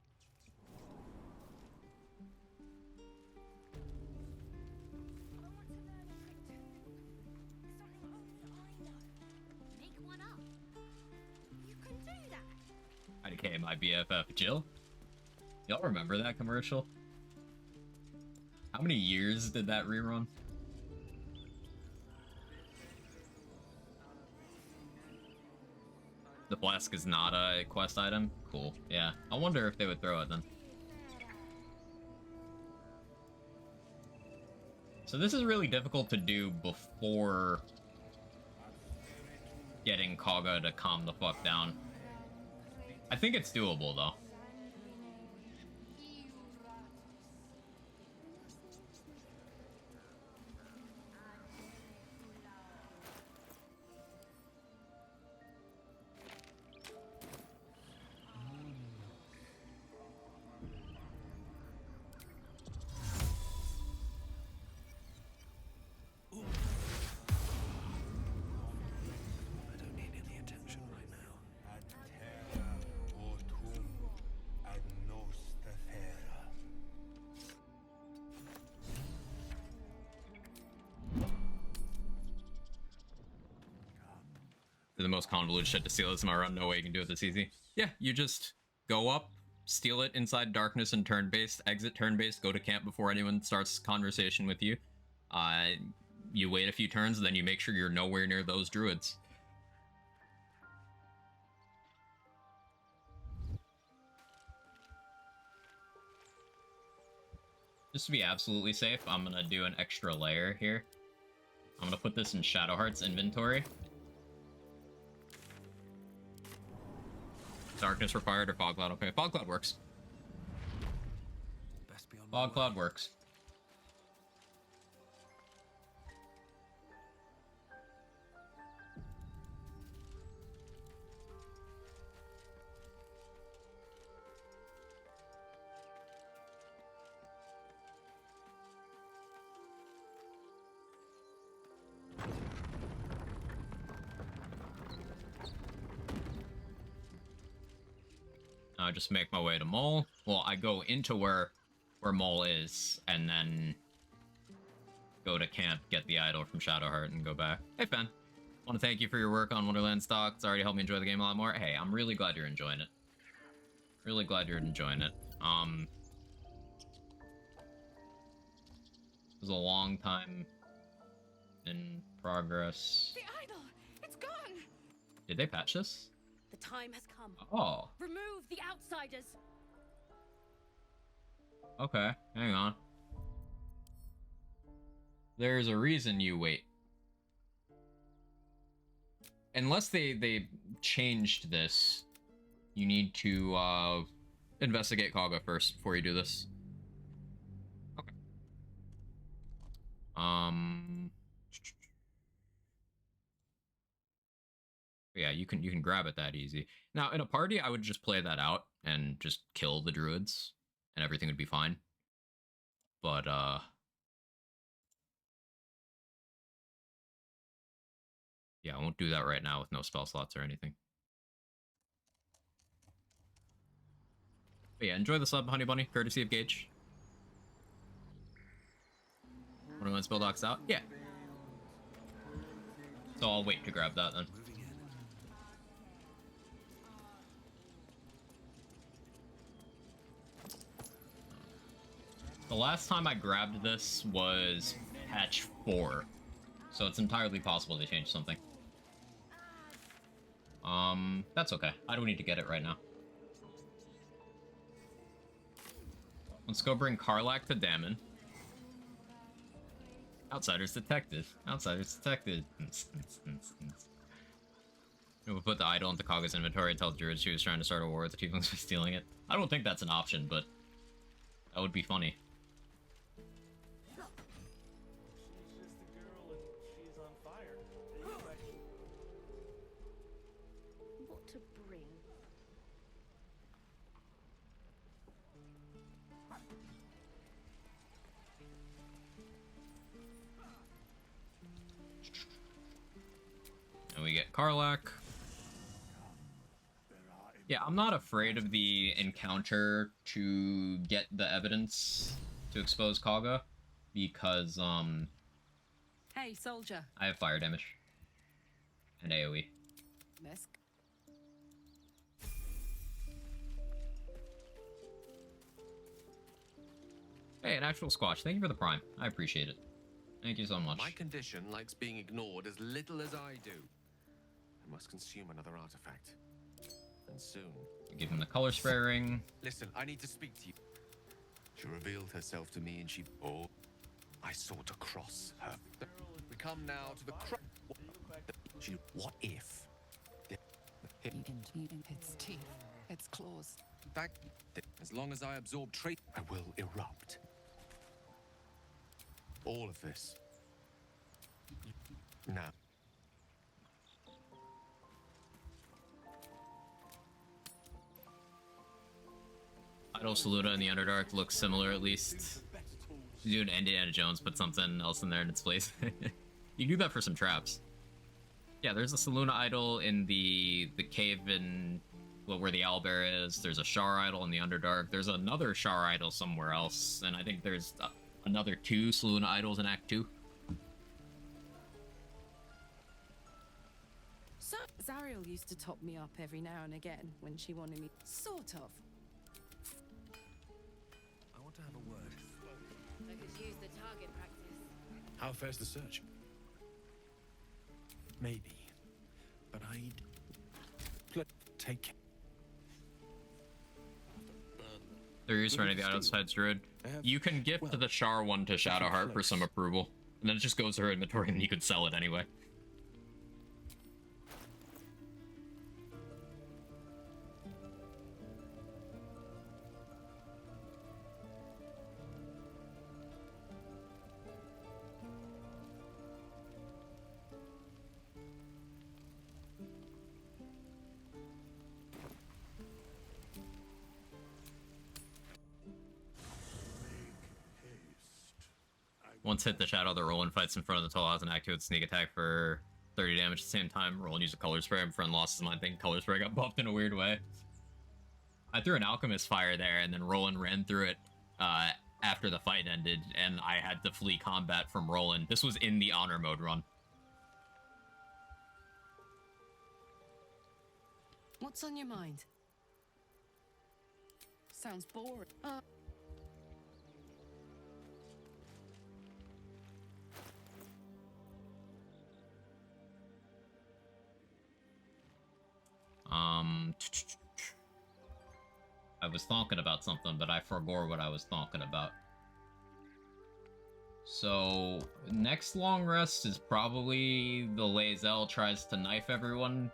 IDK, my BFF. Jill? Y'all remember that commercial? How many years did that rerun? The flask is not a quest item? Cool. Yeah. I wonder if they would throw it then. So this is really difficult to do before getting Kaga to calm the fuck down. I think it's doable, though. The most convoluted shit to steal this in my run. No way you can do it this easy. Yeah, you just go up, steal it inside darkness and turn-based, exit turn-based, go to camp before anyone starts conversation with you. You wait a few turns, and then you make sure you're nowhere near those druids. Just to be absolutely safe, I'm gonna do an extra layer here. I'm gonna put this in Shadowheart's inventory. Darkness required or fog cloud? Okay, fog cloud works. Fog cloud works. I just make my way to Mole. Well, I go into where Mole is, and then go to camp, get the idol from Shadowheart, and go back. Hey, Fen. Want to thank you for your work on Wonderland stock. It's already helped me enjoy the game a lot more. Hey, I'm really glad you're enjoying it. Really glad you're enjoying it. It was a long time in progress. The idol! It's gone! Did they patch this? The time has come. Oh. Remove the outsiders. Okay, hang on. There's a reason you wait. Unless they changed this, you need to investigate Kaga first before you do this. Okay. Yeah, you can grab it that easy. Now, in a party, I would just play that out and just kill the druids, and everything would be fine. But, yeah, I won't do that right now with no spell slots or anything. But yeah, enjoy the sub, Honey Bunny, courtesy of Gage. Wonderland spell docs out? Yeah. So I'll wait to grab that then. The last time I grabbed this was patch 4, so it's entirely possible they changed something. That's okay. I don't need to get it right now. Let's go bring Karlach to Dammon. Outsiders detected. Outsiders detected. We'll put the idol into Kaga's inventory and tell the druids she was trying to start a war with the tieflings by stealing it. I don't think that's an option, but that would be funny. What to bring? And we get Karlach. Yeah, I'm not afraid of the encounter to get the evidence to expose Kaga, because, Hey, soldier. I have fire damage. And AoE. Misk. Hey, an actual squash. Thank you for the prime. I appreciate it. Thank you so much. My condition likes being ignored as little as I do. I must consume another artifact. And soon. Give him the color spray ring. Listen, I need to speak to you. She revealed herself to me and she... Oh, I sought across her. We come now to the... What if... Its teeth, its claws. As long as I absorb trait, I will erupt. All of this. Now. Idol Saluda in the Underdark looks similar, at least. You do an Indiana Jones, put something else in there in its place. You do that for some traps. Yeah, there's a Saluna idol in the cave in, well, where the owlbear is. There's a Shar idol in the Underdark. There's another Shar idol somewhere else, and I think there's another 2 Saluna idols in Act 2. So, Zariel used to top me up every now and again when she wanted me. Sort of. I want to have a word. I could use the target practice. How fares the search? Maybe. But I'd... take care. They're used for any of the outside druid. You can gift the Shar one to Shadowheart for some approval. And then it just goes to her inventory and you could sell it anyway. Once hit the shadow, the Roland fights in front of the tall house and activates sneak attack for 30 damage at the same time. Roland used a color spray. My friend lost his mind thinking color spray got buffed in a weird way. I threw an alchemist fire there, and then Roland ran through it after the fight ended, and I had to flee combat from Roland. This was in the honor mode run. What's on your mind? Sounds boring. I was talking about something, but I forgot what I was talking about. So, next long rest is probably the Lae'zel tries to knife everyone,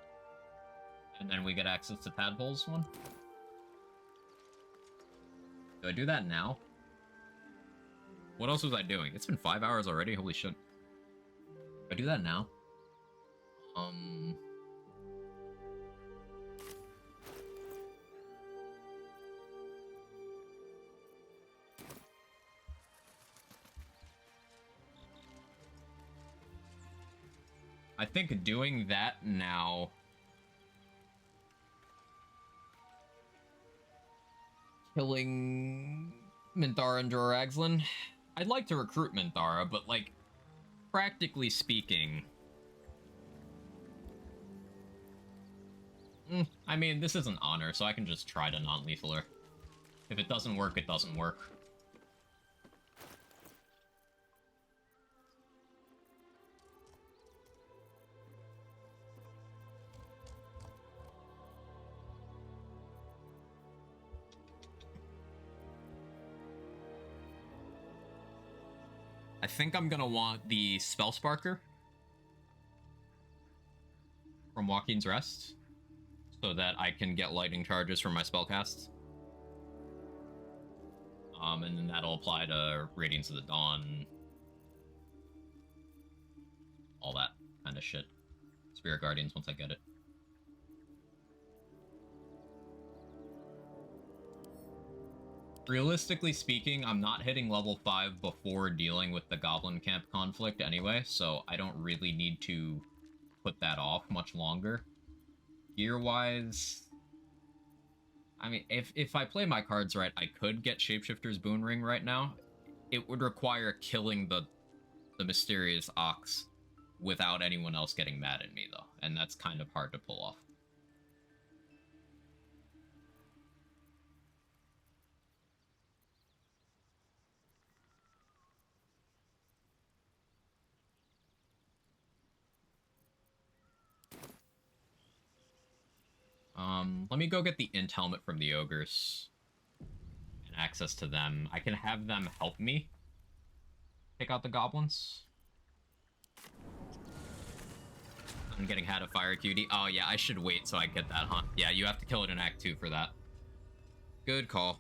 and then we get access to Tadpole's one. Do I do that now? What else was I doing? It's been 5 hours already, holy shit. Do I do that now? I think doing that now... Killing Minthara and Jorah. I'd like to recruit Minthara, but, like, practically speaking... I mean, this isn't honor, so I can just try to non-lethal her. If it doesn't work, it doesn't work. I think I'm gonna want the Spell Sparker from Joaquin's Rest, so that I can get lightning charges from my spellcasts. And then that'll apply to Radiance of the Dawn, all that kind of shit. Spirit Guardians once I get it. Realistically speaking, I'm not hitting level 5 before dealing with the Goblin Camp conflict anyway, so I don't really need to put that off much longer. Gear-wise... I mean, if I play my cards right, I could get Shapeshifter's Boon Ring right now. It would require killing the Mysterious Ox without anyone else getting mad at me, though, and that's kind of hard to pull off. Let me go get the int helmet from the ogres. And access to them. I can have them help me take out the goblins. I'm getting had a fire cutie. Oh yeah, I should wait so I get that, huh? Yeah, you have to kill it in Act 2 for that. Good call.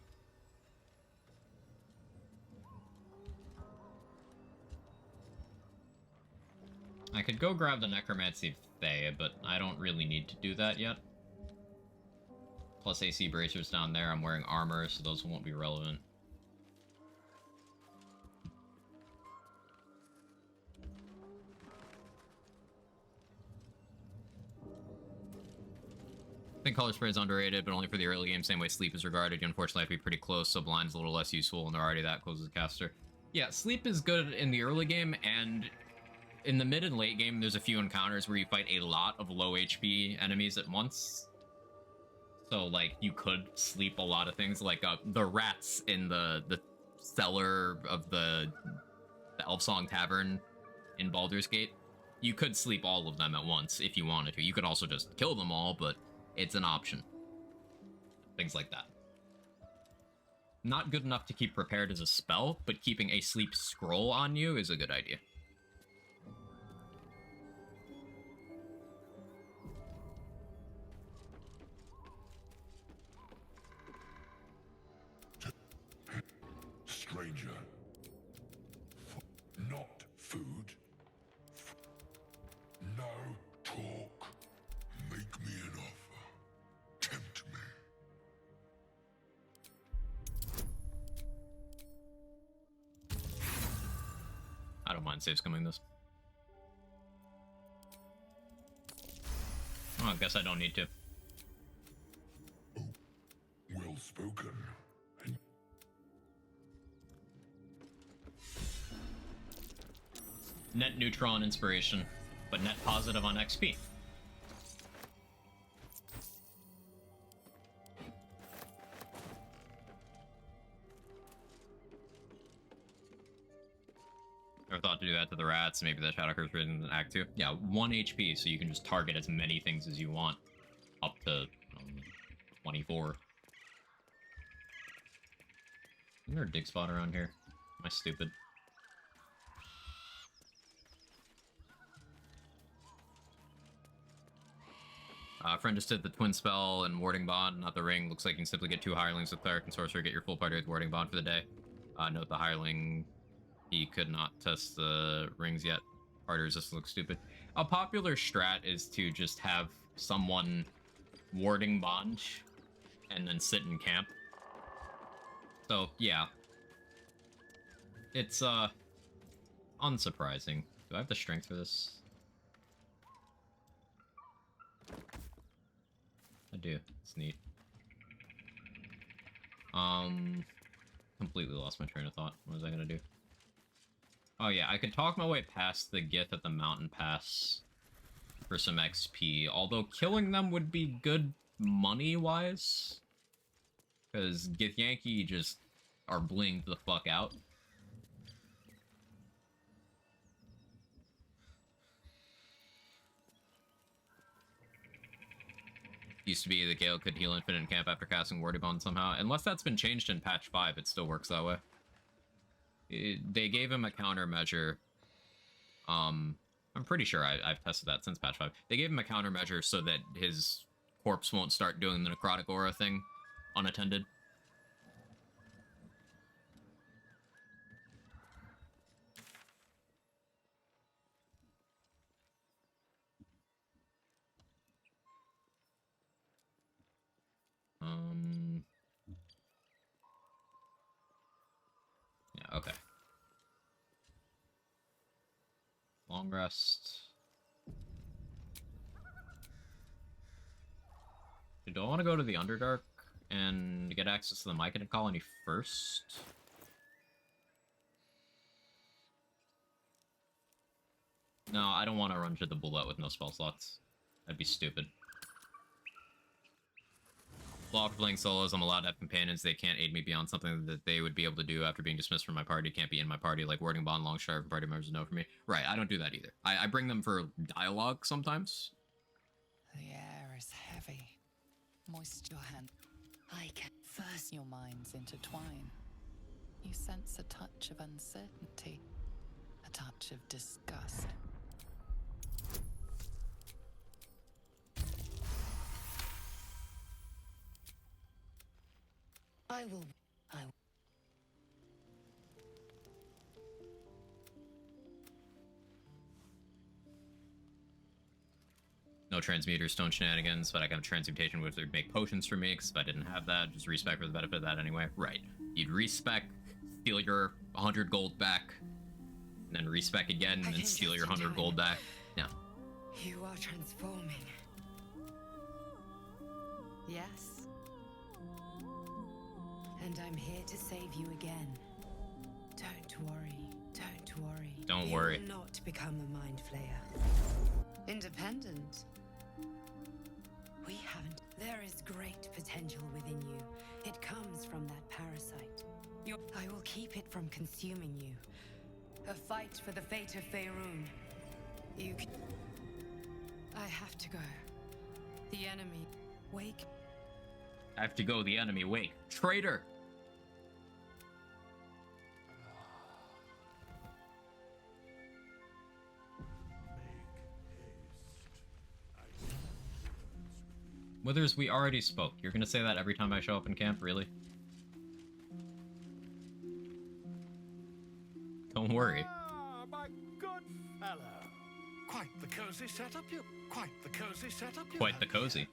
I could go grab the Necromancy Fae, but I don't really need to do that yet. Plus AC bracers down there. I'm wearing armor, so those won't be relevant. I think Color Spray is underrated, but only for the early game, same way Sleep is regarded. You unfortunately have to be pretty close, so Blind's a little less useful, and they're already that close as a caster. Yeah, Sleep is good in the early game, and in the mid and late game, there's a few encounters where you fight a lot of low HP enemies at once. So, like, you could sleep a lot of things, like the rats in the cellar of the Elfsong Tavern in Baldur's Gate. You could sleep all of them at once if you wanted to. You could also just kill them all, but it's an option. Things like that. Not good enough to keep prepared as a spell, but keeping a sleep scroll on you is a good idea. Stranger. Not food. No talk. Make me an offer. Tempt me. I don't mind saves coming this. Oh, I guess I don't need to. Well spoken. Net neutral on inspiration, but net positive on XP. Never thought to do that to the rats. Maybe the Shadow Curse in Act 2. Yeah, 1 HP, so you can just target as many things as you want. Up to 24. Is there a dig spot around here? Am I stupid? Friend just did the twin spell and warding bond, not the ring. Looks like you can simply get 2 hirelings with cleric and sorcerer, get your full party with warding bond for the day. Note the hireling, he could not test the rings yet. Party resistance looks stupid. A popular strat is to just have someone warding bond and then sit in camp. So yeah, it's unsurprising. Do I have the strength for this? I do. It's neat. Completely lost my train of thought. What was I gonna do? Oh yeah, I could talk my way past the Gith at the mountain pass for some XP, although killing them would be good money-wise. Because Gith Yankee just are blinged the fuck out. Used to be the Gale could heal infinite in camp after casting Wardy Bond somehow. Unless that's been changed in patch 5, it still works that way. They gave him a countermeasure. I'm pretty sure I've tested that since patch 5. They gave him a countermeasure so that his corpse won't start doing the necrotic aura thing unattended. Yeah, okay. Long rest. Do I want to go to the Underdark and get access to the Myconid colony first? No, I don't want to run to the Bullet with no spell slots. That'd be stupid. Law for playing solos, I'm allowed to have companions. They can't aid me beyond something that they would be able to do after being dismissed from my party. Can't be in my party, like Warding Bond, Longshire, and party members know for me. Right, I don't do that either. I bring them for dialogue sometimes. The air is heavy. Moist your hand. I can first. Your minds intertwine. You sense a touch of uncertainty, a touch of disgust. I will. No transmuter stone shenanigans, but I can have transmutation which would make potions for me, because if I didn't have that, just respec for the benefit of that anyway. Right. You'd respec, steal your 100 gold back, and then respec again, and then steal your 100 gold back. Yeah. You are transforming. Yes. And I'm here to save you again. Don't worry. Don't worry. Don't worry. You will not become a mind flayer. Independent. We haven't. There is great potential within you. It comes from that parasite. I will keep it from consuming you. A fight for the fate of Faerun. I have to go. The enemy. Wake. I have to go, the enemy. Wait. Traitor! Withers, we already spoke. You're gonna say that every time I show up in camp, really? Don't worry. Ah, my good fellow. Quite the cozy setup, you. Quite the cozy setup, you. Quite the cozy.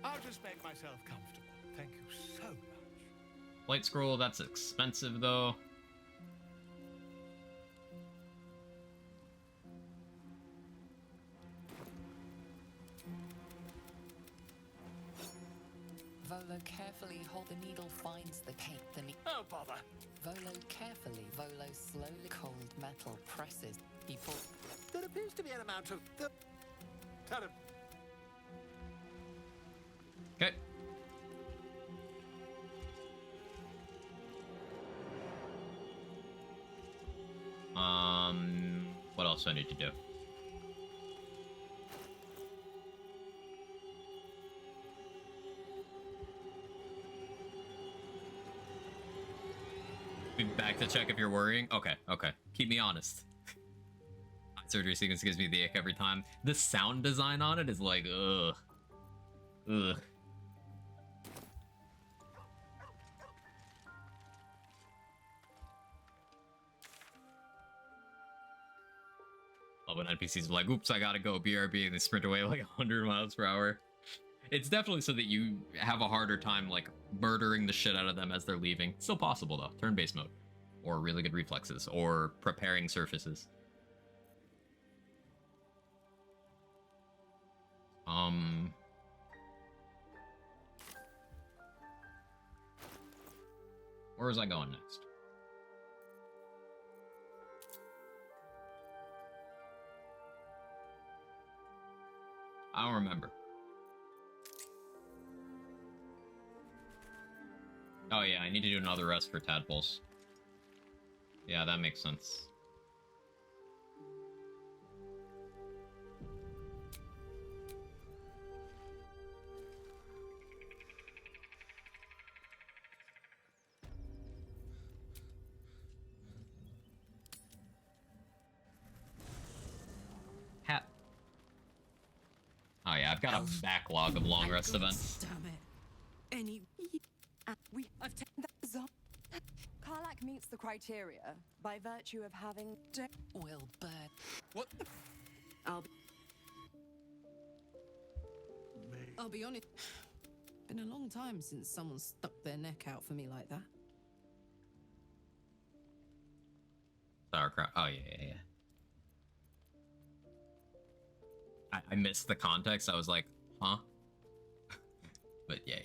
I'll just make myself comfortable. Thank you so much. Light scroll, that's expensive though. Volo carefully hold the needle, finds the cake. Oh, bother. Volo carefully. Volo slowly. Cold metal presses. He pulls. There appears to be an amount of. Okay. What else do I need to do? Be back to check if you're worrying. Okay, okay. Keep me honest. Surgery sequence gives me the ick every time. The sound design on it is like, ugh. Ugh. Love when NPCs are like, oops, I gotta go, BRB, and they sprint away like 100 miles per hour. It's definitely so that you have a harder time, like, murdering the shit out of them as they're leaving. Still possible, though. Turn-based mode. Or really good reflexes. Or preparing surfaces. Where was I going next? I don't remember. Oh yeah, I need to do another rest for tadpoles. Yeah, that makes sense. Oh yeah, I've got a backlog of long rest events. Damn it. I've taken that zone. Karlak meets the criteria by virtue of having Will burn. What? I'll be honest. Been a long time since someone stuck their neck out for me like that. Sauerkraut. Oh yeah. I missed the context. I was like, huh? But yeah.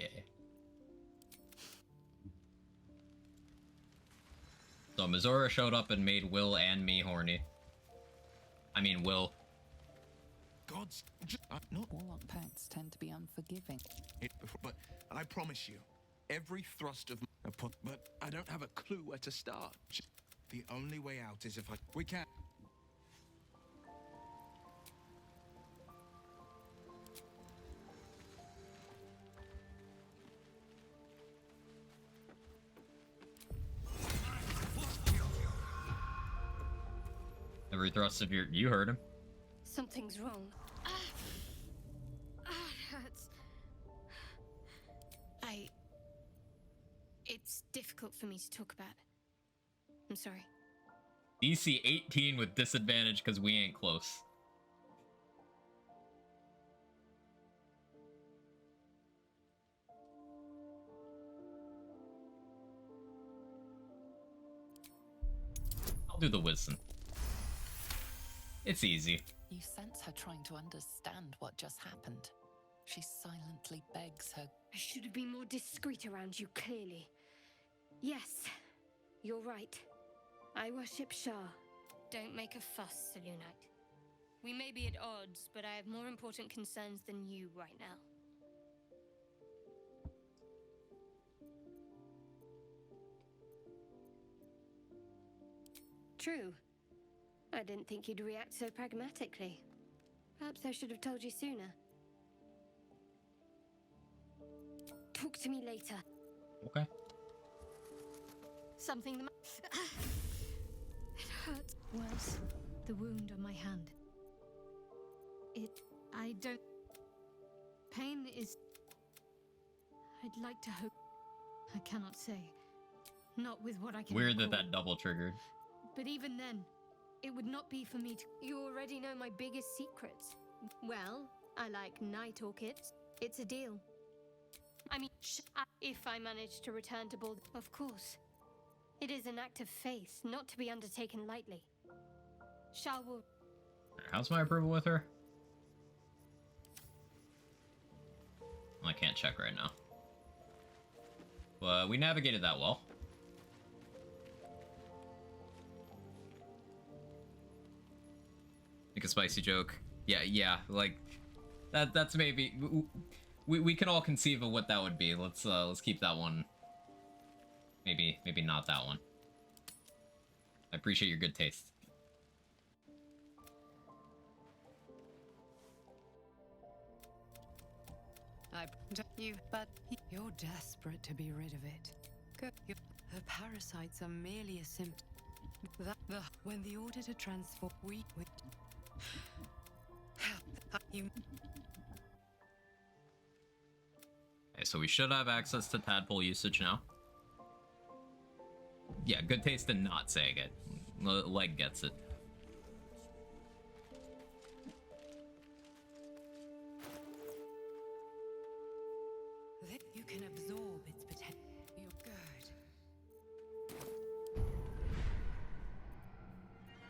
So Mizora showed up and made Will and me horny. I mean, Will. Gods, Warlock pacts tend to be unforgiving. But I promise you, every thrust of but I don't have a clue where to start. The only way out is if we can. Every thrust of your... You heard him. Something's wrong. It hurts. It's difficult for me to talk about. I'm sorry. DC 18 with disadvantage because we ain't close. I'll do the wisdom. It's easy. You sense her trying to understand what just happened. She silently begs her. I should have been more discreet around you, clearly. Yes, you're right. I worship Shah. Don't make a fuss, Selûnite. We may be at odds, but I have more important concerns than you right now. True. I didn't think you'd react so pragmatically. Perhaps I should have told you sooner. Talk to me later. Okay. Something the It hurts. Worse, the wound on my hand. I don't... Pain is... I'd like to hope... I cannot say. Not with what I can Weird that recall. that double triggered. But even then, it would not be for me to... You already know my biggest secrets. Well, I like night orchids. It's a deal. I mean, if I manage to return to Bald... Of course. It is an act of faith, not to be undertaken lightly. Shah will... How's my approval with her? I can't check right now. But we navigated that well. Make a spicy joke. Yeah, like that's maybe we can all conceive of what that would be. Let's keep that one. Maybe not that one. I appreciate your good taste. But you're desperate to be rid of it. The parasites are merely a symptom. When the order to transform, we you. Okay, so we should have access to tadpole usage now. Yeah, good taste in not saying it. Leg gets it. You can absorb its potential. You're good.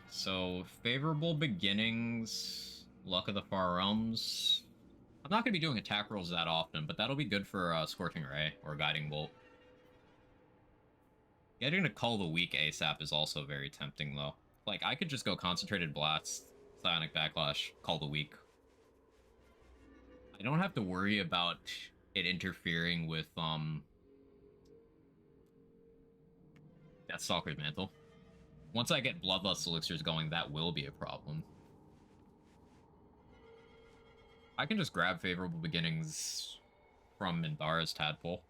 So, favorable beginnings, luck of the far realms. I'm not going to be doing attack rolls that often, but that'll be good for Scorching Ray or Guiding Bolt. Getting to Cull the Weak ASAP is also very tempting, though. Like, I could just go Concentrated Blast, Psionic Backlash, Cull the Weak. I don't have to worry about it interfering with, Deathstalker's Mantle. Once I get Bloodlust Elixirs going, that will be a problem. I can just grab favorable beginnings from Minbara's Tadpole.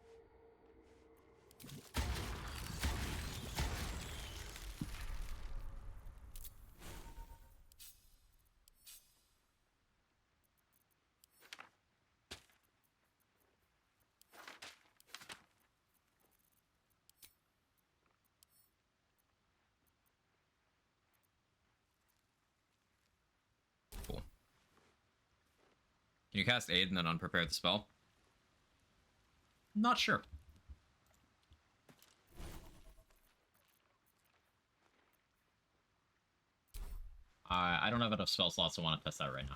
Can you cast Aid and then unprepare the spell? Not sure. I don't have enough spell slots to want to test that right now.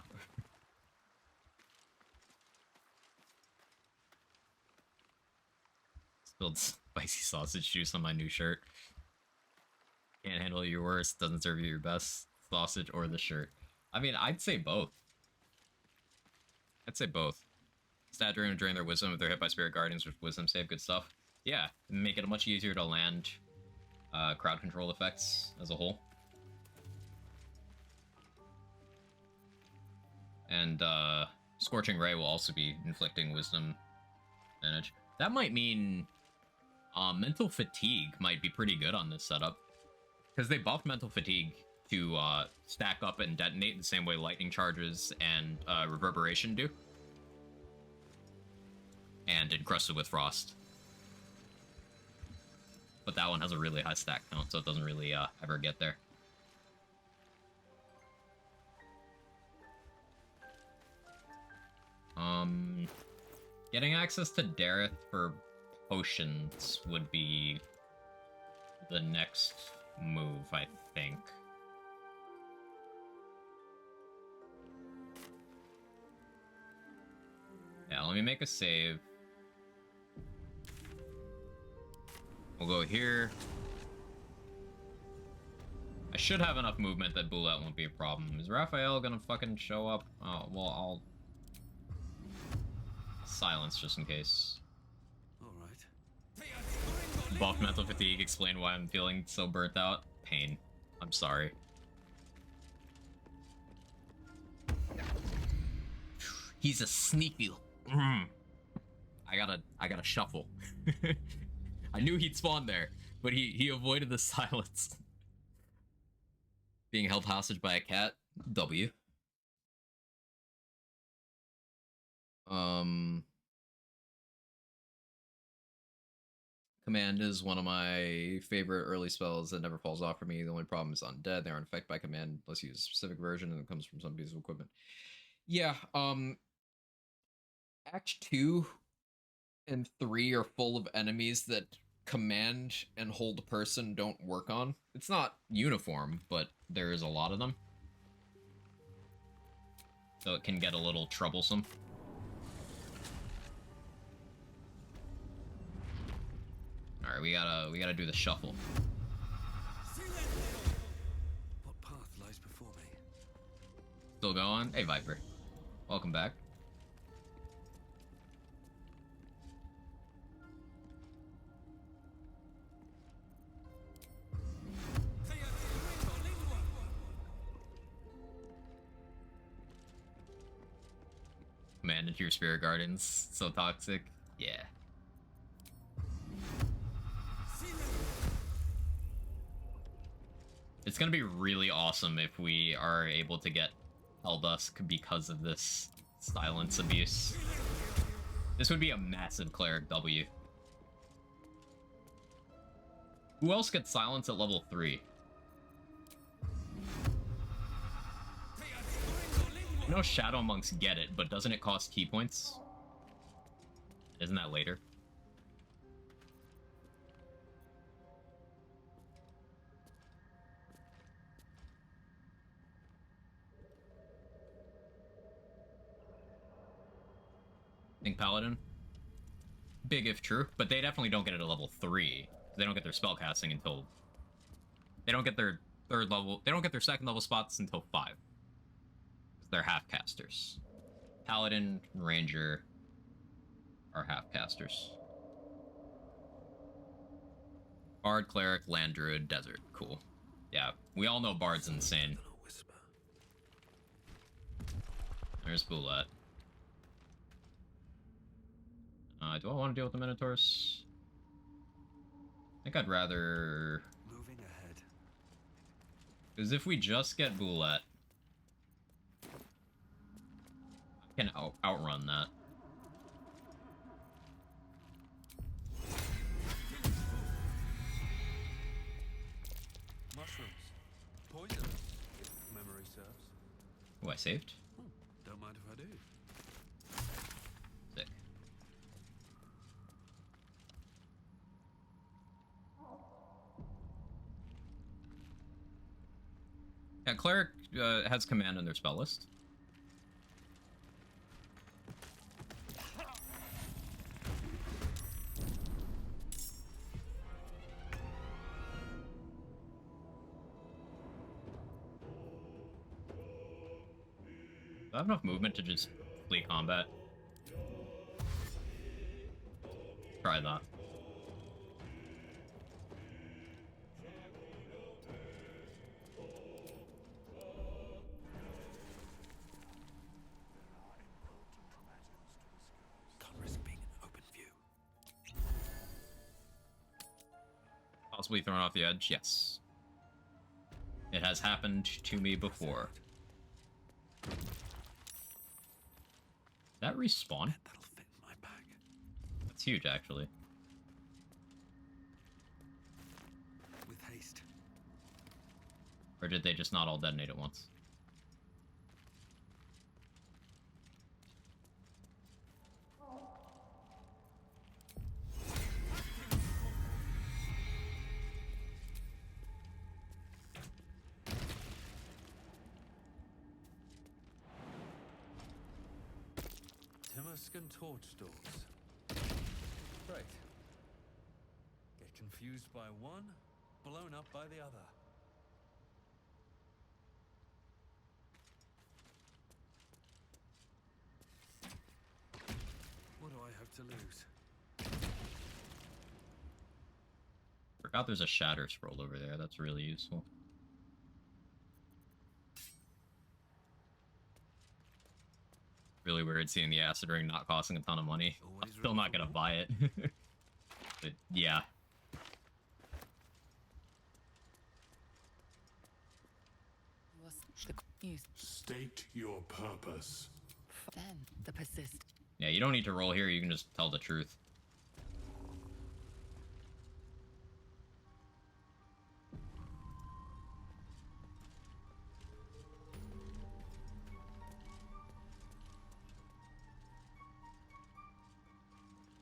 Spilled spicy sausage juice on my new shirt. Can't handle your worst, doesn't serve you your best. Sausage or the shirt. I mean, I'd say both. I'd say both. Stat drain and drain their wisdom if they're hit by spirit guardians with wisdom save, good stuff. Yeah, make it much easier to land crowd control effects as a whole. And Scorching Ray will also be inflicting wisdom advantage. That might mean mental fatigue might be pretty good on this setup. Because they buffed mental fatigue to stack up and detonate the same way lightning charges and reverberation do. And encrusted with frost. But that one has a really high stack count, so it doesn't really ever get there. Getting access to Dareth for potions would be the next move, I think. Yeah, let me make a save. We'll go here. I should have enough movement that Boulette won't be a problem. Is Raphael gonna fucking show up? Oh, well, I'll silence just in case. Alright. Buff mental fatigue, explain why I'm feeling so burnt out. Pain. I'm sorry. He's a sneaky. I gotta shuffle. I knew he'd spawn there, but he avoided the silence. Being held hostage by a cat. W. Command is one of my favorite early spells that never falls off for me. The only problem is undead. They aren't affected by command unless you use a specific version, and it comes from some piece of equipment. Yeah, Act 2 and 3 are full of enemies that command and hold person don't work on. It's not uniform, but there is a lot of them. So it can get a little troublesome. Alright, we gotta do the shuffle. What path lies before me? Still going? Hey, Viper. Welcome back. Man, into your spirit gardens. So toxic. Yeah. It's gonna be really awesome if we are able to get Helldusk because of this silence abuse. This would be a massive Cleric W. Who else gets silence at level 3? I know Shadow Monks get it, but doesn't it cost key points? Isn't that later? Think Paladin? Big if true, but they definitely don't get it at level 3. They don't get their spellcasting until... They don't get their third level... They don't get their second level spots until 5. Because they're half-casters. Paladin and Ranger are half-casters. Bard, Cleric, Land Druid, Desert. Cool. Yeah, we all know Bard's insane. There's Boulette. Do I want to deal with the Minotaurs? I think I'd rather... Moving ahead. Because if we just get Boulette, I can outrun that. Mushrooms. Poison. If memory serves. Oh, I saved? Don't mind if I do. Sick. Yeah, Cleric has command in their spell list. Do I have enough movement to just flee combat? Try that. Can't risk being in open view. Possibly thrown off the edge? Yes. It has happened to me before. That respawn? That'll fit in my bag. That's huge, actually. With haste. Or did they just not all detonate at once? Timuscan torch doors. Great. Get confused by one, blown up by the other. What do I have to lose? Forgot there's a shatter scroll over there. That's really useful. Really weird seeing the acid ring not costing a ton of money. I'm still not gonna buy it. But yeah. State your purpose. Then the persist. Yeah, you don't need to roll here, you can just tell the truth.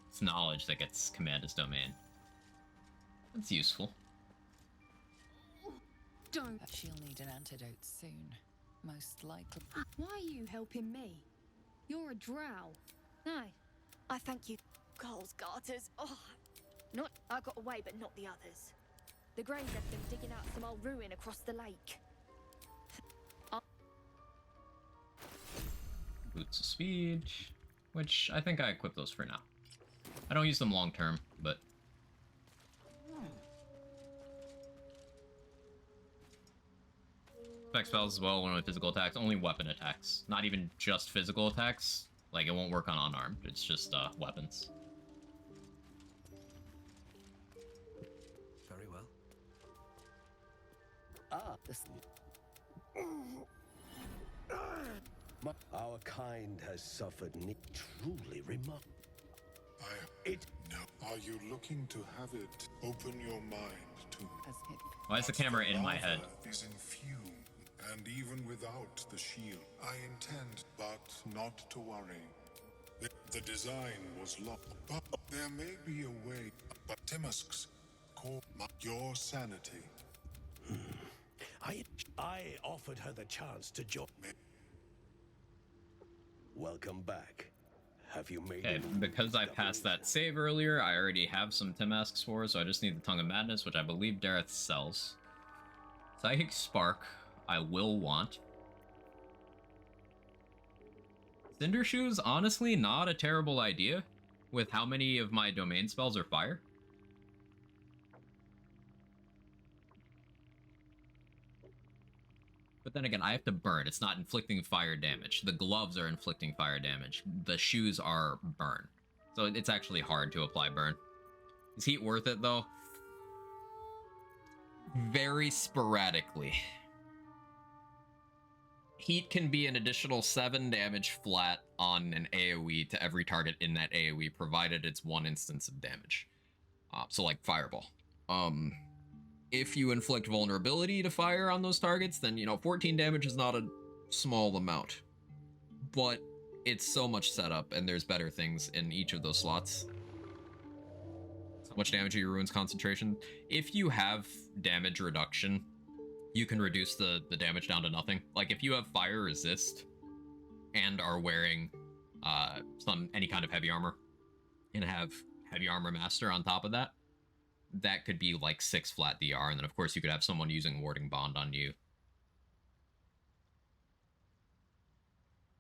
It's knowledge that gets command as domain. That's useful. Don't. She'll need an antidote soon. Most likely. Why are you helping me? You're a drow. No, I thank you. Coles garters. Oh, not. I got away, but not the others. The Greys have been digging out some old ruin across the lake. Boots of speed, which I think I equip those for now. I don't use them long term, but effect spells as well, only physical attacks, only weapon attacks. Not even just physical attacks. Like, it won't work on unarmed, it's just weapons. Very well. This. Our kind has suffered truly remarkable. Are you looking to have it open your mind to? Why is the camera in my head? Is in fume, and even without the shield, I intend, but not to worry. The design was locked, but there may be a way. But Timusks call your sanity. I offered her the chance to join me. Welcome back. Have you made it? Because I passed that save earlier, I already have some Timasks for, so I just need the Tongue of Madness, which I believe Dareth sells. Psychic Spark, I will want. Cinder Shoes, honestly, not a terrible idea, with how many of my domain spells are fire. But then again, I have to burn. It's not inflicting fire damage. The gloves are inflicting fire damage. The shoes are burn. So it's actually hard to apply burn. Is heat worth it, though? Very sporadically. Heat can be an additional 7 damage flat on an AoE to every target in that AoE, provided it's one instance of damage. So like Fireball. If you inflict vulnerability to fire on those targets, then, 14 damage is not a small amount. But it's so much setup, and there's better things in each of those slots. So much damage to your ruins concentration. If you have damage reduction, you can reduce the damage down to nothing. Like, if you have fire resist and are wearing any kind of heavy armor, and have heavy armor master on top of that, that could be like 6 flat DR, and then of course you could have someone using warding bond on you.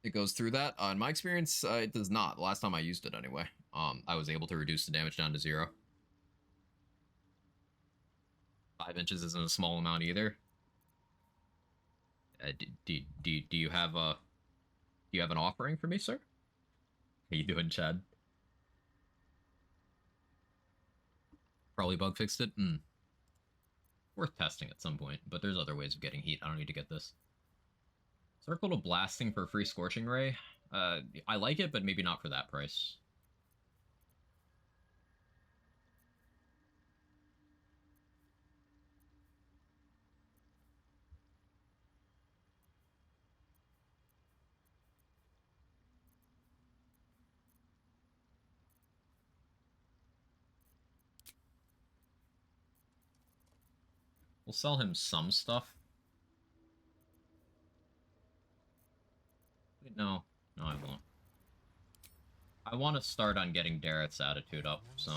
It goes through that. In my experience, it does not. The last time I used it anyway, I was able to reduce the damage down to 0. 5 inches isn't a small amount either. Do you have an offering for me, sir? How you doing, Chad? Probably bug fixed it. Worth testing at some point, but there's other ways of getting heat. I don't need to get this. Circle to Blasting for a free Scorching Ray. I like it, but maybe not for that price. We'll sell him some stuff. Wait, no. No, I won't. I want to start on getting Dareth's attitude up, so...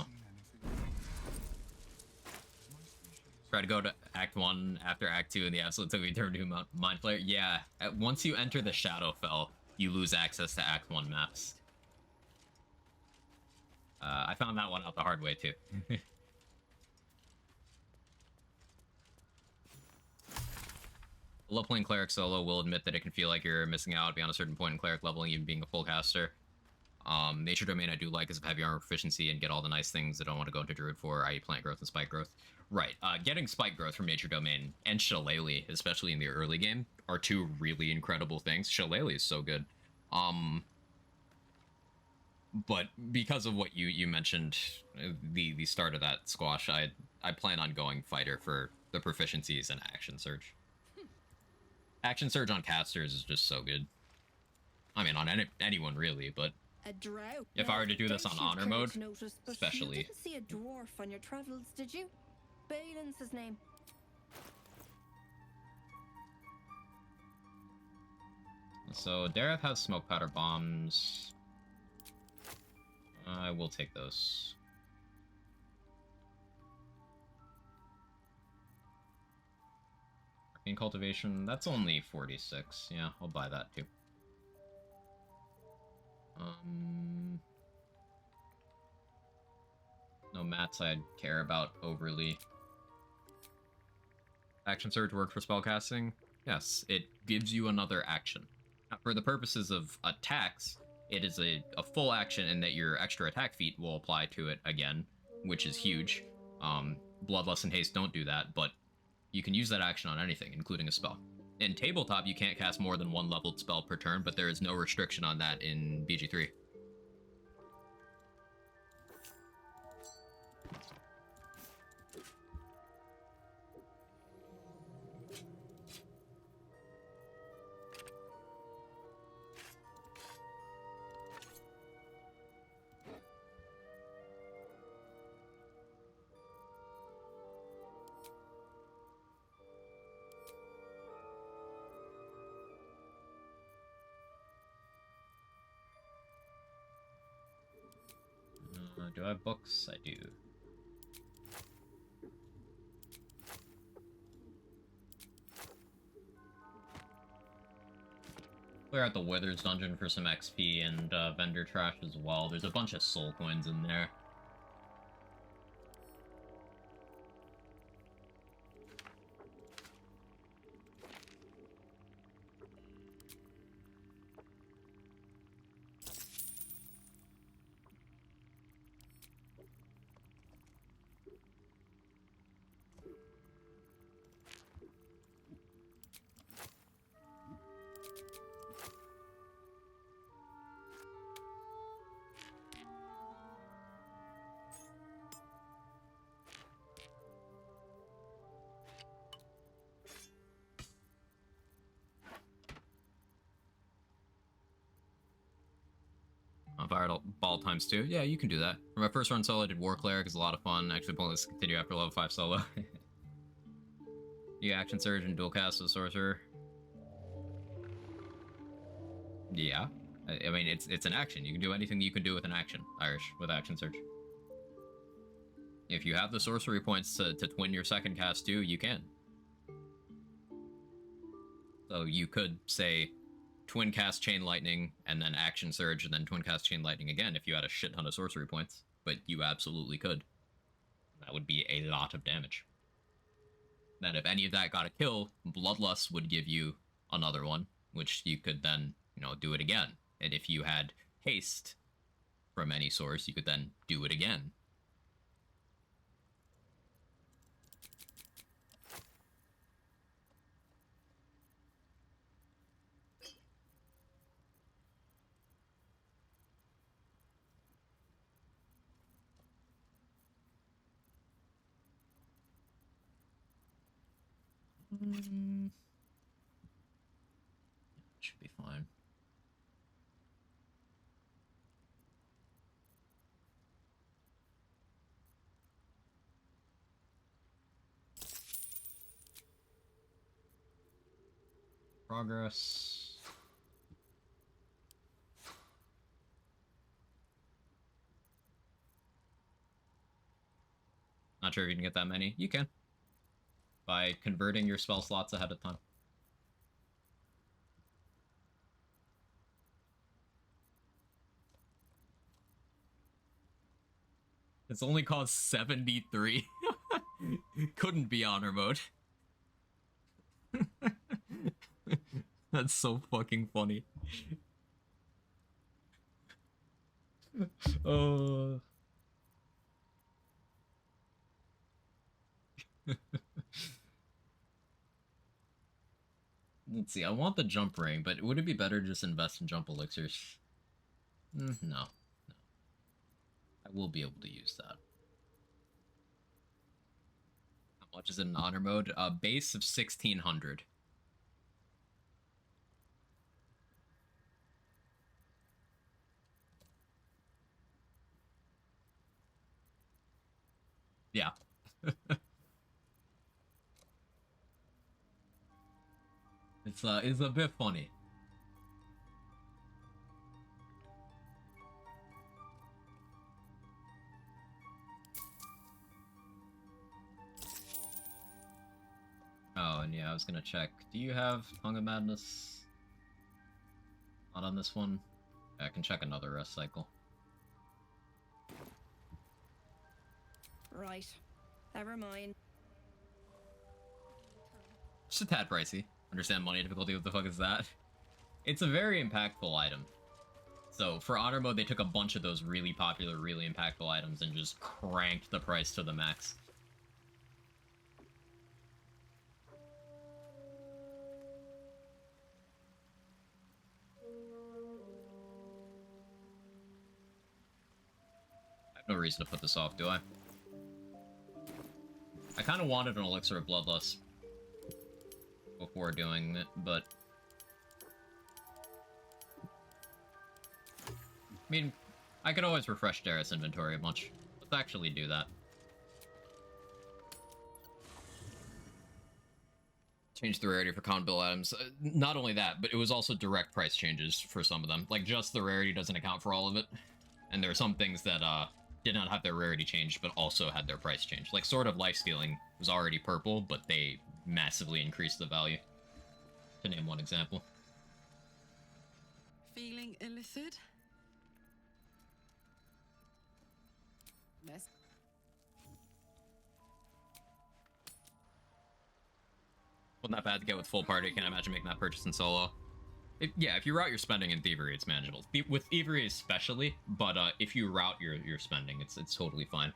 Try to go to Act 1 after Act 2 and the Absolute took me turn to Mind Flayer. Yeah, once you enter the Shadowfell, you lose access to Act 1 maps. I found that one out the hard way, too. I love playing Cleric solo. Will admit that it can feel like you're missing out beyond a certain point in Cleric leveling, even being a full caster. Nature Domain I do like is of heavy armor proficiency and get all the nice things that I don't want to go into Druid for, i.e. plant growth and spike growth. Right, getting spike growth from Nature Domain and Shillelagh, especially in the early game, are two really incredible things. Shillelagh is so good. But because of what you mentioned, the start of that squash, I plan on going Fighter for the proficiencies and Action Surge. Action Surge on casters is just so good. I mean, on anyone really, but A drought. if I were to do this on Honor mode, especially. You didn't see a dwarf on your travels, did you? Balin's his name. So Dareth has smoke powder bombs. I will take those. Arcane Cultivation, that's only 46. Yeah, I'll buy that too. No mats I'd care about overly. Action Surge work for spellcasting? Yes, it gives you another action. Now, for the purposes of attacks, it is a full action in that your extra attack feat will apply to it again, which is huge. Bloodlust and Haste don't do that, but you can use that action on anything, including a spell. In Tabletop, you can't cast more than one leveled spell per turn, but there is no restriction on that in BG3. Do I have books? I do. Clear out the Withers dungeon for some XP and vendor trash as well. There's a bunch of soul coins in there. Fireball times 2. Yeah, you can do that. For my first run solo, I did War Cleric. It's a lot of fun. Actually, pointless to continue after level 5 solo. You Action Surge and dual cast with Sorcerer. Yeah. I mean, it's an action. You can do anything you can do with an action, Irish, with Action Surge. If you have the sorcery points to twin your second cast too, you can. So you could say twin cast Chain Lightning and then Action Surge and then twin cast Chain Lightning again if you had a shit ton of sorcery points, but you absolutely could. That would be a lot of damage. Then if any of that got a kill, Bloodlust would give you another one, which you could then, you know, do it again. And if you had haste from any source, you could then do it again. Should be fine. Progress. Not sure if you can get that many. You can. By converting your spell slots ahead of time. It's only cost 73. Couldn't be honor mode. That's so fucking funny. Oh. Let's see, I want the jump ring, but would it be better to just invest in jump elixirs? No. No. I will be able to use that. How much is it in honor mode? Base of 1600. Yeah. It's a bit funny. Oh, and yeah, I was gonna check. Do you have Tongue of Madness? Not on this one? Yeah, I can check another rest cycle. Right. Never mind. Just a tad pricey. Understand money difficulty, what the fuck is that? It's a very impactful item. So, for honor mode, they took a bunch of those really popular, really impactful items and just cranked the price to the max. I have no reason to put this off, do I? I kind of wanted an Elixir of Bloodlust before doing it, but... I mean, I could always refresh Darius' inventory a bunch. Let's actually do that. Change the rarity for common bill items. Not only that, but it was also direct price changes for some of them. Like, just the rarity doesn't account for all of it. And there are some things that, did not have their rarity changed, but also had their price changed. Like, Sword of Life Stealing was already purple, but they massively increased the value. To name one example. Feeling illithid? Yes. Wasn't that bad to get with full party. Can't imagine making that purchase in solo. Yeah, if you route your spending in Thievery, it's manageable. With Thievery especially, but if you route your spending, it's totally fine.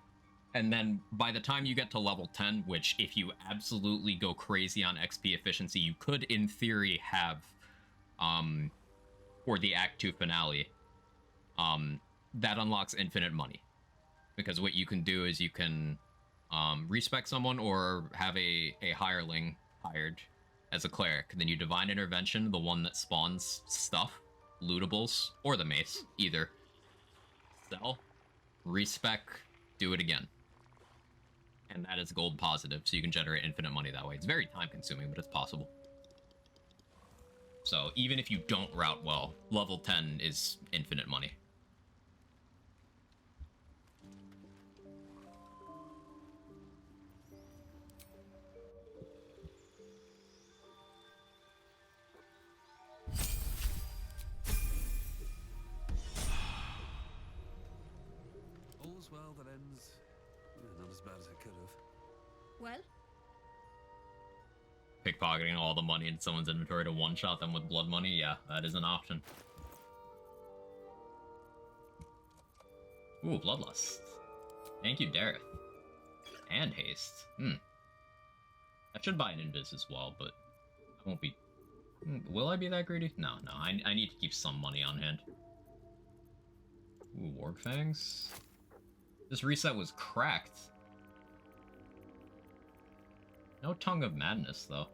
And then by the time you get to level 10, which if you absolutely go crazy on XP efficiency, you could in theory have for the Act 2 finale, that unlocks infinite money. Because what you can do is you can respec someone or have a hireling hired as a cleric. Then you Divine Intervention, the one that spawns stuff, lootables, or the mace, either. Sell, respec, do it again. And that is gold positive, so you can generate infinite money that way. It's very time consuming, but it's possible. So even if you don't route well, level 10 is infinite money. All's well that ends not as bad as it could have. Well? Pickpocketing all the money in someone's inventory to one-shot them with blood money? Yeah, that is an option. Ooh, Bloodlust. Thank you, Dareth. And Haste. I should buy an Invis as well, but I won't be... Will I be that greedy? No, I need to keep some money on hand. Ooh, Warg Fangs? This reset was cracked. No Tongue of Madness, though.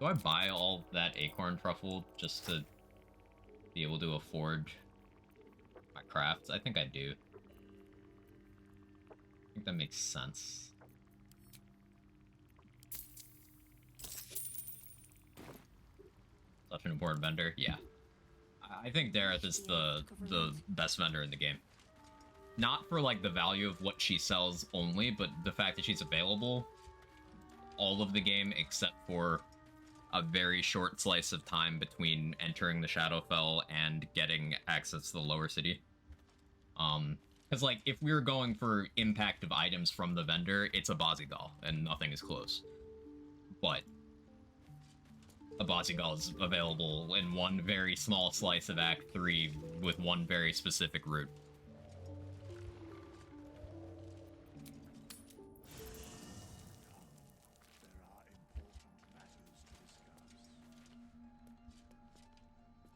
Do I buy all that acorn truffle just to be able to afford my crafts? I think I do. I think that makes sense. Such an important vendor, yeah. I think Dareth is the best vendor in the game. Not for like the value of what she sells only, but the fact that she's available all of the game except for a very short slice of time between entering the Shadowfell and getting access to the lower city. Because like if we were going for impact of items from the vendor, it's a Bazigal and nothing is close. But a Bazigal is available in one very small slice of Act 3 with one very specific route.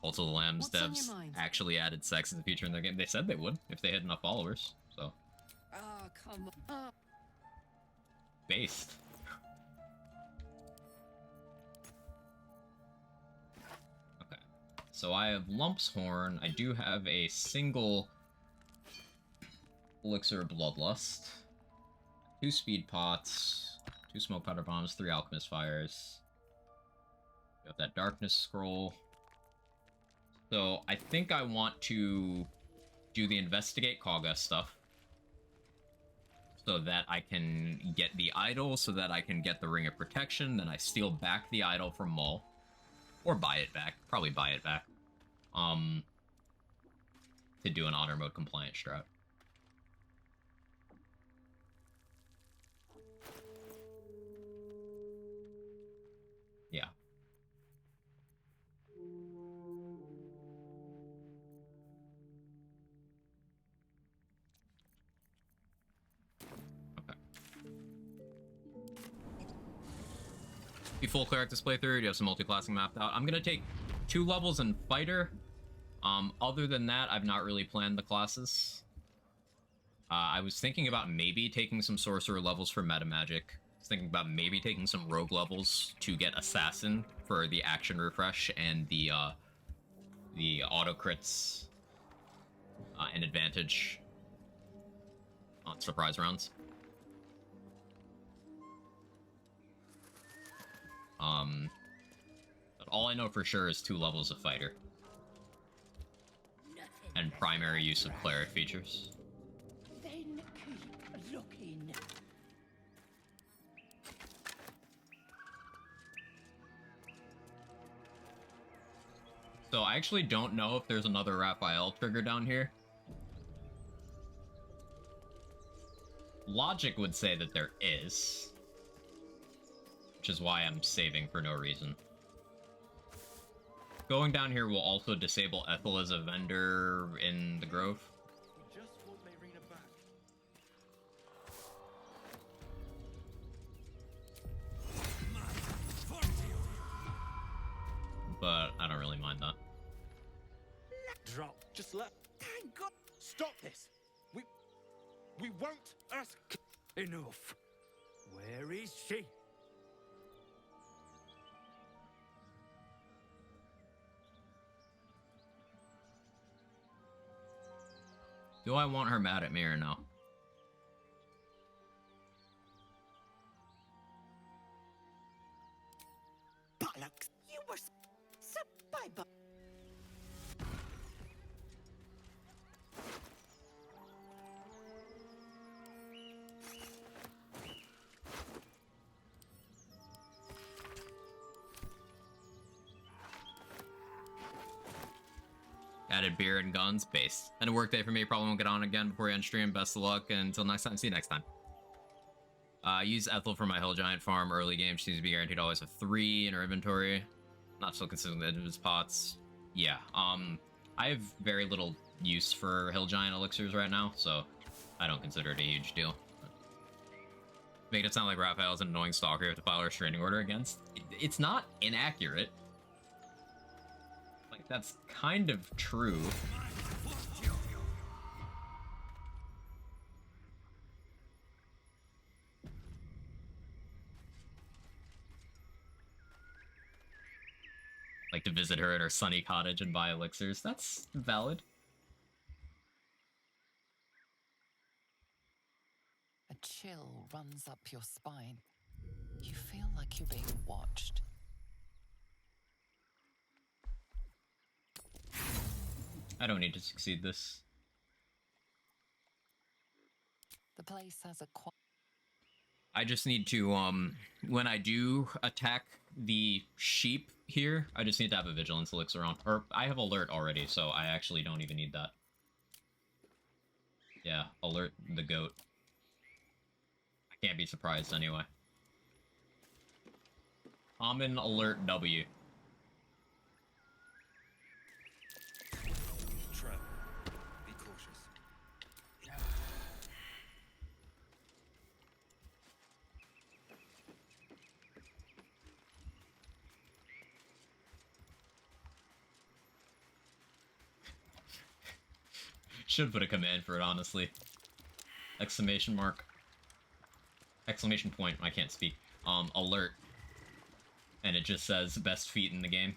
Also, the Lambs devs actually added sex as a feature in their game. They said they would if they had enough followers, so. Oh, come on. Based. Okay. So I have Lump's Horn. I do have a single Elixir of Bloodlust, 2 Speed Pots, 2 Smoke Powder Bombs, 3 Alchemist Fires. We have that Darkness Scroll. So I think I want to do the Investigate Kagha stuff so that I can get the idol, so that I can get the Ring of Protection, then I steal back the idol from Maul. Or buy it back. Probably buy it back. To do an honor mode compliant strat. Yeah. Be full cleric this playthrough. Do you have some multi-classing mapped out? I'm gonna take 2 levels in fighter. Other than that, I've not really planned the classes. I was thinking about maybe taking some sorcerer levels for meta magic. I was thinking about maybe taking some rogue levels to get assassin for the action refresh and the auto crits and advantage on surprise rounds. But all I know for sure is 2 levels of fighter. And primary use of cleric features. Then keep looking. So I actually don't know if there's another Raphael trigger down here. Logic would say that there is. Which is why I'm saving for no reason. Going down here will also disable Ethel as a vendor in the Grove. We just want Mayrina back. But I don't really mind that. Drop. Just let. Thank God. Stop this. We won't ask. Enough. Where is she? Do I want her mad at me or no? Bollocks! You were so bye-bye. Added beer and guns, base. And a work day for me, probably won't get on again before you end stream. Best of luck, and until next time, see you next time. Use Ethel for my Hill Giant farm early game. She seems to be guaranteed always a 3 in her inventory. Not so consistent with his pots. Yeah, I have very little use for Hill Giant elixirs right now, so I don't consider it a huge deal. Make it sound like Raphael's an annoying stalker you have to file a restraining order against. It's not inaccurate. Like, that's kind of true. Like to visit her at her sunny cottage and buy elixirs. That's valid. A chill runs up your spine. You feel like you're being watched. I don't need to succeed this. The place has a I just need to, when I do attack the sheep here, I just need to have a vigilance elixir on. Or, I have alert already, so I actually don't even need that. Yeah, alert the goat. I can't be surprised anyway. Common alert W. Trap. Be cautious. Should put a command for it, honestly. Exclamation mark. Exclamation point, I can't speak. Alert. And it just says best feat in the game.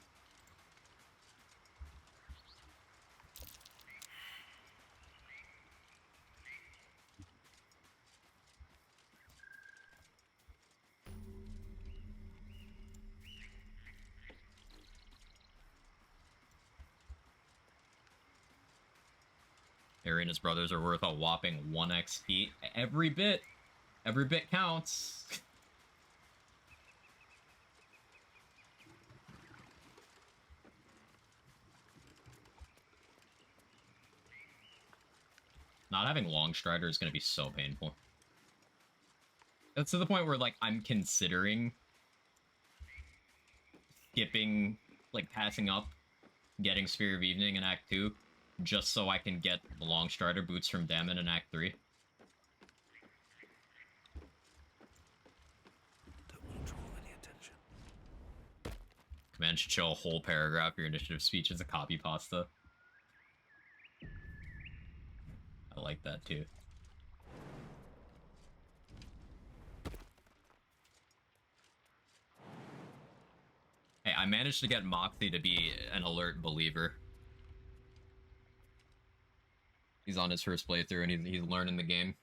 Harry and his brothers are worth a whopping 1 XP. Every bit counts. Not having Longstrider is going to be so painful. That's to the point where, like, I'm considering skipping, like, passing up getting Sphere of Evening in Act 2, just so I can get the Longstrider boots from Dammon in Act 3. Don't want to draw any attention. Command should show a whole paragraph. Your initiative speech is a copy pasta. I like that too. Hey, I managed to get Moxie to be an alert believer. He's on his first playthrough and he's learning the game.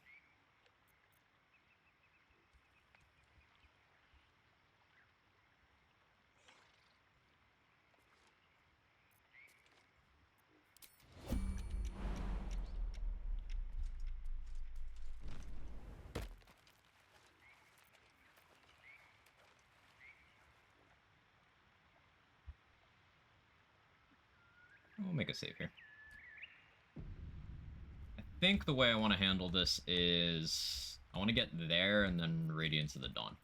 We'll make a save here. I think the way I want to handle this is I want to get there and then Radiance of the Dawn.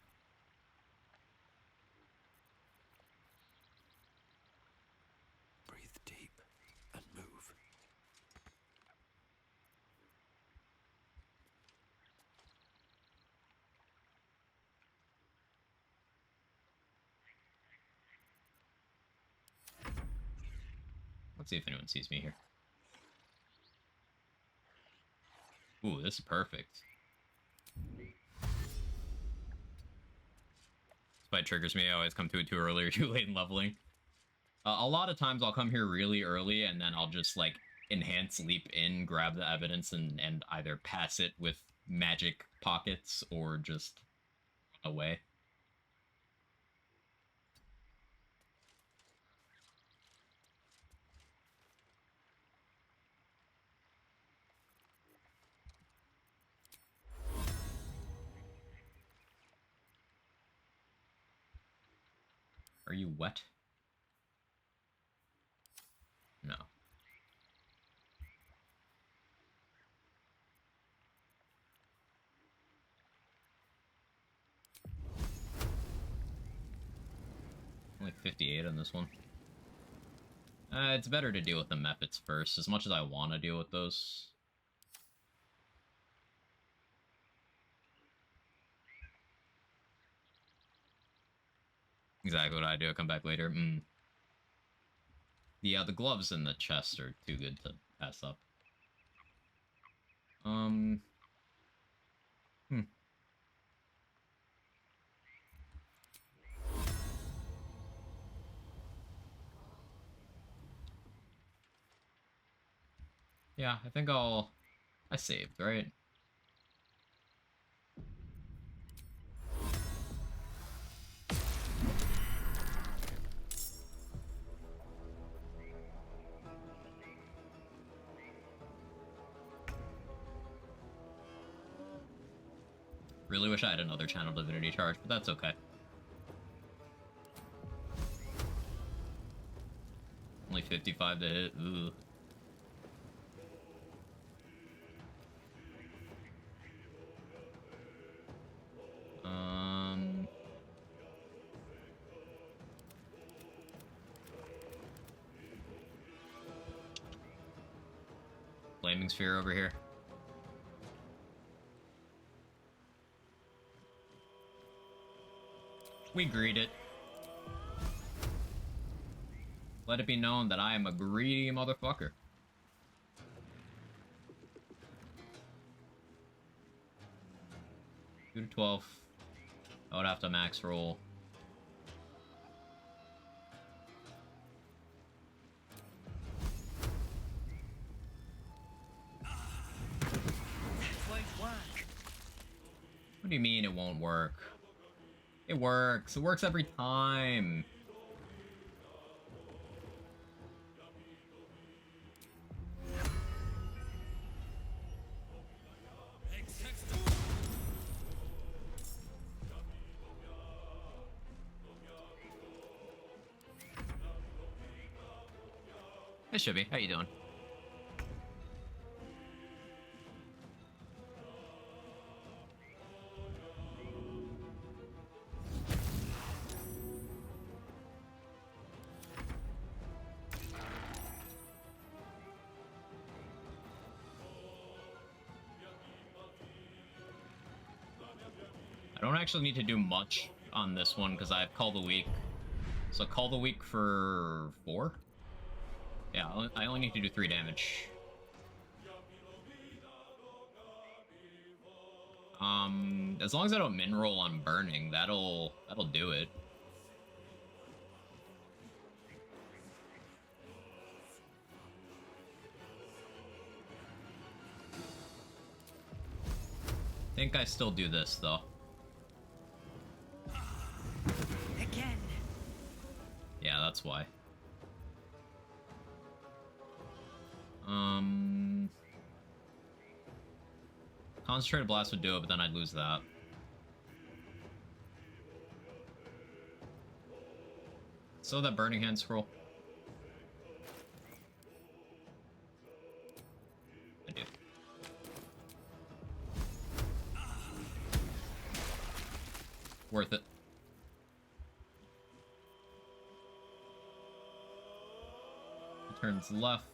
Breathe deep and move. Let's see if anyone sees me here. Ooh, this is perfect. Despite triggers me, I always come to it too early or too late in leveling. A lot of times I'll come here really early and then I'll just like enhance leap in, grab the evidence and either pass it with magic pockets or just run away. Are you wet? No. Only 58 on this one. It's better to deal with the mephits first, as much as I want to deal with those. Exactly what I do. I come back later. Yeah, the gloves in the chest are too good to pass up. Yeah, I think I saved, right? Really wish I had another channel divinity charge, but that's okay. Only 55 to hit. Ooh. Flaming sphere over here. We greet it. Let it be known that I am a greedy motherfucker. Two to 12. I would have to max roll. What do you mean it won't work? It works. It works every time. Hey, Shibby. How you doing? I don't actually need to do much on this one because I have Call the Week. So Call the Week for 4? Yeah, I only need to do 3 damage. As long as I don't min roll on burning, that'll do it. I think I still do this though. Again. Yeah, that's why. Concentrated blast would do it, but then I'd lose that. So that burning hand scroll. I do. Worth it. Turns left.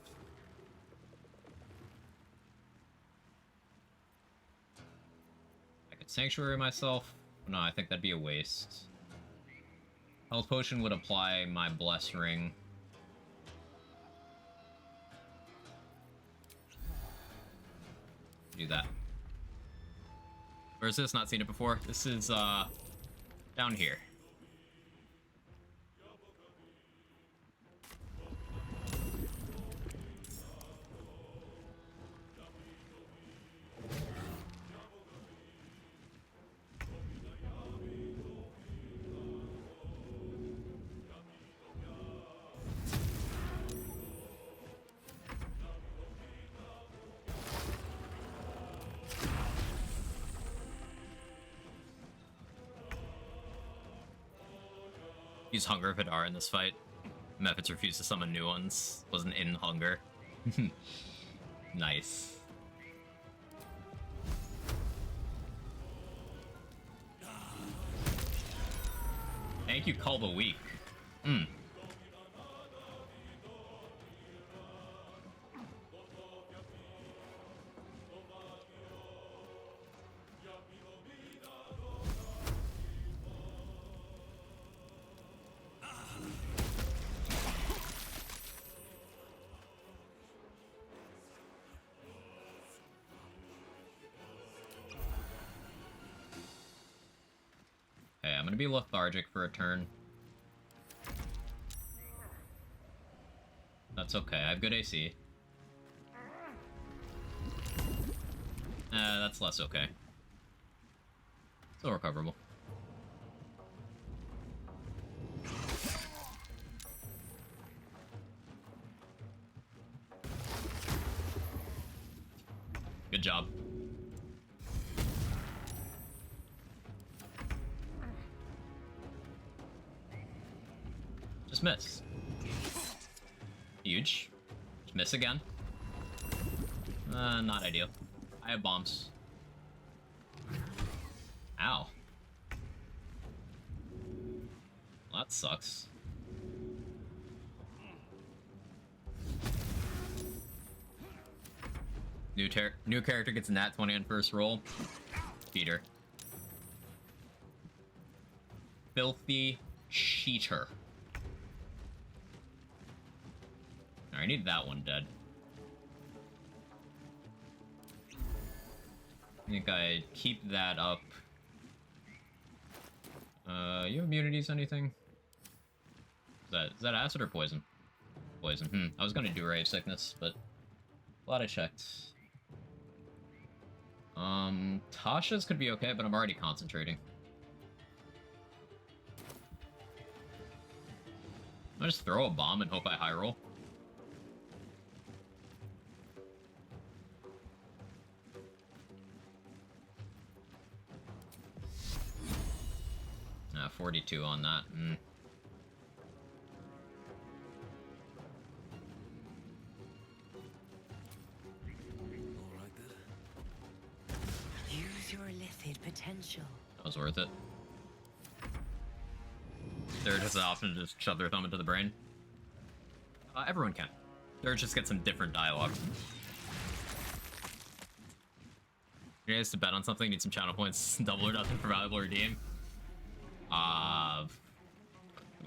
I could sanctuary myself. No, I think that'd be a waste. Health potion would apply my bless ring. Do that. Where is this? Not seen it before. This is down here. Use Hunger Vidar in this fight. Mephits refused to summon new ones. Wasn't in Hunger. Nice. Thank you, Call the Week. Okay, I'm gonna be lethargic for a turn. That's okay, I have good AC. That's less okay. Still recoverable. Good job. Just miss. Huge. Just miss again. Not ideal. I have bombs. Ow. Well, that sucks. New character gets a nat 20 on first roll. Cheater. Filthy cheater. I need that one dead. I think I keep that up. You have immunities, anything? Is that acid or poison? Poison. I was gonna do Ray of Sickness, but glad I checked. Tasha's could be okay, but I'm already concentrating. I'll just throw a bomb and hope I high roll. 42 on that. Use your illicit potential. That was worth it. They're just often just shove their thumb into the brain. Everyone can. They're just get some different dialogue. You guys to bet on something, need some channel points, double or nothing for valuable redeem.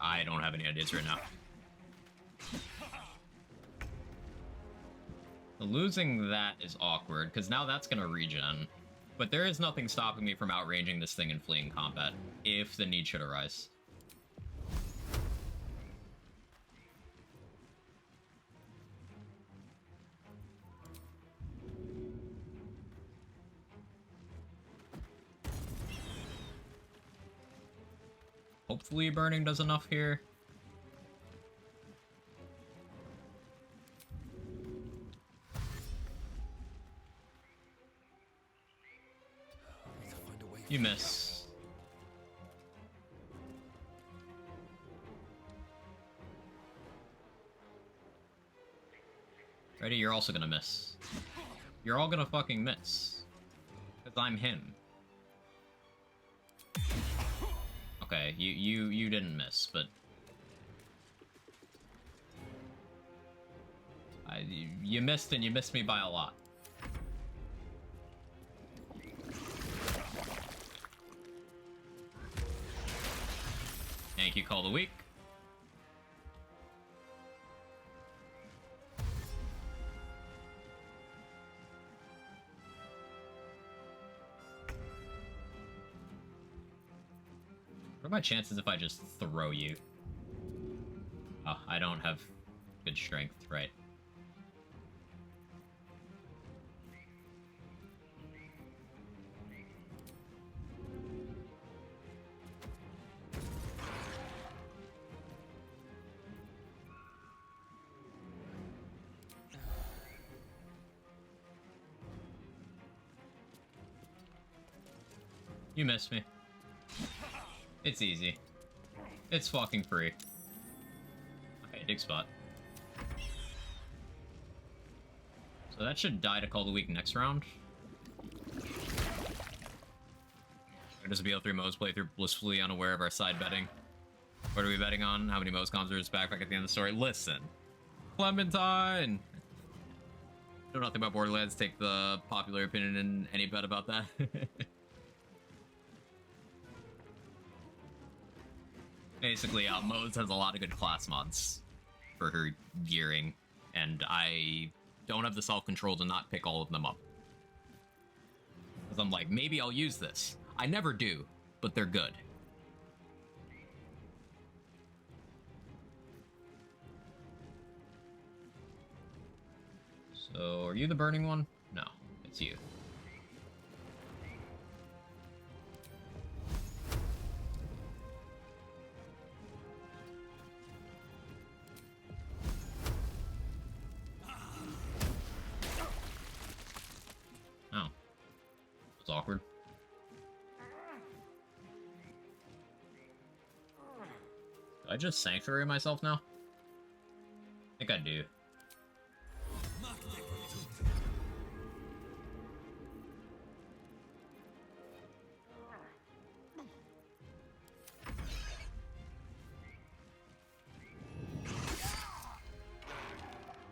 I don't have any ideas right now. Losing that is awkward, because now that's gonna regen. But there is nothing stopping me from outranging this thing and fleeing combat, if the need should arise. Hopefully burning does enough here. You miss. Ready? You're also gonna miss. You're all gonna fucking miss. Because I'm him. Okay, you didn't miss, but you missed, and you missed me by a lot. Thank you, call the week. What are my chances if I just throw you? Oh, I don't have good strength, right? You missed me. It's easy. It's fucking free. Okay, dig spot. So that should die to call the week next round. Does the BL3 Mo's playthrough blissfully unaware of our side betting? What are we betting on? How many Mo's concerts back at the end of the story? Listen. Clementine! Know nothing about Borderlands, take the popular opinion in any bet about that. Basically, Modes has a lot of good class mods for her gearing, and I don't have the self-control to not pick all of them up. Because I'm like, maybe I'll use this. I never do, but they're good. So, are you the burning one? No, it's you. awkward. Do I just sanctuary myself now? I think I do.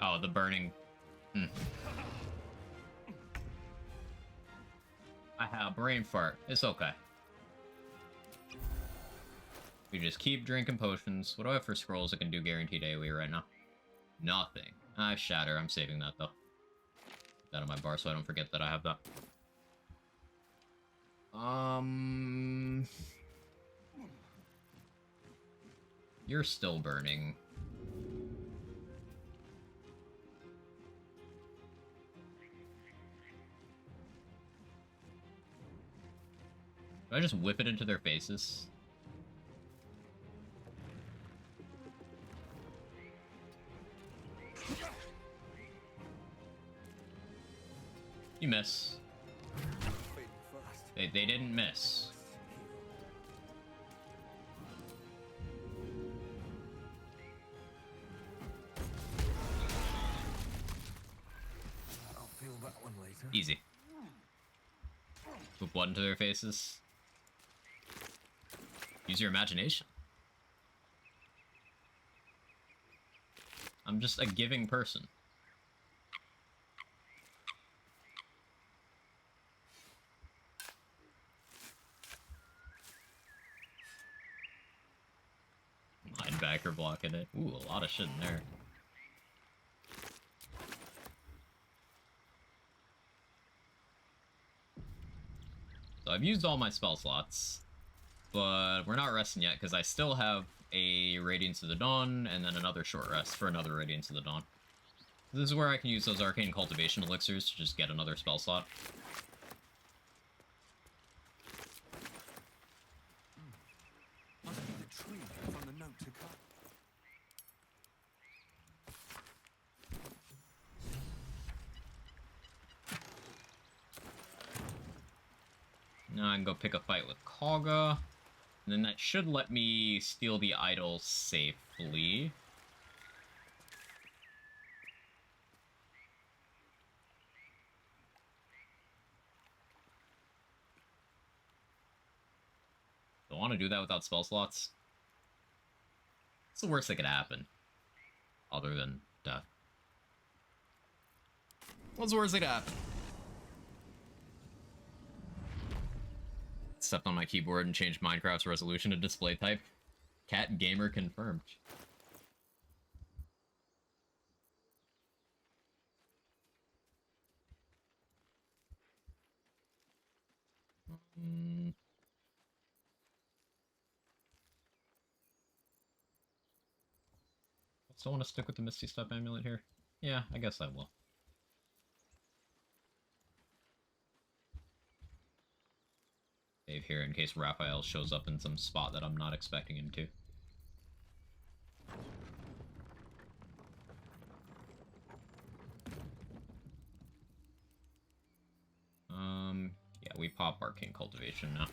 Oh, the burning. I have brain fart. It's okay. We just keep drinking potions. What do I have for scrolls that can do guaranteed AoE right now? Nothing. I shatter. I'm saving that though. Put that on my bar so I don't forget that I have that. You're still burning. Do I just whip it into their faces? You miss. They didn't miss. I'll feel that one later. Easy. Put blood into their faces. Use your imagination. I'm just a giving person. Linebacker blocking it. Ooh, a lot of shit in there. So I've used all my spell slots, but we're not resting yet because I still have a Radiance of the Dawn and then another short rest for another Radiance of the Dawn. This is where I can use those Arcane Cultivation Elixirs to just get another spell slot. Must be the tree from the note to cut. Now I can go pick a fight with Kagha. And then that should let me steal the idol safely. Do I want to do that without spell slots? What's the worst that could happen? Other than death. What's the worst that could happen? Stepped on my keyboard and changed Minecraft's resolution to display type. Cat gamer confirmed. Still want to stick with the Misty Step amulet here? Yeah, I guess I will. Save here in case Raphael shows up in some spot that I'm not expecting him to. Yeah, we pop Arcane Cultivation now.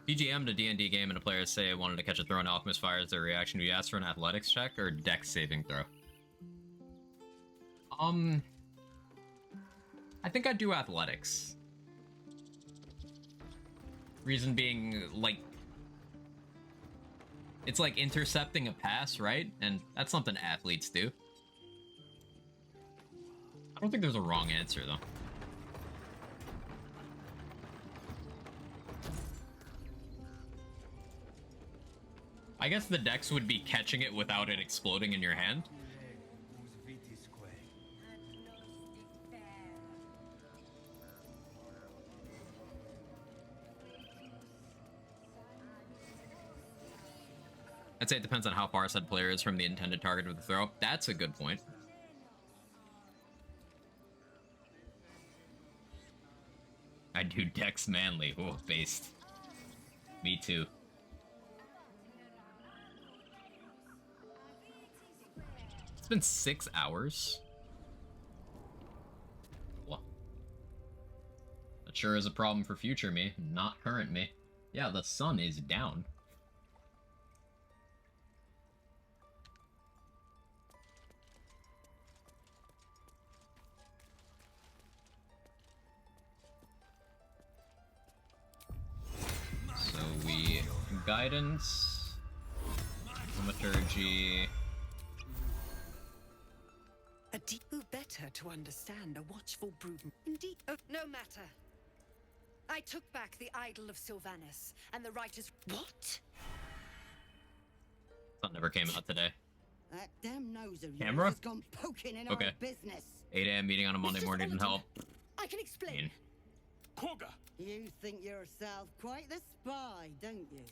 BGM to D&D game and a player say I wanted to catch a throw and Alchemist fires their reaction. Do you ask for an athletics check or dex saving throw? I think I'd do athletics. Reason being, like, it's like intercepting a pass, right? And that's something athletes do. I don't think there's a wrong answer, though. I guess the dex would be catching it without it exploding in your hand. I'd say it depends on how far said player is from the intended target of the throw. That's a good point. I do dex manly. Oh, based. Me too. It's been 6 hours. Well, that sure is a problem for future me, not current me. Yeah, the sun is down. So we guidance, thaumaturgy. A deep better to understand a watchful brood. Indeed, no matter. I took back the idol of Sylvanus, and the writers. What? That never came out today. That damn nose of yours Camera? has gone poking in Okay. our business. 8 a.m. meeting on a Monday morning needing help. I can explain. Quagga! You think yourself quite the spy, don't you?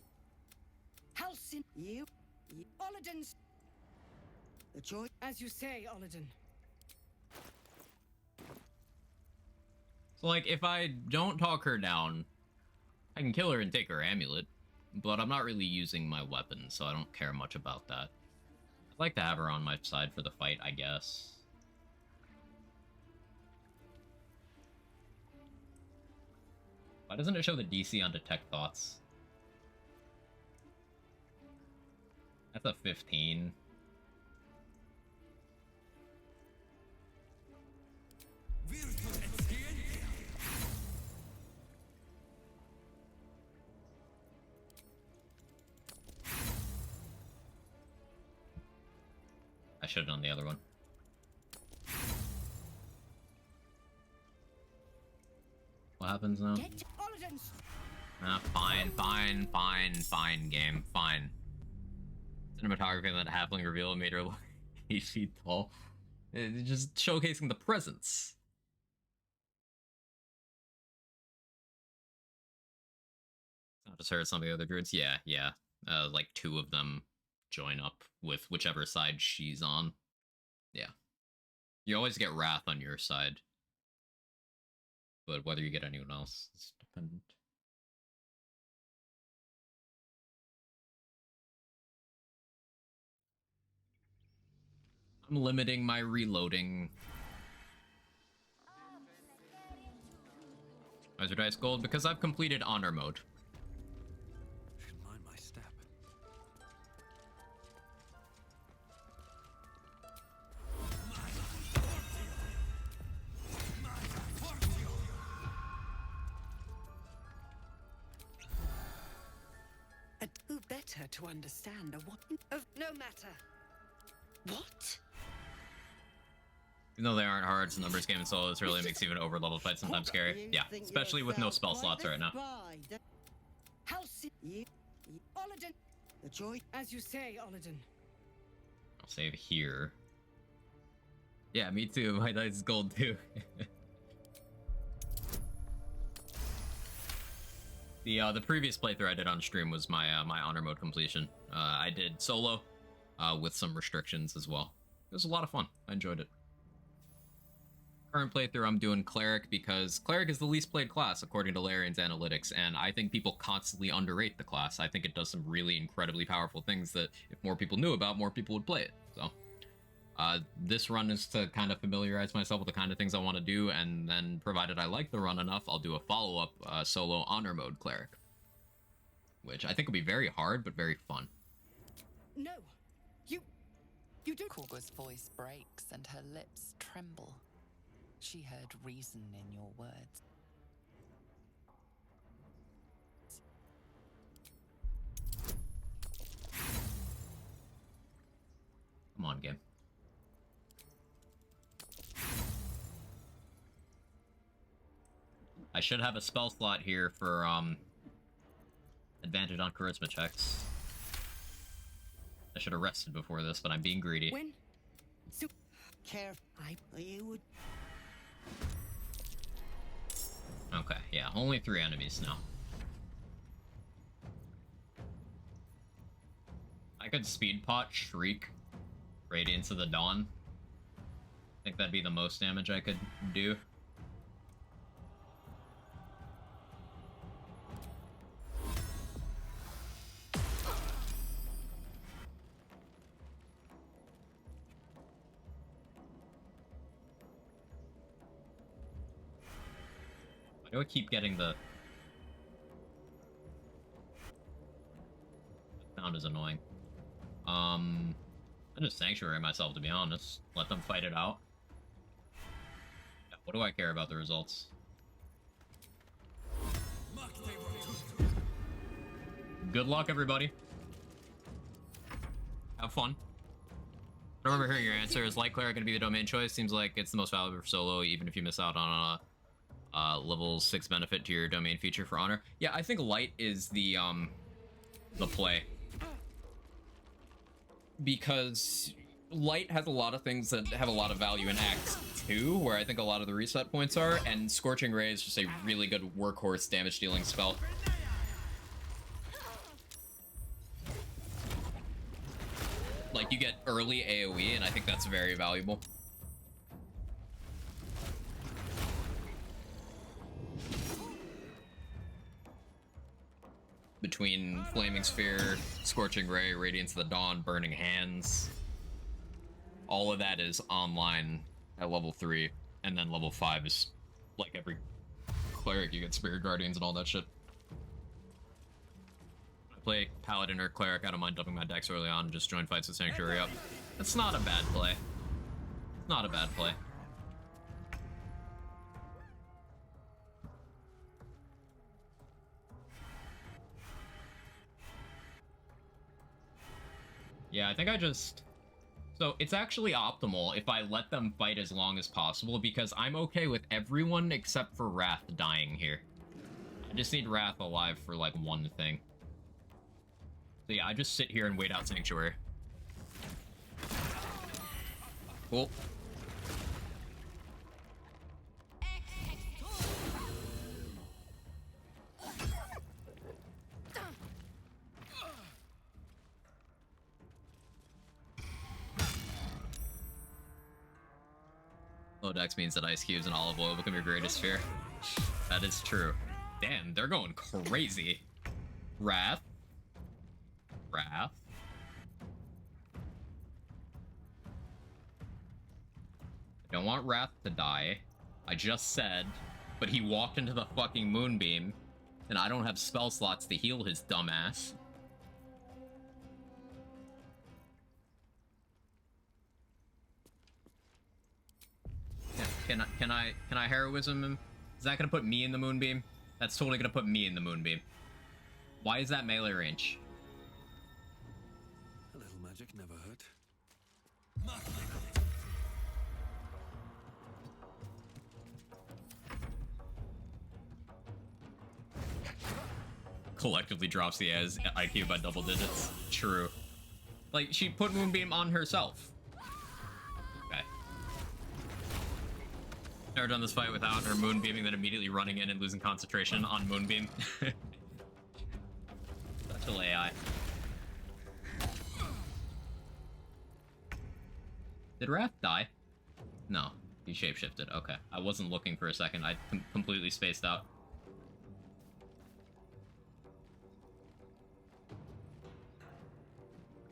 Halcyon, you Olladin's. The choice, as you say, Olladin. So, like, if I don't talk her down, I can kill her and take her amulet. But I'm not really using my weapon, so I don't care much about that. I'd like to have her on my side for the fight, I guess. Why doesn't it show the DC on Detect Thoughts? That's a 15. I should have done the other one. What happens now? Ah, fine, game, fine. Cinematography and that halfling reveal made her look 8 feet tall. It's just showcasing the presence. It's not just her, it's some of the other druids. Yeah. Like 2 of them join up with whichever side she's on. Yeah. You always get Wrath on your side. But whether you get anyone else is dependent. I'm limiting my reloading. Wizard Dice Gold because I've completed Honor Mode. Should mind my step. Who better to understand a what? Of no matter. What? Even though they aren't hard, it's a numbers game in solo. This really makes even over-level fights sometimes scary. Yeah, especially with no spell slots right now. Olladin. The choice, as you say, Olladin. I'll save here. Yeah, me too. My dice is gold too. The previous playthrough I did on stream was my my honor mode completion. I did solo with some restrictions as well. It was a lot of fun. I enjoyed it. Current playthrough, I'm doing Cleric because Cleric is the least played class according to Larian's analytics, and I think people constantly underrate the class. I think it does some really incredibly powerful things that if more people knew about, more people would play it. So this run is to kind of familiarize myself with the kind of things I want to do, and then provided I like the run enough, I'll do a follow-up solo honor mode Cleric, which I think will be very hard but very fun. No, you do. Korgo's voice breaks and her lips tremble. She heard reason in your words. Come on, game. I should have a spell slot here for advantage on charisma checks. I should have rested before this, but I'm being greedy. When? So careful. You would. Okay, yeah, only 3 enemies now. I could speed pot Shriek Radiance of the Dawn. I think that'd be the most damage I could do. do I keep getting the... Sound is annoying. I just sanctuary myself, to be honest. Let them fight it out. Yeah, what do I care about the results? Good luck, everybody. Have fun. I don't remember hearing your answer. Is Light Cleric going to be the domain choice? Seems like it's the most valuable for solo, even if you miss out on a level 6 benefit to your domain feature for Honor. Yeah, I think Light is the play. Because Light has a lot of things that have a lot of value in Act 2, where I think a lot of the reset points are, and Scorching Ray is just a really good workhorse damage-dealing spell. Like, you get early AoE, and I think that's very valuable. Between Flaming Sphere, Scorching Ray, Radiance of the Dawn, Burning Hands, all of that is online at level 3, and then level 5 is, like, every cleric, you get Spirit Guardians and all that shit. Play Paladin or Cleric, I don't mind dumping my decks early on and just join fights with Sanctuary up. That's not a bad play. It's not a bad play. Yeah, I think I just... So, it's actually optimal if I let them fight as long as possible, because I'm okay with everyone except for Wrath dying here. I just need Wrath alive for, like, one thing. So yeah, I just sit here and wait out Sanctuary. Cool. Low dex means that ice cubes and olive oil become your greatest fear. That is true. Damn, they're going crazy. Wrath. Wrath. I don't want Wrath to die. I just said, but he walked into the fucking Moonbeam, and I don't have spell slots to heal his dumbass. Yeah, can I heroism him? Is that gonna put me in the Moonbeam? That's totally gonna put me in the Moonbeam. Why is that melee range? A little magic never hurt. Collectively drops the Az IQ by double digits. True. Like, she put Moonbeam on herself. Okay. Never done this fight without her Moonbeaming, then immediately running in and losing concentration on Moonbeam. Such a AI. Did Wrath die? No, he shapeshifted. Okay, I wasn't looking for a second. I completely spaced out.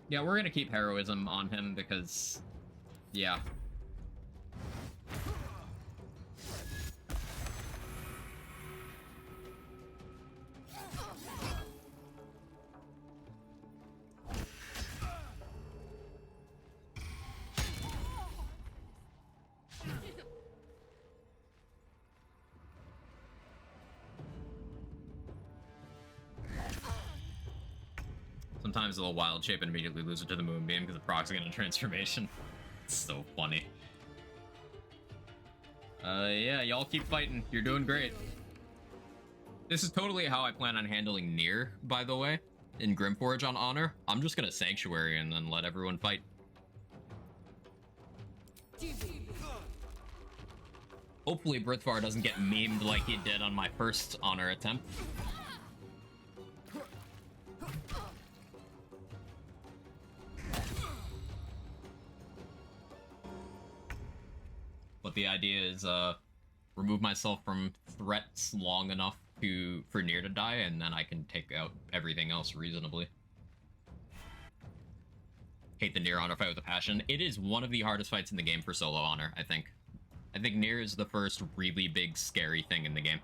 Yeah, we're gonna keep heroism on him because, yeah. Sometimes it'll wild shape and immediately lose it to the Moonbeam because it procs against a transformation. It's so funny. Yeah, y'all keep fighting. You're doing great. This is totally how I plan on handling Nier, by the way, in Grimforge on Honor. I'm just gonna Sanctuary and then let everyone fight. Hopefully Brithvar doesn't get memed like he did on my first Honor attempt. But the idea is, remove myself from threats long enough for Nier to die, and then I can take out everything else reasonably. Hate the Nier Honor fight with a passion. It is one of the hardest fights in the game for solo Honor, I think. I think Nier is the first really big, scary thing in the game.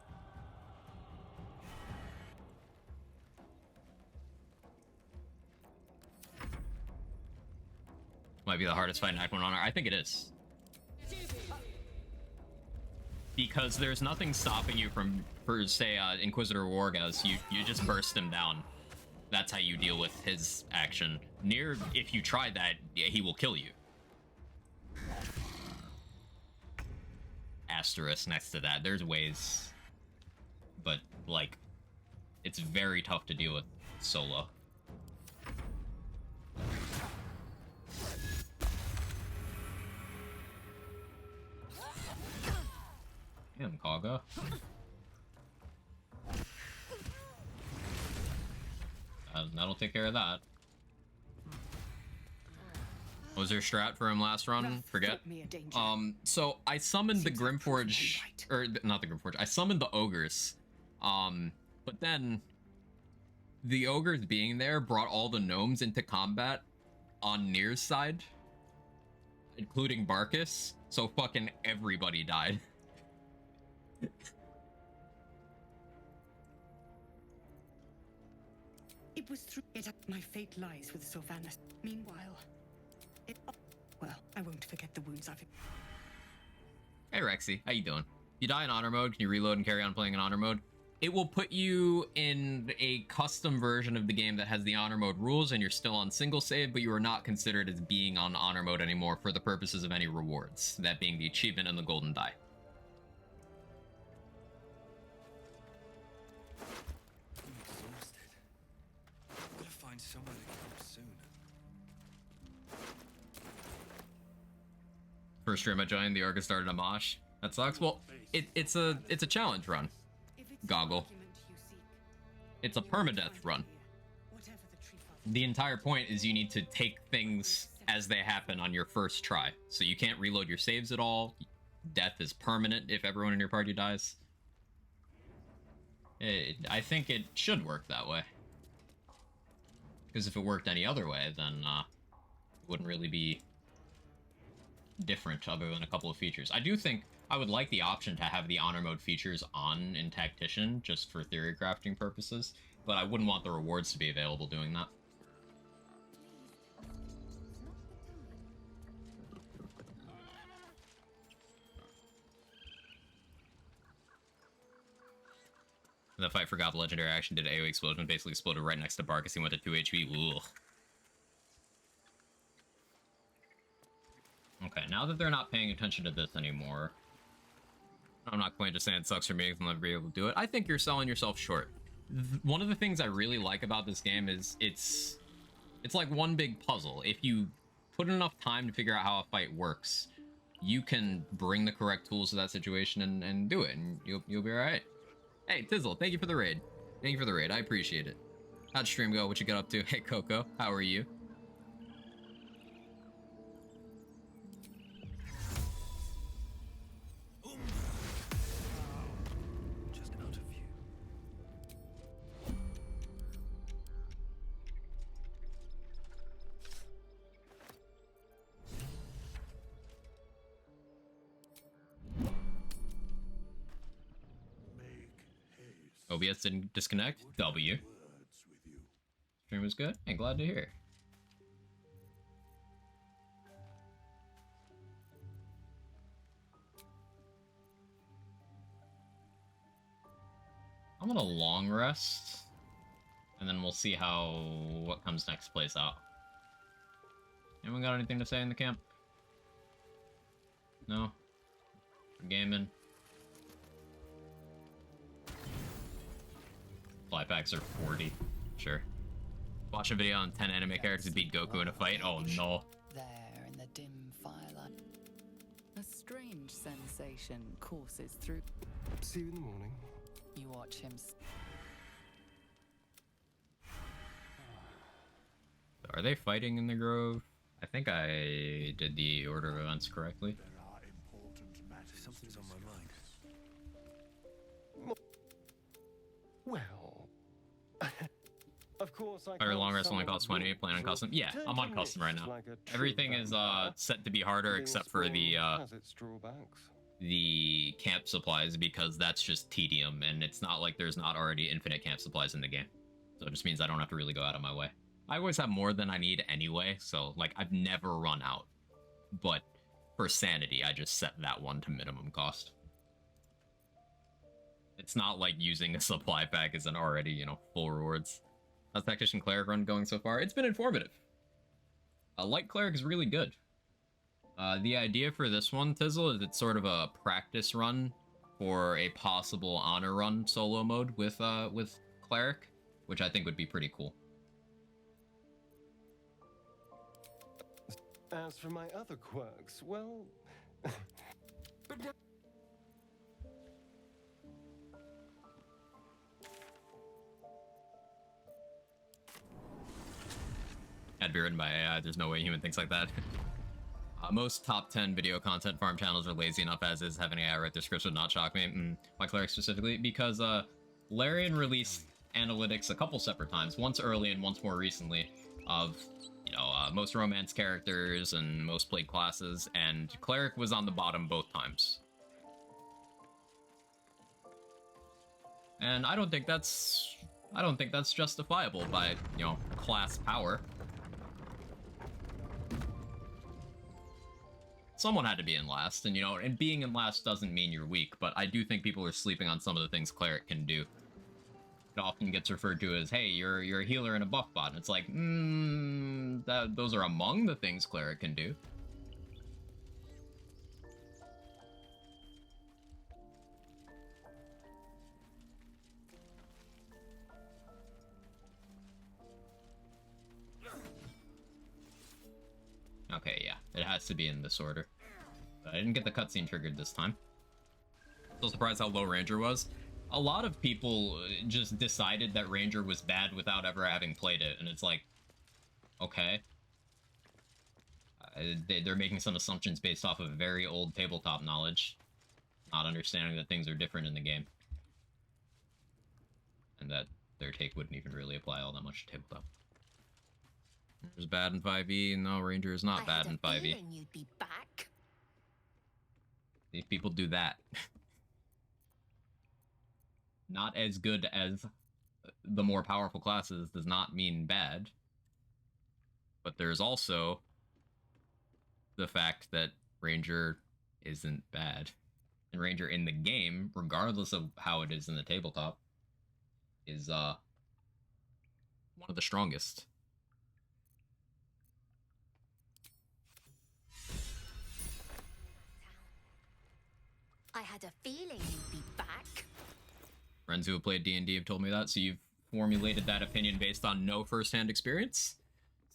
Might be the hardest fight in Act 1 Honor. I think it is. Because there's nothing stopping you from, for say, Inquisitor Wargas. You just burst him down. That's how you deal with his action. Nier, if you try that, yeah, he will kill you. Asterisk next to that. There's ways. But, like, it's very tough to deal with solo. Damn, Kaga. That'll take care of that. What was your strat for him last run? Forget. So I summoned the Grimforge, or not the Grimforge. I summoned the ogres. But then the ogres being there brought all the gnomes into combat on Nier's side, including Barkus. So fucking everybody died. It was through it. My fate lies with Sylvanas. Meanwhile, well, I won't forget the wounds I've... Hey Rexy, how you doing? You die in honor mode, can you reload and carry on playing in honor mode? It will put you in a custom version of the game that has the honor mode rules, and you're still on single save, but you are not considered as being on honor mode anymore for the purposes of any rewards, that being the achievement and the golden die. Somewhere to go soon. First stream I joined, the Orca started a mosh. That sucks. Well, it's a challenge run. Goggle. It's a permadeath run. The entire point is you need to take things as they happen on your first try. So you can't reload your saves at all. Death is permanent if everyone in your party dies. I think it should work that way. Because if it worked any other way, then it wouldn't really be different other than a couple of features. I do think I would like the option to have the honor mode features on in Tactician, just for theory crafting purposes, but I wouldn't want the rewards to be available doing that. The fight forgot the legendary action did AoE explosion, basically exploded right next to Barkus. He went to 2 HP. Ooh. Okay, now that they're not paying attention to this anymore, I'm not going to say it sucks for me because I'll never be able to do it. I think you're selling yourself short. One of the things I really like about this game is it's like one big puzzle. If you put enough time to figure out how a fight works, you can bring the correct tools to that situation and do it, and you'll be alright. Hey, Tizzle, thank you for the raid. Thank you for the raid. I appreciate it. How'd stream go? What you got up to? Hey, Coco, how are you? Just out of view. OBS didn't disconnect. W. Stream was good. Hey, glad to hear. I'm gonna long rest, and then we'll see what comes next plays out. Anyone got anything to say in the camp? No? Gaming? Fly packs are 40. Sure. Watch a video on 10 anime characters beat Goku in a fight. Oh no. There in the dim firelight, a strange sensation courses through. See you in the morning. You watch him. Are they fighting in the grove? I think I did the order of events correctly. Something's on my mind. Well, of course I Fire long rest only costs 20. Plan on custom. Yeah, I'm on custom right now. Everything is set to be harder except for the camp supplies, because that's just tedium, and it's not like there's not already infinite camp supplies in the game. So it just means I don't have to really go out of my way. I always have more than I need anyway, so, like, I've never run out. But for sanity, I just set that one to minimum cost. It's not like using a supply pack isn't already, you know, full rewards. How's Tactician Cleric run going so far? It's been informative. Light Cleric is really good. The idea for this one, Tizzle, is it's sort of a practice run for a possible honor run solo mode with Cleric, which I think would be pretty cool. As for my other quirks, well... but now... Had to be written by AI, there's no way a human thinks like that. Most top 10 video content farm channels are lazy enough as is. Having AI write their scripts would not shock me. My Cleric specifically, because Larian released analytics a couple separate times, once early and once more recently, of, you know, most romance characters and most played classes, and Cleric was on the bottom both times. And I don't think that's justifiable by, you know, class power. Someone had to be in last, and, you know, and being in last doesn't mean you're weak, but I do think people are sleeping on some of the things Cleric can do. It often gets referred to as, hey, you're a healer and a buff bot, and it's like, those are among the things Cleric can do. Okay, yeah, it has to be in this order. But I didn't get the cutscene triggered this time. So surprised how low Ranger was. A lot of people just decided that Ranger was bad without ever having played it, and it's like, okay. They're making some assumptions based off of very old tabletop knowledge, not understanding that things are different in the game. And that their take wouldn't even really apply all that much to tabletop. Ranger's bad in 5e. No, Ranger is not bad in 5e. You'd be back. These people do that. Not as good as the more powerful classes does not mean bad. But there's also the fact that Ranger isn't bad. And Ranger in the game, regardless of how it is in the tabletop, is one of the strongest. I had a feeling you'd be back. Friends who have played D&D have told me that, so you've formulated that opinion based on no first-hand experience?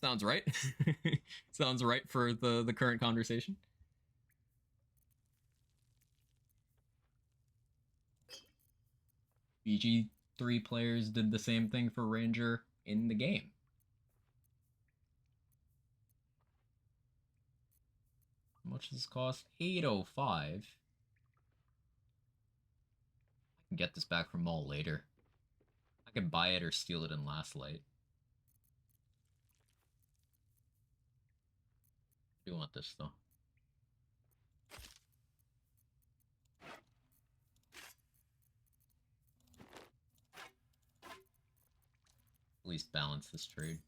Sounds right. Sounds right for the current conversation. BG3 players did the same thing for Ranger in the game. How much does this cost? $805. Get this back from Mall later. I can buy it or steal it in Last Light. I do want this though. At least balance this trade.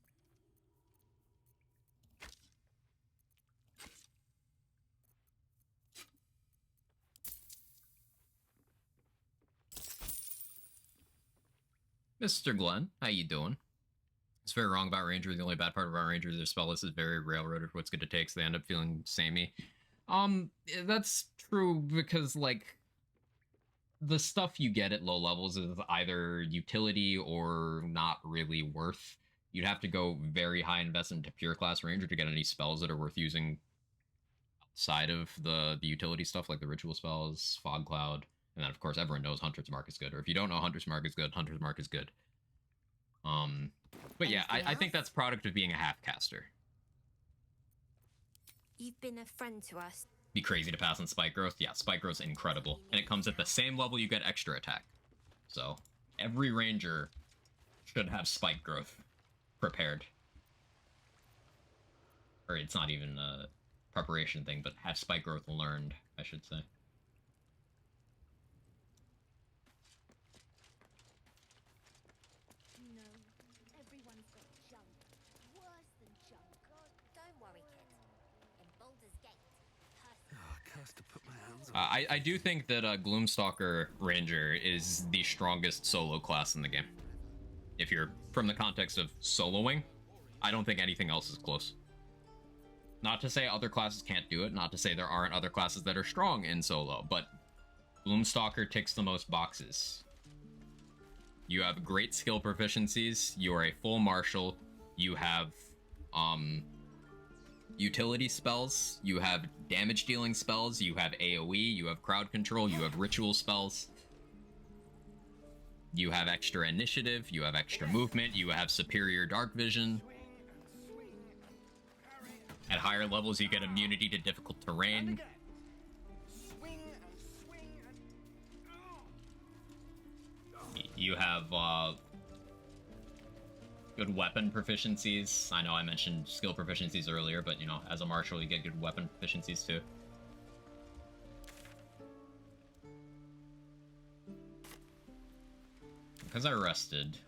Mr. Glenn, how you doing? It's very wrong about Ranger. The only bad part about Ranger is their spell list is very railroaded for what's good to take, so they end up feeling samey. That's true because, like, the stuff you get at low levels is either utility or not really worth. You'd have to go very high investment to pure class Ranger to get any spells that are worth using outside of the utility stuff, like the ritual spells, Fog Cloud. And then, of course, everyone knows Hunter's Mark is good. Or if you don't know Hunter's Mark is good, Hunter's Mark is good. But yeah, I think that's product of being a half-caster. You've been a friend to us. Be crazy to pass on Spike Growth. Yeah, Spike Growth's incredible. And it comes at the same level you get extra attack. So, every Ranger should have Spike Growth prepared. Or it's not even a preparation thing, but have Spike Growth learned, I should say. I do think that Gloomstalker Ranger is the strongest solo class in the game. If you're from the context of soloing, I don't think anything else is close. Not to say other classes can't do it, not to say there aren't other classes that are strong in solo, but Gloomstalker ticks the most boxes. You have great skill proficiencies, you are a full martial, you have utility spells, you have damage dealing spells, you have AoE, you have crowd control, you have ritual spells. You have extra initiative, you have extra movement, you have superior dark vision. At higher levels, you get immunity to difficult terrain. You have good weapon proficiencies. I know I mentioned skill proficiencies earlier, but you know, as a martial, you get good weapon proficiencies too. Because I rested.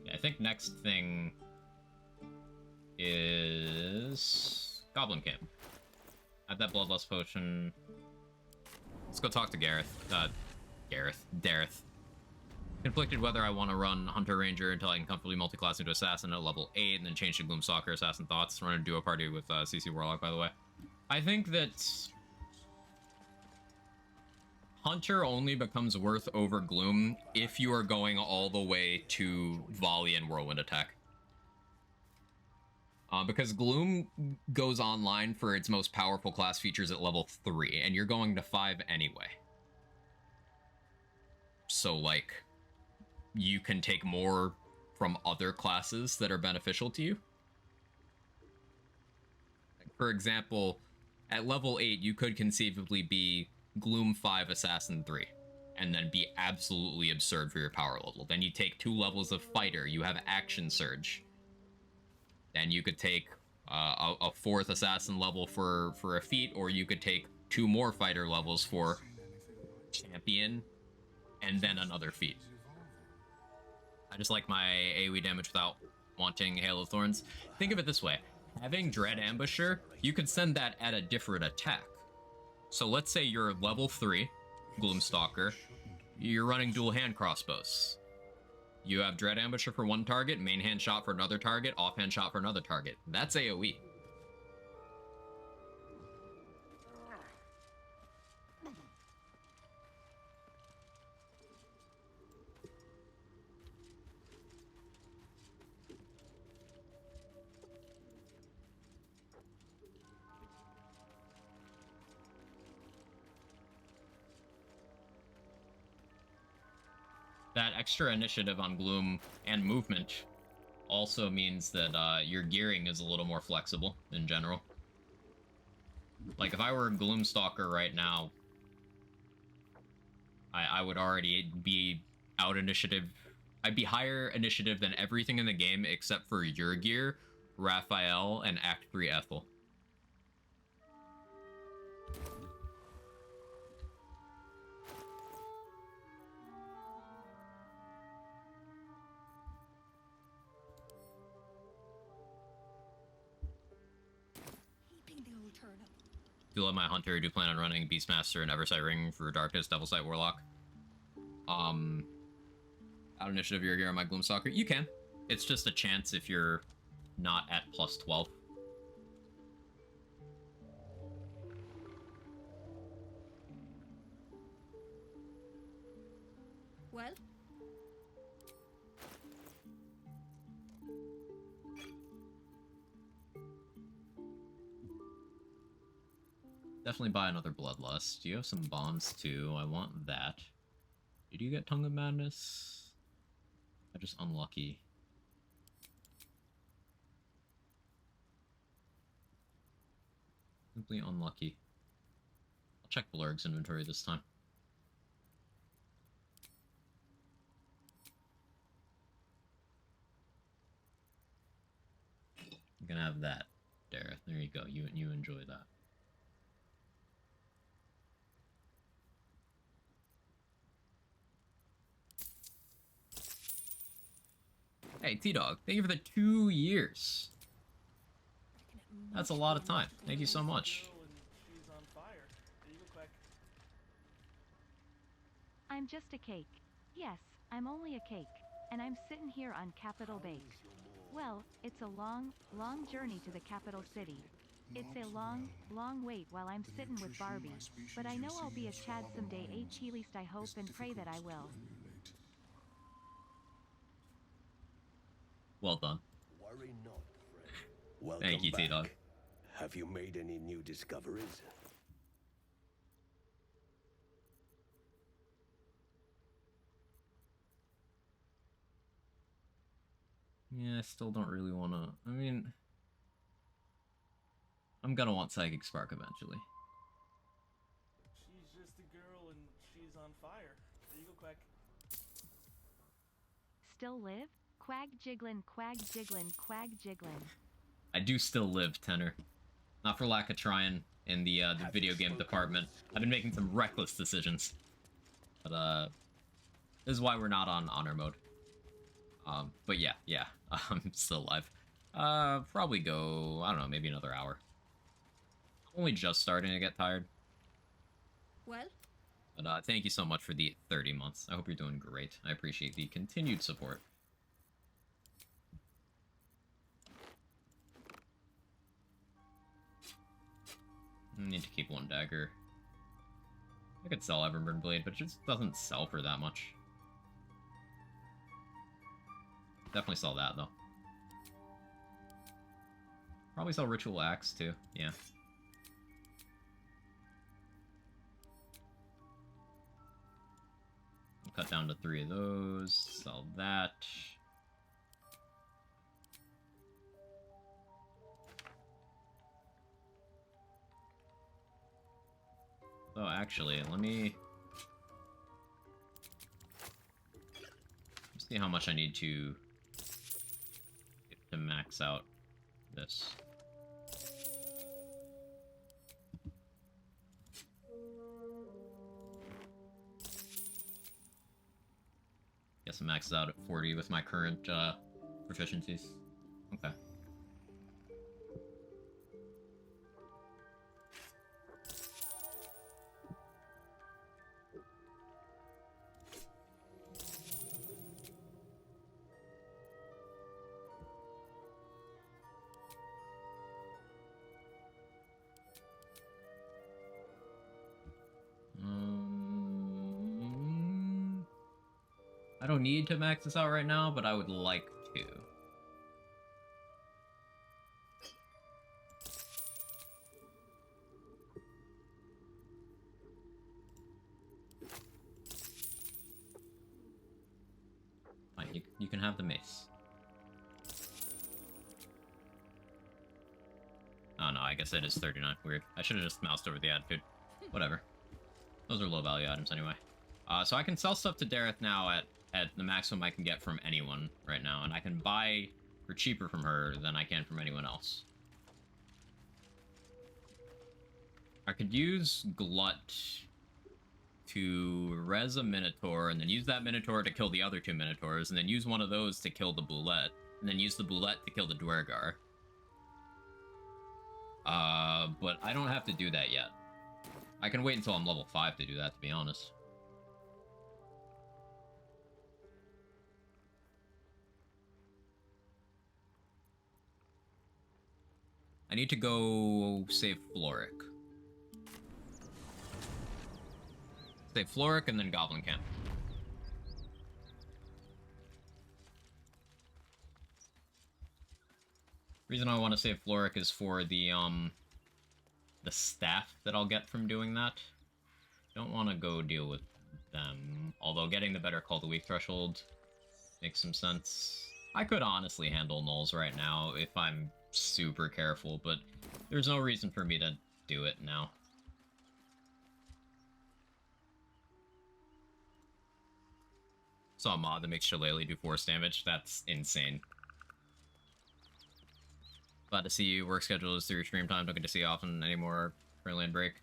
Yeah, I think next thing is Goblin Camp. Add that Bloodlust potion. Let's go talk to Gareth. Dareth. Conflicted whether I want to run Hunter Ranger until I can comfortably multi-class into Assassin at level 8 and then change to Gloomstalker Assassin Thoughts. Run a duo party with CC Warlock, by the way. I think that Hunter only becomes worth over Gloom if you are going all the way to Volley and Whirlwind Attack. Because Gloom goes online for its most powerful class features at level 3, and you're going to 5 anyway. So, like, you can take more from other classes that are beneficial to you. For example, at level 8, you could conceivably be Gloom 5, Assassin 3, and then be absolutely absurd for your power level. Then you take 2 levels of Fighter, you have Action Surge. Then you could take a 4th Assassin level for a feat, or you could take 2 more Fighter levels for Champion, and then another feat. I just like my AoE damage without wanting Hail of Thorns. Think of it this way. Having Dread Ambusher, you could send that at a different attack. So let's say you're level 3, Gloomstalker, you're running dual hand crossbows. You have Dread Ambusher for one target, main hand shot for another target, offhand shot for another target. That's AoE. That extra initiative on Gloom and movement also means that your gearing is a little more flexible in general. Like, if I were a Gloomstalker right now, I would already be out initiative. I'd be higher initiative than everything in the game except for your gear, Raphael, and Act 3 Ethel. Do love my Hunter. Do plan on running Beastmaster and Eversight Ring for Darkness, Devil Sight, Warlock. Out initiative your gear on my Gloomstalker. You can. It's just a chance if you're not at plus 12. Well? Definitely buy another Bloodlust. You have some bombs too. I want that. Did you get Tongue of Madness? I'm just unlucky. Simply unlucky. I'll check Blurg's inventory this time. I'm gonna have that, Dareth. There you go. You enjoy that. Hey, T-Dog, thank you for the 2 years. That's a lot of time. Thank you so much. She's on fire. There you go, Quack. I'm just a cake. Yes, I'm only a cake. And I'm sitting here on Capitol Bake. Well, it's a long, long journey to the capital city. It's a long, long wait while I'm sitting with Barbie. But I know I'll be a Chad someday, at least I hope and pray that I will. Well done. Worry not, friend. Welcome Thank you, back. T-Dog. Have you made any new discoveries? Yeah, I still don't really want to... I mean... I'm gonna want Psychic Spark eventually. She's just a girl and she's on fire. There you go, Quack. Still live? Quag jiggling, quag jiggling, quag jiggling. I do still live, Tenor. Not for lack of trying in the video game department. I've been making some reckless decisions. But, this is why we're not on honor mode. But yeah, I'm still alive. Probably go, I don't know, maybe another hour. Only just starting to get tired. Well? But, thank you so much for the 30 months. I hope you're doing great. I appreciate the continued support. I need to keep one dagger. I could sell Everburn Blade, but it just doesn't sell for that much. Definitely sell that, though. Probably sell Ritual Axe, too. Yeah. I'll cut down to 3 of those. Sell that. Oh, actually, let me see how much I need to get to max out this. Guess it maxes out at 40 with my current proficiencies. Okay. I don't need to max this out right now, but I would like to. Fine, you can have the mace. Oh no, I guess it is 39. Weird. I should have just moused over the attitude. Whatever. Those are low value items anyway. So I can sell stuff to Dareth now at the maximum I can get from anyone right now, and I can buy for cheaper from her than I can from anyone else. I could use Glut to res a Minotaur, and then use that Minotaur to kill the other 2 Minotaurs, and then use one of those to kill the Boulette, and then use the Boulette to kill the Dwergar. But I don't have to do that yet. I can wait until I'm level 5 to do that, to be honest. I need to go save Floric. Save Floric and then Goblin Camp. Reason I want to save Floric is for the staff that I'll get from doing that. Don't want to go deal with them. Although getting the better Call to Weak threshold makes some sense. I could honestly handle Nulls right now if I'm super careful, but there's no reason for me to do it now. Saw a mod that makes Shillelagh do force damage. That's insane. Glad to see you. Work schedule is through your stream time. Don't get to see you often anymore. Land break.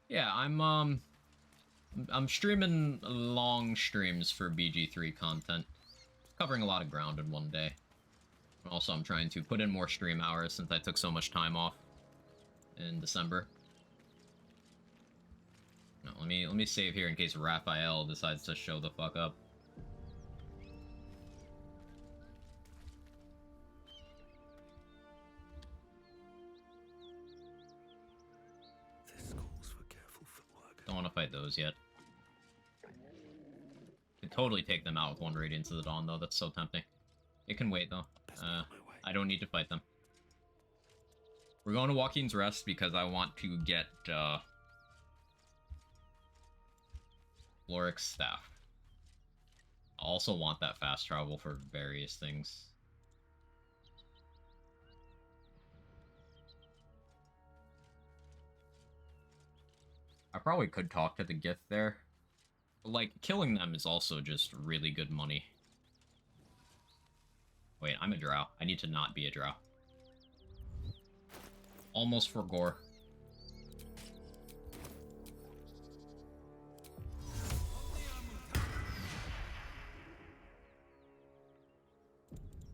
Yeah, I'm streaming long streams for BG3 content. Covering a lot of ground in one day. Also, I'm trying to put in more stream hours since I took so much time off in December. No, let me save here in case Raphael decides to show the fuck up. This calls for careful footwork. Don't want to fight those yet. Could totally take them out with one Radiance of the Dawn, though. That's so tempting. It can wait, though. I don't need to fight them. We're going to Joaquin's Rest because I want to get, Cleric's Staff. I also want that fast travel for various things. I probably could talk to the gift there. But, like, killing them is also just really good money. Wait, I'm a drow. I need to not be a drow. Almost for gore.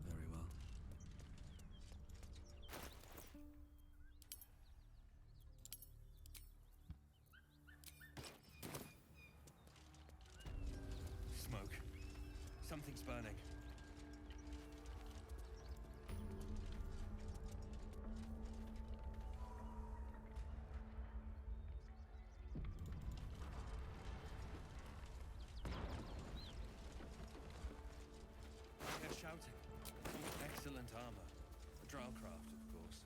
Very well. Smoke. Something's burning. They're shouting. Excellent armor. Drowcraft, of course.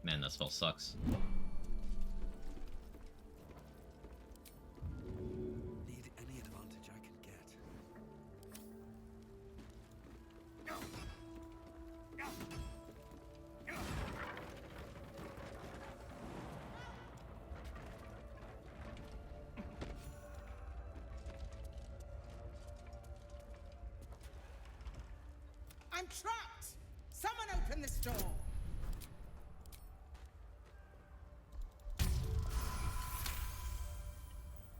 Man, that spell sucks. Need any advantage I can get. I'm trapped! Someone open this door!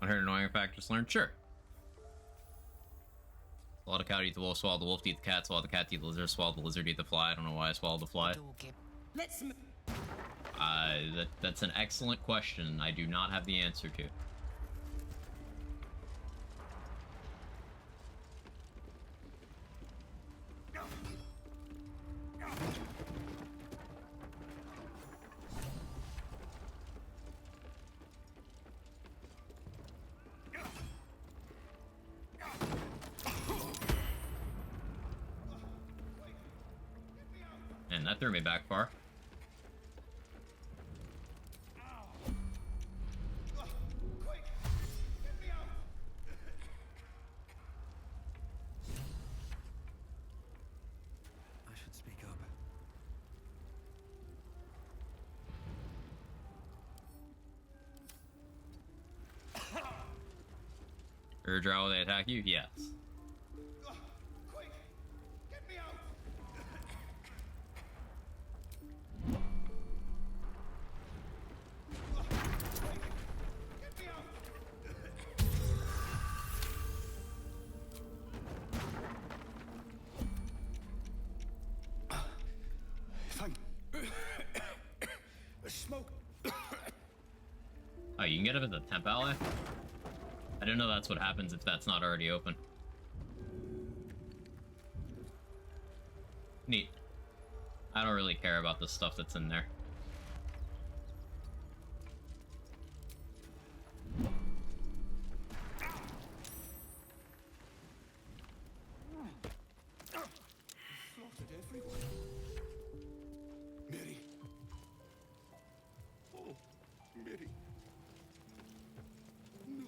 Want to hear an annoying fact just learned? Sure. Swallow the cow, eat the wolf, swallow the wolf, eat the cat, swallow the cat, eat the lizard, swallow the lizard, eat the fly. I don't know why I swallowed the fly. Let's move. That's an excellent question. I do not have the answer to. And that threw me back far. I should speak up. Or drow, they attack you? Yes. Smoke. Oh, you can get it at the temp ally? I didn't know that's what happens if that's not already open. Neat. I don't really care about the stuff that's in there. Slaughtered everyone. Miri. Oh, Miri. No.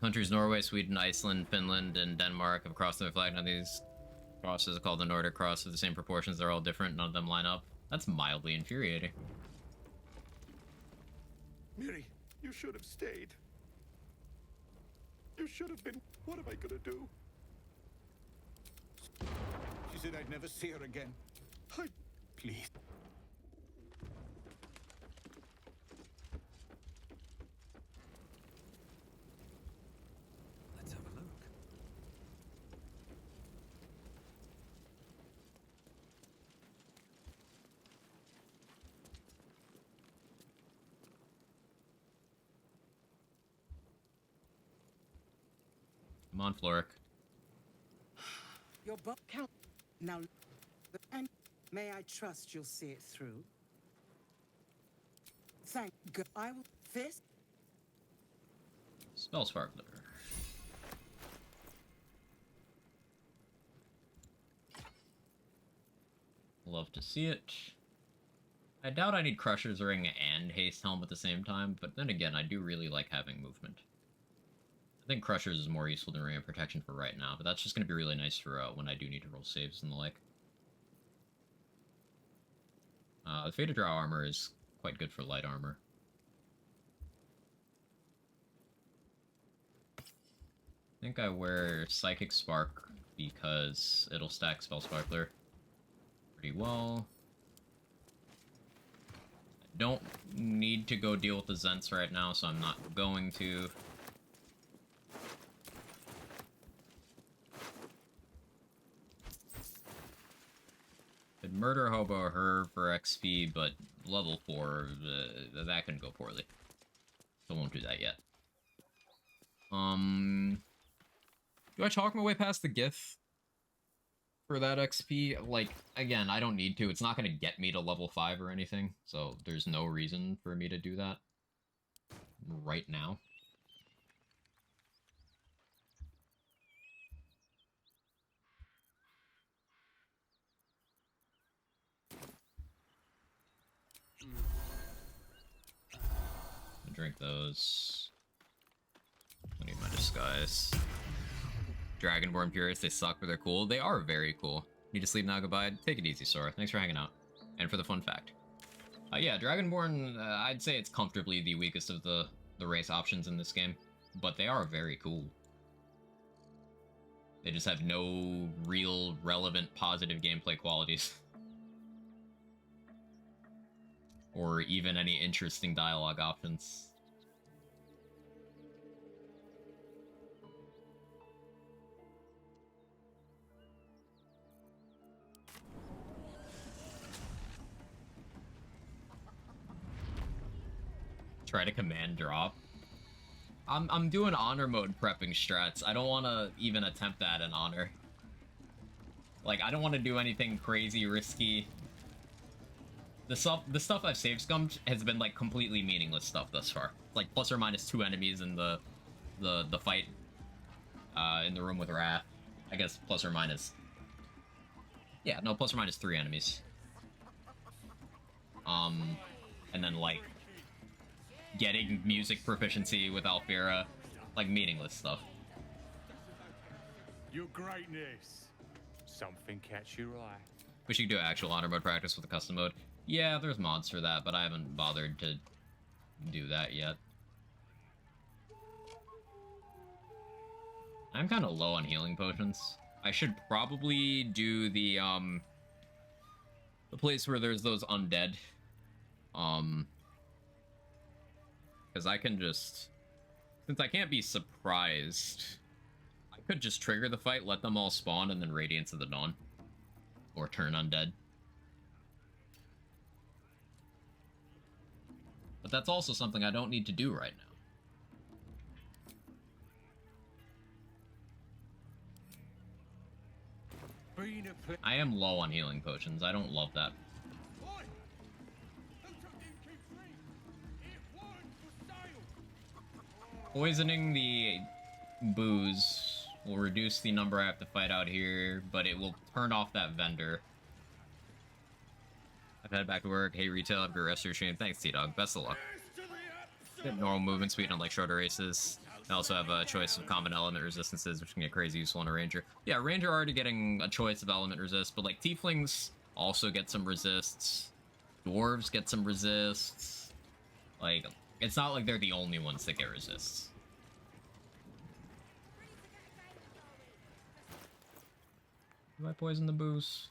Countries Norway, Sweden, Iceland, Finland, and Denmark have crossed their flag. None of these crosses are called the Nordic cross of the same proportions. They're all different. None of them line up. That's mildly infuriating. Miri, you should have stayed. You should have been. What am I gonna do? She said I'd never see her again. I Please. Let's have a look. Come on, Floric. Your book count. Now, and may I trust you'll see it through? Thank God. I will. Fist? Spell Sparkler. Love to see it. I doubt I need Crusher's Ring and Haste Helm at the same time, but then again, I do really like having movement. I think Crusher's is more useful than Ring of Protection for right now, but that's just going to be really nice for when I do need to roll saves and the like. The Faded Drow armor is quite good for light armor. I think I wear Psychic Spark because it'll stack Spell Sparkler pretty well. I don't need to go deal with the Zents right now, so I'm not going to. Could murder Hobo her for XP, but level 4, that can go poorly. So won't do that yet. Do I talk my way past the Gith for that XP? Like, again, I don't need to. It's not going to get me to level 5 or anything, so there's no reason for me to do that right now. Drink those. I need my disguise. Dragonborn Purists, they suck, but they're cool. They are very cool. Need to sleep now, goodbye. Take it easy, Sora. Thanks for hanging out. And for the fun fact. Yeah, Dragonborn, I'd say it's comfortably the weakest of the race options in this game. But they are very cool. They just have no real, relevant, positive gameplay qualities. Or even any interesting dialogue options. Try to command drop. I'm doing honor mode prepping strats. I don't want to even attempt that in honor. Like, I don't want to do anything crazy risky. The stuff I've save scummed has been like completely meaningless stuff thus far. Like plus or minus 2 enemies in the fight in the room with Wrath. I guess plus or minus. Yeah, no, plus or minus 3 enemies. And then like getting music proficiency with Alfira, like meaningless stuff. Your greatness. Something catch your eye. Wish you could do actual honor mode practice with the custom mode. Yeah, there's mods for that, but I haven't bothered to do that yet. I'm kind of low on healing potions. I should probably do the place where there's those undead. Because I can just... Since I can't be surprised, I could just trigger the fight, let them all spawn, and then Radiance of the Dawn. Or turn undead. But that's also something I don't need to do right now. I am low on healing potions. I don't love that. Poisoning the booze will reduce the number I have to fight out here, but it will turn off that vendor. I've headed back to work. Hey, retail, have a good rest of your stream. Thanks, T-Dog. Best of luck. Get normal movement speed on like shorter races. I also have a choice of common element resistances, which can get crazy useful in a ranger. Yeah, ranger already getting a choice of element resist, but like tieflings also get some resists. Dwarves get some resists. Like, it's not like they're the only ones that get resists. Do I poison the booze?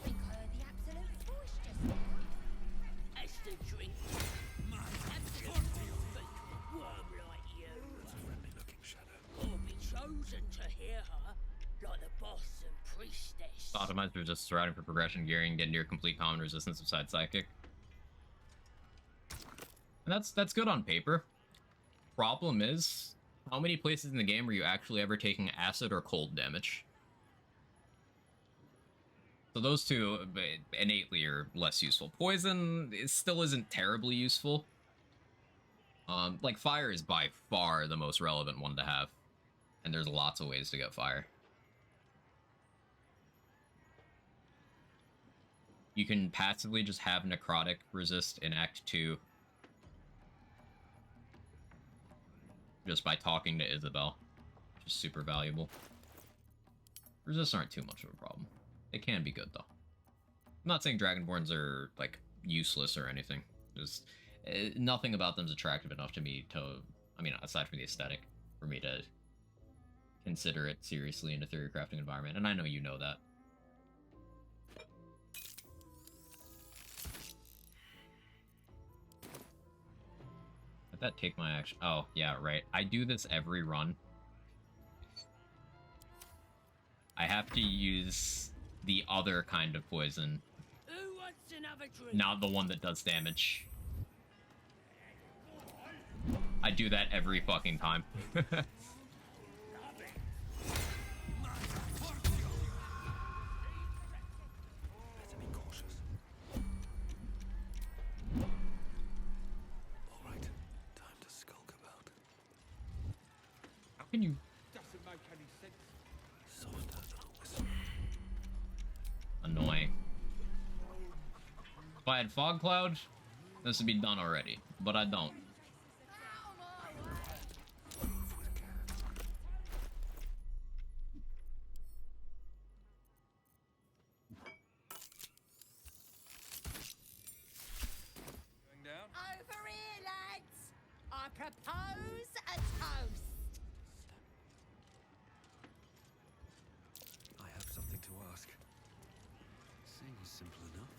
think I heard the absolute voice just now. As the drink, my absolute worm like you. It's a friendly looking shadow. Or be chosen to hear her, like the boss and priestess. Optimized for just surrounding for progression, gearing, get near complete common resistance of side psychic. And that's good on paper. Problem is, how many places in the game are you actually ever taking acid or cold damage? So those two innately are less useful. Poison still isn't terribly useful. Like fire is by far the most relevant one to have. And there's lots of ways to get fire. You can passively just have necrotic resist in Act 2. Just by talking to Isabel. Which is super valuable. Resists aren't too much of a problem. They can be good, though. I'm not saying Dragonborns are, like, useless or anything. Just nothing about them is attractive enough to me to... I mean, aside from the aesthetic, for me to consider it seriously in a theory crafting environment. And I know you know that. Let that take my action. Oh, yeah, right. I do this every run. I have to use the other kind of poison. Who wants another drink? Not the one that does damage. I do that every fucking time. How can you... Doesn't make any sense. Annoying. If I had Fog Cloud, this would be done already, but I don't. Over here, lads! I propose a toast. I have something to ask. Seems simple enough.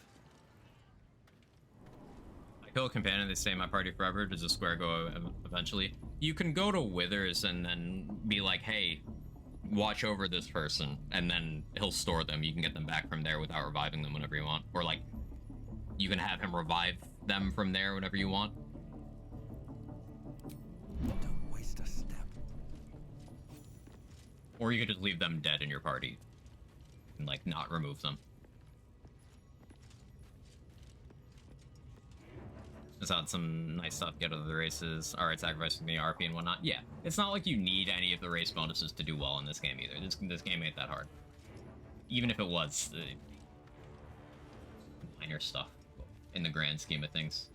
I kill a companion, they stay in my party forever. Does the square go eventually? You can go to Withers and then be like, hey, watch over this person, and then he'll store them. You can get them back from there without reviving them whenever you want. Or like, you can have him revive them from there whenever you want. Don't waste a step. Or you could just leave them dead in your party. And like, not remove them. Just had some nice stuff, get out of the races, alright, sacrificing the RP and whatnot. Yeah, it's not like you need any of the race bonuses to do well in this game either. This game ain't that hard. Even if it was minor stuff in the grand scheme of things.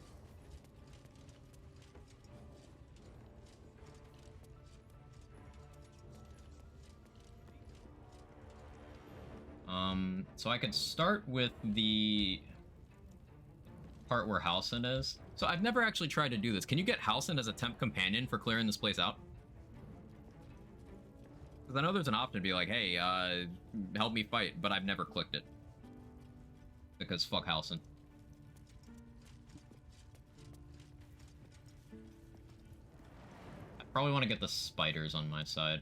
So I could start with the part where Halcyon is. So I've never actually tried to do this. Can you get Halcyon as a temp companion for clearing this place out? Because I know there's an option to be like, hey, help me fight, but I've never clicked it. Because fuck Halcyon. I probably want to get the spiders on my side.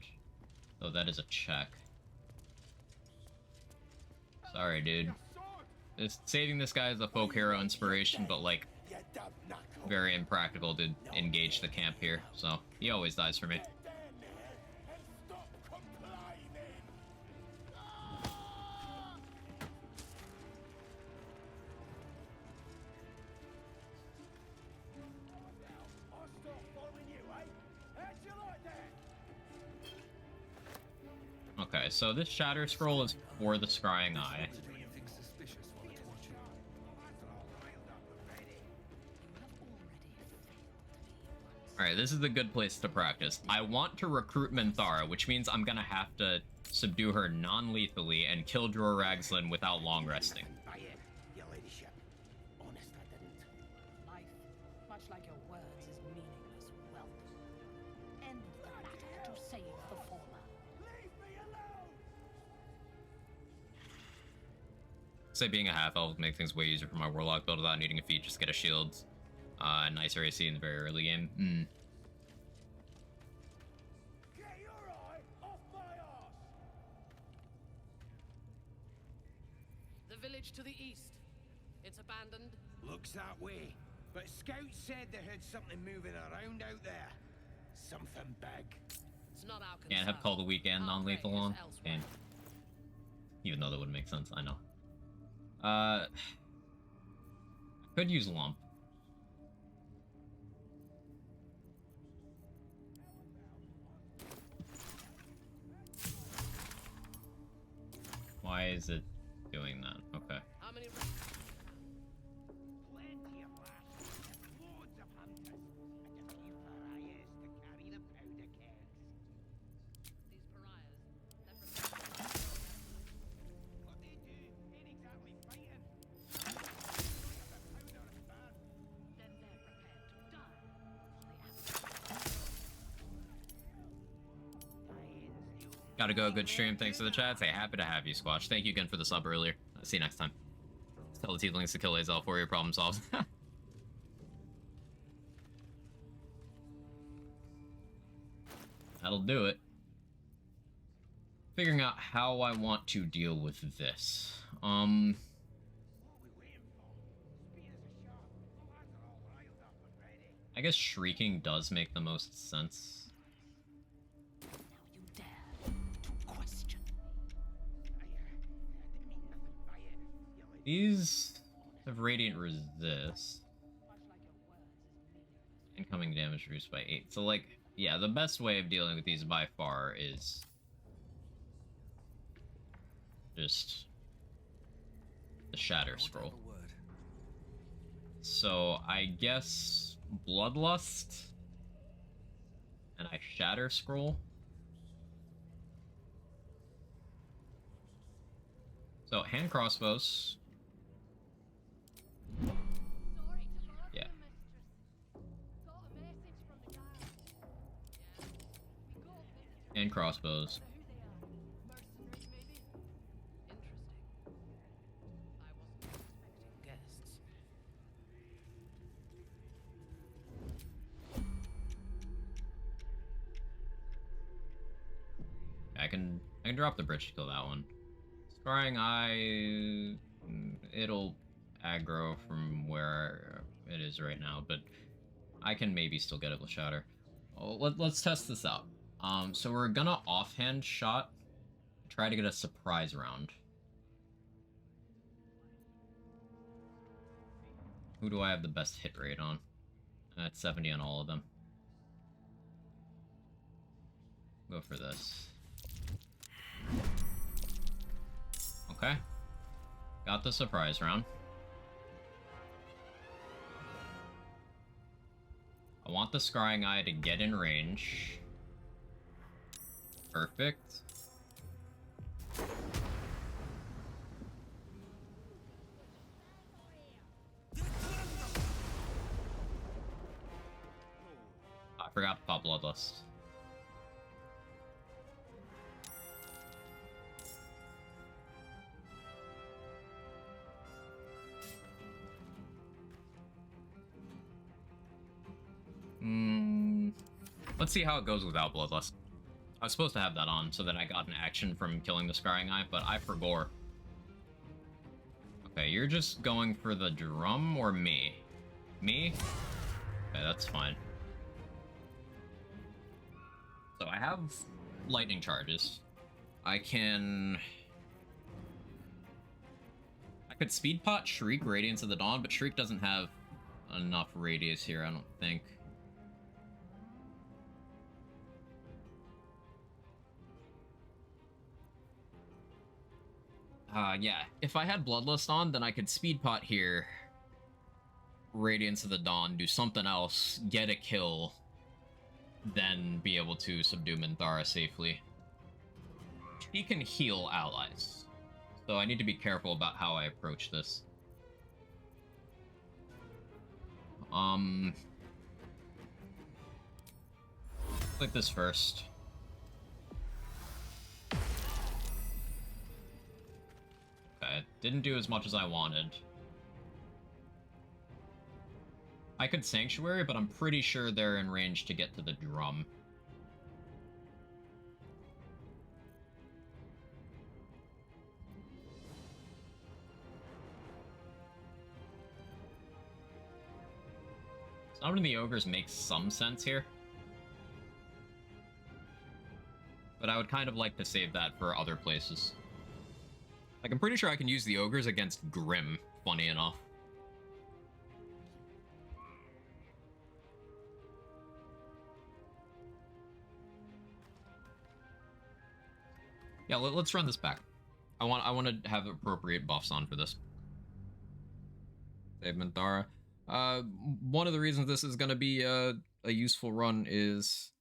Though that is a check. Sorry, dude. Saving this guy is a folk hero inspiration, but like, very impractical to engage the camp here, so he always dies for me. Okay, so this Shatter Scroll is for the Scrying Eye. Alright, this is a good place to practice. I want to recruit Minthara, which means I'm gonna have to subdue her non-lethally and kill Dror Ragzlin without long resting. Your ladyship. Honest, I didn't. Life, much like your words, is meaningless wealth. End the latter to save the former. Leave me alone! Say being a half elf would make things way easier for my warlock build without needing a feat, just get a shield. Nicer AC in the very early game. The village to the east. It's abandoned. Looks that way. But scouts said they heard something moving around out there. Something big. It's not our concern. Can't have Call the Weekend non-lethal on. And even though that would make sense, I know. I could use Lump. Why is it doing that? Okay. How many Plenty of blast. Loads of hunters. And a few pariahs to carry the powder kegs. these pariahs? What they do ain't exactly fighting. Then they're prepared to die Gotta go. Good stream. Thanks for the chat. Say happy to have you, Squash. Thank you again for the sub earlier. See you next time. Tell the tieflings to kill Azel for your problem solved. That'll do it. Figuring out how I want to deal with this. I guess shrieking does make the most sense. These have radiant resist. Incoming damage reduced by 8. So, like, yeah, the best way of dealing with these by far is just the Shatter Scroll. So, I guess Bloodlust and I Shatter Scroll. So, hand crossbows. Yeah. And crossbows. I can drop the bridge to kill that one. Scarring Eye, it'll aggro from where it is right now, but I can maybe still get it with Shatter. Oh, let's test this out. So we're gonna offhand shot, try to get a surprise round. Who do I have the best hit rate on? At 70 on all of them. Go for this. Okay. Got the surprise round. I want the Scrying Eye to get in range. Perfect. I forgot to pop Bloodlust. Let's see how it goes without Bloodlust. I was supposed to have that on so that I got an action from killing the Scrying Eye, but I forgot. Okay, you're just going for the drum or me? Me? Okay, that's fine. So I have lightning charges. I could speed pot Shriek Radiance of the Dawn, but Shriek doesn't have enough radius here, I don't think. Yeah, if I had Bloodlust on, then I could speed pot here, Radiance of the Dawn, do something else, get a kill, then be able to subdue Minthara safely. He can heal allies, so I need to be careful about how I approach this. Click this first. Okay, Didn't do as much as I wanted. I could Sanctuary, but I'm pretty sure they're in range to get to the drum. Summoning the ogres makes some sense here. But I would kind of like to save that for other places. Like, I'm pretty sure I can use the ogres against Grim, funny enough. Yeah, let's run this back. I want to have appropriate buffs on for this. Save Minthara. One of the reasons this is going to be a useful run is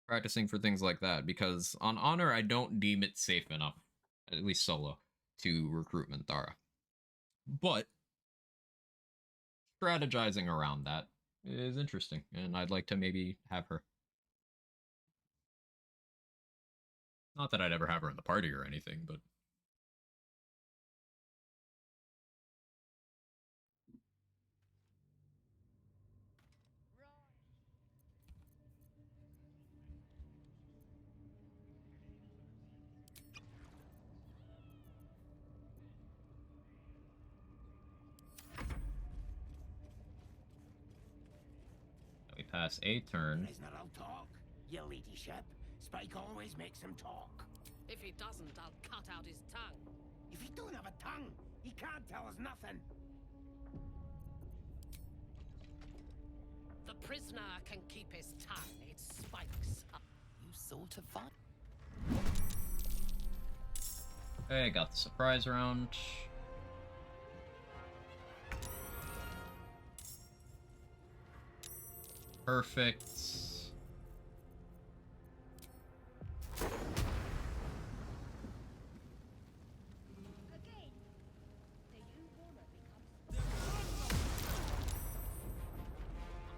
practicing for things like that, because on Honor, I don't deem it safe enough, at least solo, to recruit Minthara. But strategizing around that is interesting, and I'd like to maybe have her. Not that I'd ever have her in the party or anything, but... We pass a turn. There's not all talk, your ladyship. Spike always makes him talk. If he doesn't, I'll cut out his tongue. If he don't have a tongue, he can't tell us nothing. The prisoner can keep his tongue. It spikes up. You sort of fun. Okay, got the surprise round. Perfect.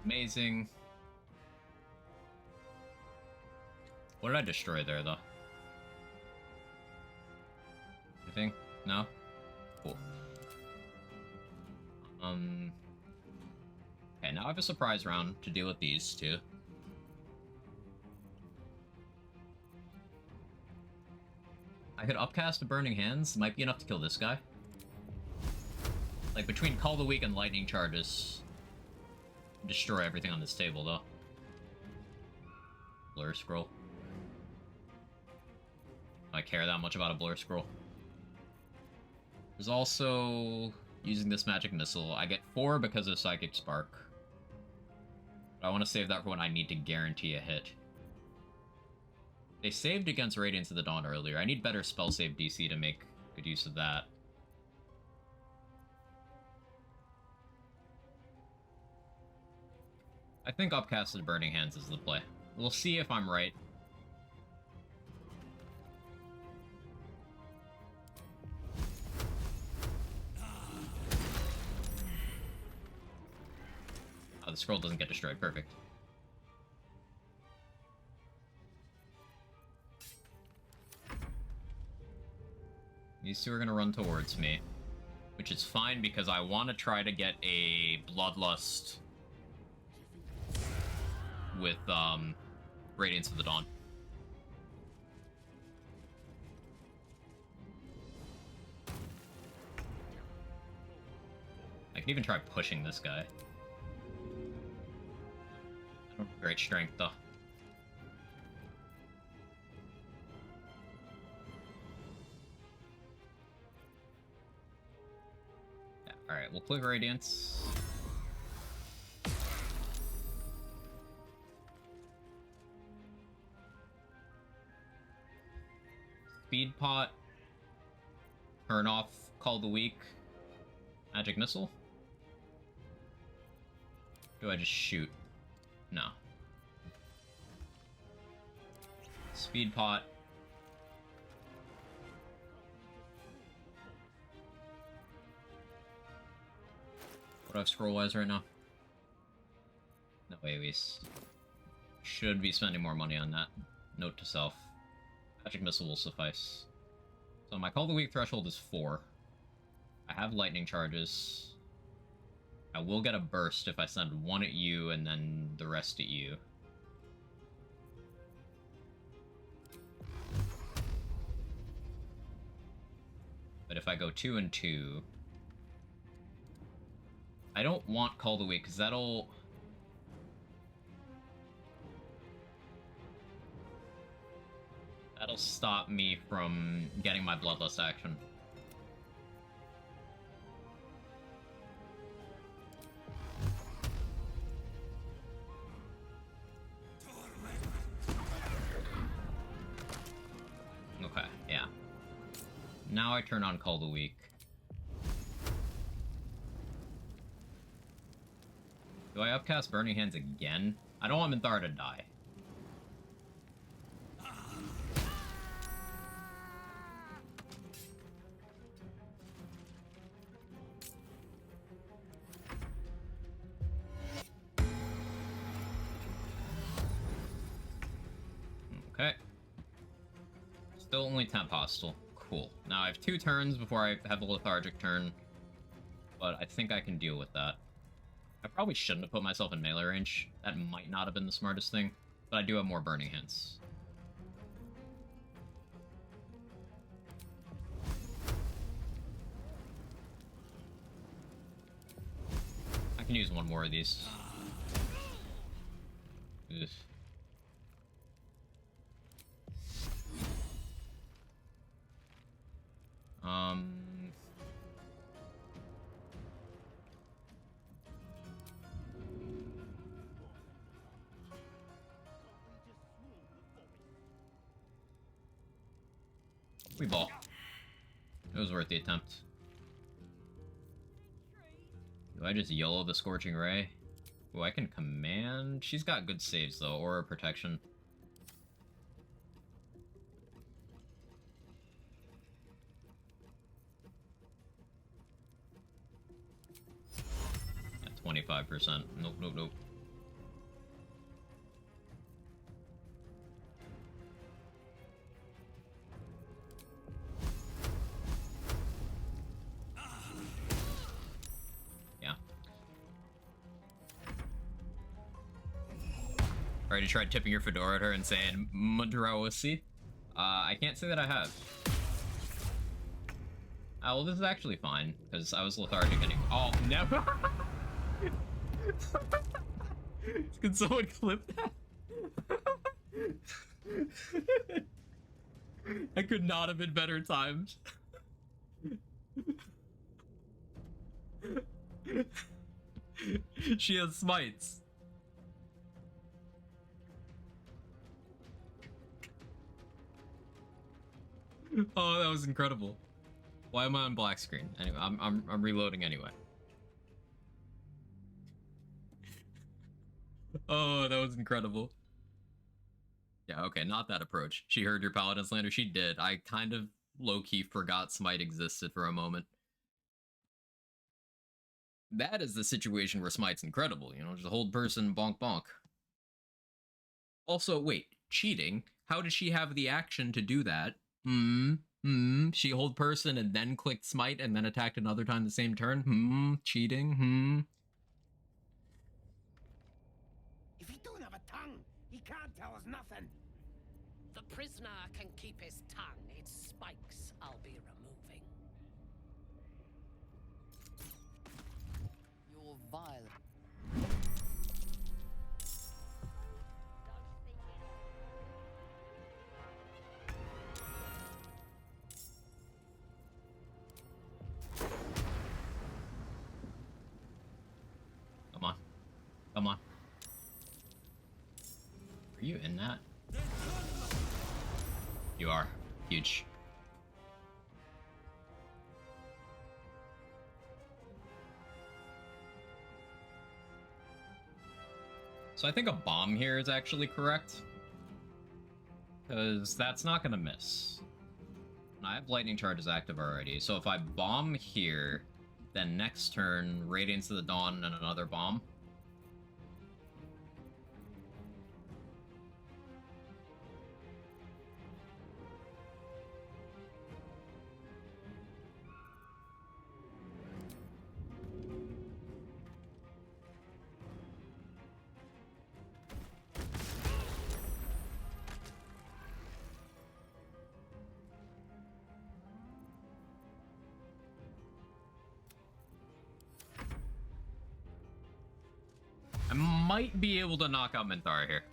Amazing. What did I destroy there, though? Anything? No? Cool. Okay, now I have a surprise round to deal with these two. I could upcast a Burning Hands. Might be enough to kill this guy. Like, between Call the Weak and Lightning Charges, destroy everything on this table, though. Blur Scroll. Do I care that much about a Blur Scroll? There's also using this Magic Missile. I get 4 because of Psychic Spark. But I want to save that for when I need to guarantee a hit. They saved against Radiance of the Dawn earlier. I need better spell save DC to make good use of that. I think Upcasted Burning Hands is the play. We'll see if I'm right. Oh, the scroll doesn't get destroyed. Perfect. These two are going to run towards me, which is fine because I want to try to get a Bloodlust with Radiance of the Dawn. I can even try pushing this guy. I don't have great strength, though. Yeah, alright, we'll play Radiance. Speed Pot. Turn off Call the Weak. Magic Missile. Do I just shoot? No. Speed Pot. What do I have scroll-wise right now? No AoEs. Should be spending more money on that. Note to self. Magic Missile will suffice. So my Call the Weak threshold is 4. I have lightning charges. I will get a burst if I send one at you and then the rest at you. But if I go 2 and 2, I don't want Call the Weak because that'll stop me from getting my Bloodlust action. Okay, yeah. Now I turn on Call the Weak. Do I upcast Burning Hands again? I don't want Minthara to die. Okay. Still only temp hostile. Cool. Now I have 2 turns before I have a lethargic turn, but I think I can deal with that. I probably shouldn't have put myself in melee range. That might not have been the smartest thing, but I do have more Burning Hands. I can use one more of these. Ugh. We ball. It was worth the attempt. Do I just YOLO the Scorching Ray? Oh, I can command. She's got good saves though, Aura protection. At 25%. Nope, nope, nope. Already tried tipping your fedora at her and saying Madrawasi? I can't say that I have. Oh, well, this is actually fine, because I was lethargic anyway. Oh, never! Can someone clip that? I could not have been better timed. She has smites. Oh, that was incredible. Why am I on black screen? Anyway, I'm reloading anyway. Oh, that was incredible. Yeah, okay, not that approach. She heard your Paladin slander. She did. I kind of low-key forgot Smite existed for a moment. That is the situation where Smite's incredible, you know, just hold person, bonk bonk. Also, wait, cheating? How does she have the action to do that? She hold person and then clicked Smite and then attacked another time the same turn? Cheating? If he don't have a tongue, he can't tell us nothing. The prisoner can keep his tongue. Its spikes I'll be removing. You're vile. Come on. Are you in that? You are. Huge. So I think a bomb here is actually correct. Because that's not going to miss. I have lightning charges active already, so if I bomb here, then next turn, Radiance of the Dawn and another bomb. might be able to knock out Minthara here.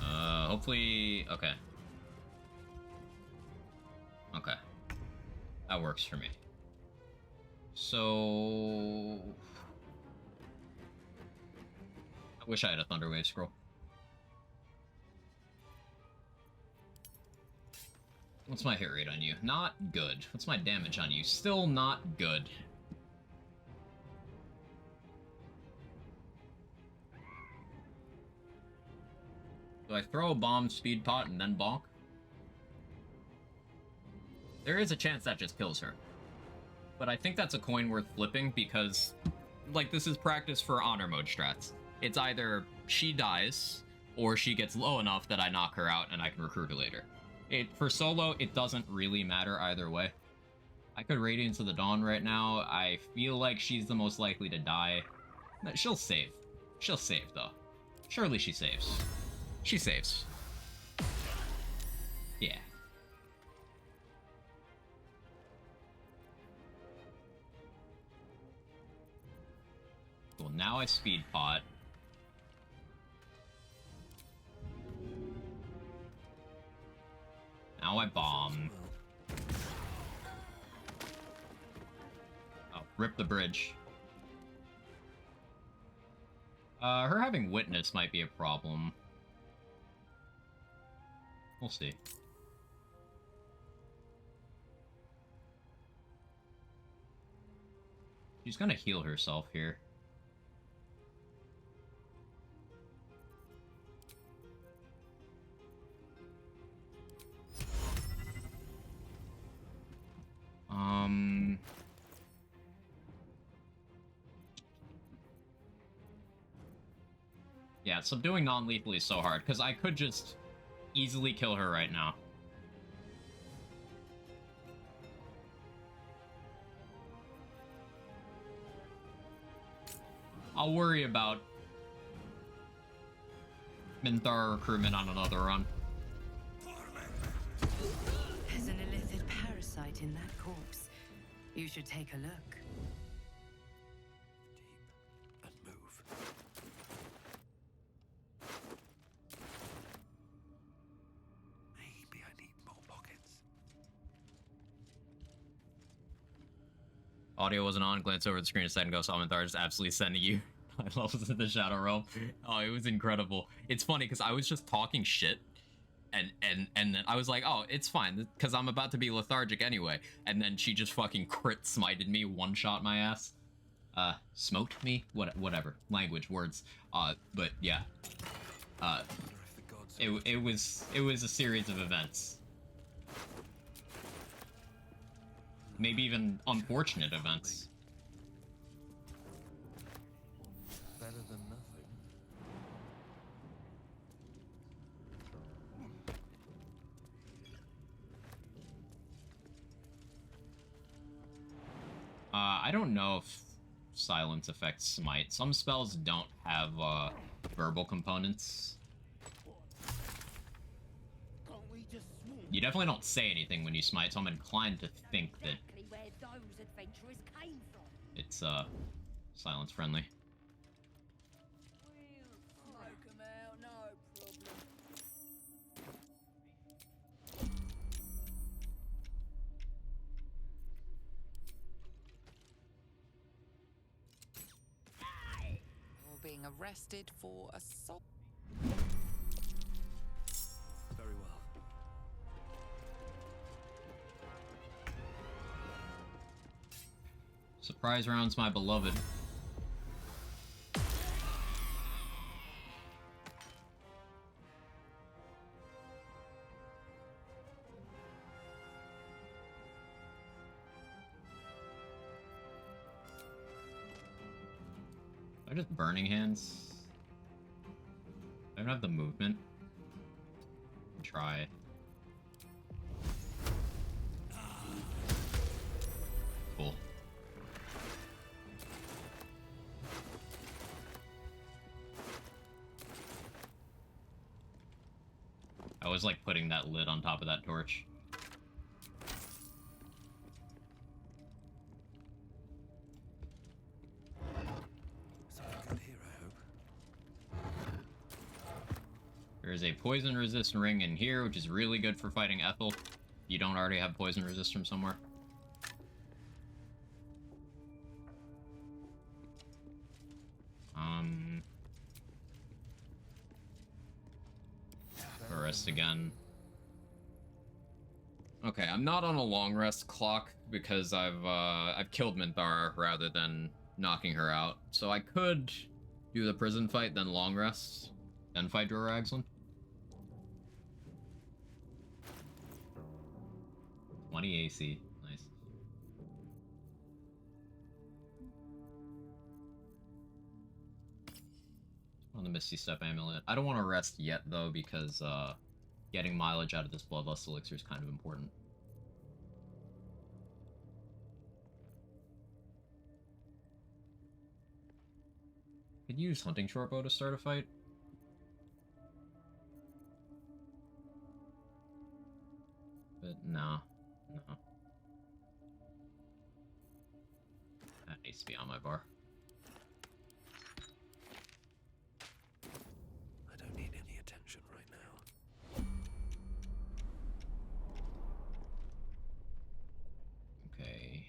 Hopefully... Okay. Okay. That works for me. So... I wish I had a Thunderwave scroll. What's my hit rate on you? Not good. What's my damage on you? Still not good. Do I throw a bomb, speed pot, and then bonk? There is a chance that just kills her. But I think that's a coin worth flipping because, like, this is practice for honor mode strats. It's either she dies, or she gets low enough that I knock her out and I can recruit her later. For solo, it doesn't really matter either way. I could Radiance of the Dawn right now. I feel like she's the most likely to die. She'll save. She'll save, though. Surely she saves. She saves. Yeah. Well, now I speed pot. Now I bomb. Oh, rip the bridge. Her having witness might be a problem. We'll see. She's gonna heal herself here. Yeah, subduing non-lethally is so hard, because I could just easily kill her right now. I'll worry about Minthara recruitment on another run. There's an illithid parasite in that corpse. You should take a look. And move. Maybe I need more pockets. Audio wasn't on. Glance over the screen a second ago. Saw Minthara just absolutely sending you. I love the Shadow Realm. Oh, it was incredible. It's funny because I was just talking shit. And then I was like, oh, it's fine, because I'm about to be lethargic anyway. And then she just fucking crit smited me, one-shot my ass. Smote me? Whatever. Language, words. But yeah. It was a series of events. Maybe even unfortunate events. Better than nothing. I don't know if silence affects smite. Some spells don't have verbal components. You definitely don't say anything when you smite, so I'm inclined to think that it's silence friendly. Being arrested for assault. Very well. Surprise rounds, my beloved. Are just burning hands? I don't have the movement. Try. Cool. I was like putting that lid on top of that torch. There is a poison resist ring in here, which is really good for fighting Ethel. You don't already have poison resist from somewhere. Rest again. Okay, I'm not on a long rest clock because I've killed Minthara rather than knocking her out. So I could do the prison fight, then long rest, then fight Droraxlin. 20 AC. Nice. On the Misty Step Amulet. I don't want to rest yet, though, because getting mileage out of this Bloodlust Elixir is kind of important. Could use Hunting Shortbow to start a fight. But no. No. That needs to be on my bar. I don't need any attention right now. Okay.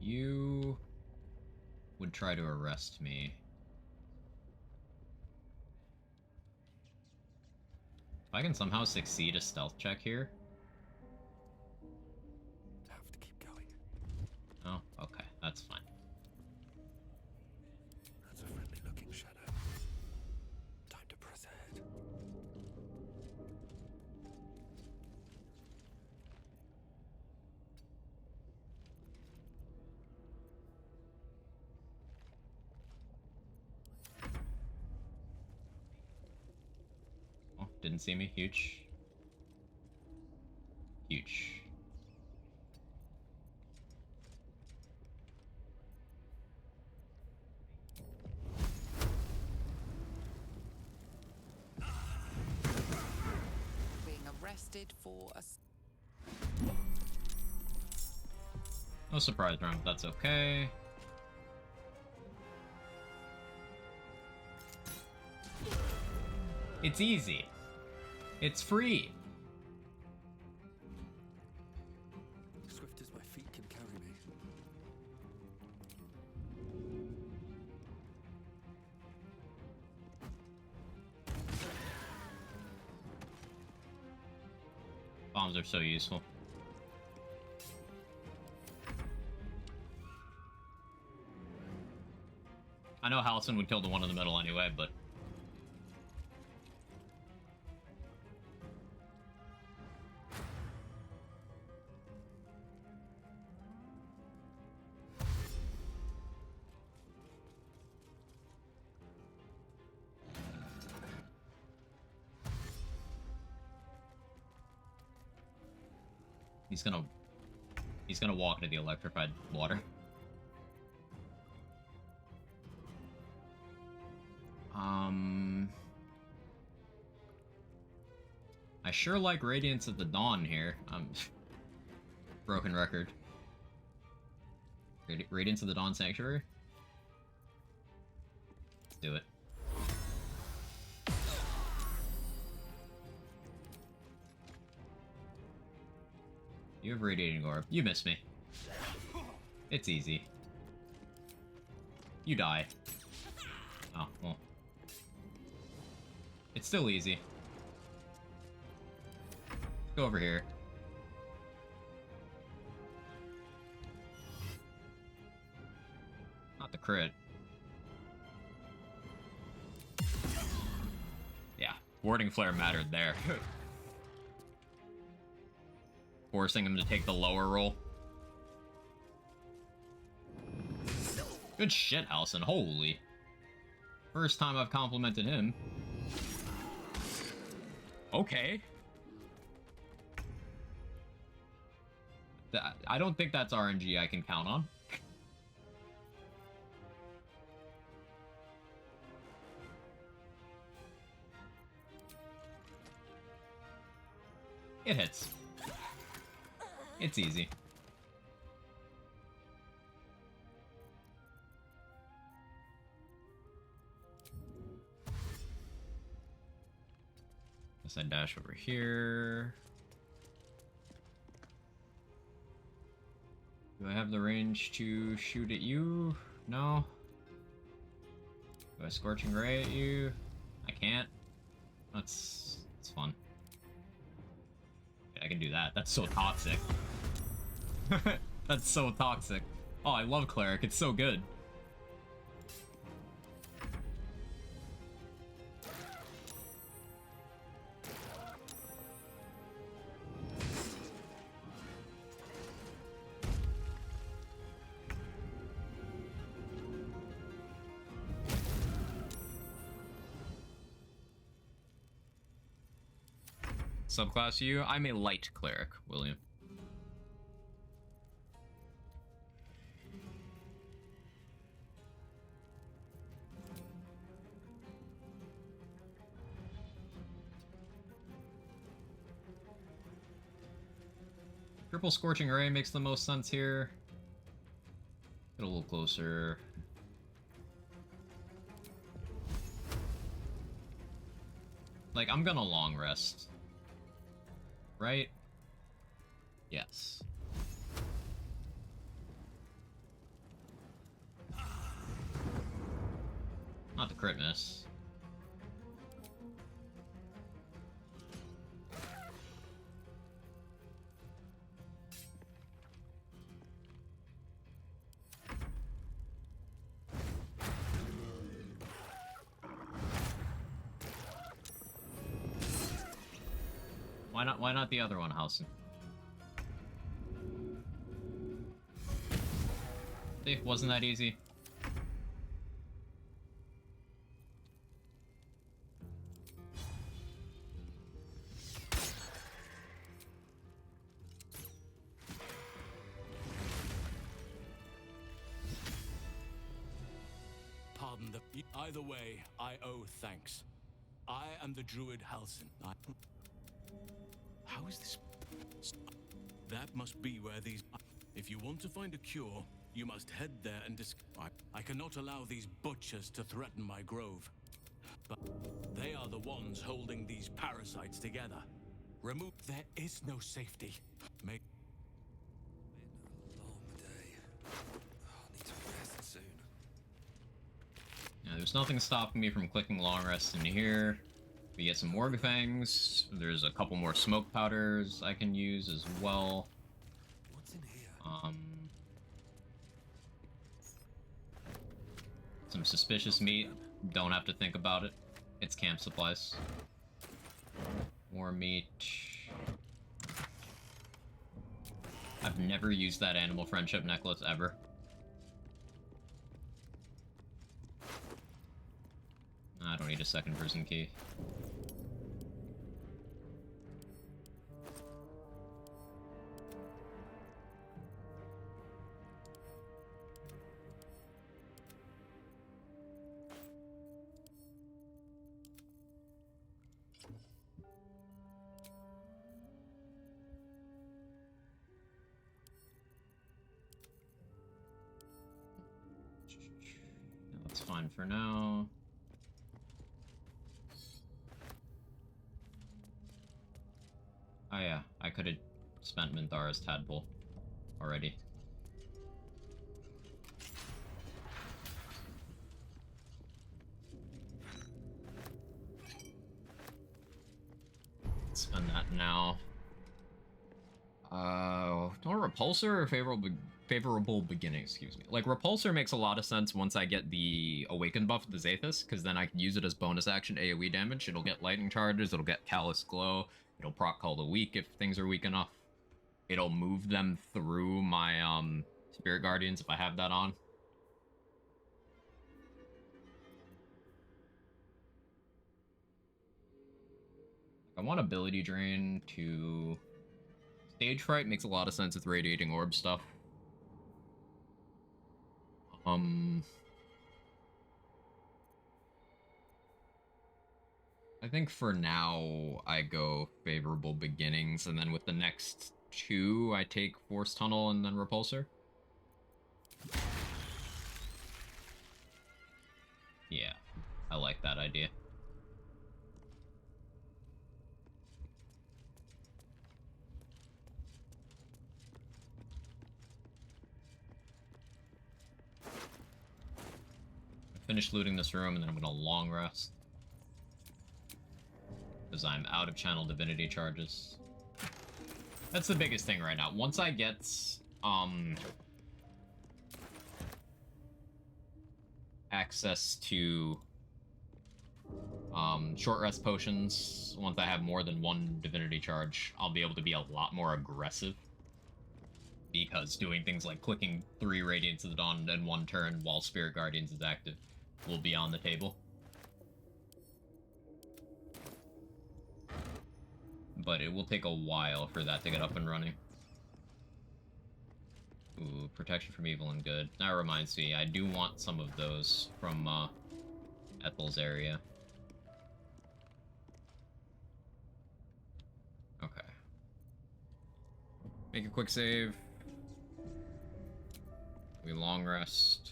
You would try to arrest me. If I can somehow succeed a stealth check here. Have to keep going. Oh, okay, that's fine. That's a friendly looking shadow. Time to press ahead. Oh, didn't see me. Huge. Huge. Being arrested for a... No surprise round, that's okay. It's easy. It's free. Swift as my feet can carry me. Bombs are so useful. I know Halcyon would kill the one in the middle anyway, but... He's gonna walk into the electrified water. I sure like Radiance of the Dawn here. Broken record. Radiance of the Dawn Sanctuary? Let's do it. You have Radiating Orb. You miss me. It's easy. You die. Oh, well. It's still easy. Go over here. Not the crit. Yeah, Warding Flare mattered there. Forcing him to take the lower roll. Good shit, Halcyon. Holy. First time I've complimented him. Okay. I don't think that's RNG I can count on. It hits. It's easy. Guess I dash over here. Do I have the range to shoot at you? No. Do I Scorching Ray at you? I can't. That's fun. I can do that. That's so toxic. That's so toxic. Oh, I love Cleric. It's so good. Subclass you? I'm a light cleric, William. Triple Scorching Ray makes the most sense here. Get a little closer. Like, I'm gonna long rest. Right? Yes. Not the crit miss. Why not the other one, Housen? See, wasn't that easy? Pardon the... Either way, I owe thanks. I am the druid Halsin. How is this? That must be where these... If you want to find a cure, you must head there and I cannot allow these butchers to threaten my grove. But they are the ones holding these parasites together. Remove... There is no safety. Make... Long day. I'll need to rest soon. Yeah, there's nothing stopping me from clicking long rest in here. We get some Morg Fangs. There's a couple more smoke powders I can use as well. What's in here? Some suspicious meat. Don't have to think about it. It's camp supplies. More meat. I've never used that animal friendship necklace ever. I don't need a second prison key. That's fine for now. Oh yeah, I could have spent Minthara's Tadpole already. Spend that now. Or Repulsor or favorable beginning, excuse me. Like, Repulsor makes a lot of sense once I get the Awaken buff with the Zathis, because then I can use it as bonus action AoE damage. It'll get lightning charges, it'll get Callous Glow, it'll proc Call the Weak if things are weak enough. It'll move them through my, Spirit Guardians if I have that on. I want Ability Drain to... Stage Fright makes a lot of sense with Radiating Orb stuff. I think for now, I go Favorable Beginnings, and then with the next two, I take Force Tunnel and then Repulsor. Yeah, I like that idea. finish looting this room, and then I'm gonna long rest. Because I'm out of channel divinity charges. That's the biggest thing right now. Once I get, access to, short rest potions, once I have more than one divinity charge, I'll be able to be a lot more aggressive. Because doing things like clicking 3 Radiance of the Dawn in 1 turn while Spirit Guardians is active will be on the table. But it will take a while for that to get up and running. Ooh, protection from evil and good. That reminds me, I do want some of those from, Ethel's area. Okay. Make a quick save. We long rest.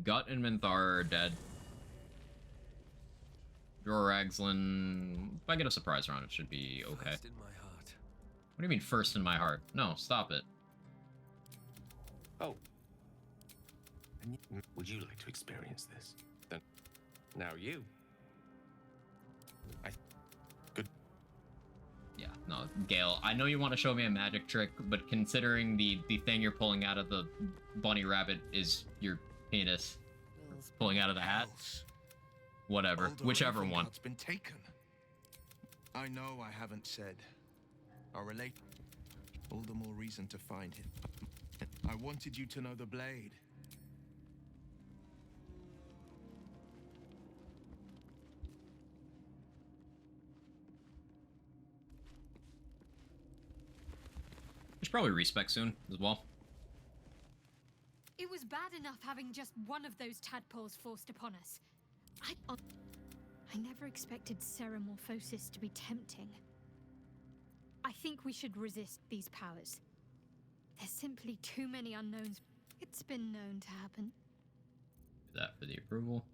Gut and Minthar are dead. Draw Ragslin. If I get a surprise round, it should be okay. First in my heart. What do you mean, first in my heart? No, stop it. Oh. Would you like to experience this? Then, now you. Good. Yeah, no, Gale, I know you want to show me a magic trick, but considering the thing you're pulling out of the bunny rabbit is your penis pulling out of the hat, whatever, whichever one. It's been taken. I know I haven't said. I'll relate. All the more reason to find him. I wanted you to know the blade. There's probably respec soon as well. It was bad enough having just one of those tadpoles forced upon us. I never expected Ceramorphosis to be tempting. I think we should resist these powers. There's simply too many unknowns. It's been known to happen. Do that for the approval.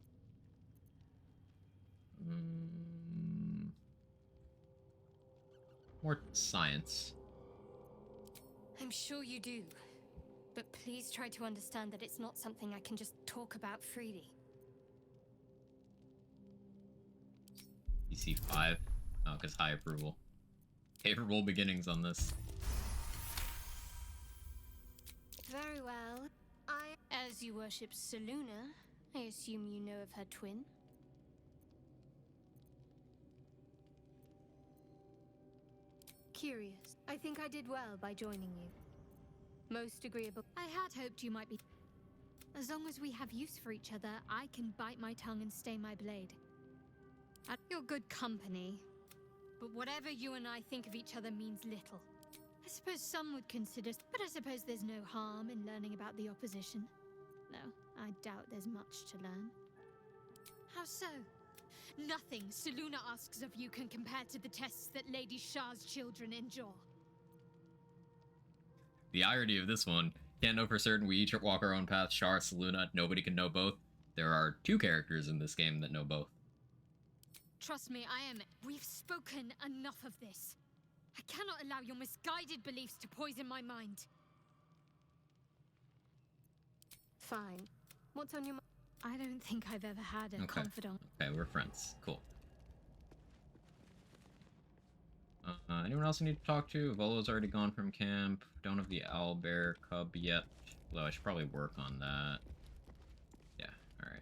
More science. I'm sure you do. But please try to understand that it's not something I can just talk about freely. DC 5. Oh, because high approval. Favorable beginnings on this. Very well. As you worship Selûne, I assume you know of her twin? Curious. I think I did well by joining you. Most agreeable. I had hoped you might be. As long as we have use for each other, I can bite my tongue and stay my blade. You're good company. But whatever you and I think of each other means little. I suppose some would consider, but I suppose there's no harm in learning about the opposition. No, I doubt there's much to learn. How so? Nothing Selûne asks of you can compare to the tests that Lady Shah's children endure. The irony of this one, can't know for certain, we each walk our own path, Shah, Selûne, nobody can know both. There are 2 characters in this game that know both. Trust me, We've spoken enough of this. I cannot allow your misguided beliefs to poison my mind. Fine. What's on your mind? I don't think I've ever had a confidant. Okay, we're friends. Cool. Anyone else I need to talk to? Volo's already gone from camp. Don't have the owlbear cub yet. Although I should probably work on that. Yeah, alright.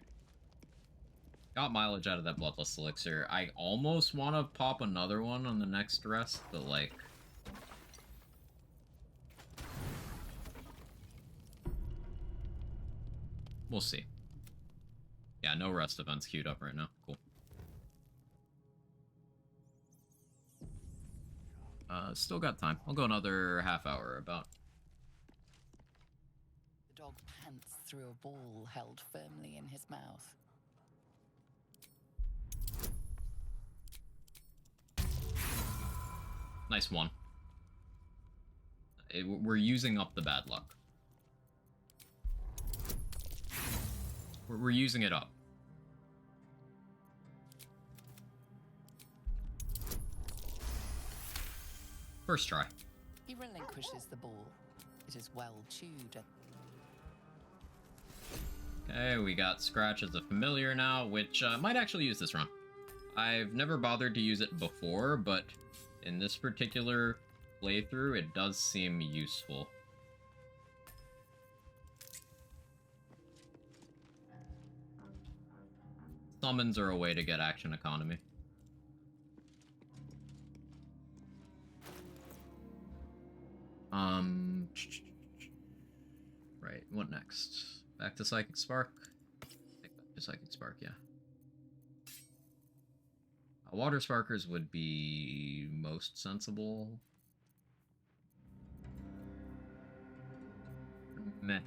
Got mileage out of that Bloodlust Elixir. I almost want to pop another one on the next rest, but like... we'll see. Yeah, no rest events queued up right now. Cool. Still got time. I'll go another half hour about. The dog pants through a ball held firmly in his mouth. Nice one. We're using up the bad luck. We're using it up. First try. He relinquishes the ball. It is well chewed. Okay, we got Scratch as a familiar now, which might actually use this run. I've never bothered to use it before, but in this particular playthrough, it does seem useful. Summons are a way to get action economy. Right, what next? Back to Psychic Spark? Back to Psychic Spark, yeah. Water Sparkers would be most sensible. Meh. Am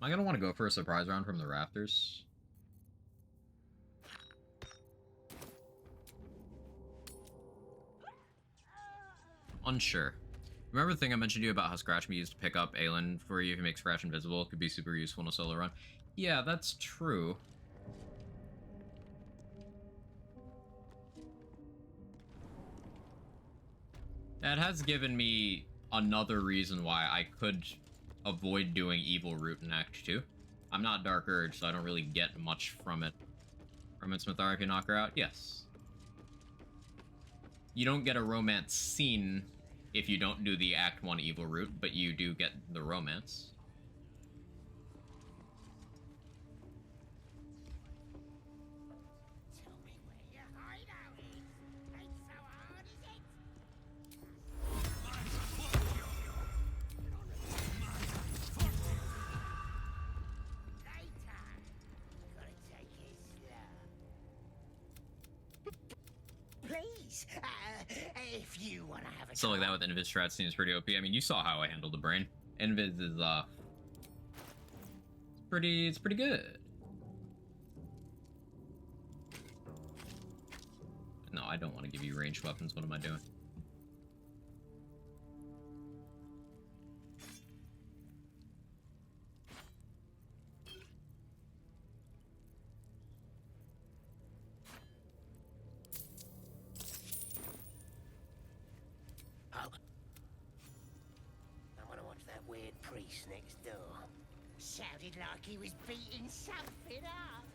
I gonna want to go for a surprise round from the rafters? Unsure. Remember the thing I mentioned to you about how Scratch can be used to pick up Aelin for you if you make Scratch invisible? It could be super useful in a solo run. Yeah, that's true. That has given me another reason why I could avoid doing Evil Root in Act 2. I'm not Dark Urge, so I don't really get much from it. From its Mithara if you knock her out? Yes. You don't get a romance scene if you don't do the Act 1 Evil Route, but you do get the romance. Please, if you want to have a Stuff like that with Invis strat seems pretty OP. I mean, you saw how I handled the brain. Invis is it's pretty good. No, I don't want to give you ranged weapons. What am I doing? Weird priest next door. Sounded like he was beating something up.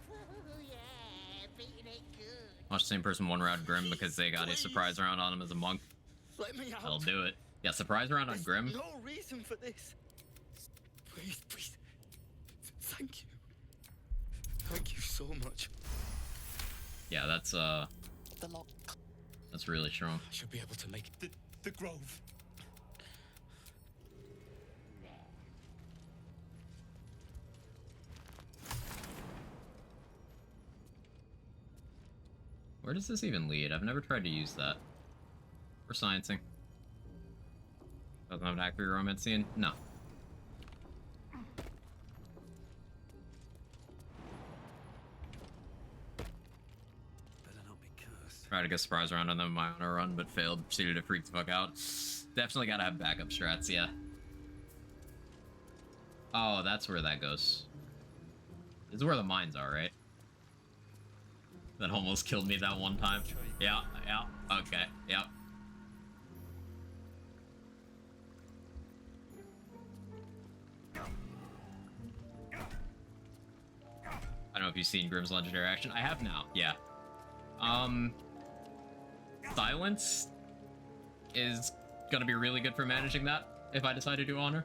Yeah, beating it good. Watch the same person one round Grim because they got a surprise round on him as a monk. Let me out. I'll do it. Yeah, surprise round on Grim. No reason for this. Please, please. Thank you. Thank you so much. Yeah, that's really strong. I should be able to make the grove. Where does this even lead? I've never tried to use that. For sciencing. Doesn't have an accurate romance scene? No. Better not be cursed. Tried to get surprise round on them in my honor run, but failed. Proceeded to freak the fuck out. Definitely gotta have backup strats, yeah. Oh, that's where that goes. This is where the mines are, right? That almost killed me that one time. Yeah, okay, yeah. I don't know if you've seen Grimm's legendary action. I have now, yeah. Silence is gonna be really good for managing that if I decide to do honor.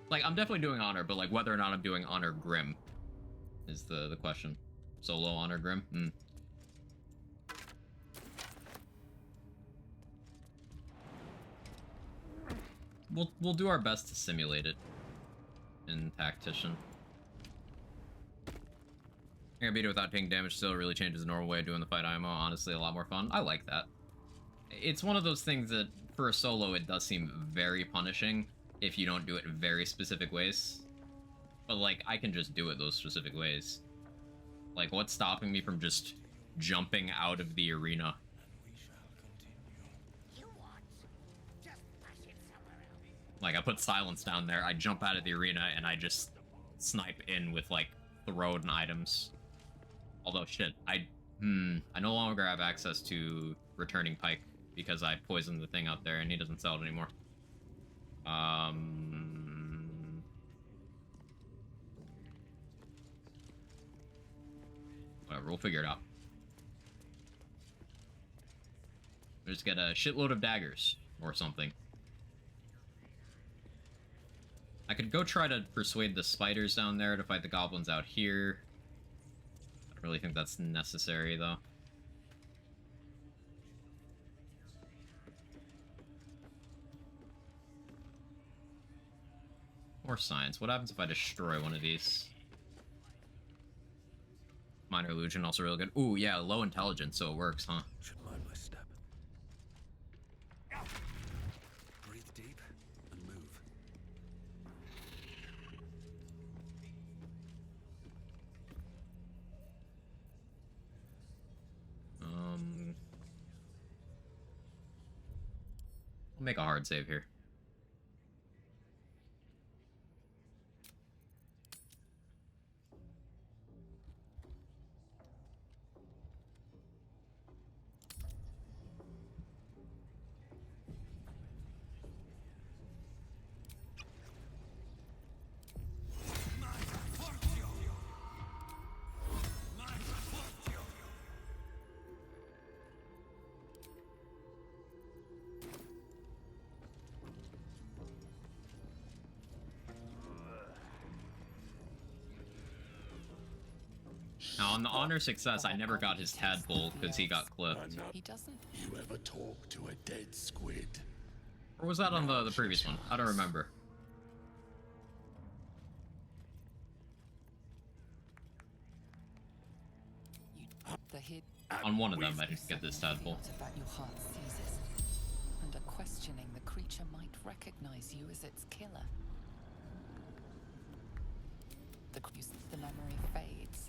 Like, I'm definitely doing honor, but like whether or not I'm doing honor Grim is the question. Solo honor Grim? We'll do our best to simulate it in Tactician. I can beat it without taking damage still really changes the normal way of doing the fight IMO. Honestly, a lot more fun. I like that. It's one of those things that, for a solo, it does seem very punishing if you don't do it in very specific ways. But, like, I can just do it those specific ways. Like, what's stopping me from just jumping out of the arena? Like, I put silence down there, I jump out of the arena, and I just snipe in with, like, thrown items. Although, shit, I no longer have access to returning pike because I poisoned the thing out there and he doesn't sell it anymore. Whatever, we'll figure it out. Just get a shitload of daggers or something. I could go try to persuade the spiders down there to fight the goblins out here. I don't really think that's necessary, though. More science. What happens if I destroy one of these? Minor illusion, also really good. Ooh, yeah, low intelligence, so it works, huh? Should mind my step. Breathe deep and move. I'll make a hard save here. Now, on the honor success, I never got his tadpole because he got clipped. He doesn't. You ever talk to a dead squid? Or was that on the previous one? I don't remember. On one of them, I didn't get this tadpole. That your heart seizes. Under questioning, the creature might recognize you as its killer. The memory fades.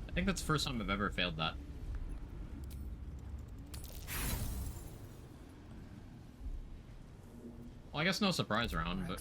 I think that's the first time I've ever failed that. Well, I guess no surprise round, but...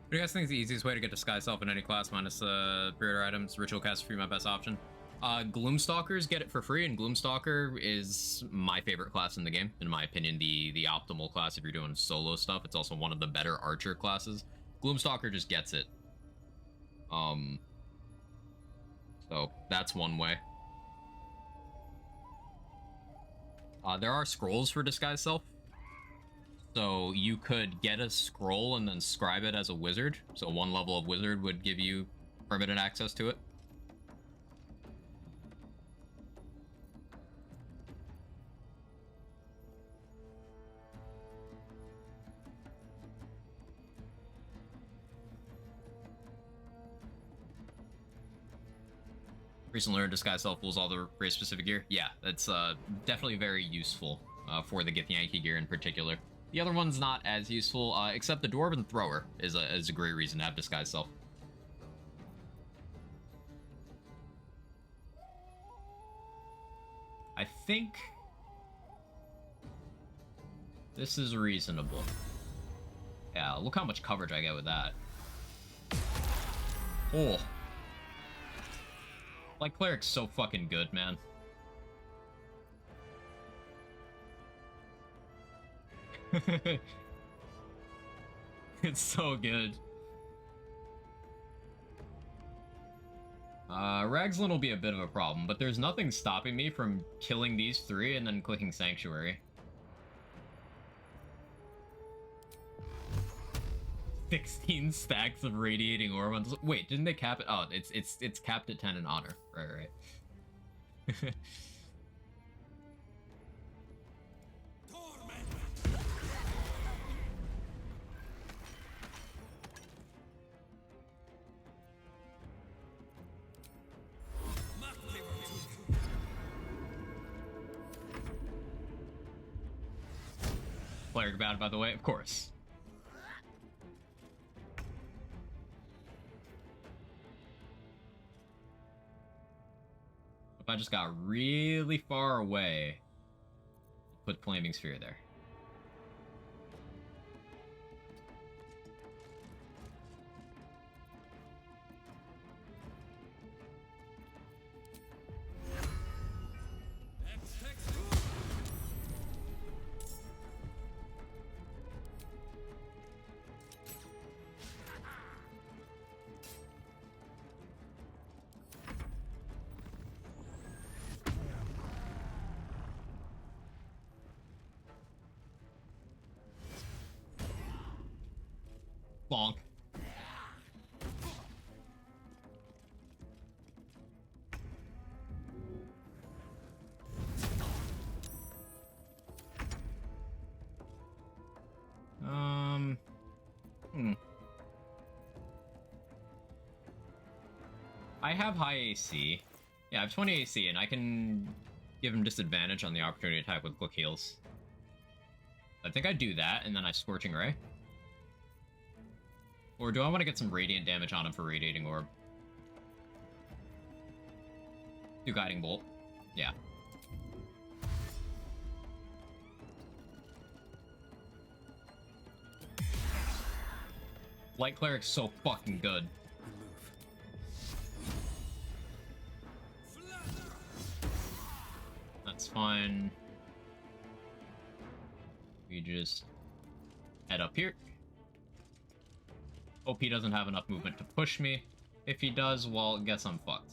What do you guys think is the easiest way to get Disguise Self in any class minus pre-order items? Ritual Cast free, my best option. Gloomstalkers get it for free, and Gloomstalker is my favorite class in the game. In my opinion, the optimal class if you're doing solo stuff. It's also one of the better archer classes. Gloomstalker just gets it. So that's one way. There are scrolls for Disguise Self. So you could get a scroll and then scribe it as a wizard. So one level of wizard would give you permanent access to it. Recently learned Disguise Self pulls all the race-specific gear. Yeah, that's definitely very useful for the Githyanki gear in particular. The other one's not as useful, except the Dwarven Thrower is a great reason to have Disguise Self. I think this is reasonable. Yeah, look how much coverage I get with that. Oh. Like, Cleric's so fucking good, man. It's so good. Ragzlin will be a bit of a problem, but there's nothing stopping me from killing these three and then clicking Sanctuary. 16 stacks of Radiating Orb. Wait, didn't they cap it? Oh, it's capped at 10 in honor. Right. Cleric bad, by the way? Of course. If I just got really far away, put Flaming Sphere there. Bonk. I have high AC. Yeah, I have 20 AC, and I can give him disadvantage on the opportunity attack with Quick Heals. I think I do that, and then I Scorching Ray. Or do I want to get some Radiant damage on him for Radiating Orb? Do Guiding Bolt. Yeah. Light Cleric's so fucking good. That's fine. We just head up here. Hope he doesn't have enough movement to push me. If he does, well, guess I'm fucked.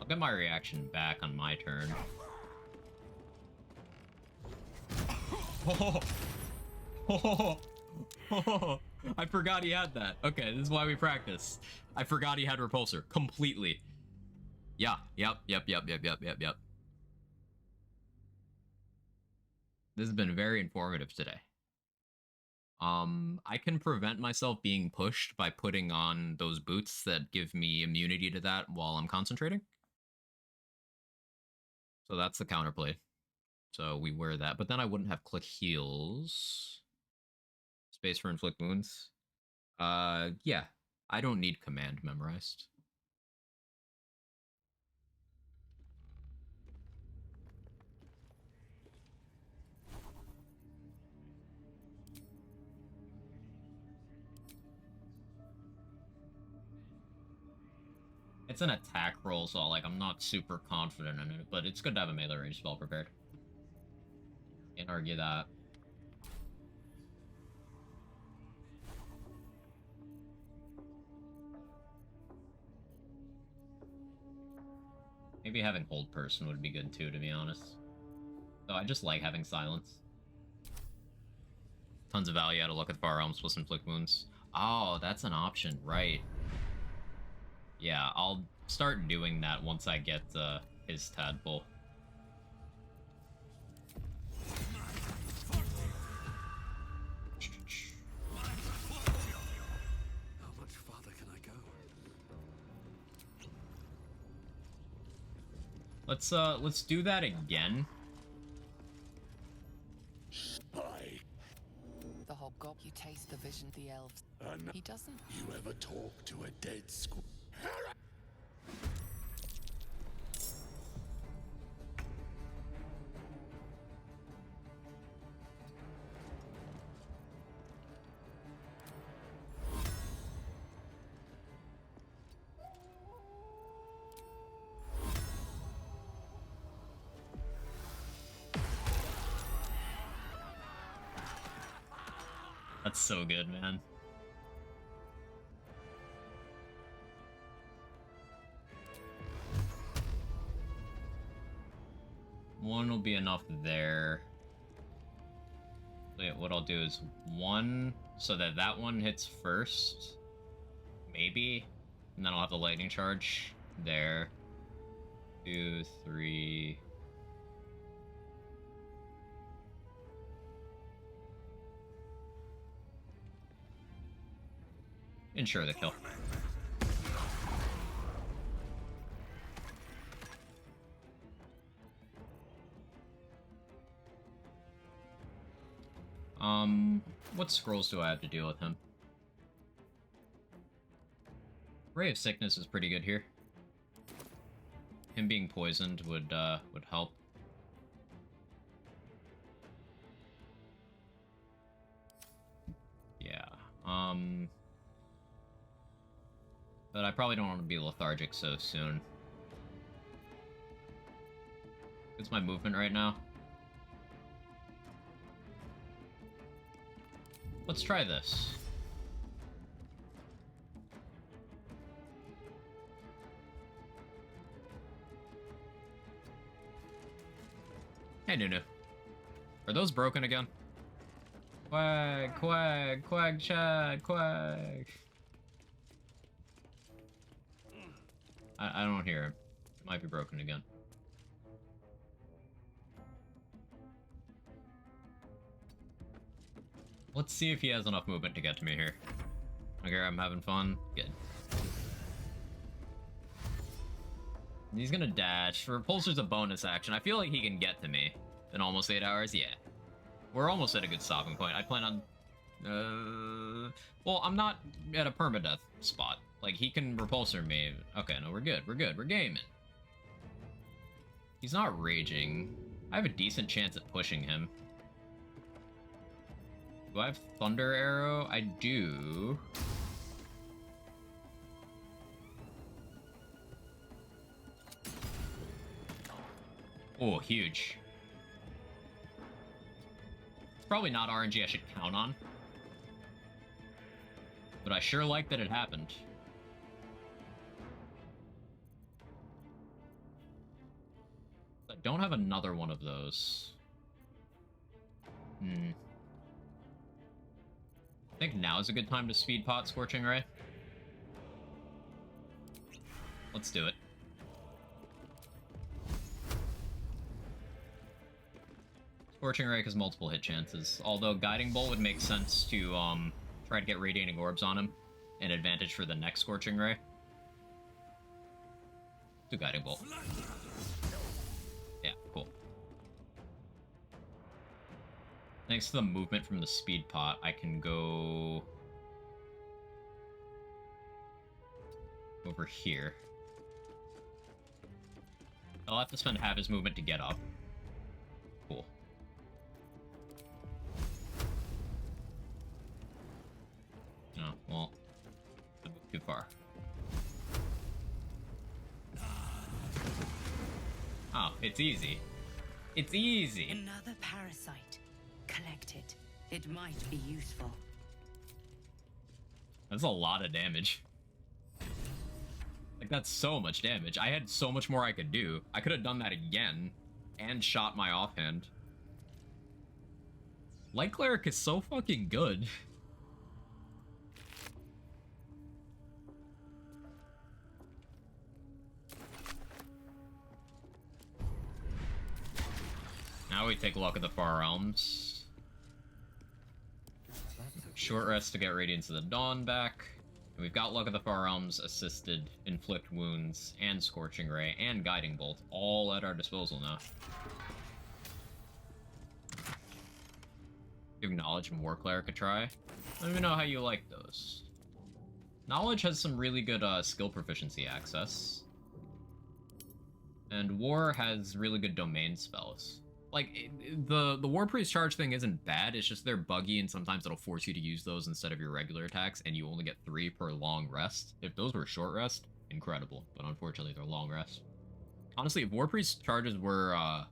I'll get my reaction back on my turn. Oh, oh, oh, I forgot he had that. Okay, this is why we practice. I forgot he had Repulsor completely. Yeah, yep. This has been very informative today. I can prevent myself being pushed by putting on those boots that give me immunity to that while I'm concentrating. So that's the counterplay. So we wear that, but then I wouldn't have Click Heals. Space for Inflict Wounds. Yeah. I don't need Command memorized. It's an attack roll, so like I'm not super confident in it, but it's good to have a melee range spell prepared. Can't argue that. Maybe having Hold Person would be good too, to be honest. Though I just like having Silence. Tons of value out of Look at Far Realms plus Inflict Wounds. Oh, that's an option, right. Yeah, I'll start doing that once I get his Tadpole. How much farther can I go? Let's do that again. The Hobgoblin, you taste the vision of the elves. He doesn't. You ever talk to a dead squid? That's so good, man. One will be enough there. Wait, what I'll do is one, so that that one hits first, maybe, and then I'll have the lightning charge there. 2, 3. Ensure the kill. What scrolls do I have to deal with him? Ray of Sickness is pretty good here. Him being poisoned would help. Yeah. But I probably don't want to be lethargic so soon. What's my movement right now? Let's try this. Hey, Nunu. Are those broken again? Quag, quag, quag, chag, quag. I don't hear him. It might be broken again. Let's see if he has enough movement to get to me here. Okay, I'm having fun. Good. He's gonna dash. Repulsor's a bonus action. I feel like he can get to me in almost 8 hours. Yeah. We're almost at a good stopping point. I plan on... well, I'm not at a permadeath spot. Like, he can repulsor me. Okay, no, we're good. We're good. We're gaming. He's not raging. I have a decent chance at pushing him. Do I have Thunder Arrow? I do. Oh, huge. It's probably not RNG I should count on. But I sure like that it happened. I don't have another one of those. I think now is a good time to speed pot Scorching Ray. Let's do it. Scorching Ray has multiple hit chances, although Guiding Bolt would make sense to try to get Radiating Orbs on him, an advantage for the next Scorching Ray. Do Guiding Bolt. Yeah, cool. Thanks to the movement from the speed pot, I can go over here. I'll have to spend half his movement to get up. Cool. No, well, I moved too far. Oh, it's easy. It's easy. Another parasite. Collect it. It might be useful. That's a lot of damage. Like, that's so much damage. I had so much more I could do. I could have done that again and shot my offhand. Light Cleric is so fucking good. Now we take a look at the Far Realms. Short rest to get Radiance of the Dawn back. And we've got Luck of the Far Realms, Assisted, Inflict Wounds, and Scorching Ray, and Guiding Bolt, all at our disposal now. Give Knowledge and War Cleric a try. Let me know how you like those. Knowledge has some really good skill proficiency access. And War has really good domain spells. Like, the War Priest charge thing isn't bad, it's just they're buggy and sometimes it'll force you to use those instead of your regular attacks, and you only get 3 per long rest. If those were short rest, incredible, but unfortunately they're long rest. Honestly, if War Priest charges were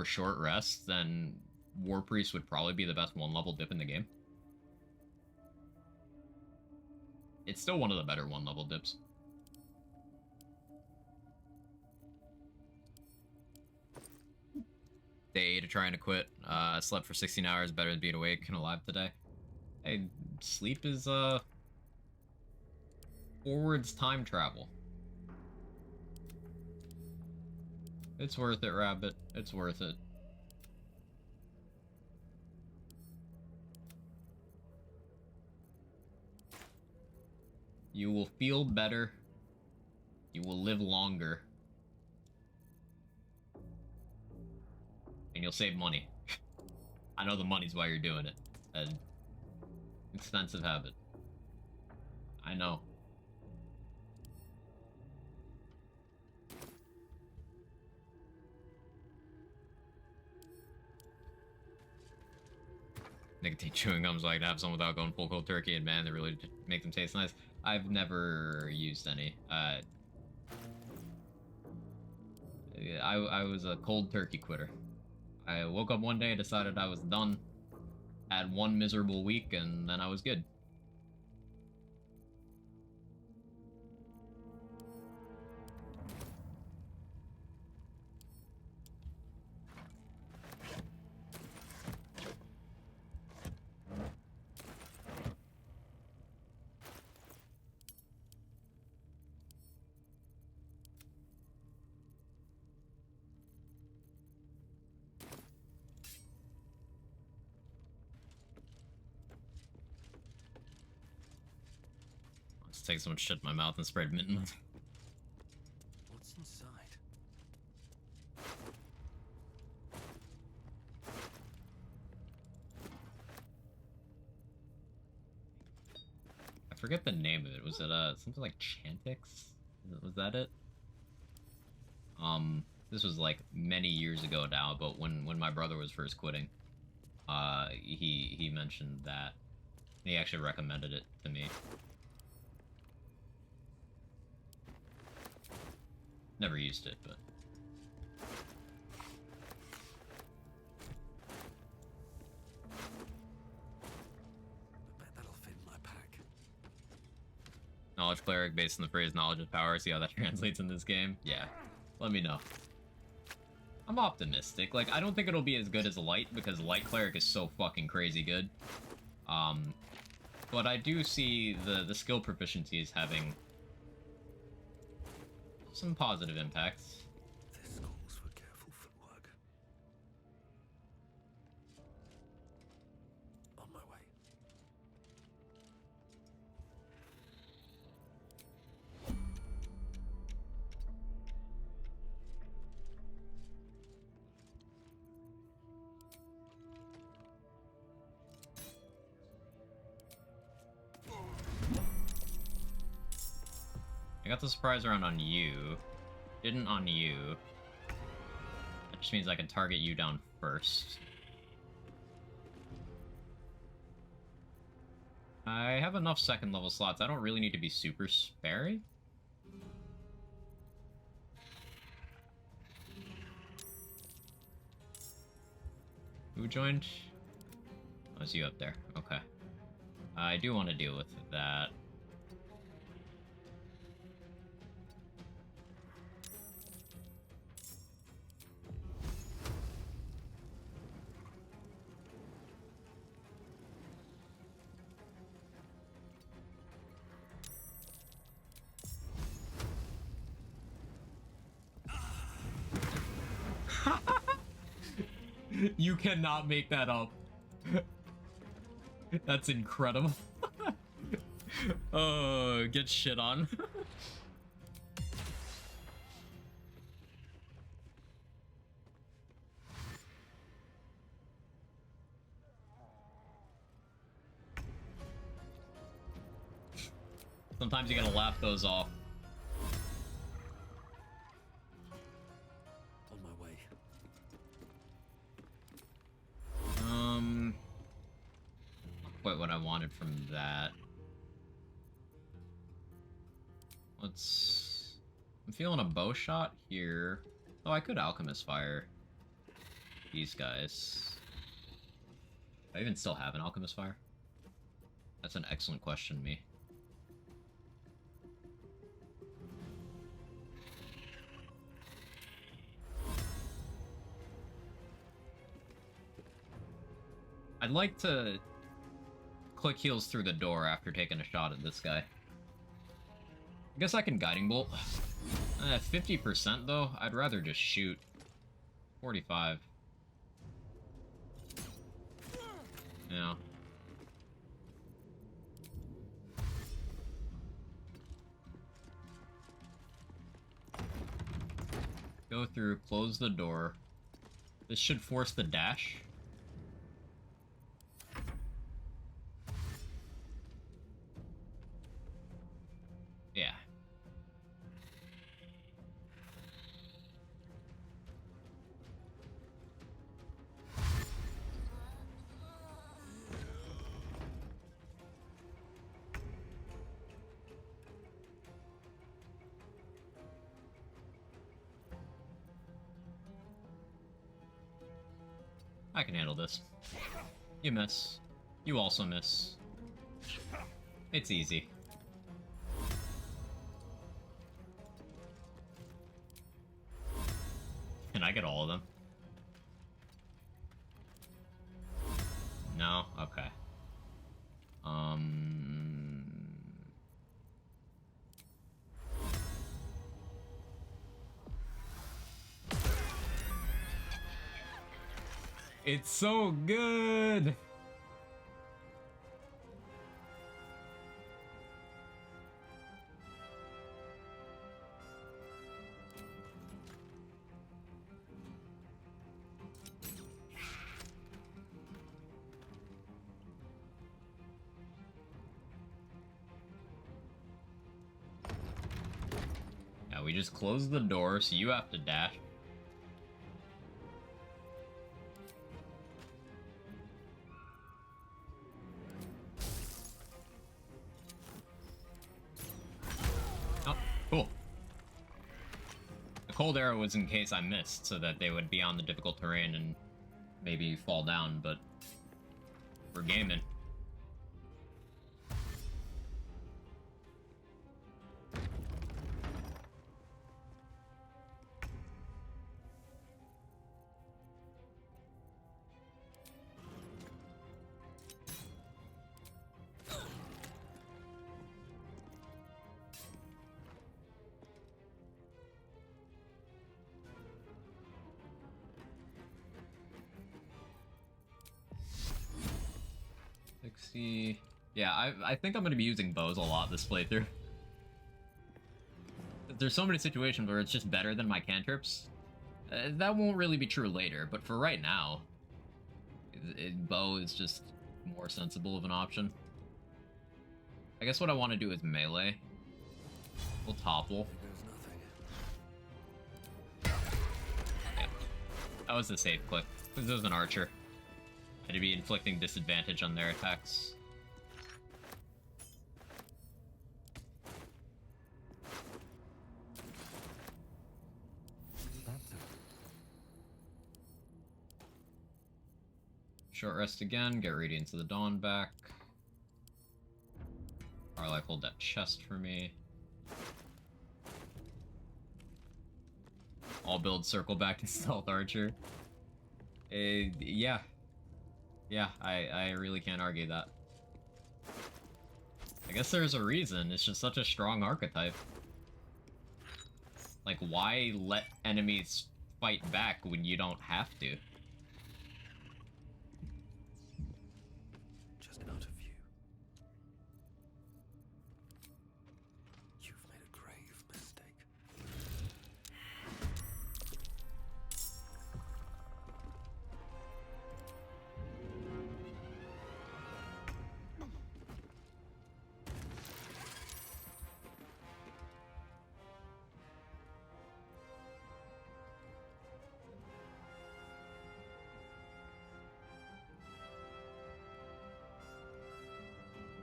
short rest, then War Priest would probably be the best 1-level dip in the game. It's still one of the better 1-level dips. Day to trying to quit. Slept for 16 hours, better than being awake and alive today. Hey, sleep is forwards time travel. It's worth it, Rabbit. It's worth it. You will feel better. You will live longer. And you'll save money. I know the money's why you're doing it. An expensive habit. I know. Nicotine chewing gums like to have some without going full cold turkey, and man, they really make them taste nice. I've never used any. I was a cold turkey quitter. I woke up one day, decided I was done, had one miserable week, and then I was good. Take so much shit in my mouth and spread mitten. What's inside? I forget the name of it. Was it something like Chantix? Was that it? This was like many years ago now, but when my brother was first quitting, he mentioned that. He actually recommended it to me. Never used it, but... I bet that'll fit in my pack. Knowledge Cleric based on the phrase knowledge is power. See how that translates in this game? Yeah. Let me know. I'm optimistic. Like, I don't think it'll be as good as Light, because Light Cleric is so fucking crazy good. But I do see the skill proficiencies having some positive impacts. This calls for careful footwork. On my way. I got the surprise round on you. Didn't on you. That just means I can target you down first. I have enough second level slots. I don't really need to be super sparing. Who joined? Oh, it's you up there. Okay. I do want to deal with that. You cannot make that up. That's incredible. Oh, get shit on. Sometimes you gotta laugh those off. On my way. Not quite what I wanted from that. Let's... I'm feeling a bow shot here. Oh, I could Alchemist Fire these guys. Do I even still have an Alchemist Fire? That's an excellent question, me. I'd like to click heals through the door after taking a shot at this guy. I guess I can Guiding Bolt. 50% though? I'd rather just shoot. 45. Yeah. Go through, close the door. This should force the dash. Yeah. I can handle this. You miss. You also miss. It's easy. Can I get all of them? No? Okay. It's so good! Yeah, we just closed the door, so you have to dash. Oh, cool. The cold arrow was in case I missed, so that they would be on the difficult terrain and maybe fall down, but we're gaming. Yeah, I think I'm going to be using bows a lot this playthrough. There's so many situations where it's just better than my cantrips. That won't really be true later, but for right now, bow is just more sensible of an option. I guess what I want to do is melee. We'll topple. Yeah. That was a safe click, because it was an archer. And to be inflicting disadvantage on their attacks. Short rest again, get Radiance of the Dawn back. Carlisle, hold that chest for me. I'll build circle back to Stealth Archer. Yeah. Yeah, I really can't argue that. I guess there's a reason, it's just such a strong archetype. Like, why let enemies fight back when you don't have to? Just out of view. You've made a grave mistake.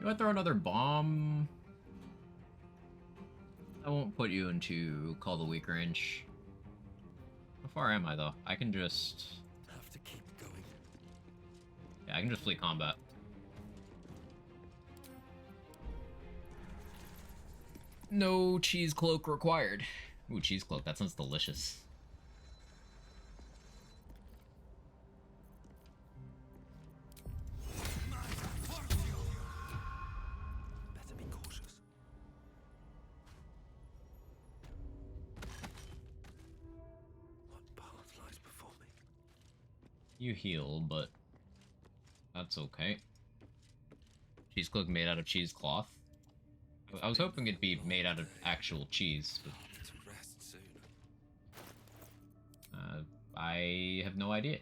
Do I throw another bomb? I won't put you into Call the Weak range. How far am I, though? I can just... Have to keep going. Yeah, I can just flee combat. No cheese cloak required. Ooh, cheese cloak. That sounds delicious. Better be cautious. You heal, but that's okay. Cheese cloak made out of cheesecloth. I was hoping it'd be made out of actual cheese, but I have no idea.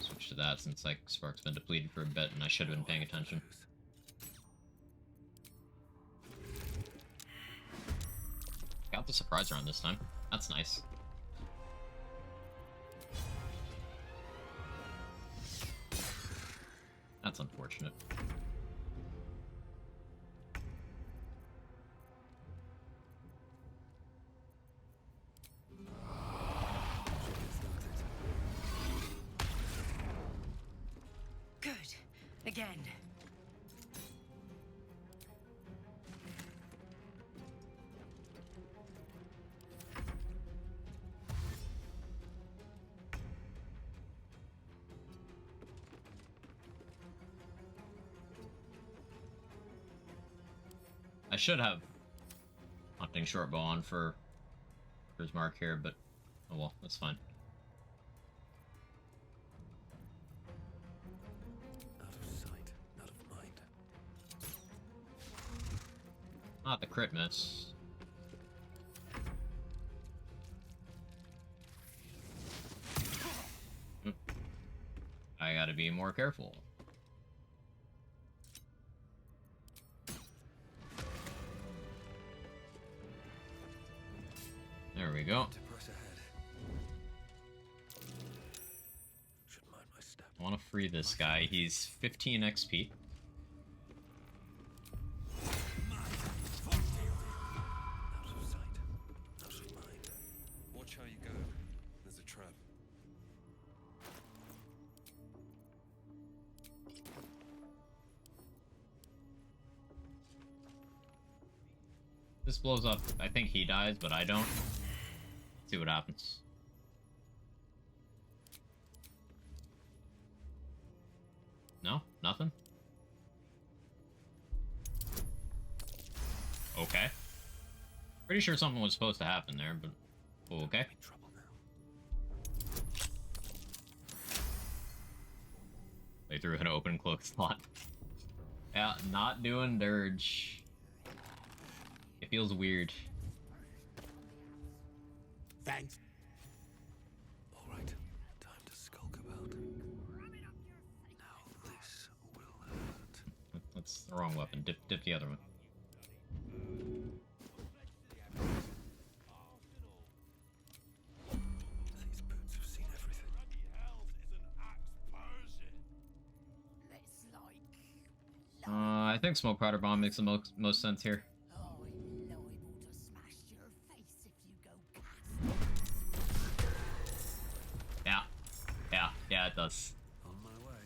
Switch to that since like Spark's been depleted for a bit and I should have been paying attention. Got the surprise round this time. That's nice. That's unfortunate. Good. Again. I should have hunting short bow on for his mark here, but oh well, that's fine. Out of sight, out of mind. Not the crit miss. I gotta be more careful. There we go. I want to free this guy. He's 15 XP. Out of sight, out of mind. Watch how you go. There's a trap. This blows up. I think he dies, but I don't. See what happens. No? Nothing? Okay. Pretty sure something was supposed to happen there, but okay. They threw an open cloak slot. Yeah, not doing dirge. It feels weird. Thanks. All right, time to skulk about. Now this will hurt. That's the wrong weapon. Dip the other one. These boots have seen everything. I think smoke powder bomb makes the most sense here. Yeah, it does. On my way.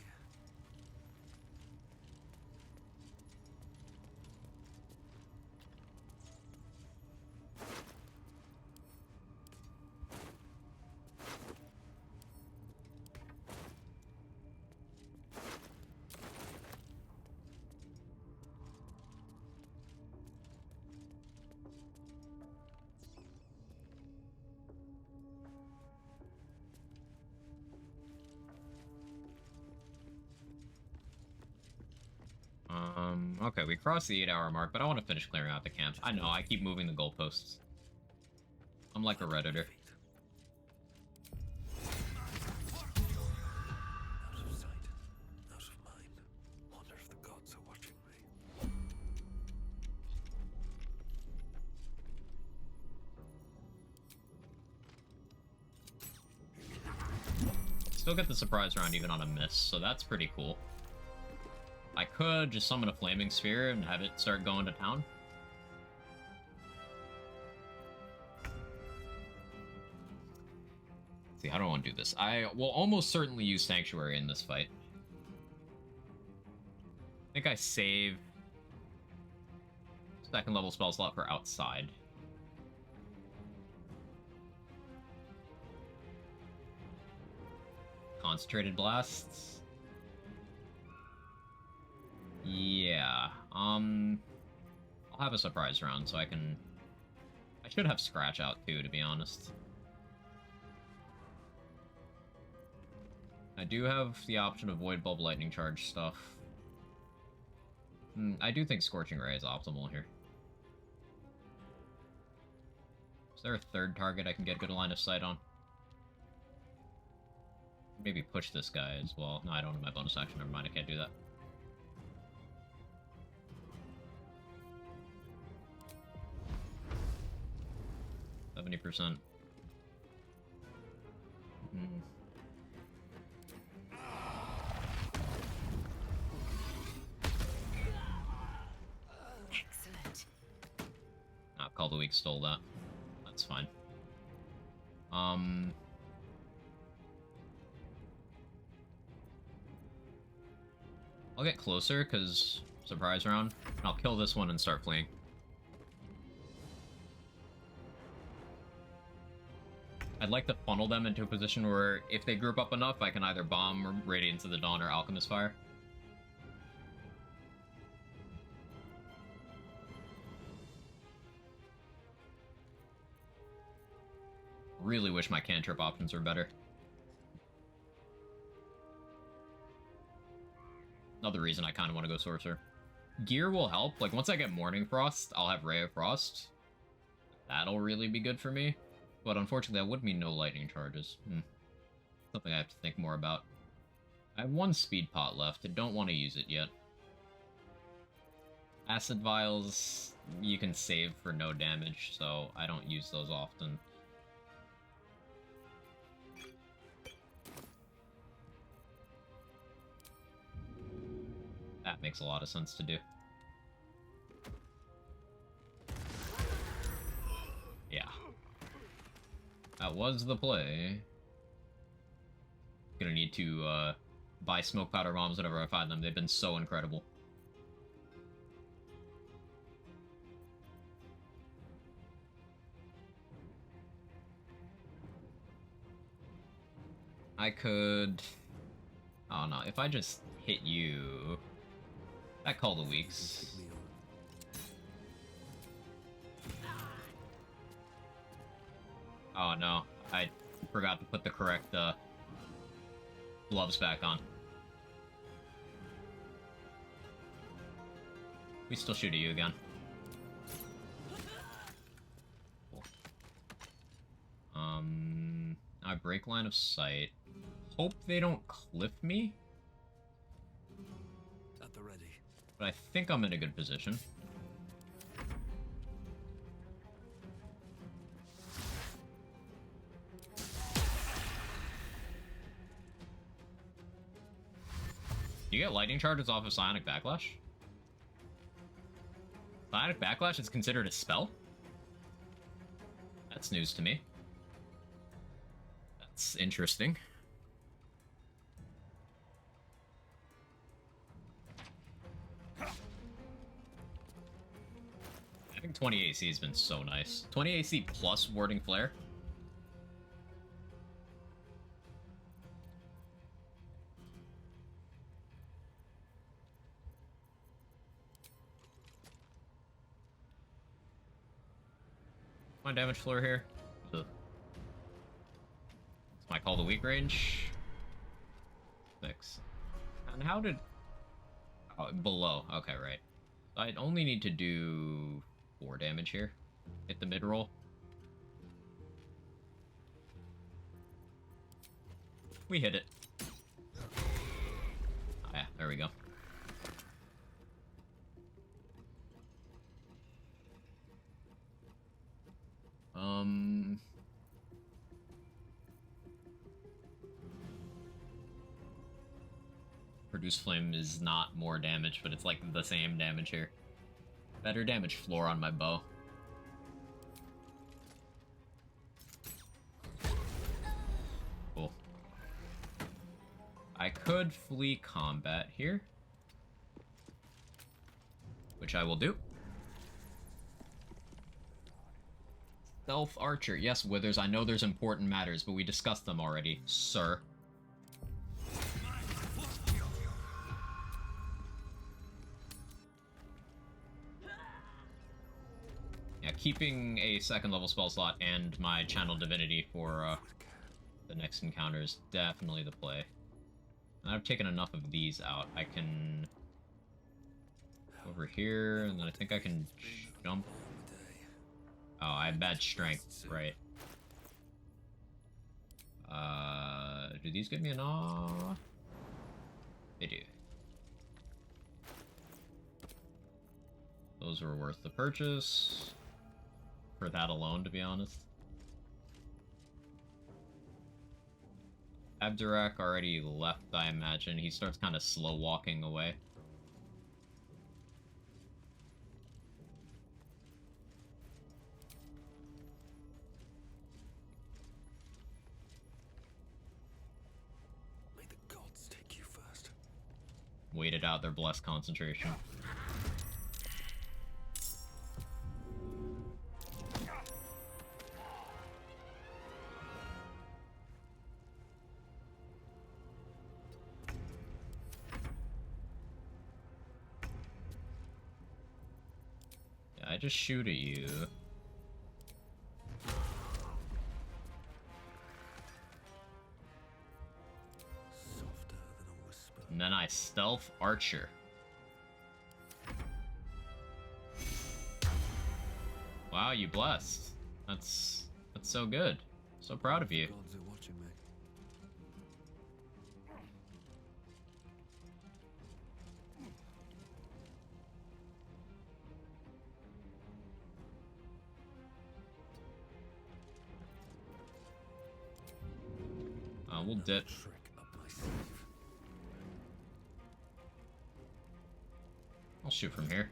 Okay, we crossed the 8-hour mark, but I want to finish clearing out the camp. I know, I keep moving the goalposts. I'm like a Redditor. Out of sight, out of mind. Wonder if the gods are watching me. Still get the surprise round even on a miss, so that's pretty cool. I could just summon a flaming sphere and have it start going to town. See, how do I want to do this? I will almost certainly use Sanctuary in this fight. I think I save second level spell slot for outside. Concentrated blasts. Yeah, I'll have a surprise round so I should have Scratch out too, to be honest. I do have the option of Void Bulb Lightning Charge stuff. I do think Scorching Ray is optimal here. Is there a third target I can get good line of sight on? Maybe push this guy as well. No, I don't have my bonus action. Never mind, I can't do that. %. Excellent. Call the Weak stole that. That's fine. I'll get closer, because surprise round. And I'll kill this one and start fleeing. I'd like to funnel them into a position where if they group up enough, I can either bomb Radiance of the Dawn or Alchemist Fire. Really wish my cantrip options were better. Another reason I kind of want to go Sorcerer. Gear will help. Like, once I get Morning Frost, I'll have Ray of Frost. That'll really be good for me. But unfortunately, that would mean no lightning charges. Something I have to think more about. I have one speed pot left. I don't want to use it yet. Acid Vials, you can save for no damage, so I don't use those often. That makes a lot of sense to do. Yeah. That was the play. Gonna need to buy smoke powder bombs whenever I find them. They've been so incredible. I could... Oh no, if I just hit you... I call the weaks. Oh no, I forgot to put the correct gloves back on. We still shoot at you again. Cool. I break line of sight. Hope they don't cliff me. At the ready. But I think I'm in a good position. You get lightning charges off of Psionic Backlash? Psionic Backlash is considered a spell? That's news to me. That's interesting. Having 20 AC has been so nice. 20 AC plus Warding Flare. My damage floor here. It's my call to weak range. 6. And how did... Oh, below. Okay, right. I only need to do 4 damage here. Hit the mid-roll. We hit it. Oh, yeah, there we go. Produce Flame is not more damage, but it's like the same damage here. Better damage floor on my bow. Cool. I could flee combat here, which I will do. Stealth Archer. Yes, Withers, I know there's important matters, but we discussed them already, sir. Yeah, keeping a 2nd level spell slot and my Channel Divinity for the next encounter is definitely the play. I've taken enough of these out. I can... over here, and then I think I can jump. Oh, I have bad strength, right. Do these give me an awe? They do. Those were worth the purchase. For that alone, to be honest. Abdurak already left, I imagine. He starts kind of slow walking away. May the gods take you first. Waited out their blessed concentration. I just shoot at you. And then I stealth archer. Wow, you blessed. That's so good. So proud of you. Gods are watching me. We'll dip. I'll shoot from here.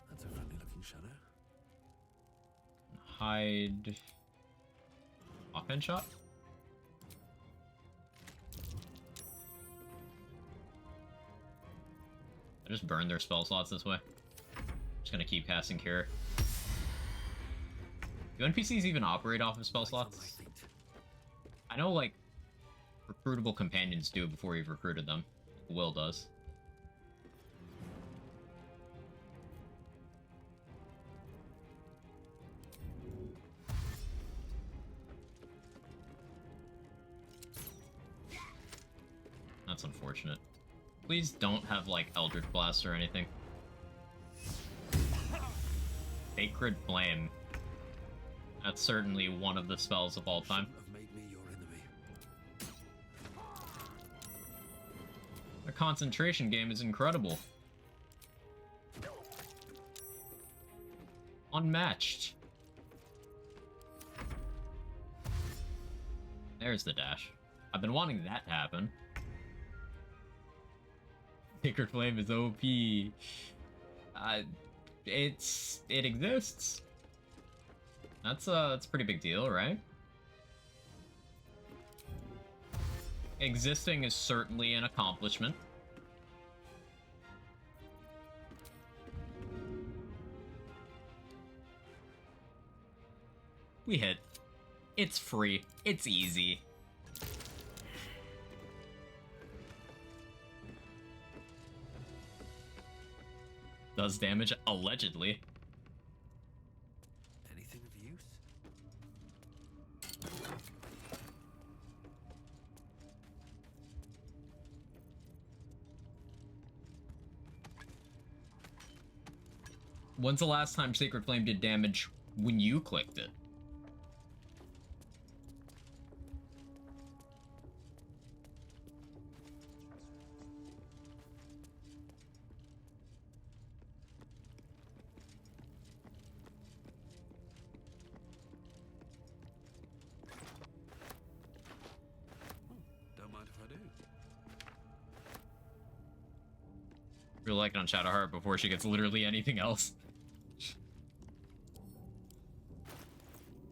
That's a friendly looking shadow. Hide. Offhand shot? I just burn their spell slots this way. Just gonna keep casting Cure. Do NPCs even operate off of spell slots? I know, like, recruitable companions do before you've recruited them. Will does. That's unfortunate. Please don't have, like, Eldritch Blast or anything. Sacred Flame. That's certainly one of the spells of all time. The concentration game is incredible. Unmatched. There's the dash. I've been wanting that to happen. Sacred Flame is OP. It exists. That's a pretty big deal, right? Existing is certainly an accomplishment. We hit. It's free. It's easy. Does damage, allegedly. Anything of use? When's the last time Sacred Flame did damage when you clicked it? Don't mind if I do. Really like it on Shadowheart before she gets literally anything else.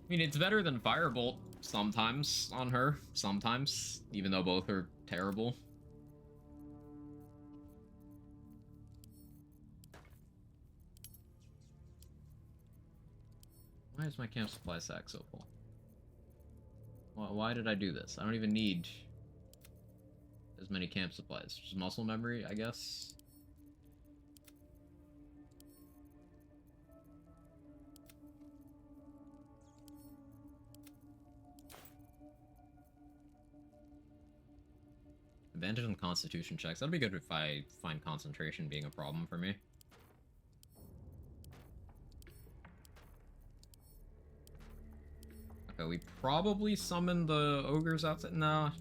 I mean, it's better than Firebolt sometimes on her, sometimes, even though both are terrible. Why is my camp supply sack so full? Why did I do this? I don't even need as many camp supplies. Just muscle memory, I guess. Advantage on constitution checks. That'd be good if I find concentration being a problem for me. Okay, we probably summoned the ogres outside. No.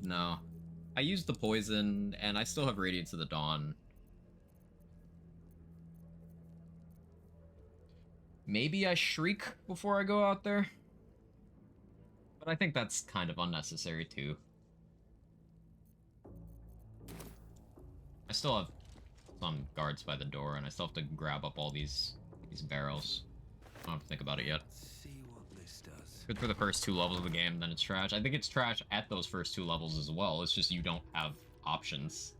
I used the poison, and I still have Radiance of the Dawn. Maybe I shriek before I go out there. But I think that's kind of unnecessary, too. I still have some guards by the door, and I still have to grab up all these barrels. I don't have to think about it yet. Good for the first 2 levels of the game, then it's trash. I think it's trash at those first 2 levels as well. It's just you don't have options.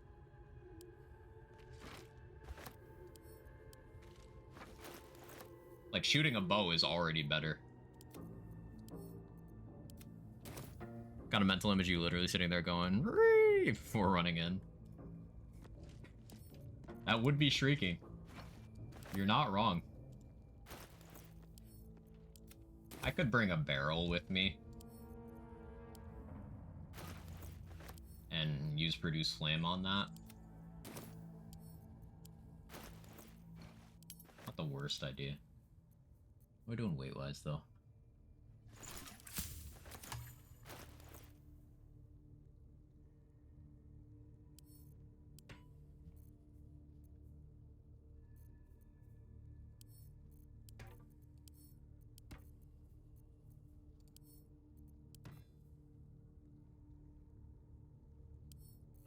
Like, shooting a bow is already better. Got a mental image of you literally sitting there going, "Ree!" before running in. That would be shrieking. You're not wrong. I could bring a barrel with me. And use Produce Flame on that. Not the worst idea. What are we doing weight-wise, though?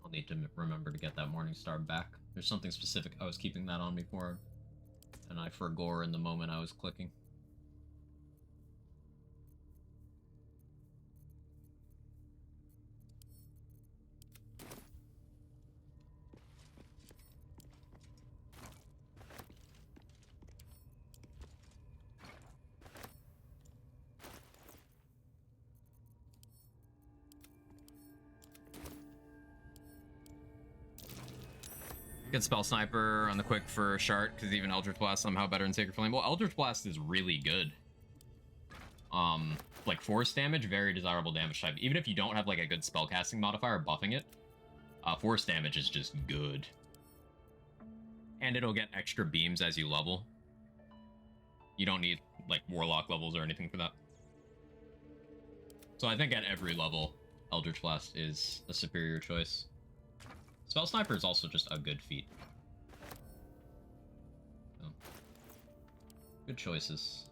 I'll need to remember to get that Morning Star back. There's something specific I was keeping that on me for, and I forgot in the moment I was clicking. Good spell sniper on the quick for Shart, because even Eldritch Blast somehow better than Sacred Flame. Well, Eldritch Blast is really good. Like force damage, very desirable damage type. Even if you don't have like a good spellcasting modifier buffing it, force damage is just good. And it'll get extra beams as you level. You don't need like Warlock levels or anything for that. So I think at every level, Eldritch Blast is a superior choice. Spell Sniper is also just a good feat. So, good choices.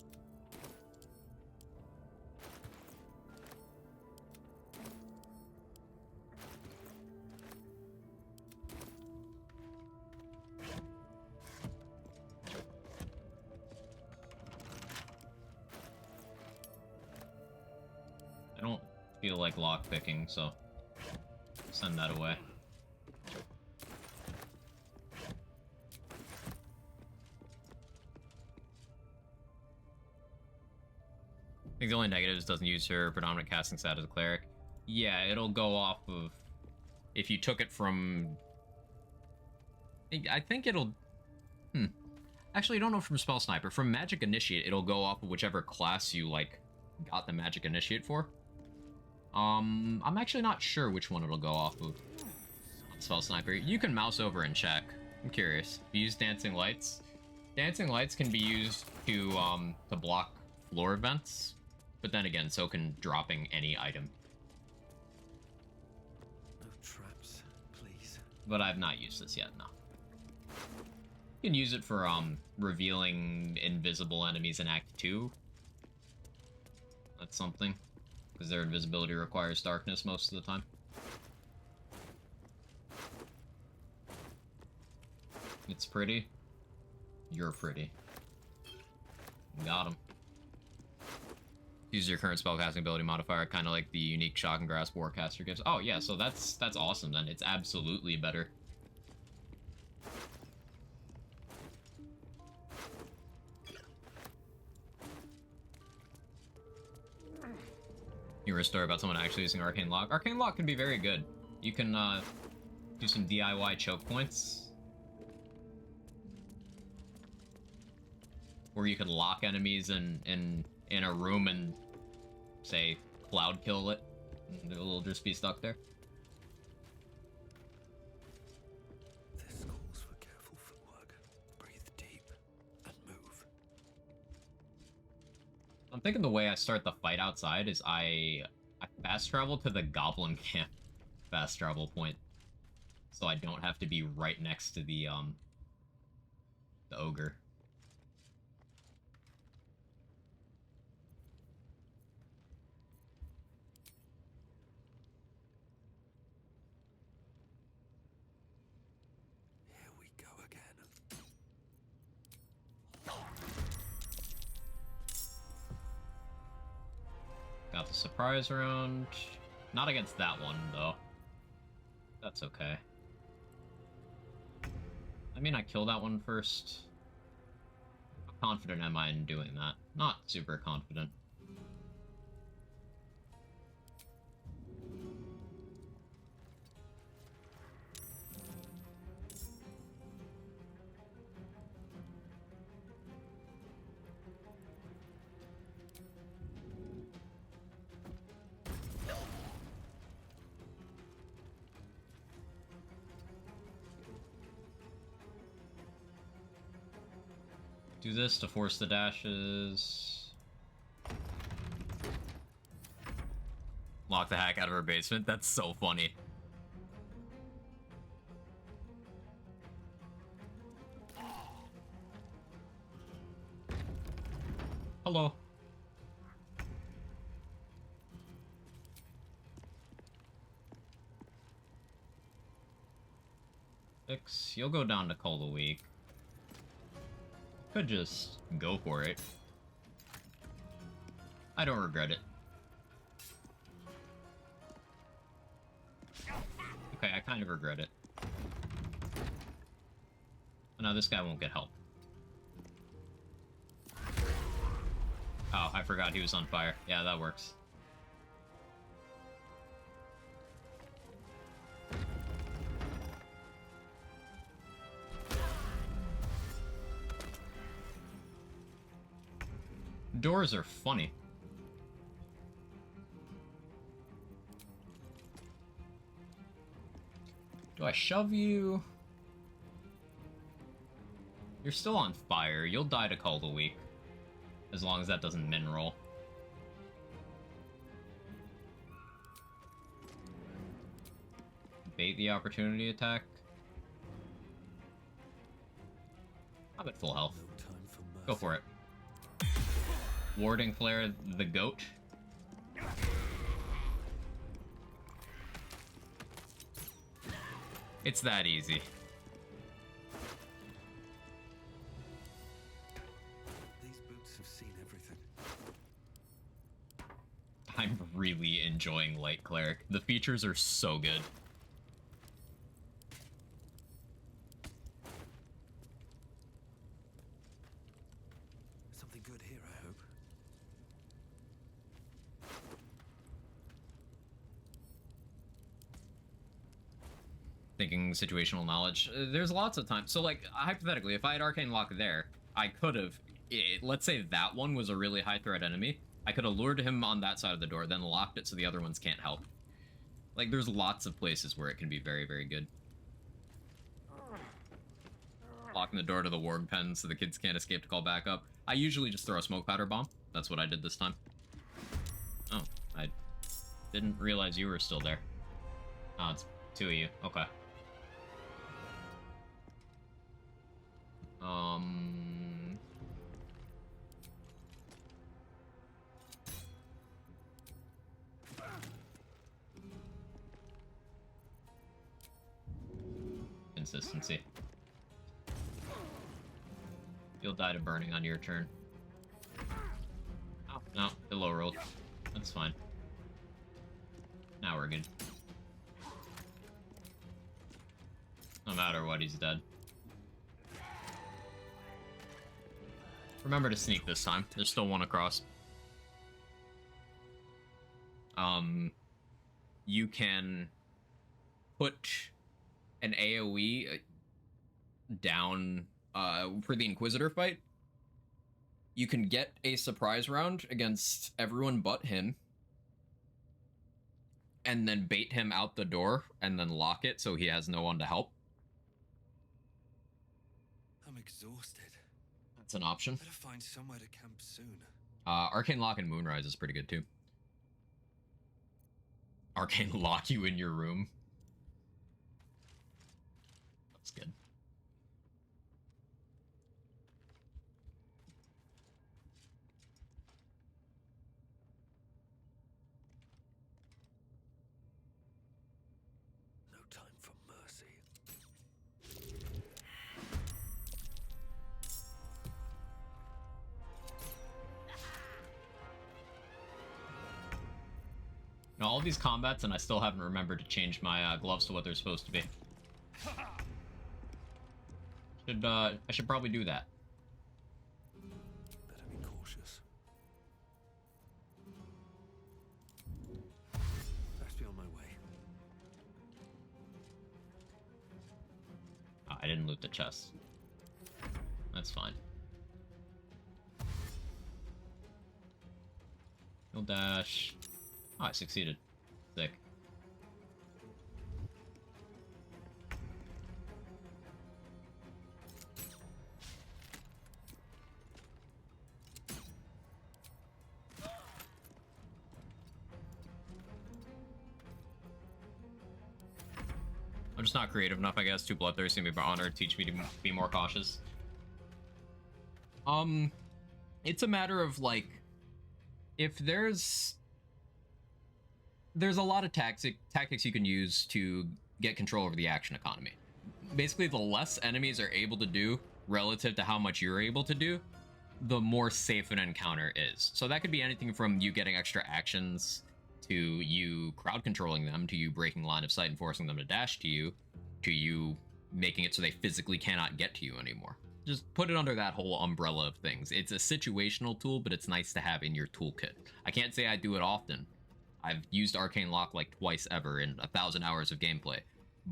I don't feel like lockpicking, so send that away. I think the only negative is doesn't use her predominant casting stat as a cleric. Yeah, it'll go off of if you took it from. I think it'll. Actually, I don't know from Spell Sniper. From Magic Initiate, it'll go off of whichever class you like got the Magic Initiate for. I'm actually not sure which one it'll go off of. Spell Sniper. You can mouse over and check. I'm curious. If you use Dancing Lights, Dancing Lights can be used to block floor events. But then again, so can dropping any item. No traps, please. But I've not used this yet, no. You can use it for revealing invisible enemies in Act 2. That's something. Because their invisibility requires darkness most of the time. It's pretty. You're pretty. Got him. Use your current spellcasting ability modifier, kind of like the unique Shock and Grasp Warcaster gives. Oh yeah, so that's awesome then. It's absolutely better. You hear a story about someone actually using Arcane Lock. Arcane Lock can be very good. You can do some DIY choke points, where you can lock enemies in a room and say cloud kill it, and it'll just be stuck there. This calls for careful footwork. Breathe deep and move. I'm thinking the way I start the fight outside is I fast travel to the goblin camp fast travel point, so I don't have to be right next to the ogre. Here we go again. Got the surprise round. Not against that one, though. That's okay. I mean, I killed that one first. How confident am I in doing that? Not super confident. Do this to force the dashes. Lock the hack out of her basement. That's so funny. Hello. Six. You'll go down to Call the Week. Could just go for it. I don't regret it. Okay, I kind of regret it. Oh, no, this guy won't get help. Oh, I forgot he was on fire. Yeah, that works. Doors are funny. Do I shove you? You're still on fire. You'll die to Call the Week. As long as that doesn't min roll. Bait the opportunity attack. I'm at full health. Go for it. Warding Flare the goat. It's that easy. These boots have seen everything. I'm really enjoying Light Cleric. The features are so good. Something good here, I hope. Thinking situational knowledge. There's lots of times. So, like, hypothetically, if I had Arcane Lock there, I could have... let's say that one was a really high threat enemy. I could have lured him on that side of the door, then locked it so the other ones can't help. Like, there's lots of places where it can be very, very good. Locking the door to the warg pen so the kids can't escape to call back up. I usually just throw a smoke powder bomb. That's what I did this time. Oh, I didn't realize you were still there. Oh, it's two of you. Okay. Consistency. You'll die to burning on your turn. Oh, no, it low rolled. That's fine. Now we're good. No matter what, he's dead. Remember to sneak this time. There's still one across. you can put an AoE down for the Inquisitor fight. You can get a surprise round against everyone but him, and then bait him out the door, and then lock it so he has no one to help. I'm exhausted. That's an option. Better find somewhere to camp soon. Arcane Lock and Moonrise is pretty good too. Arcane Lock you in your room. That's good. No time for mercy. Now, all these combats, and I still haven't remembered to change my gloves to what they're supposed to be. I should probably do that. Better be cautious. Best be on my way. I didn't loot the chest. That's fine. He'll dash. Oh, I succeeded. Sick. I'm just not creative enough, I guess. Too bloodthirsty, maybe honor, teach me to be more cautious. It's a matter of, like, if there's a lot of tactics you can use to get control over the action economy. Basically, the less enemies are able to do relative to how much you're able to do, the more safe an encounter is. So that could be anything from you getting extra actions, to you crowd controlling them, to you breaking line of sight and forcing them to dash to you making it so they physically cannot get to you anymore. Just put it under that whole umbrella of things. It's a situational tool, but it's nice to have in your toolkit. I can't say I do it often. I've used Arcane Lock like twice ever in 1,000 hours of gameplay,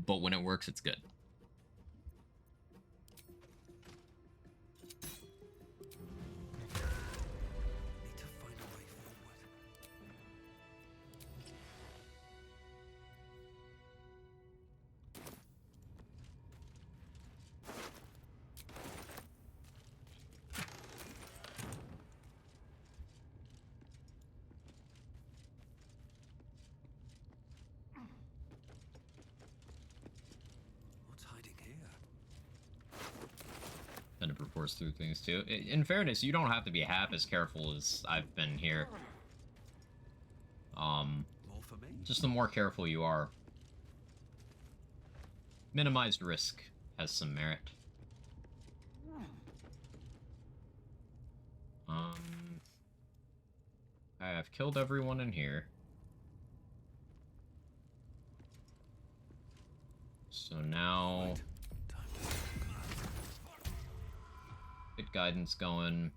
but when it works, it's good. Force through things too. In fairness, you don't have to be half as careful as I've been here. Just the more careful you are. Minimized risk has some merit. I've killed everyone in here. So now... get guidance going.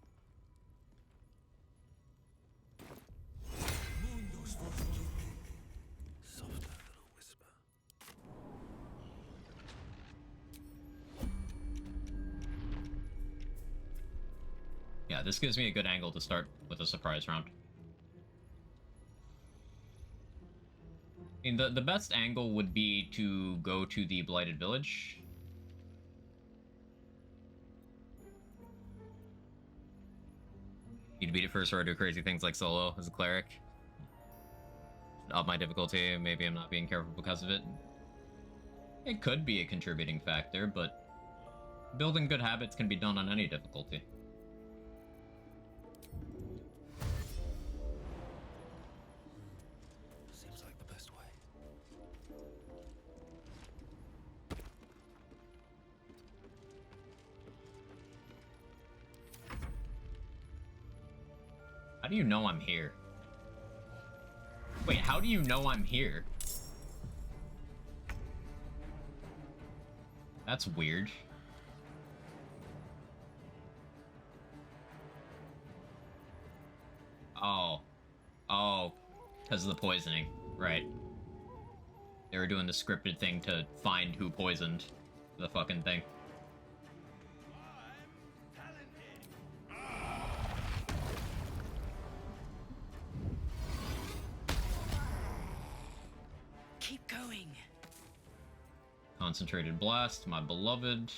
Yeah, this gives me a good angle to start with a surprise round. I mean, the best angle would be to go to the Blighted Village. You'd beat it first or do crazy things like solo as a cleric. Up my difficulty, maybe I'm not being careful because of it. It could be a contributing factor, but building good habits can be done on any difficulty. Seems like the best way. How do you know I'm here? Wait, how do you know I'm here? That's weird. Oh. Oh. Because of the poisoning, right. They were doing the scripted thing to find who poisoned the fucking thing. Keep going. Concentrated Blast, my beloved.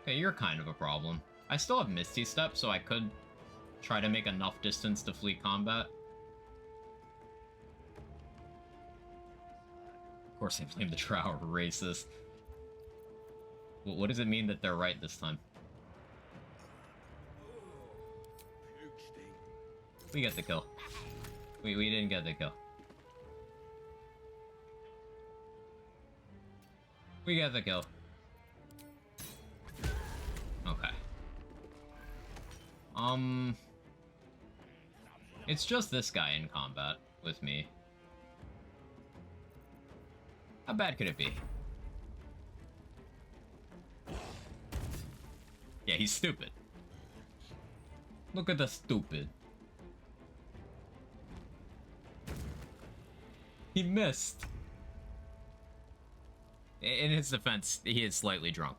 Okay, you're kind of a problem. I still have Misty Step, so I could try to make enough distance to flee combat. Of course, I blame the Drow racist. What does it mean that they're right this time? We get the kill. We didn't get the kill. We get the kill. Okay. It's just this guy in combat with me. How bad could it be? Yeah, he's stupid. Look at the stupid. He missed. In his defense, he is slightly drunk.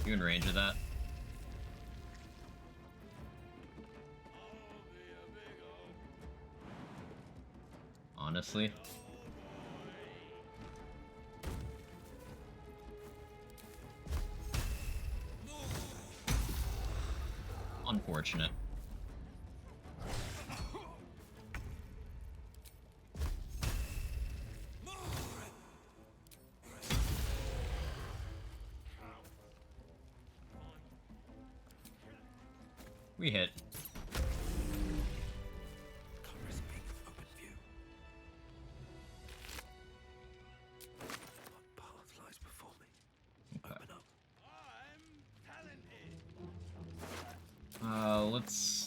You in range of that? Honestly. Unfortunate. We hit.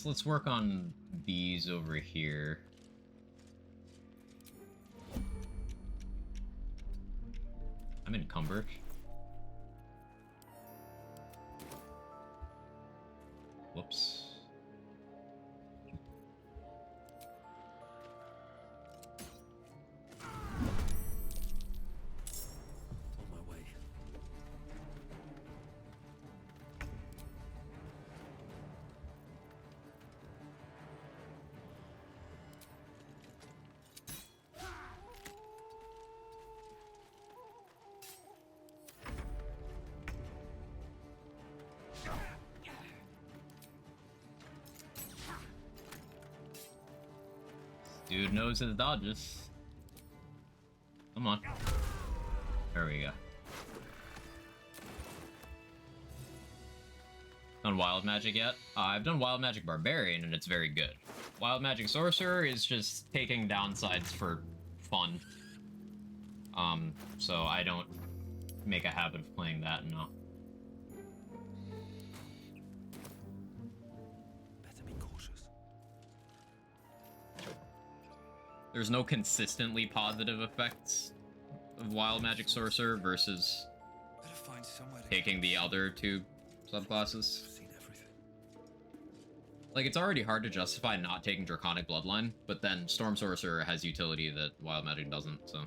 Let's work on these over here. I'm encumbered. Whoops. On my way. Dude knows his dodges. Come on. There we go. Done Wild Magic yet? I've done Wild Magic Barbarian and it's very good. Wild Magic Sorcerer is just taking downsides for fun. So I don't make a habit of playing that, no. Better be cautious. There's no consistently positive effects of Wild Magic Sorcerer versus Better find somewhere to taking the other two subclasses. Like, it's already hard to justify not taking Draconic Bloodline, but then Storm Sorcerer has utility that Wild Magic doesn't, so...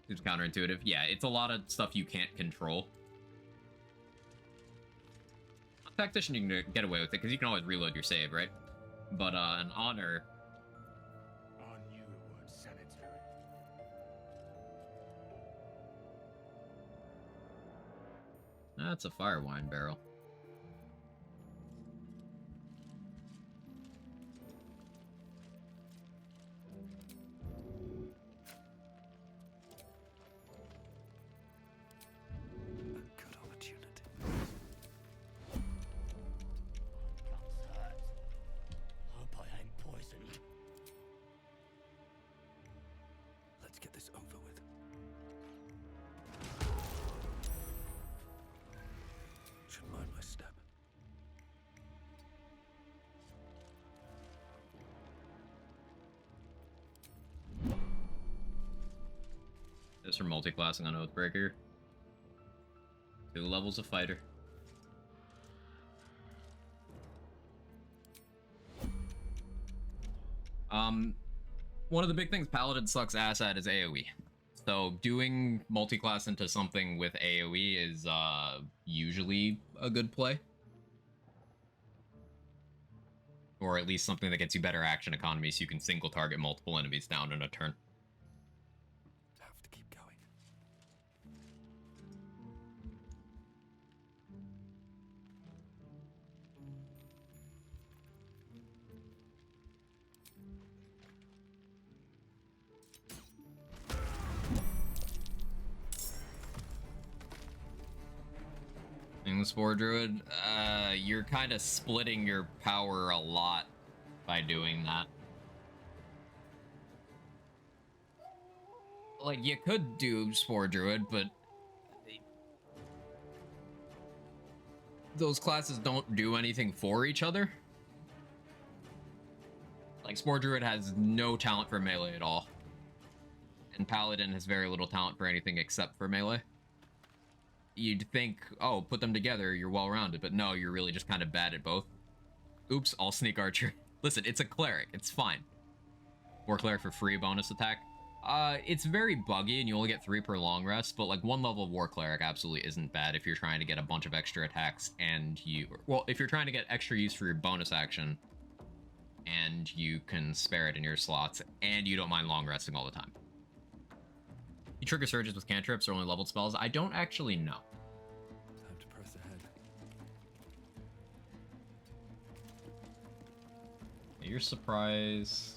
It's counterintuitive. Yeah, it's a lot of stuff you can't control. Tactician, you can get away with it, because you can always reload your save, right? But, an Honor... That's a fire wine barrel. Good opportunity. Hope I ain't poisoned. Let's get this over with. Should mind my step. This for multi-classing on Oathbreaker. 2 levels of fighter. One of the big things Paladin sucks ass at is AoE. So doing multi-class into something with AoE is usually a good play. Or at least something that gets you better action economy so you can single target multiple enemies down in a turn. Have to keep going. In the Spore Druid, you're kind of splitting your power a lot by doing that. Like, you could do Spore Druid, but those classes don't do anything for each other. Like, Spore Druid has no talent for melee at all. And Paladin has very little talent for anything except for melee. You'd think, oh, put them together, you're well-rounded, but no, you're really just kind of bad at both. Oops, all Sneak Archer. Listen, it's a Cleric, it's fine. War Cleric for free bonus attack. It's very buggy, and you only get 3 per long rest, but like 1 level of War Cleric absolutely isn't bad if you're trying to get a bunch of extra attacks, and well, if you're trying to get extra use for your bonus action, and you can spare it in your slots, and you don't mind long resting all the time. You trigger surges with cantrips or only leveled spells? I don't actually know. Time to press ahead. You're surprised.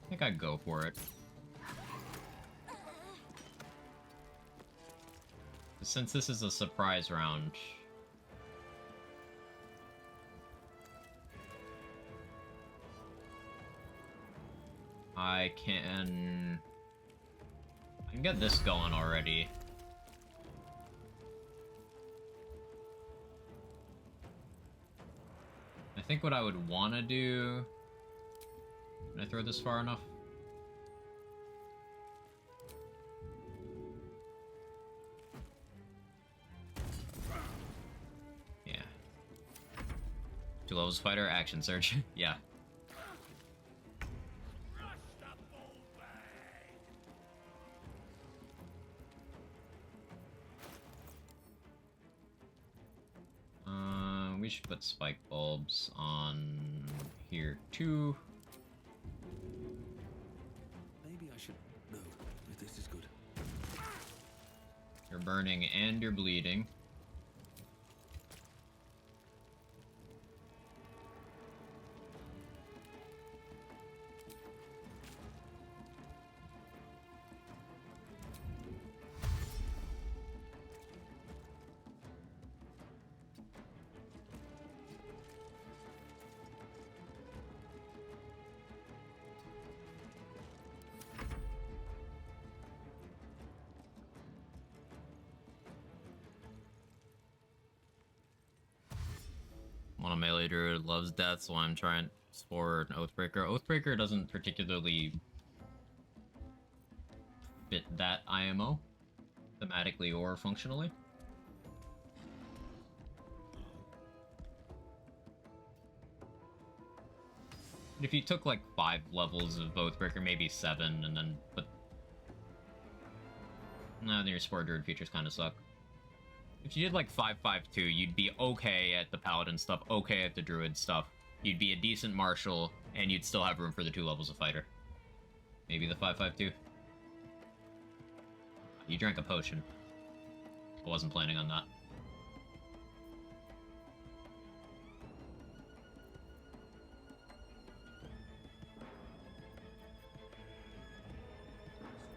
I think I'd go for it. Since this is a surprise round, I can get this going already. I think what I would want to do... Can I throw this far enough? Yeah. 2 levels fighter, action surge. Yeah. We should put spike bulbs on here too. Maybe I should... No, this is good. You're burning and you're bleeding. One of melee druid loves death, so I'm trying for an Oathbreaker. Oathbreaker doesn't particularly fit that IMO, thematically or functionally. If you took like 5 levels of Oathbreaker, maybe 7, and then put... No, then your Spore Druid features kind of suck. If you did like 5-5-2, you'd be okay at the Paladin stuff, okay at the Druid stuff. You'd be a decent Marshal, and you'd still have room for the 2 levels of Fighter. Maybe the 5-5-2. You drank a potion. I wasn't planning on that.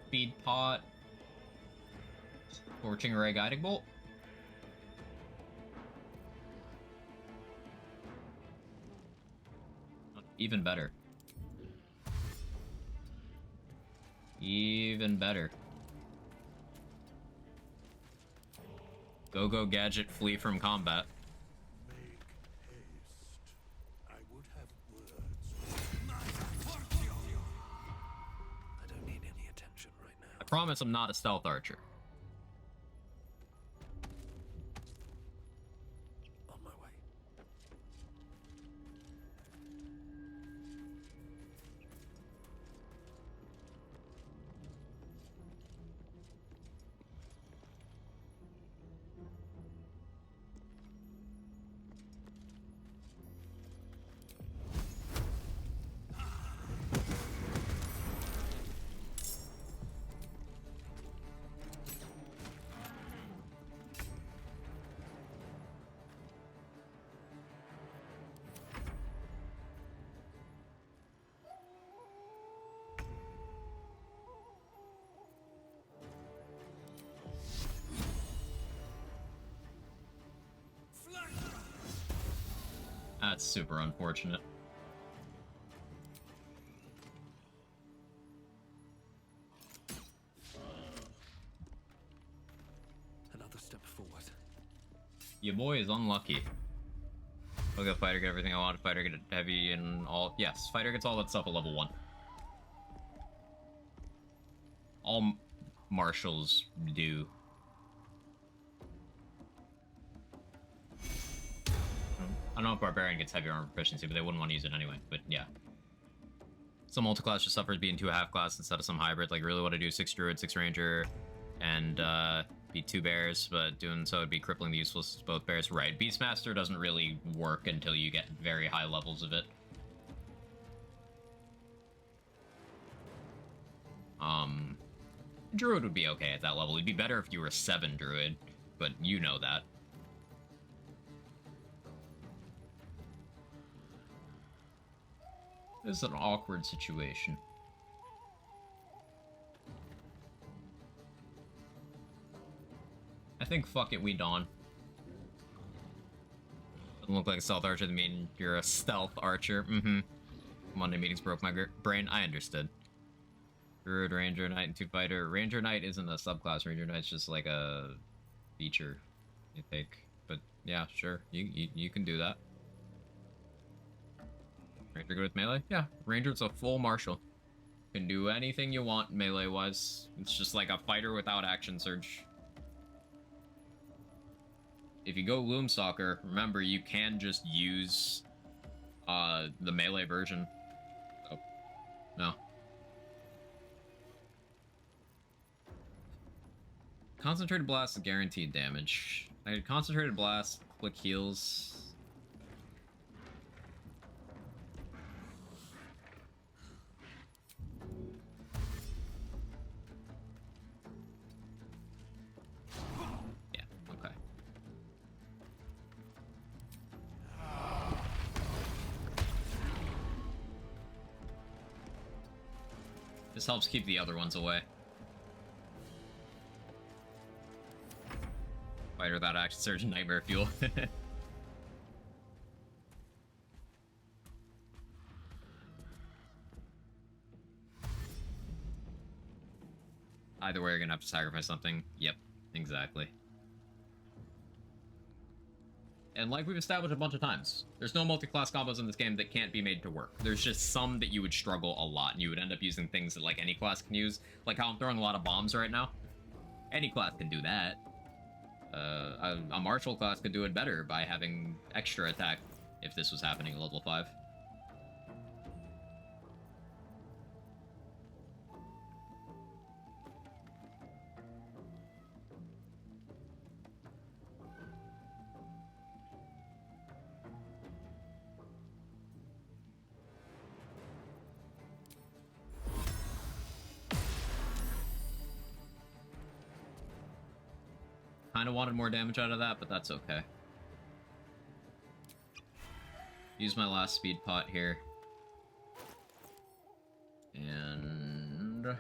Speed Pot. Scorching Ray Guiding Bolt. Even better. Even better. Go gadget, flee from combat. Make haste. I would have words. I don't need any attention right now. I promise I'm not a stealth archer. On my way. That's super unfortunate. Another step forward. Your boy is unlucky. I'll go fighter, get everything I want. Fighter, get heavy and all. Yes, fighter gets all that stuff at level 1. All marshals do. I don't know if barbarian gets heavy armor proficiency, but they wouldn't want to use it anyway. But yeah. Some multi-class just suffers being 2 half-class instead of some hybrid. Like, really want to do 6 druid, 6 ranger, and be 2 bears, but doing so would be crippling the usefulness of both bears. Right, Beastmaster doesn't really work until you get very high levels of it. Druid would be okay at that level. It'd be better if you were a 7 druid, but you know that. This is an awkward situation. I think fuck it, we Dawn. Doesn't look like a stealth archer to mean you're a stealth archer. Monday meetings broke my brain. I understood. Druid, Ranger, Knight, and 2 fighter. Ranger Knight isn't a subclass. Ranger Knight's just like a feature, you think. But yeah, sure. You can do that. Ranger good with melee? Yeah, Ranger's a full martial. Can do anything you want melee-wise. It's just like a fighter without action surge. If you go Loomstalker, remember you can just use the melee version. Oh, no. Concentrated Blast is guaranteed damage. I had Concentrated Blast, click heals. Yeah, okay. This helps keep the other ones away. Fighter without action surge and nightmare fuel. Either way, you're gonna have to sacrifice something. Yep, exactly. And like we've established a bunch of times, there's no multi-class combos in this game that can't be made to work. There's just some that you would struggle a lot, and you would end up using things that like any class can use. Like how I'm throwing a lot of bombs right now. Any class can do that. A martial class could do it better by having extra attack if this was happening at level 5. Kind of wanted more damage out of that, but that's okay. Use my last speed pot here. And... do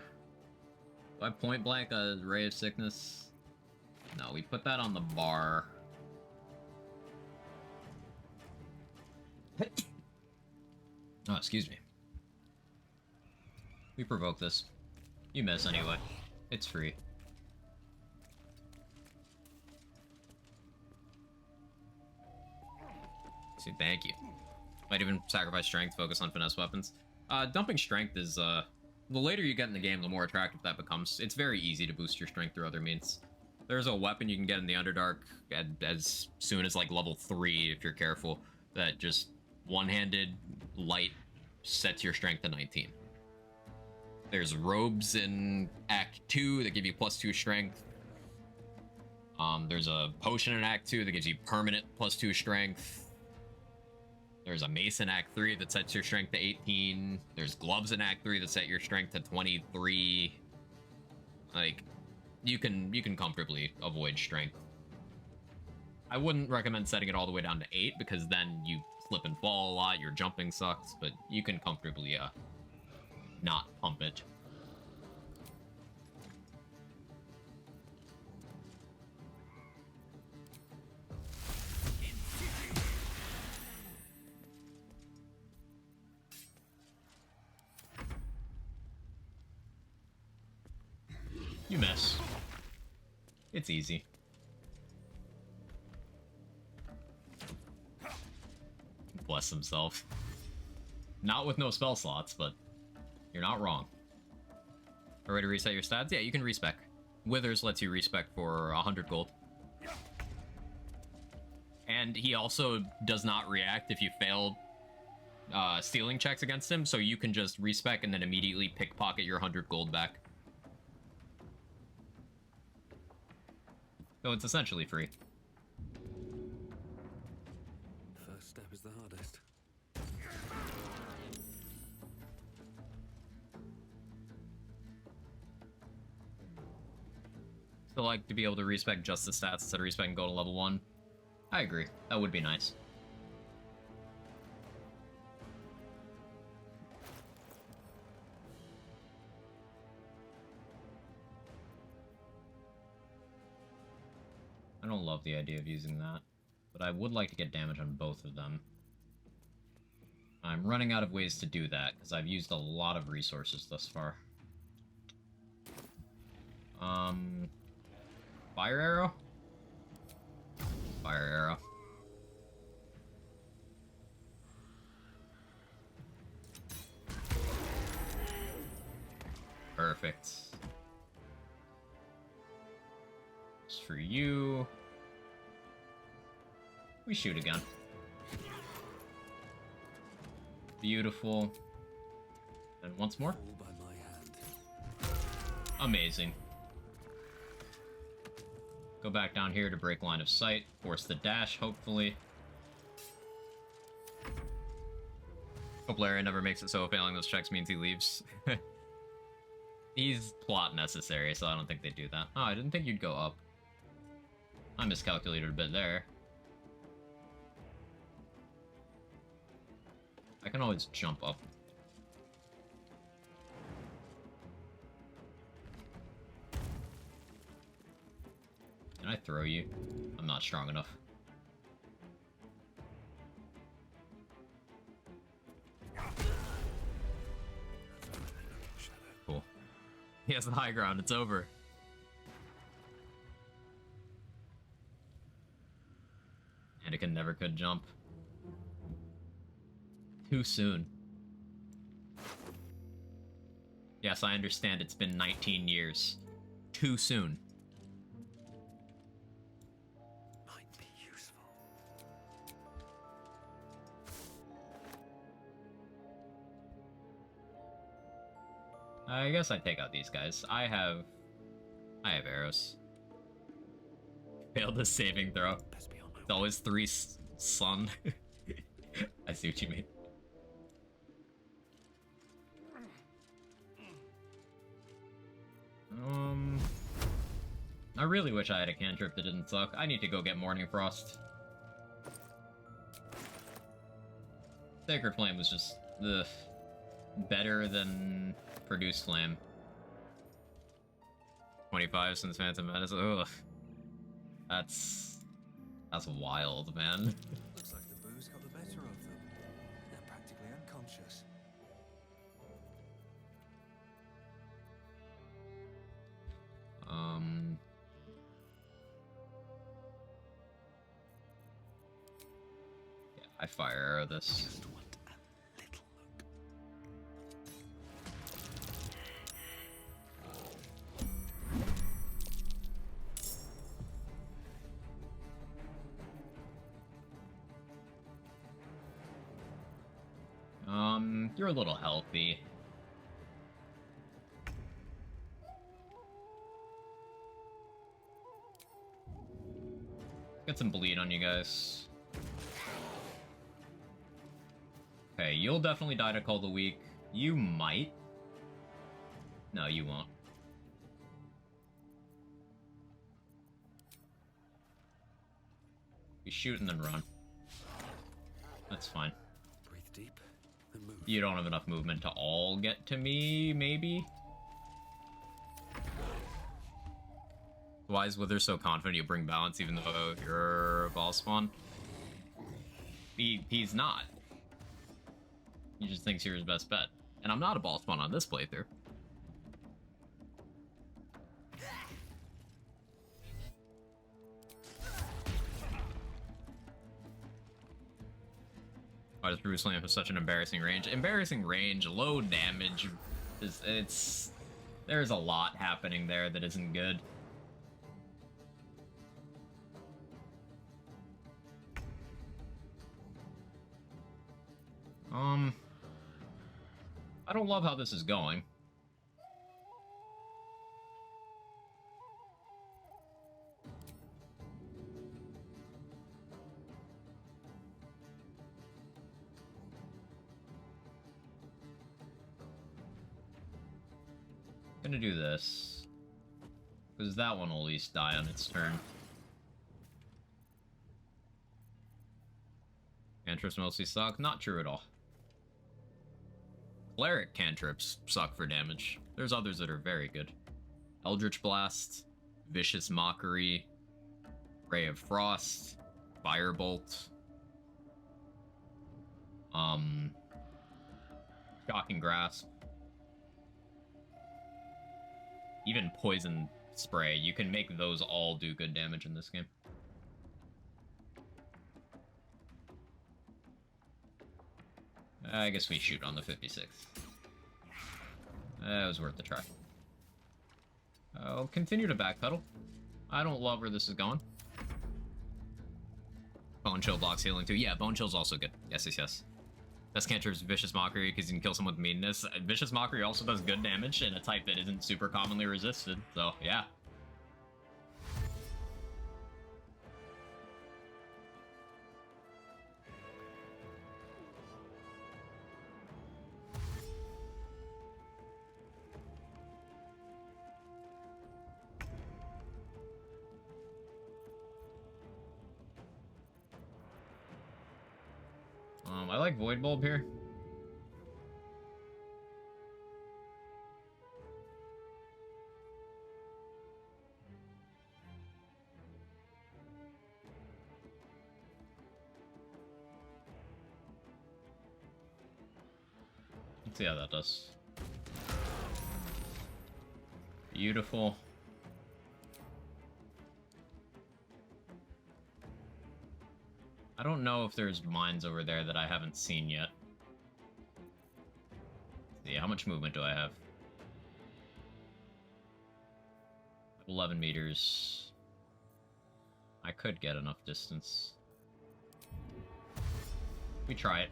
I point blank a Ray of Sickness? No, we put that on the bar. Oh, excuse me. We provoke this. You miss anyway. It's free. See, thank you. Might even sacrifice strength, focus on finesse weapons. Dumping strength is, the later you get in the game, the more attractive that becomes. It's very easy to boost your strength through other means. There's a weapon you can get in the Underdark as soon as, like, level 3, if you're careful, that just one-handed light sets your strength to 19. There's robes in Act 2 that give you +2 strength. There's a potion in Act 2 that gives you permanent +2 strength. There's a mace in Act 3 that sets your strength to 18. There's gloves in Act 3 that set your strength to 23. Like, you can comfortably avoid strength. I wouldn't recommend setting it all the way down to 8 because then you slip and fall a lot, your jumping sucks, but you can comfortably not pump it. You miss. It's easy. Bless himself. Not with no spell slots, but you're not wrong. Ready to reset your stats? Yeah, you can respec. Withers lets you respec for 100 gold. And he also does not react if you fail stealing checks against him, so you can just respec and then immediately pickpocket your 100 gold back. So it's essentially free. First step is the hardest. Still like to be able to respec just the stats instead of respec and go to level 1. I agree. That would be nice. I don't love the idea of using that, but I would like to get damage on both of them. I'm running out of ways to do that, because I've used a lot of resources thus far. Fire arrow? Fire arrow. Perfect. Just for you. We shoot again. Beautiful. And once more. Amazing. Go back down here to break line of sight. Force the dash, hopefully. Hope Larry never makes it so failing those checks means he leaves. He's plot necessary, so I don't think they do that. Oh, I didn't think you'd go up. I miscalculated a bit there. I can always jump up. Can I throw you? I'm not strong enough. Cool. He has the high ground, it's over. Anakin never could jump. Too soon. Yes, I understand it's been 19 years. Too soon. Might be useful. I guess I'd take out these guys. I have arrows. Failed the saving throw. It's always 3 sun. I see what you mean. I really wish I had a cantrip that didn't suck. I need to go get Morning Frost. Sacred Flame was just better than Produced Flame. 25 since Phantom Menace. Ugh. That's wild, man. Looks like the booze got the better of them. They're practically unconscious. Yeah, I fire arrow this. Just want a little look. You're a little healthy. Get some bleed on you guys. Okay, you'll definitely die to Call the Weak. You might. No, you won't. You shoot and then run. That's fine. Breathe deep and move. You don't have enough movement to all get to me, maybe? Why is Wither so confident you'll bring balance even though you're a boss spawn? He's not. He just thinks you're his best bet. And I'm not a boss spawn on this playthrough. Why does Bruce Lamp have such an embarrassing range? Embarrassing range, low damage. There's a lot happening there that isn't good. I don't love how this is going. Gonna do this. Because that one will at least die on its turn. Cantrips mostly suck. Not true at all. Cleric cantrips suck for damage. There's others that are very good. Eldritch Blast, Vicious Mockery, Ray of Frost, Firebolt, Shocking Grasp, even Poison Spray. You can make those all do good damage in this game. I guess we shoot on the 56. That was worth the try. I'll continue to backpedal. I don't love where this is going. Bone Chill blocks healing too. Yeah, Bone Chill's also good. Yes, yes, yes. Best cantrip's Vicious Mockery because you can kill someone with meanness. Vicious Mockery also does good damage in a type that isn't super commonly resisted. So, yeah. I like Void Bulb here. Let's see how that does. Beautiful. I don't know if there's mines over there that I haven't seen yet. Let's see, how much movement do I have? 11 meters. I could get enough distance. We try it.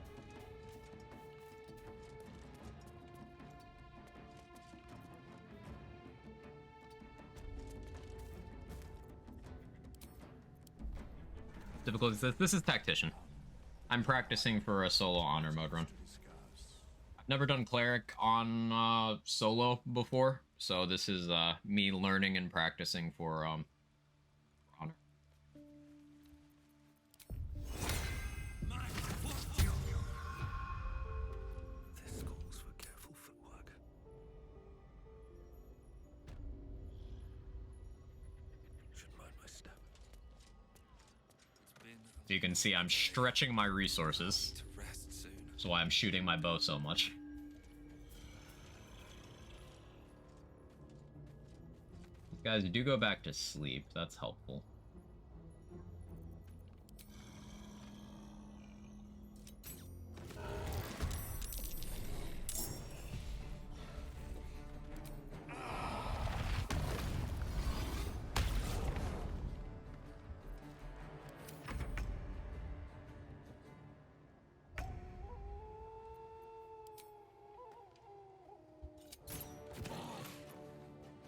Difficulty says, this is Tactician. I'm practicing for a solo honor mode run. I've never done Cleric on solo before, so this is me learning and practicing for honor. This calls for careful footwork. Should mind my step. So you can see I'm stretching my resources. That's why I'm shooting my bow so much. These guys do go back to sleep. That's helpful.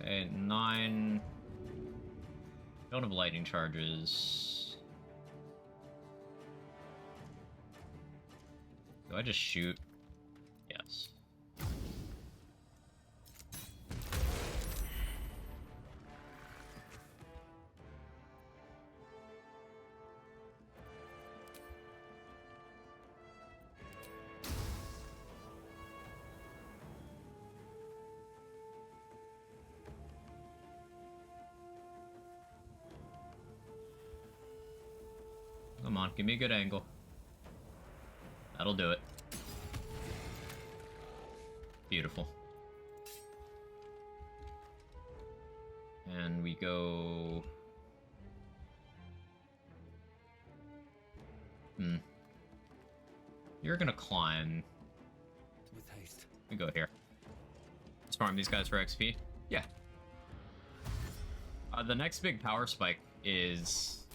Okay, 9. Don't have lightning charges. Do I just shoot? Yes. Come on, give me a good angle. That'll do it. Beautiful. And we go... You're gonna climb. With haste. We go here. Let's farm these guys for XP. Yeah. The next big power spike is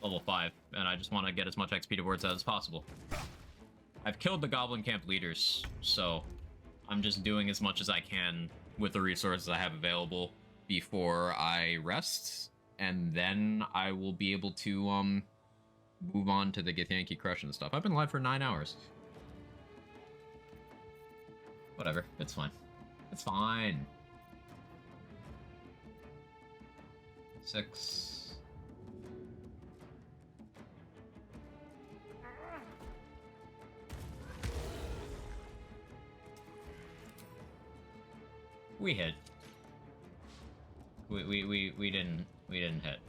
level 5, and I just want to get as much XP towards that as possible. I've killed the Goblin Camp leaders, so I'm just doing as much as I can with the resources I have available before I rest, and then I will be able to move on to the Githyanki Crush and stuff. I've been live for 9 hours. Whatever, it's fine. It's fine. 6. We hit. We didn't hit.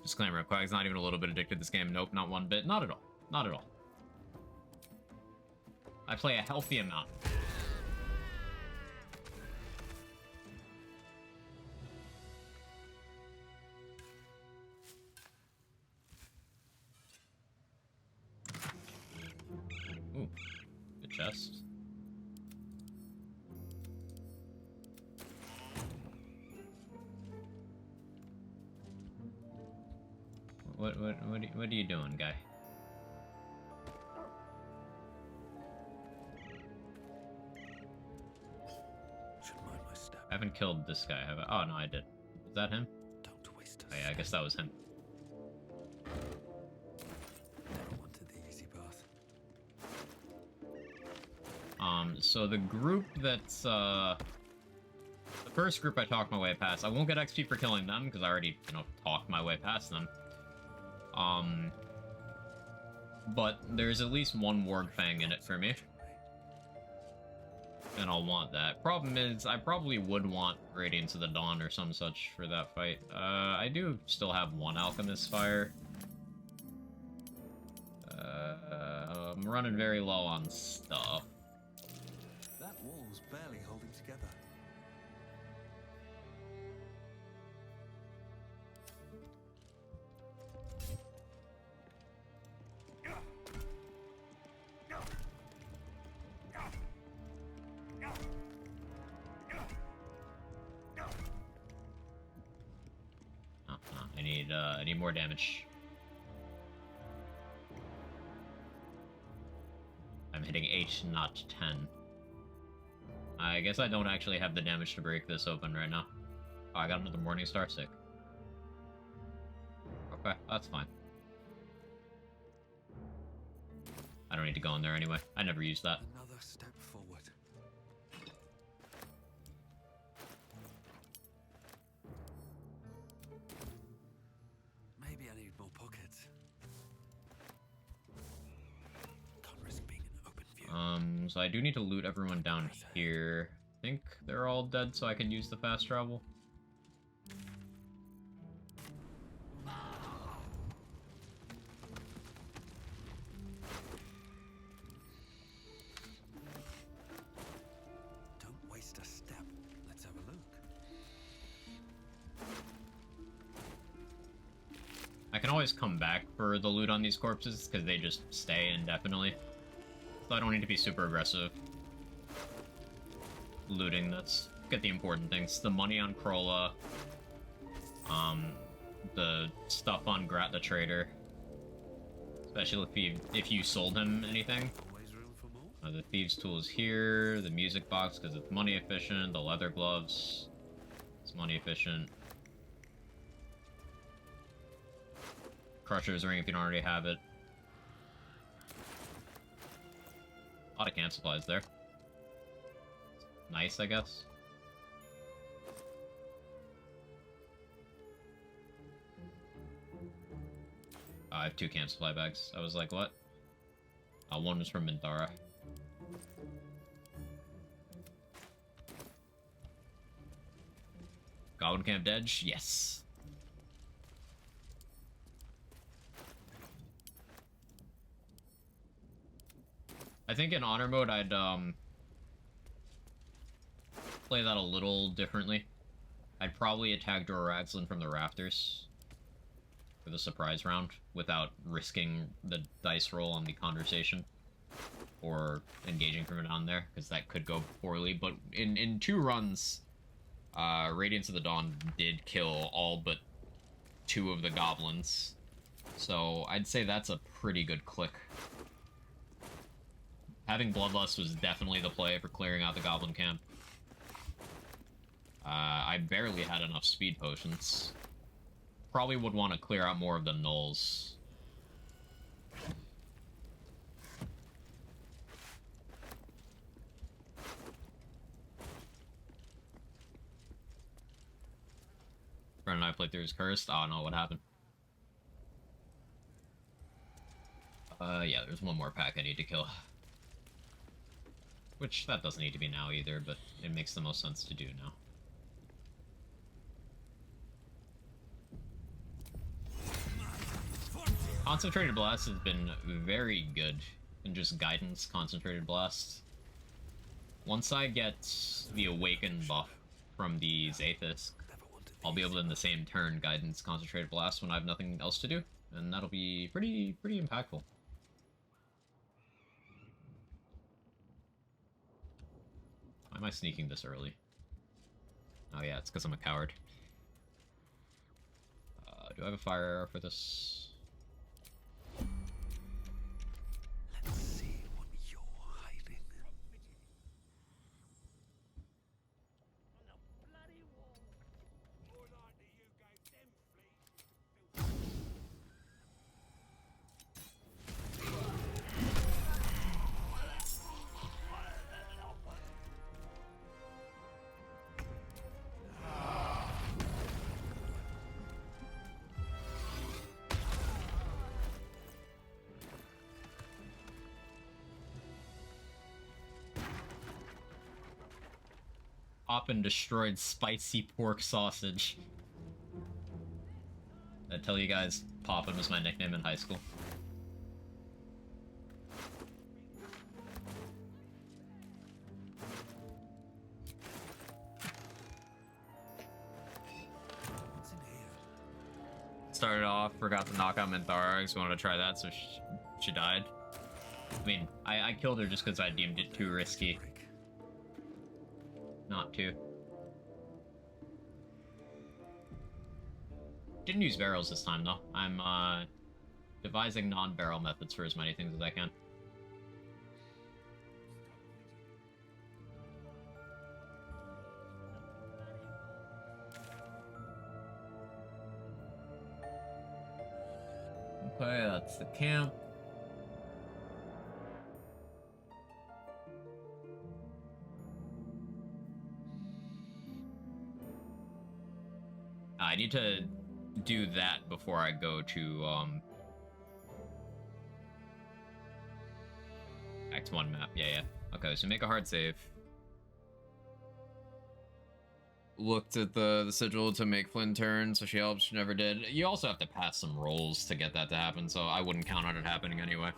Disclaimer, Quag's not even a little bit addicted to this game. Nope, not one bit. Not at all. Not at all. I play a healthy amount. Ooh, good chest. What are you doing, guy? Should mind my step. I haven't killed this guy, have I? Oh no, I did. Is that him? Don't waste us. Oh, yeah, I guess that was him. Never wanted the easy path. So the group that's, the first group I talked my way past, I won't get XP for killing them, because I already, you know, talked my way past them. But there's at least one Warg Fang in it for me. And I'll want that. Problem is, I probably would want Radiance of the Dawn or some such for that fight. I do still have one Alchemist Fire. I'm running very low on stuff. That wall's barely holding together. I need more damage. I'm hitting 8, not 10. I guess I don't actually have the damage to break this open right now. Oh, I got another Morning Star, sick. Okay, that's fine. I don't need to go in there anyway. I never used that. Another step forward. Maybe I need more pockets. Can't risk being in open view. So I do need to loot everyone down here. I think they're all dead, so I can use the fast travel. Don't waste a step. Let's have a look. I can always come back for the loot on these corpses, because they just stay indefinitely. So I don't need to be super aggressive. Looting, let's get the important things. The money on Krolla. The stuff on Grat the Trader. Especially if you sold him anything. Always room for more. The Thieves' Tool is here. The music box, because it's money efficient. The leather gloves. It's money efficient. Crusher's Ring if you don't already have it. A lot of camp supplies there. Nice, I guess. I have 2 camp supply bags. I was like, what? One was from Mintara. Goblin Camp Edge? Yes. think in honor mode I'd play that a little differently. I'd probably attack Doraxlin from the rafters for the surprise round without risking the dice roll on the conversation or engaging from down there, because that could go poorly. But in 2 runs, Radiance of the Dawn did kill all but 2 of the goblins, so I'd say that's a pretty good click. Having Bloodlust was definitely the play for clearing out the goblin camp. I barely had enough speed potions. Probably would want to clear out more of the gnolls. Friend and I played through his Cursed. Oh no, what happened? Yeah, there's one more pack I need to kill. Which, that doesn't need to be now either, but it makes the most sense to do now. Concentrated Blast has been very good in just guidance Concentrated Blast. Once I get the Awaken buff from the Zathis, I'll be able to in the same turn guidance Concentrated Blast when I have nothing else to do, and that'll be pretty impactful. Why am I sneaking this early? Oh yeah, it's because I'm a coward. Do I have a fire arrow for this? Let's see what you're hiding. Up and destroyed spicy pork sausage. I tell you guys, Poppin' was my nickname in high school. Started off, forgot to knock out Minthargs, wanted to try that, so she died. I mean, I killed her just because I deemed it too risky. Not to. Didn't use barrels this time, though. I'm, devising non-barrel methods for as many things as I can. Okay, that's the camp. I need to do that before I go to, Act 1 map. Yeah. Okay, so make a hard save. Looked at the sigil to make Flynn turn, so she helps. She never did. You also have to pass some rolls to get that to happen, so I wouldn't count on it happening anyway.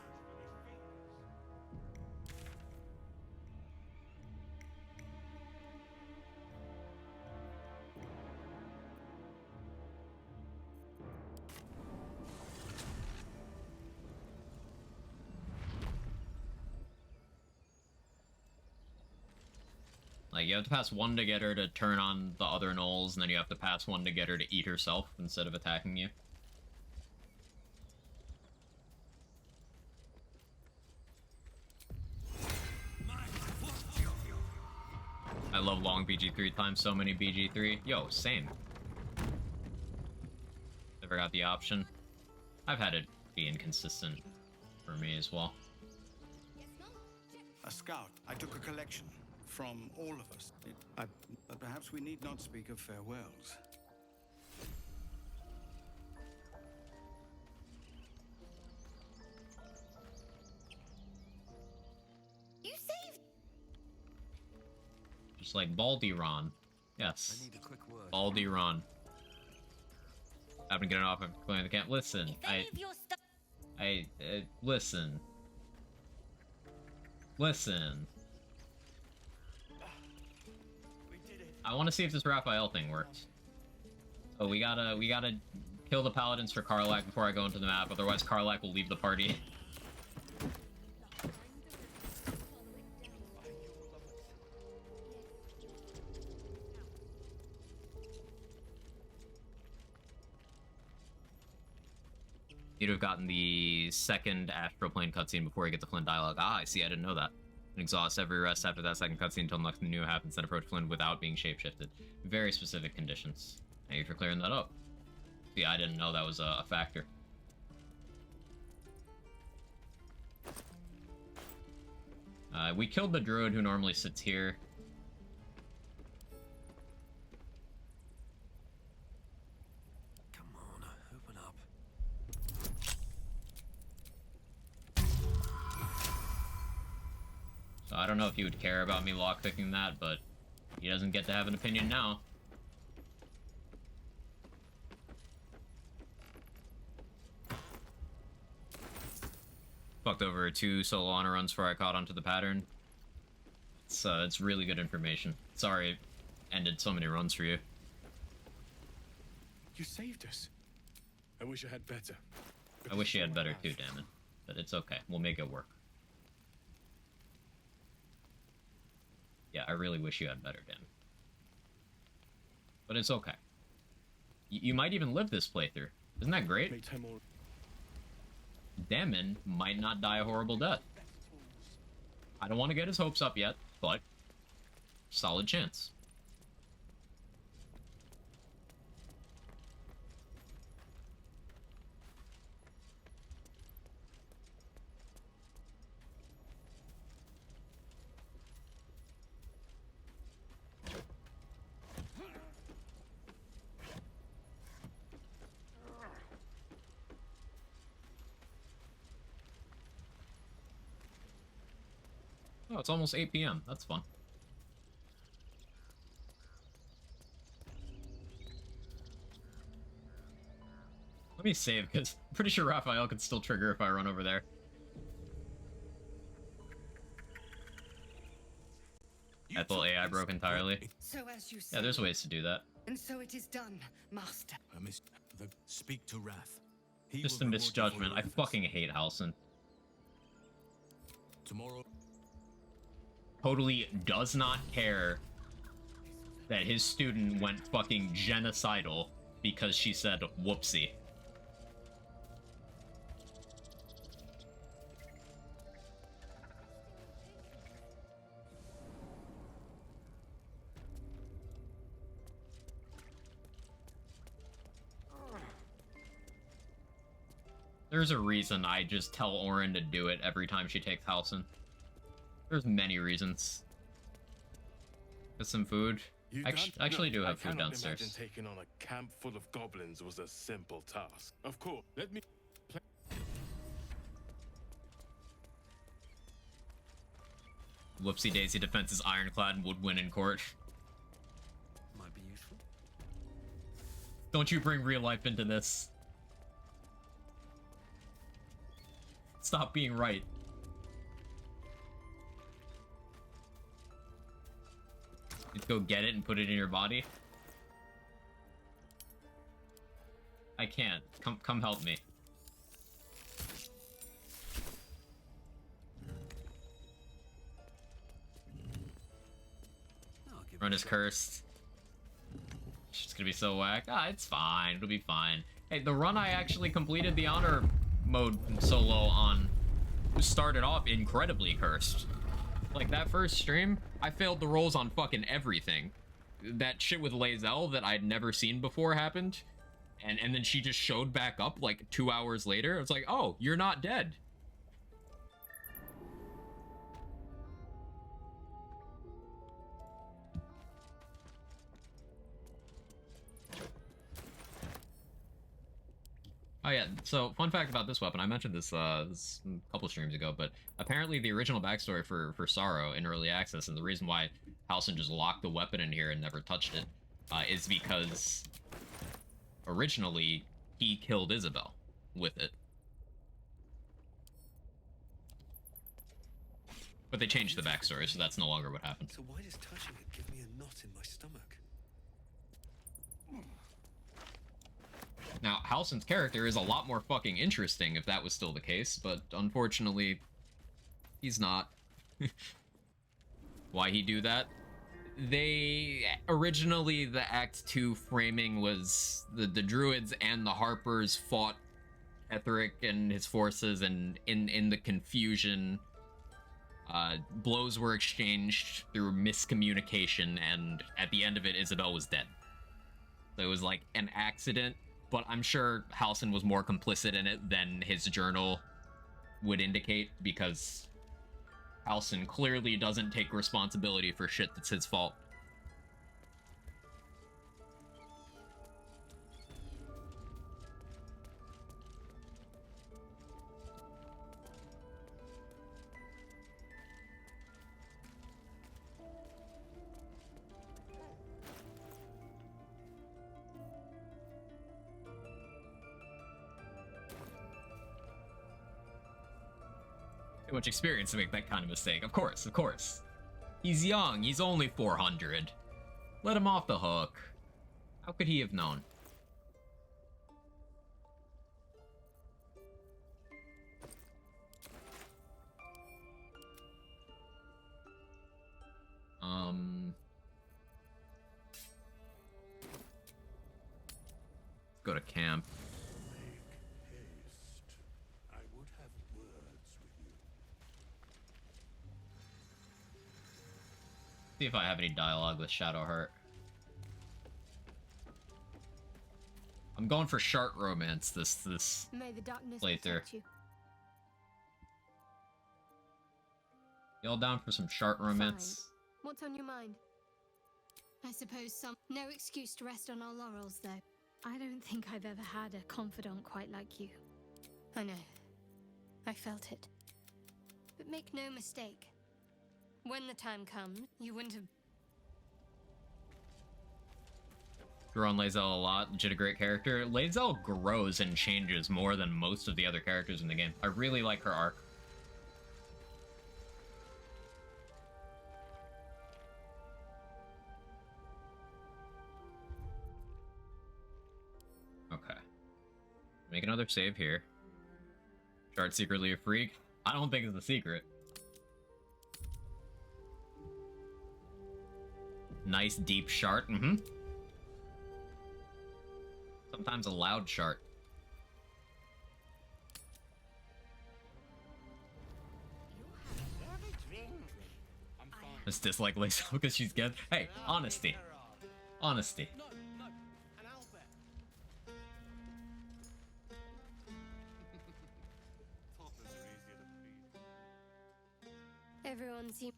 Like, you have to pass one to get her to turn on the other gnolls, and then you have to pass one to get her to eat herself instead of attacking you. I love long BG3 times so many BG3. Yo, same. Never got the option. I've had it be inconsistent for me as well. A scout. I took a collection. From all of us. But perhaps we need not speak of farewells. You saved. Just like Baldy-Ron. Yes. I need a quick word. Baldy-Ron. I've been getting off of clearing the camp. Listen, listen. Listen. I want to see if this Raphael thing works. So we gotta kill the paladins for Karlach before I go into the map, otherwise Karlach will leave the party. You'd have gotten the second astral plane cutscene before you get the Flynn dialogue. Ah, I see, I didn't know that. And exhaust every rest after that second cutscene until nothing new happens, then approach Flynn without being shapeshifted. Very specific conditions. Thank you for clearing that up. See, I didn't know that was a factor. We killed the druid who normally sits here. Come on, open up. So I don't know if he would care about me lockpicking that, but he doesn't get to have an opinion now. Fucked over 2 solo honor runs before I caught onto the pattern. It's really good information. Sorry it ended so many runs for you. You saved us. I wish I had better. I wish you had better too, damn it. But it's okay. We'll make it work. Yeah, I really wish you had better, damn it. But it's okay. You might even live this playthrough. Isn't that great? Damon might not die a horrible death. I don't want to get his hopes up yet, but solid chance. Oh, it's almost 8 p.m. That's fun. Let me save, because I'm pretty sure Raphael could still trigger if I run over there. I thought AI broke entirely. So as you say, Yeah, there's ways to do that. and so it is done, Master. Speak to Wrath. He Just a will reward you for misjudgment. your I efforts. fucking hate Halsin. Tomorrow. Totally does not care that his student went fucking genocidal because she said whoopsie. There's a reason I just tell Orin to do it every time she takes Halsin. There's many reasons. Get some food. Actually do have food downstairs. Imagine taking on a camp full of goblins was a simple task. Of course, let me play. Whoopsie daisy defense is ironclad and would win in court. Might be useful. Don't you bring real life into this. Stop being right. Just go get it and put it in your body. I can't. Come help me. Run is cursed. It's gonna be so whack. Ah, it's fine. It'll be fine. Hey, the run I actually completed the honor mode solo on started off incredibly cursed. Like, that first stream, I failed the rolls on fucking everything. That shit with Lae'zel that I'd never seen before happened. And then she just showed back up like 2 hours later. It's like, oh, you're not dead. Oh yeah, so fun fact about this weapon, I mentioned this, this a couple streams ago, but apparently the original backstory for Sorrow in Early Access, and the reason why Halsin just locked the weapon in here and never touched it, is because originally he killed Isabel with it. But they changed the backstory, so that's no longer what happened. So why does touching it give me a knot in my stomach? Now, Halsin's character is a lot more fucking interesting if that was still the case, but unfortunately, he's not. Why he do that? They originally, the Act 2 framing was the druids and the Harpers fought Etheric and his forces, and in the confusion, blows were exchanged through miscommunication, and at the end of it, Isabel was dead. So it was like an accident, but I'm sure Halsin was more complicit in it than his journal would indicate, because Halsin clearly doesn't take responsibility for shit that's his fault. Too much experience to make that kind of mistake. Of course, of course. He's young. He's only 400. Let him off the hook. How could he have known? Let's go to camp. See if I have any dialogue with Shadowheart. I'm going for Shart romance this May the darkness playthrough. protect you. Y'all down for some Shart romance? Fine. What's on your mind? I suppose no excuse to rest on our laurels, though. I don't think I've ever had a confidant quite like you. I know. I felt it. But make no mistake. When the time comes, you wouldn't have... Grew on Lae'zel a lot. Legit a great character. Lae'zel grows and changes more than most of the other characters in the game. I really like her arc. Okay. Make another save here. Shart secretly a freak? I don't think it's a secret. Nice deep Shart, Sometimes a loud Shart. Let's dislike Lae'zel because she's good. Hey, honesty. Honesty. Everyone seems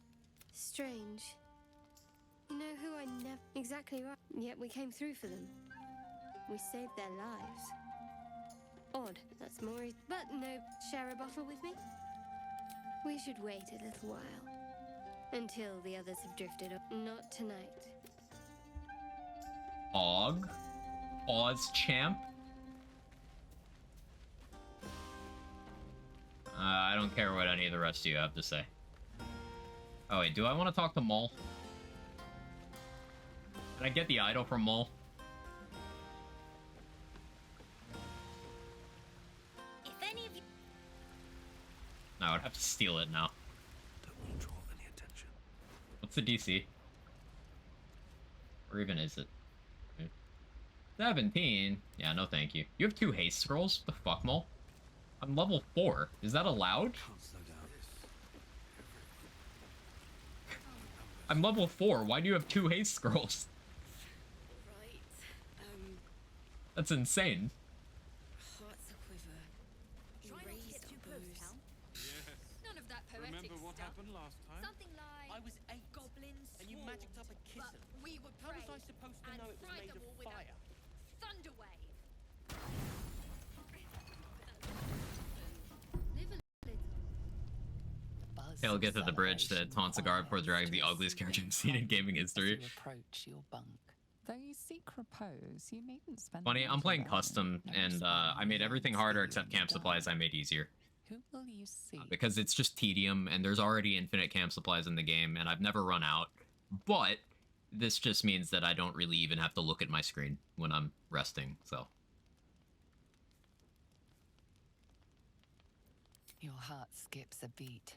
strange. You know who I never... Exactly right. Yet we came through for them. We saved their lives. Odd, that's more... But no, share a bottle with me? We should wait a little while. Until the others have drifted up. Not tonight. Og? Oz champ? I don't care what any of the rest of you have to say. Oh wait, do I want to talk to Mol? Can I get the idol from Mol? If any of you... No, I would have to steal it now. Don't want to draw any attention. What's the DC? Or even is it? 17? Yeah, no thank you. You have 2 haste scrolls? What the fuck, Mol? I'm level 4. Is that allowed? I'm level 4. Why do you have 2 haste scrolls? Right. That's insane. Hearts a quiver. Try not to get too close, Cal. None of that poetic Remember what stuff. happened last time? Something like... I was 8, Goblins and you swarmed, magicked up a but kisser. we would How pray was I supposed to and know it was fry made them of all with a fire? thunder wave. Tail get to the bridge that taunts a guard before dragging the ugliest character I've seen in gaming history. As you approach your bunk. Though you seek repose, you needn't spend... Funny, I'm playing custom, and I made everything harder except camp supplies I made easier. Who will you see? Because it's just tedium, and there's already infinite camp supplies in the game, and I've never run out. But this just means that I don't really even have to look at my screen when I'm resting, so. Your heart skips a beat.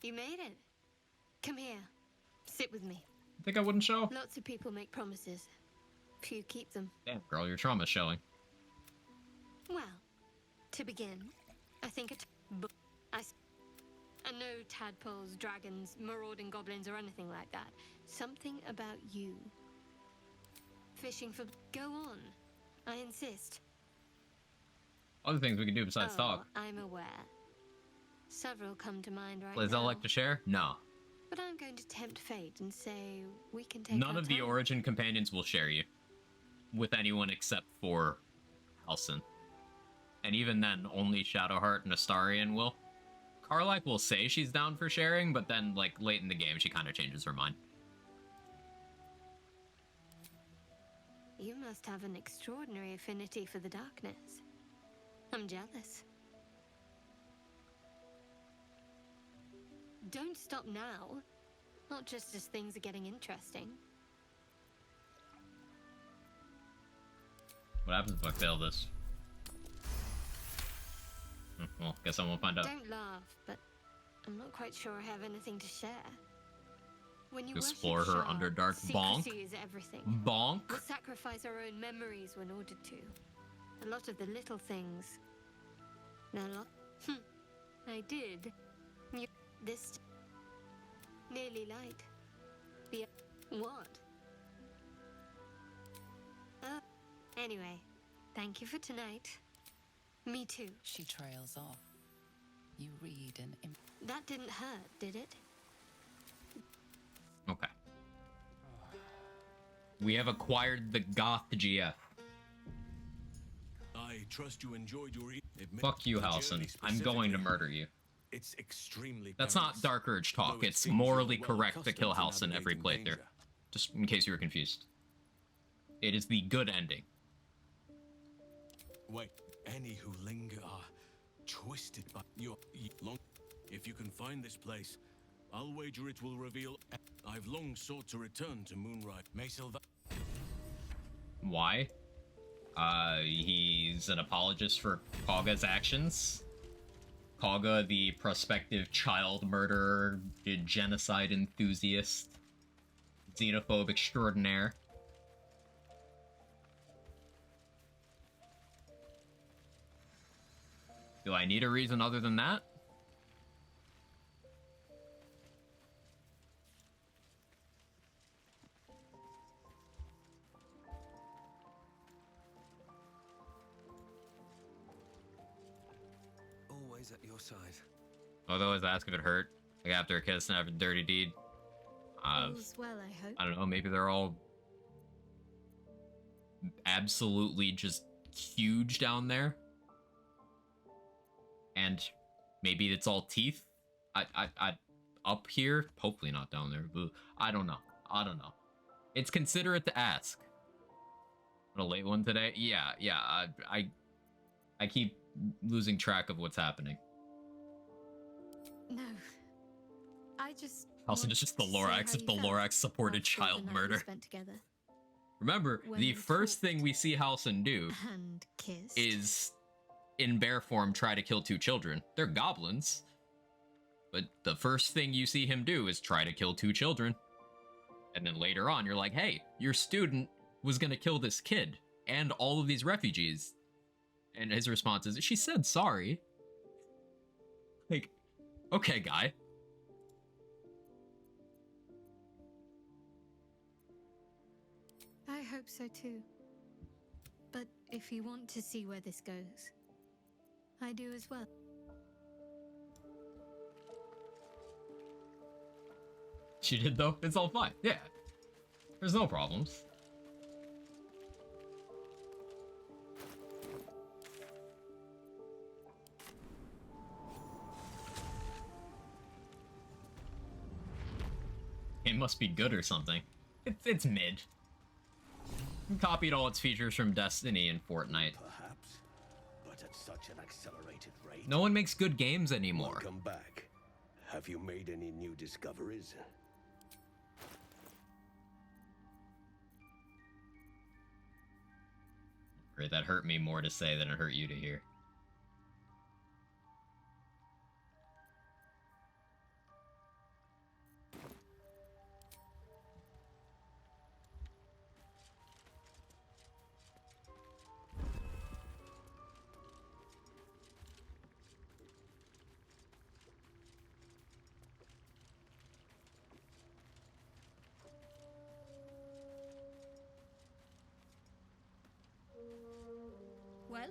You made it. Come here. Sit with me. Think I wouldn't show? Lots of people make promises. Few keep them. Damn, girl, your trauma's showing. Well, to begin, I think and no tadpoles, dragons, marauding goblins, or anything like that. Something about you. Fishing for... Go on. I insist. Other things we can do besides talk. I'm aware. Several come to mind right Does now. that like to share? No. But I'm going to tempt fate and say we can take None our of the time. Origin companions will share you. With anyone except for Halsin. And even then, only Shadowheart and Astarion will. Karlach will say she's down for sharing, but then, like, late in the game, she kind of changes her mind. You must have an extraordinary affinity for the darkness. I'm jealous. Don't stop now. Not just as things are getting interesting. What happens if I fail this? Well, guess I won't find out. Don't laugh, but I'm not quite sure I have anything to share. When you Explore worship her Shah, Underdark. Bonk. secrecy is everything. Bonk. We'll sacrifice our own memories when ordered to. A lot of the little things. No, lot. I did. This nearly light. What? Anyway, thank you for tonight. Me too. She trails off. You read and... That didn't hurt, did it? Okay. We have acquired the Goth GF. I trust you enjoyed your... Fuck you, Halsin. I'm going to murder you. It's extremely... That's not Dark Urge talk. It's morally correct to kill Halsin every playthrough. Just in case you were confused. It is the good ending. Wait, any who linger are twisted by your long... If you can find this place, I'll wager it will reveal... I've long sought to return to Moonrise. May Silva... Why? He's an apologist for Kagha's actions. Kagha, the prospective child murderer, genocide enthusiast, xenophobe extraordinaire. Do I need a reason other than that? Always at your side. Although always ask if it hurt, like after a kiss and after a dirty deed. All's well, I hope. I don't know, maybe they're all absolutely just huge down there. And maybe it's all teeth. I up here, hopefully not down there. But I don't know. It's considerate to ask. What, a late one today? Yeah. I keep losing track of what's happening. No. I just... Also, it's just the Lorax, if the Lorax supported child murder. Remember, the first thing we see Halsin do is, in bear form, try to kill 2 children. They're goblins. But the first thing you see him do is try to kill 2 children. And then later on, you're like, hey, your student was gonna kill this kid and all of these refugees. And his response is, she said sorry. Like, okay, guy. I hope so too. But if you want to see where this goes, I do as well. She did, though? It's all fine. Yeah. There's no problems. It must be good or something. It's mid. Copied all its features from Destiny and Fortnite. Perhaps, but at such an accelerated rate. No one makes good games anymore. Welcome back. Have you made any new discoveries? Or that hurt me more to say than it hurt you to hear. Well?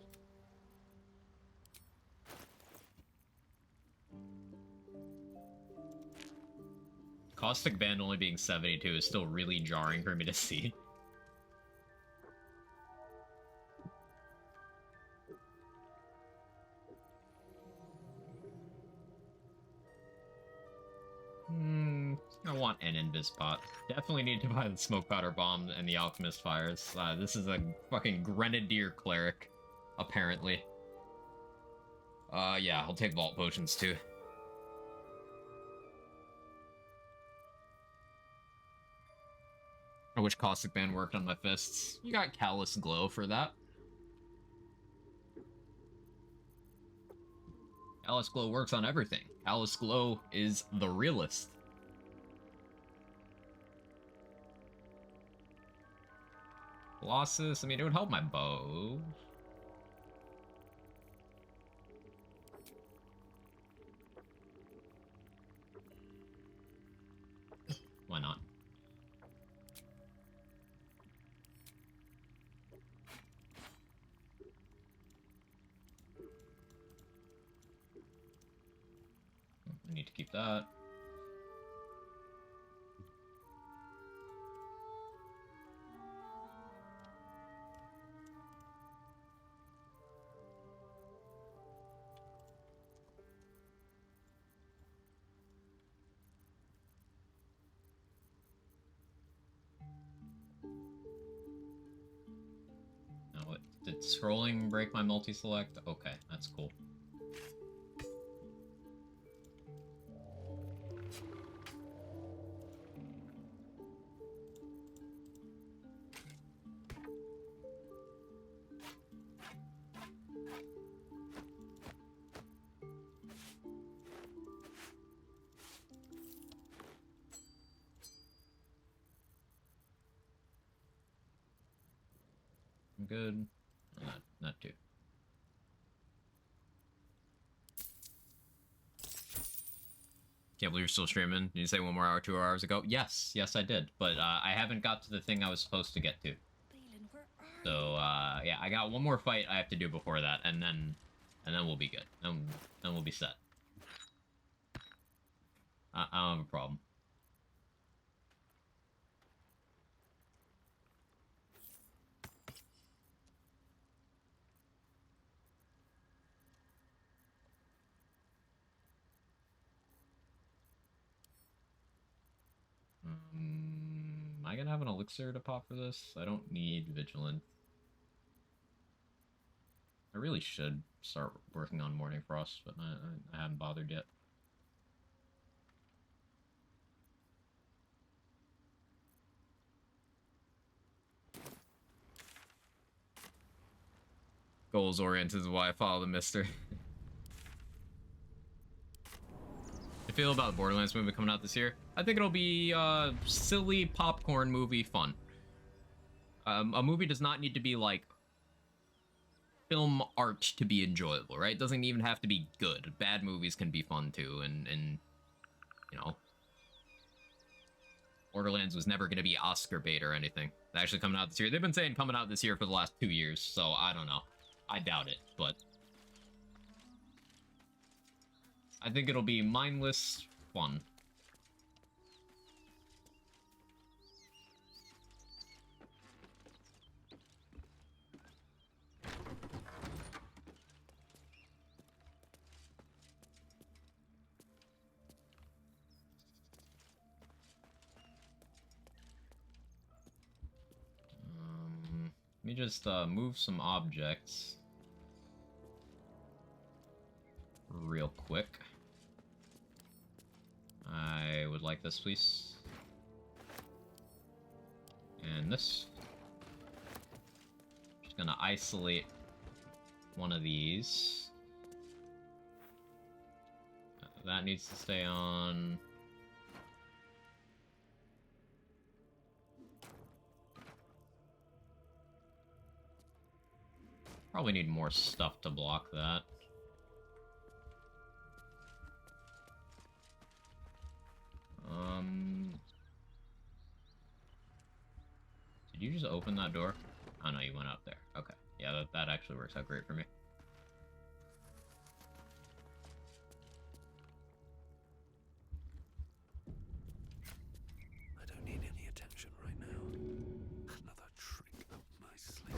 Caustic Band only being 72 is still really jarring for me to see. I want an Invis pot. Definitely need to buy the Smoke Powder Bomb and the Alchemist Fires. This is a fucking Grenadier Cleric, apparently. Yeah, I'll take Vault Potions too. I wish Caustic Band worked on my fists. You got Callous Glow for that. Callous Glow works on everything. Callous Glow is the realist. Colossus, I mean, it would help my bow. Why not? I need to keep that. Now what? Did scrolling break my multi-select? Okay, that's cool. I'm good. Not too. Can't believe you're still streaming. Did you say 1 more hour, 2 hours ago? Yes, I did. But I haven't got to the thing I was supposed to get to. So yeah, I got 1 more fight I have to do before that, and then we'll be good. Then we'll be set. I don't have a problem. Am I gonna have an elixir to pop for this? I don't need Vigilant. I really should start working on Morning Frost, but I haven't bothered yet. Goals oriented is why I follow the Mister. I feel about the Borderlands movie coming out this year. I think it'll be silly popcorn movie fun. A movie does not need to be like film art to be enjoyable, right? It doesn't even have to be good. Bad movies can be fun too, and you know, Borderlands was never going to be Oscar bait or anything. It's actually coming out this year. They've been saying coming out this year for the last 2 years, so I don't know. I doubt it, but I think it'll be mindless fun. Let me just move some objects real quick. I would like this, please. And this. Just gonna isolate one of these. That needs to stay on. Probably need more stuff to block that. Did you just open that door? Oh no, you went up there. Okay. Yeah, that actually works out great for me. I don't need any attention right now. Another trick up my sleeve.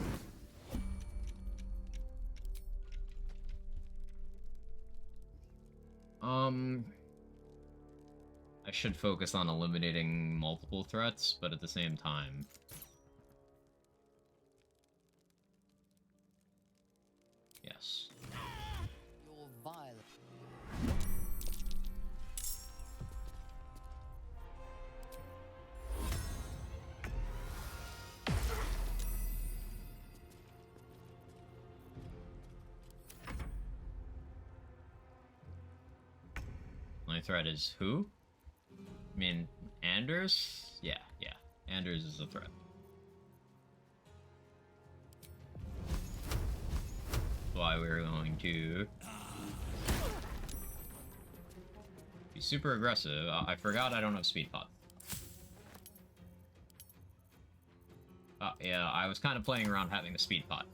I should focus on eliminating multiple threats, but at the same time... Yes. You're violent. My threat is who? I mean, Anders? Yeah. Anders is a threat. Why we're going to be super aggressive. I forgot I don't have speed pot. Yeah, I was kind of playing around having the speed pot.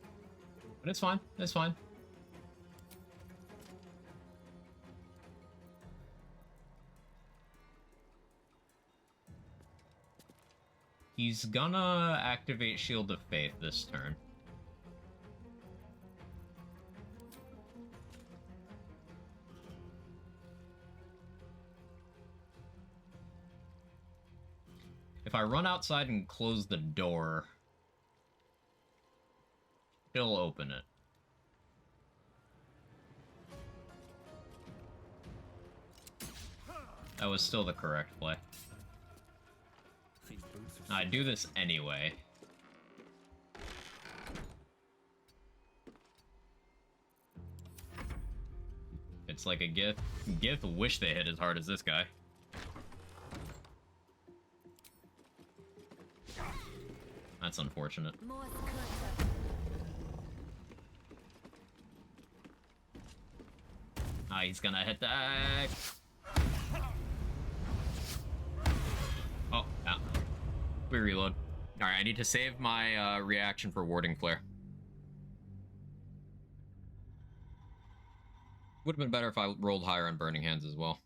But it's fine, it's fine. He's gonna activate Shield of Faith this turn. If I run outside and close the door, he'll open it. That was still the correct play. I do this anyway. It's like a Gith. Gith wish they hit as hard as this guy. That's unfortunate. Ah, he's gonna hit that. Oh, yeah. We reload. Alright, I need to save my reaction for Warding Flare. Would have been better if I rolled higher on Burning Hands as well.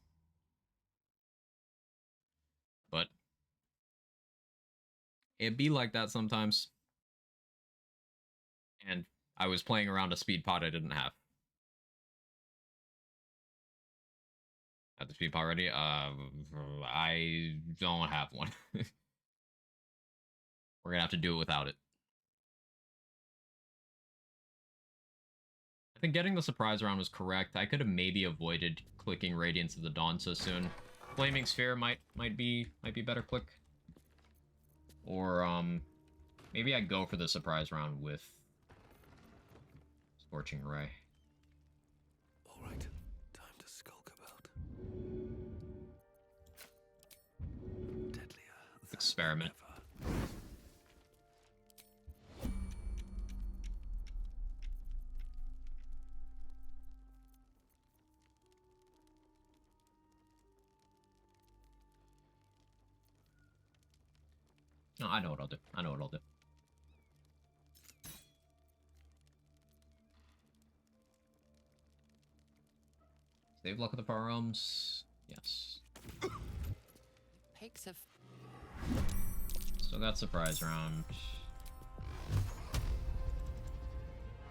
But it'd be like that sometimes. And I was playing around a speed pot I didn't have. Have the speed pot ready? I don't have one. We're gonna have to do it without it. I think getting the surprise round was correct. I could have maybe avoided clicking Radiance of the Dawn so soon. Flaming Sphere might be better click. Or maybe I go for the surprise round with Scorching Ray. All right, time to skulk about. Deadlier. Experiment. No, I know what I'll do. I know what I'll do. Save luck of the Power Realms. Yes. Pigs of... Still got surprise round.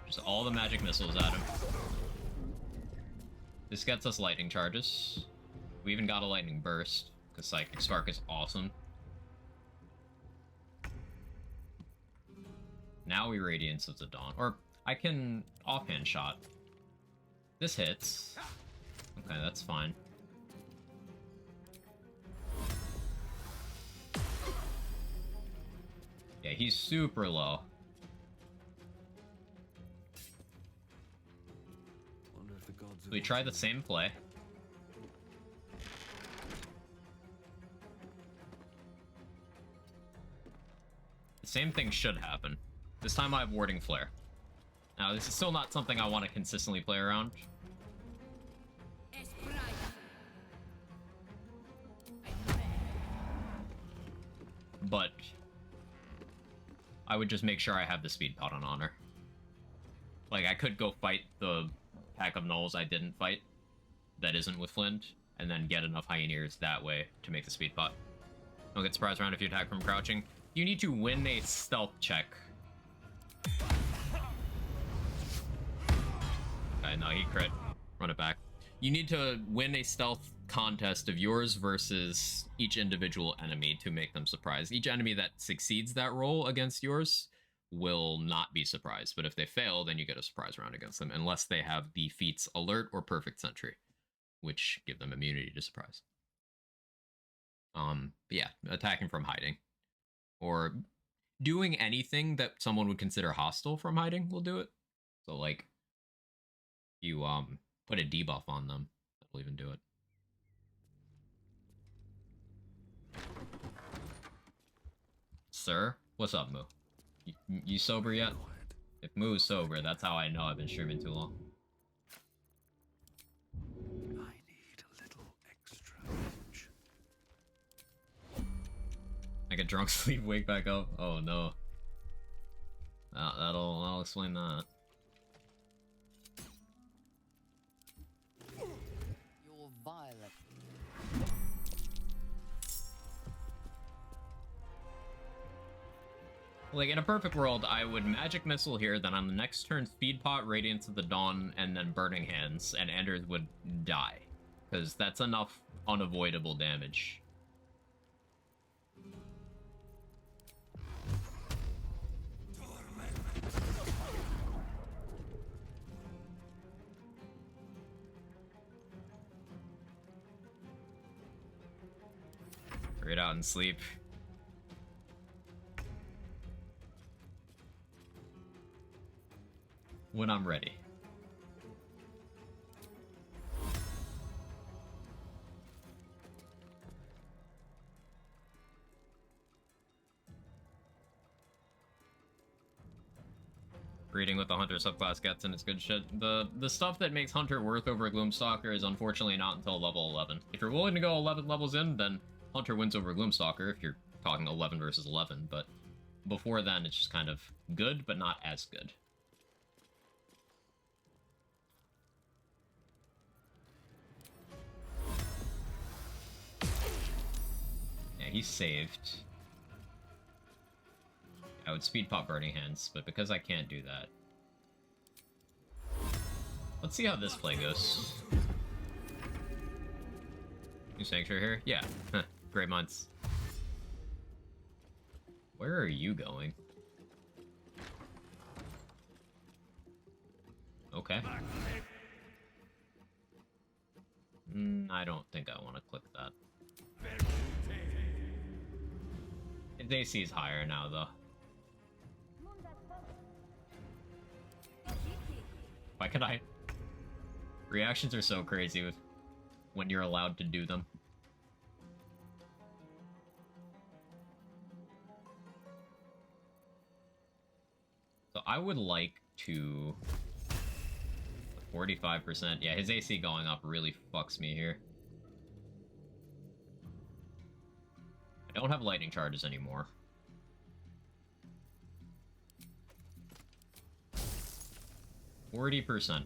Just all the magic missiles at him. This gets us lightning charges. We even got a lightning burst, because Psychic Spark is awesome. Now we Radiance of the Dawn. Or I can offhand shot. This hits. Okay, that's fine. Yeah, he's super low. So we try the same play. The same thing should happen. This time I have Warding Flare. Now, this is still not something I want to consistently play around. But I would just make sure I have the speed pot on Honor. Like, I could go fight the pack of gnolls I didn't fight that isn't with Flint, and then get enough Hyeneers that way to make the speed pot. Don't get surprised around if you attack from crouching. You need to win a stealth check. Okay, no, he crit. Run it back. You need to win a stealth contest of yours versus each individual enemy to make them surprised. Each enemy that succeeds that roll against yours will not be surprised, but if they fail, then you get a surprise round against them, unless they have the feats Alert or Perfect Sentry, which give them immunity to surprise. But yeah, attacking from hiding. Or doing anything that someone would consider hostile from hiding will do it. So, like, you, put a debuff on them, that'll even do it. Sir? What's up, Moo? You sober yet? If Moo's sober, that's how I know I've been streaming too long. I need a little extra edge. I get drunk, sleep, wake back up. Oh no. I'll explain that. You're violent. Like, in a perfect world, I would Magic Missile here, then on the next turn, Speed Pot, Radiance of the Dawn, and then Burning Hands, and Anders would die. Because that's enough unavoidable damage. Straight out and sleep. When I'm ready. Reading what the Hunter subclass gets and it's good shit. The stuff that makes Hunter worth over Gloomstalker is unfortunately not until level 11. If you're willing to go 11 levels in, then Hunter wins over Gloomstalker if you're talking 11 versus 11, but before then it's just kind of good, but not as good. Yeah, he's saved. I would speed pop Burning Hands, but because I can't do that... Let's see how this play goes. New Sanctuary here? Yeah. Great months. Where are you going? Okay. I don't think I want to click that. His AC is higher now, though. Why could I? Reactions are so crazy with when you're allowed to do them. So I would like to... 45%. Yeah, his AC going up really fucks me here. I don't have lightning charges anymore. %.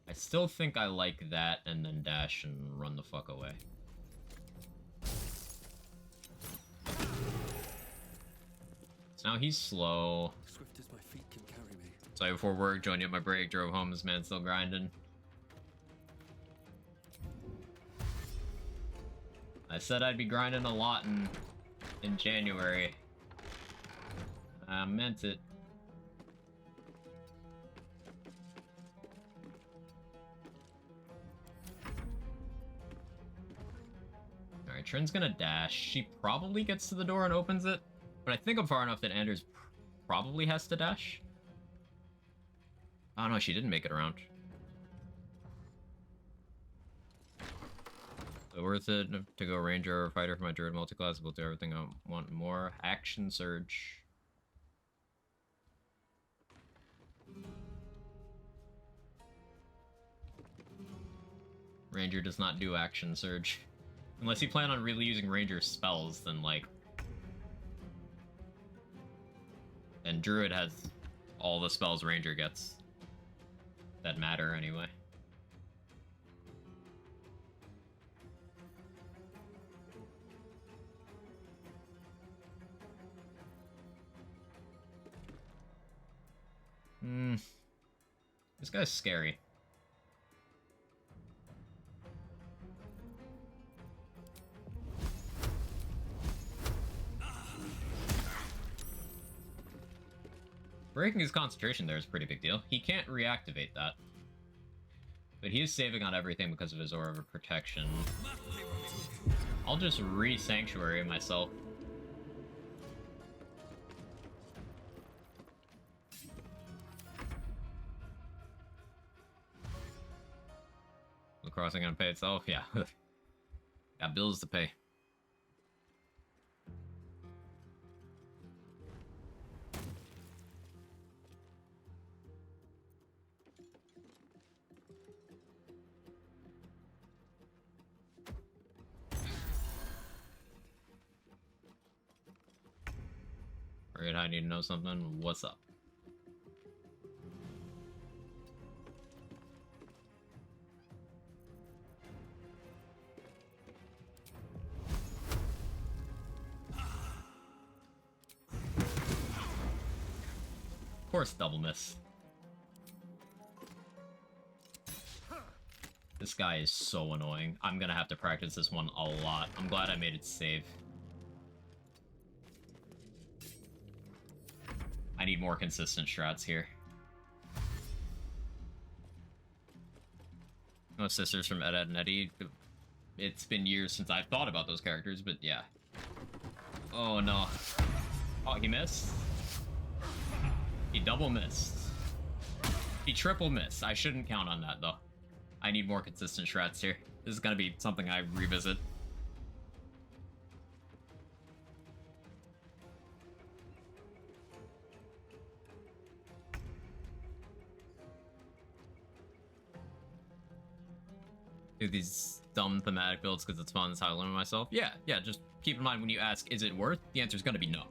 I still think I like that and then dash and run the fuck away. So now he's slow. Swift as my feet can carry me. So before work, joined you at my break, drove home, this man still grinding. I said I'd be grinding a lot in January. I meant it. Trin's gonna dash. She probably gets to the door and opens it, but I think I'm far enough that Anders probably has to dash. Oh no, she didn't make it around. So worth it to go ranger or fighter for my druid multi-class. We'll do everything I want more. Action surge. Ranger does not do action surge. Unless you plan on really using ranger spells, then like... And druid has all the spells ranger gets. That matter anyway. This guy's scary. Breaking his concentration there is a pretty big deal. He can't reactivate that. But he is saving on everything because of his aura of protection. I'll just re-sanctuary myself. The crossing gonna pay itself? Yeah. Got bills to pay. Alright, I need to know something. What's up? Of course, double miss. This guy is so annoying. I'm gonna have to practice this one a lot. I'm glad I made it save. I need more consistent strats here. No sisters from Ed, Ed, and Eddie. It's been years since I've thought about those characters, but yeah. Oh no. Oh, he missed? He double missed. He triple missed. I shouldn't count on that though. I need more consistent strats here. This is gonna be something I revisit. Do these dumb thematic builds because it's fun. That's how I limit myself. Yeah, just keep in mind when you ask, is it worth? The answer is going to be no.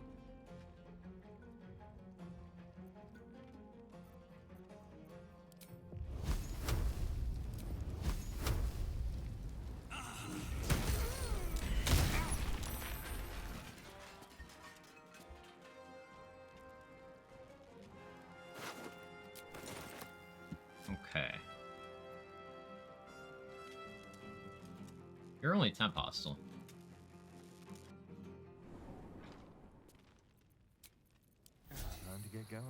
Okay. You're only temp hostile. Time to get going.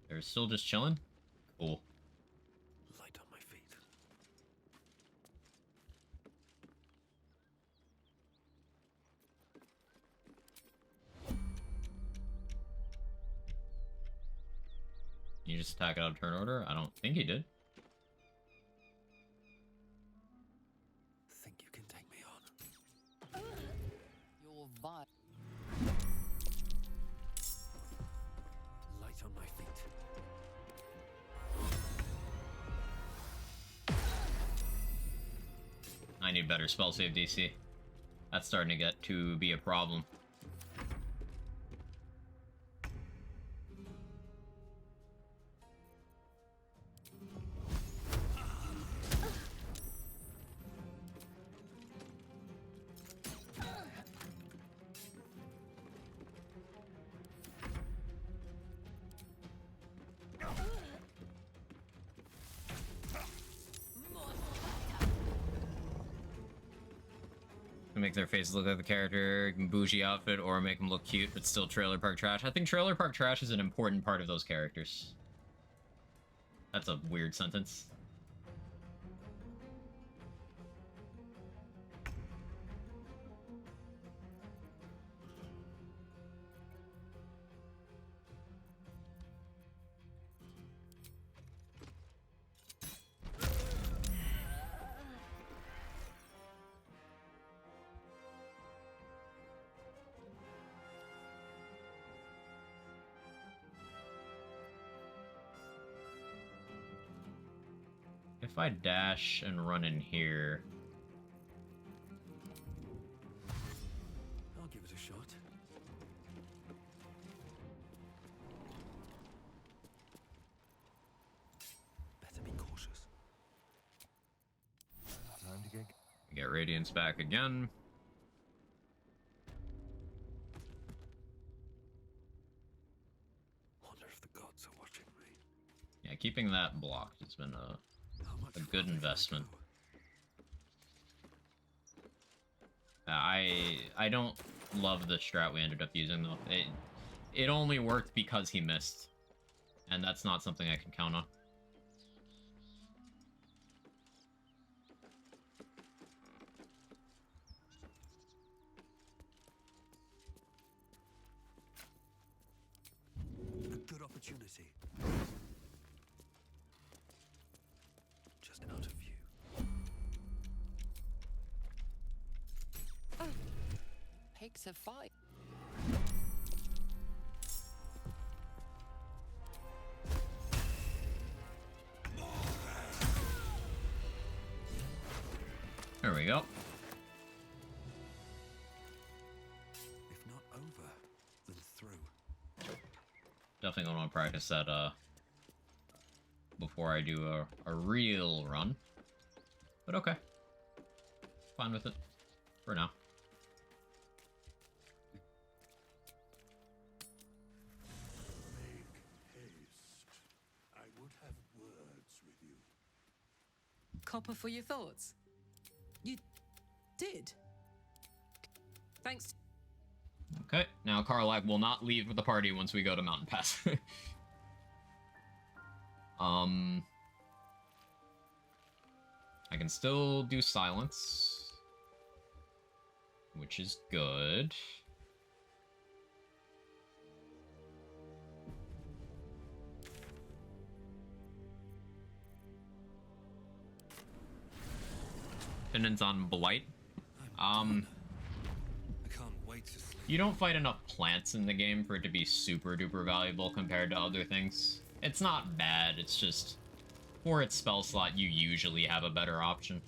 They're still just chilling? Cool. Light on my feet. You just attack out of turn order? I don't think he did. Think you can take me on? Your vibe. Light on my feet. I need better spell save DC. That's starting to be a problem. Make their faces look like the character, bougie outfit, or make them look cute, but still trailer park trash. I think trailer park trash is an important part of those characters. That's a weird sentence. If I dash and run in here... I'll give it a shot. Better be cautious. Time to get Radiance back again. Wonder if the gods are watching me. Yeah, keeping that blocked has been a good investment. I don't love the strat we ended up using though. It only worked because he missed, and that's not something I can count on. A good opportunity. Just out of view. Pigs have fight. There we go. If not over, then through. Definitely gonna want to practice that before I do a real run. But okay. Fine with it. For now. Make haste. I would have words with you. Copper for your thoughts. You did. Thanks. Okay, now Karlach will not leave the party once we go to Mountain Pass. I can still do silence, which is good. Dependence on Blight. I can't wait to sleep. You don't fight enough plants in the game for it to be super duper valuable compared to other things. It's not bad, it's just for its spell slot you usually have a better option.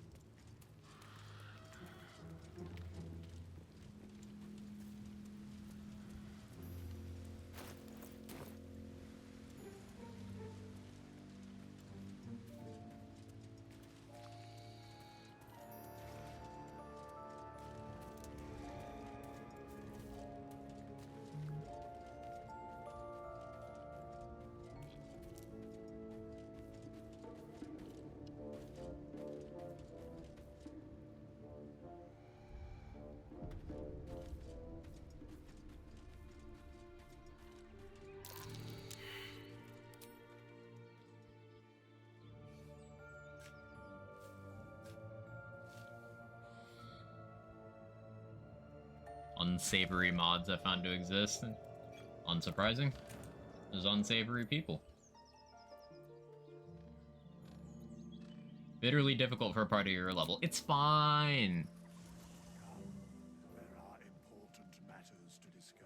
Unsavory mods I found to exist. Unsurprising. There's unsavory people. Bitterly difficult for a party your level. It's fine. There are important matters to discuss.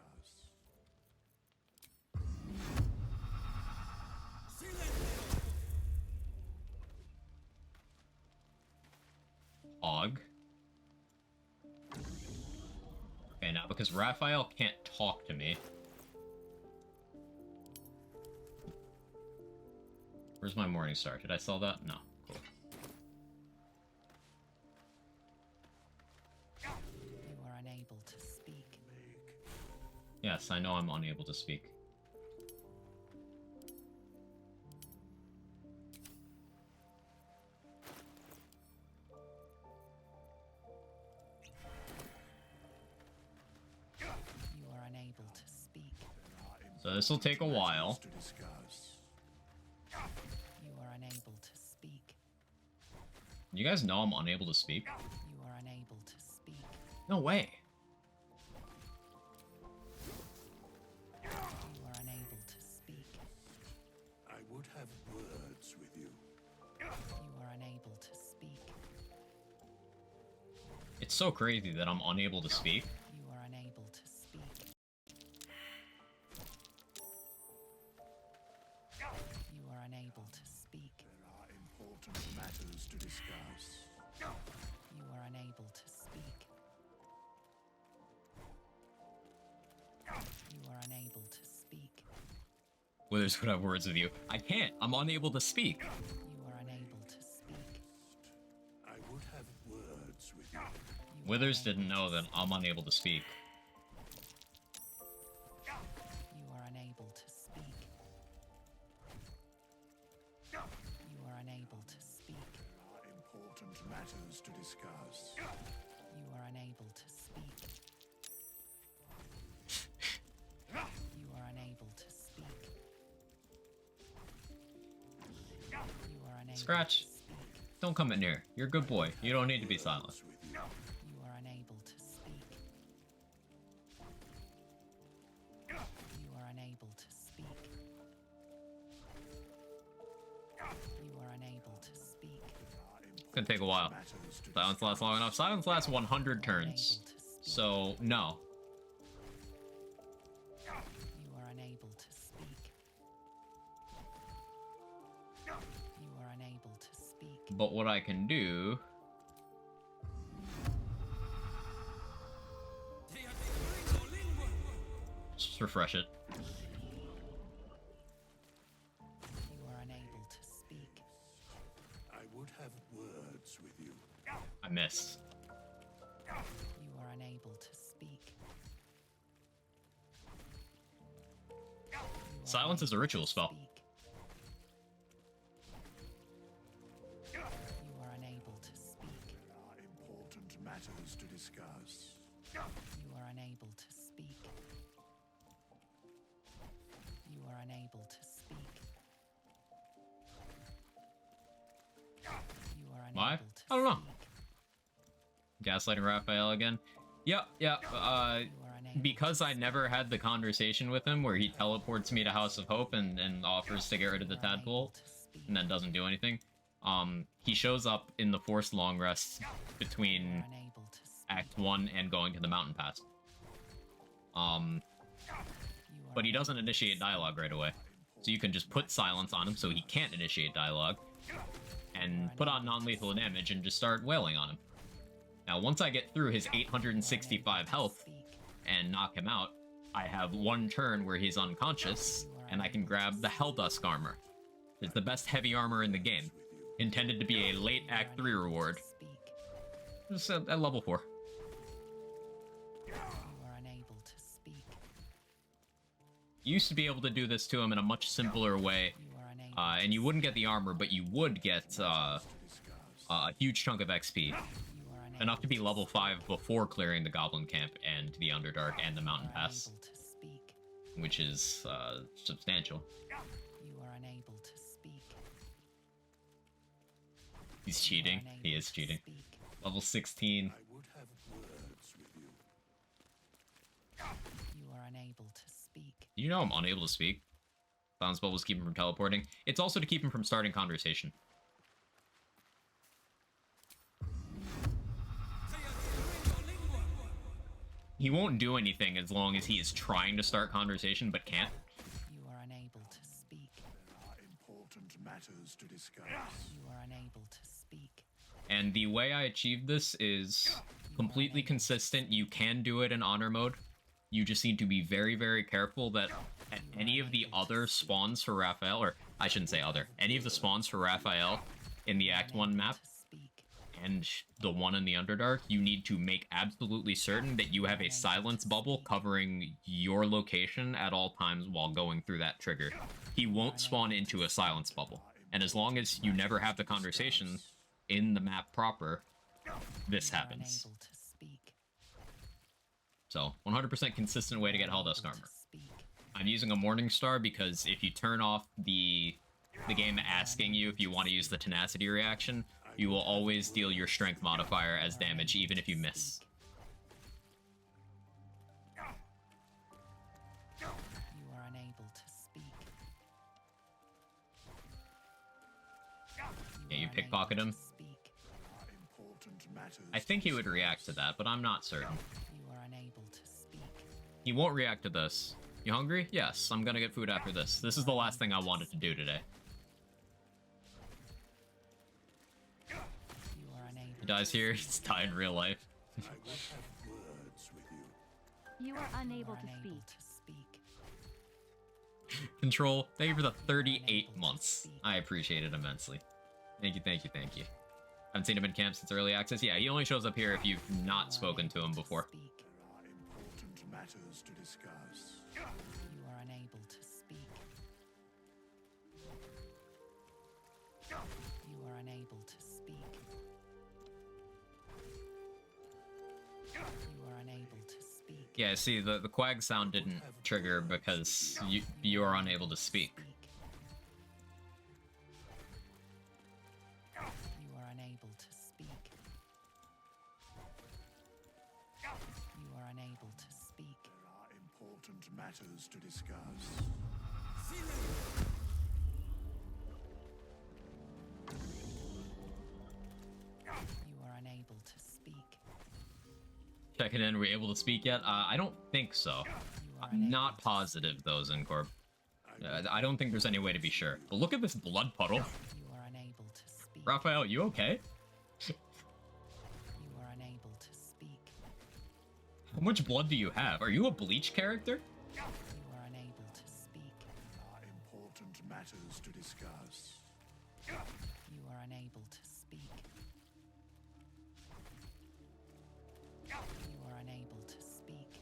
Og. Okay, now because Raphael can't talk to me. Where's my Morning Star? Did I sell that? No. Cool. You were unable to speak. Yes, I know I'm unable to speak. You are unable to speak. So this will take a while. You are You guys know I'm unable to speak? You are unable to speak. No way. You are unable to speak. I would have words with you. You are unable to speak. It's so crazy that I'm unable to speak. You are unable to speak. You are unable to speak. There are important matters to discuss. You are unable to speak. You are unable to speak. Withers would have words with you. I can't. I'm unable to speak. You are unable to speak. I would have words with you. Withers didn't know that I'm unable to speak. You are unable to speak. You are unable to speak. There are important matters to discuss. You are unable to speak. You are unable to speak. You are unable Scratch. to speak. Don't come in here. You're a good boy. You don't need to be silent. You are unable to speak. You are unable to speak. You are unable to speak. It's gonna take a while. Silence lasts long enough. Silence lasts 100 turns. So, no. You are unable to speak. You are unable to speak. But what I can do... Just refresh it. You are unable to speak. I would have words with you. I missed. You are unable to speak. Silence is a ritual spell. You are unable to speak. There are important matters to discuss. You are unable to speak. You are unable to speak. You are unable Why? to I don't know. speak. Gaslighting Raphael again. Yep. Because I never had the conversation with him where he teleports me to House of Hope and offers to get rid of the tadpole and then doesn't do anything. He shows up in the forced long rest between Act 1 and going to the mountain pass. But he doesn't initiate dialogue right away. So you can just put silence on him so he can't initiate dialogue and put on non-lethal damage and just start wailing on him. Now, once I get through his 865 health and knock him out, I have one turn where he's unconscious, and I can grab the Helldusk armor. It's the best heavy armor in the game, intended to be a late Act 3 reward. Just at level 4. You are unable to speak. You used to be able to do this to him in a much simpler way, and you wouldn't get the armor, but you would get a huge chunk of XP. Enough to be level 5 before clearing the Goblin Camp and the Underdark and the Mountain Pass. Which is substantial. You are unable to speak. He's cheating. He is cheating. Level 16. I would have words with you. You are unable to speak. You know I'm unable to speak. Silence bubbles keep him from teleporting. It's also to keep him from starting conversation. He won't do anything as long as he is trying to start conversation but can't. You are unable to speak. There are important matters to discuss. You are unable to speak. And the way I achieve this is completely consistent. You can do it in honor mode. You just need to be very, very careful that at any of the other spawns for Raphael, or I shouldn't say other, any of the spawns for Raphael in the Act 1 map, and the one in the Underdark, you need to make absolutely certain that you have a silence bubble covering your location at all times while going through that trigger. He won't spawn into a silence bubble. And as long as you never have the conversation in the map proper, this happens. So, 100% consistent way to get Helldusk armor. I'm using a Morning Star because if you turn off the game asking you if you want to use the tenacity reaction, You will always deal your strength modifier as damage, even if you miss. You are unable to speak. Yeah, you pickpocket him. I think he would react to that, but I'm not certain. You are unable to speak. He won't react to this. You hungry? Yes, I'm gonna get food after this. This is the last thing I wanted to do today. You are unable. He dies here, he's dying in real life. You are unable to speak. Control, thank you for the 38 months. I appreciate it immensely. Thank you, thank you, thank you. Haven't seen him in camp since early access. Yeah, he only shows up here if you've not spoken to him before. Important matters to discuss. You are unable to speak. You are unable to speak. You are unable to speak. Yeah, see, the quag sound didn't trigger because you are unable to speak. You are unable to speak. You are unable to speak. There are important matters to discuss. You are unable to speak. Checking in, are we able to speak yet? I don't think so. I'm not positive, though, Zincorp. I don't think there's any way to be sure. But look at this blood puddle. You are unable to speak. Raphael, you okay? You are unable to speak. How much blood do you have? Are you a Bleach character? You are unable to speak. There are important matters to discuss. You are unable to speak. You are unable to speak.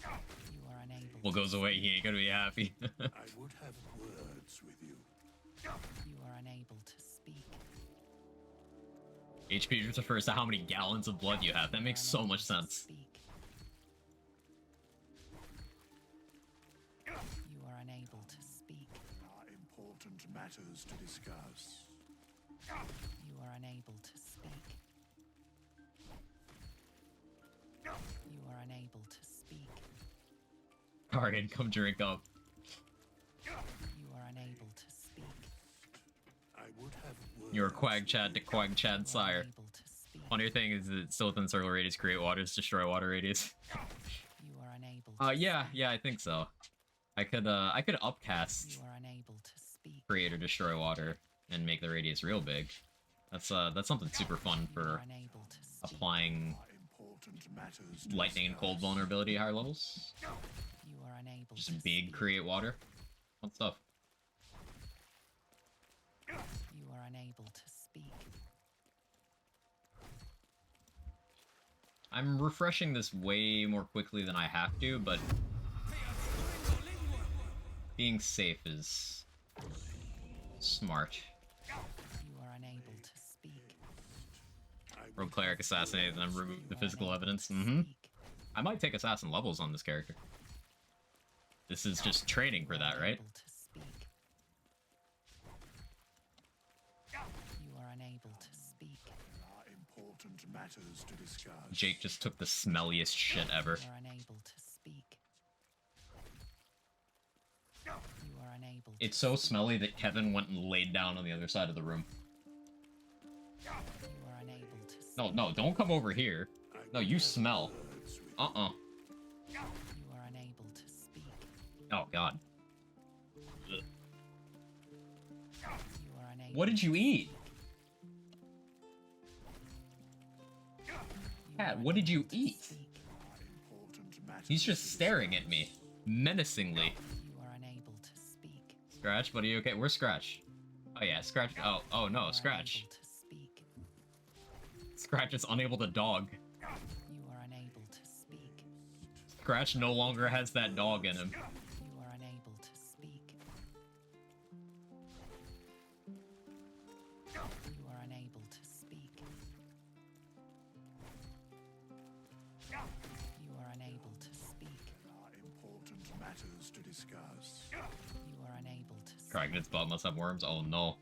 You are unable. Well, goes away, he ain't gonna be happy. I would have words with you. You are unable to speak. HP just refers to how many gallons of blood you have. That makes so much sense. You are unable to speak. There are important matters to discuss. You are unable to speak. You are unable to speak. Alright, come drink up. You are unable to speak. I would have words. You're Quag Chad to Quag Chad Sire. Unable to speak. Funny thing is that still within circle radius, create waters, destroy water radius. You are unable to Yeah, I think so. I could upcast You are unable to speak. create or destroy water and make the radius real big. That's something super fun for Unable to speak. applying Important matters to lightning and cold vulnerability at higher levels. You are unable to Just big speak. create water. Fun stuff. You are unable to speak. I'm refreshing this way more quickly than I have to, but being safe is smart. You are unable to speak. Rogue Cleric assassinated and then remove the physical evidence. I might take assassin levels on this character. This is just training for that, right? Able to speak. You are unable to speak. There are important matters to discuss. Jake just took the smelliest shit ever. You are unable to speak. You are unable to It's so smelly that Kevin went and laid down on the other side of the room. You are unable to speak. No, don't come over here. No, you smell. You are unable to speak. Oh, God. Ugh. You are unable. What did you eat? Cat, what did you eat? He's just staring at me, menacingly. You are unable to speak. Scratch, buddy, okay? Where's Scratch? Oh, yeah, Scratch. Oh no, Scratch. To speak. Scratch is unable to dog. You are unable to speak. Scratch no longer has that dog in him. You are unable to speak. You are unable to speak. You are unable to speak. There are important matters to discuss. You are unable to Cracking its butt unless have worms. Oh no.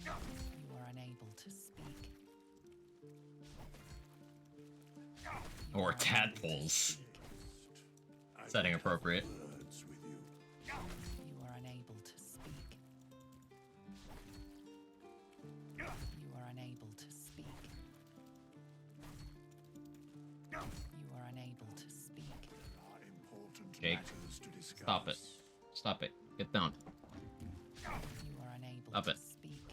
You are unable to speak. Or tadpoles. Setting appropriate. You are unable to speak. You are unable to speak. You are unable to speak. Jake, stop it. Stop it. Get down. You are unable Stop to it. speak.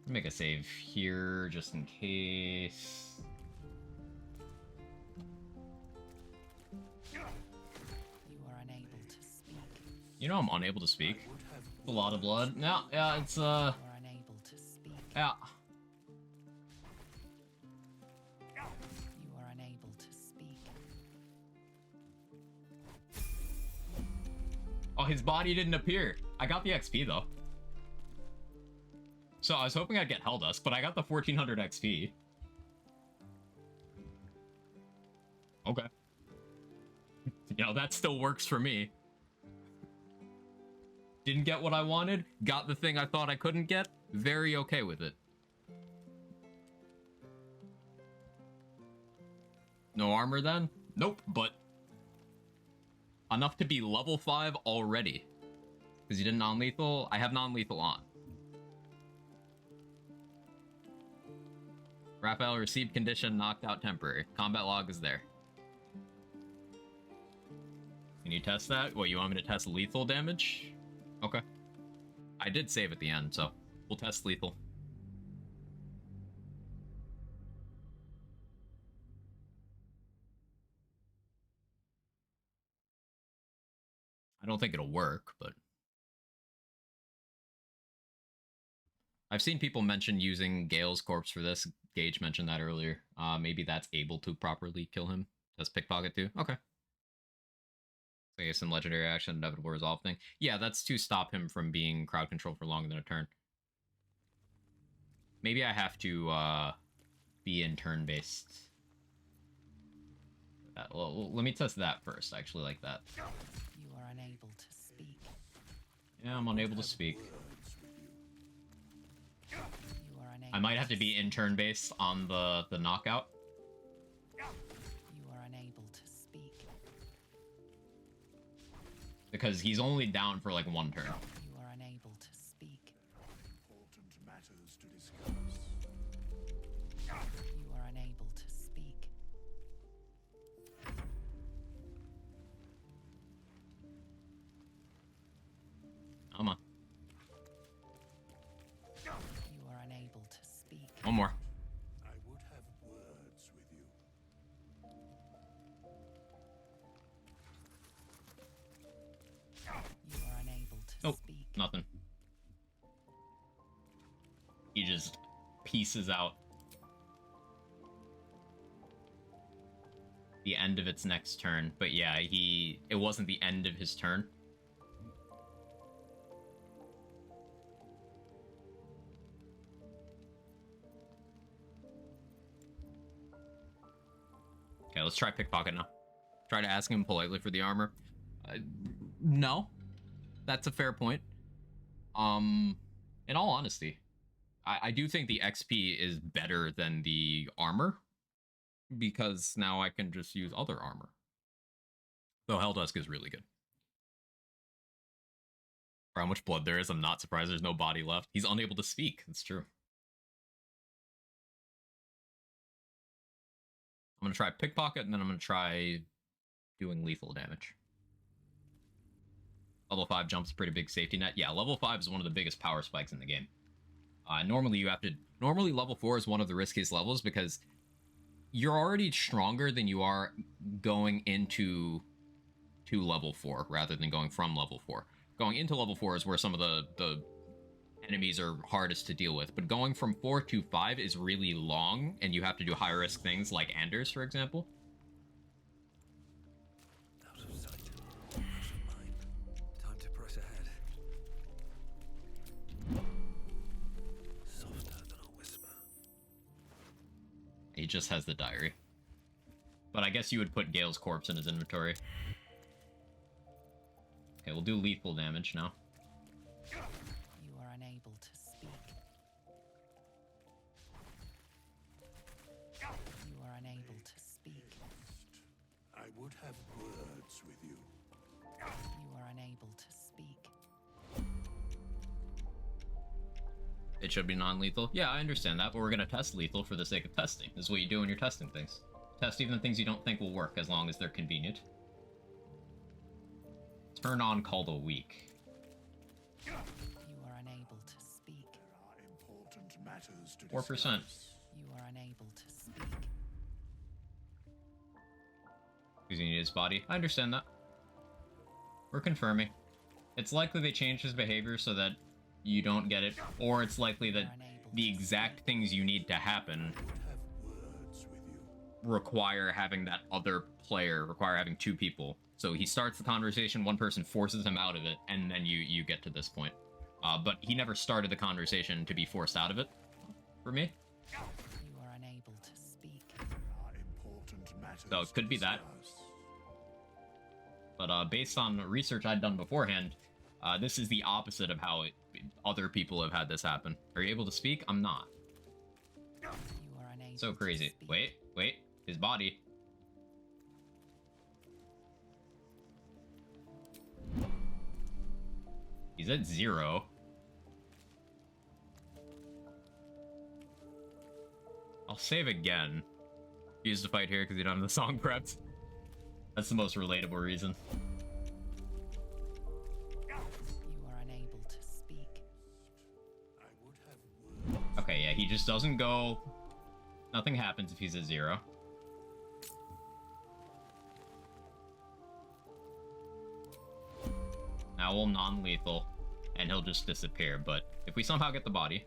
Make a save here just in case. You are unable to speak. You know I'm unable to speak. A lot of blood. No, yeah, it's You are unable to speak. yeah. You are unable to speak. Oh, his body didn't appear. I got the XP though. So I was hoping I'd get Helldust, but I got the 1400 XP. Okay. You know, that still works for me. Didn't get what I wanted, got the thing I thought I couldn't get, very okay with it. No armor then? Nope, but enough to be level 5 already. Because you did non-lethal? I have non-lethal on. Raphael received condition, knocked out temporary. Combat log is there. Can you test that? What, you want me to test lethal damage? Okay. I did save at the end, so we'll test lethal. I don't think it'll work, but... I've seen people mention using Gale's corpse for this. Gage mentioned that earlier. Maybe that's able to properly kill him. Does pickpocket too? Okay. So yeah, some legendary action, inevitable resolve thing. Yeah, that's to stop him from being crowd control for longer than a turn. Maybe I have to be in turn-based. Well, let me test that first. I actually like that. You are unable to speak. Yeah, I'm unable to speak. You are unable. I might have to be in turn-based on the knockout. You are unable to speak. Because he's only down for like one turn. You are unable to speak. Important matters to discuss. You are unable to speak. Come on. You are unable to speak. One more. I would have words with you. You are unable to Oh, speak. nothing. He just pieces out. The end of its next turn. But yeah, it wasn't the end of his turn. Okay, let's try pickpocket now. Try to ask him politely for the armor. No. That's a fair point. In all honesty, I do think the XP is better than the armor. Because now I can just use other armor. Though Helldusk is really good. For how much blood there is, I'm not surprised there's no body left. He's unable to speak. That's true. I'm going to try pickpocket, and then I'm going to try doing lethal damage. Level 5 jump's a pretty big safety net. Yeah, level 5 is one of the biggest power spikes in the game. Normally level 4 is one of the riskiest levels because you're already stronger than you are going into level 4 rather than going from level 4. Going into level 4 is where some of the enemies are hardest to deal with, but going from 4 to 5 is really long, and you have to do high-risk things like Anders, for example. Out of sight, out of mind. Time to press ahead. Softer than a whisper. He just has the diary. But I guess you would put Gale's corpse in his inventory. Okay, we'll do lethal damage now. You are unable to speak. You are unable to speak. I would have words with you. You are unable to speak. It should be non-lethal. Yeah, I understand that, but we're gonna test lethal for the sake of testing. This is what you do when you're testing things. Test even things you don't think will work, as long as they're convenient. Turn on called a weak. You are unable to speak. There are important matters to 4%. discuss. You are unable to speak. Because you need his body. I understand that. We're confirming. It's likely they changed his behavior so that you don't get it, or it's likely that the exact things you need to happen require having that other player, require having two people. So he starts the conversation, one person forces him out of it, and then you get to this point. But he never started the conversation to be forced out of it, for me. You are unable to speak. So it could be that. But based on research I'd done beforehand, this is the opposite of how other people have had this happen. Are you able to speak? I'm not. You are unable So crazy. Wait, his body. He's at 0. I'll save again. Use the fight here because you don't have the song prepped. That's the most relatable reason. You are unable to speak. Okay, yeah, he just doesn't go... Nothing happens if he's at 0. Now we'll non-lethal, and he'll just disappear, but if we somehow get the body...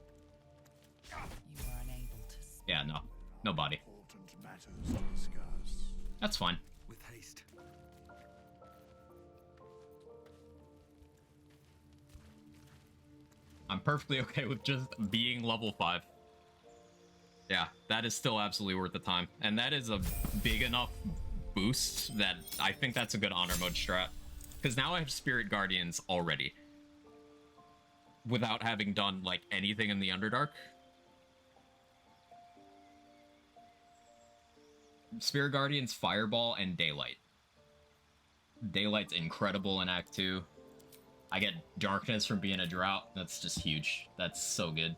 You are unable to speak. Yeah, no body. Important matters to discuss. That's fine. With haste. I'm perfectly okay with just being level 5. Yeah, that is still absolutely worth the time. And that is a big enough boost that I think that's a good honor mode strat. Because now I have Spirit Guardians already. Without having done, like, anything in the Underdark. Spirit Guardians, Fireball, and Daylight. Daylight's incredible in Act 2. I get Darkness from being a Drought. That's just huge. That's so good.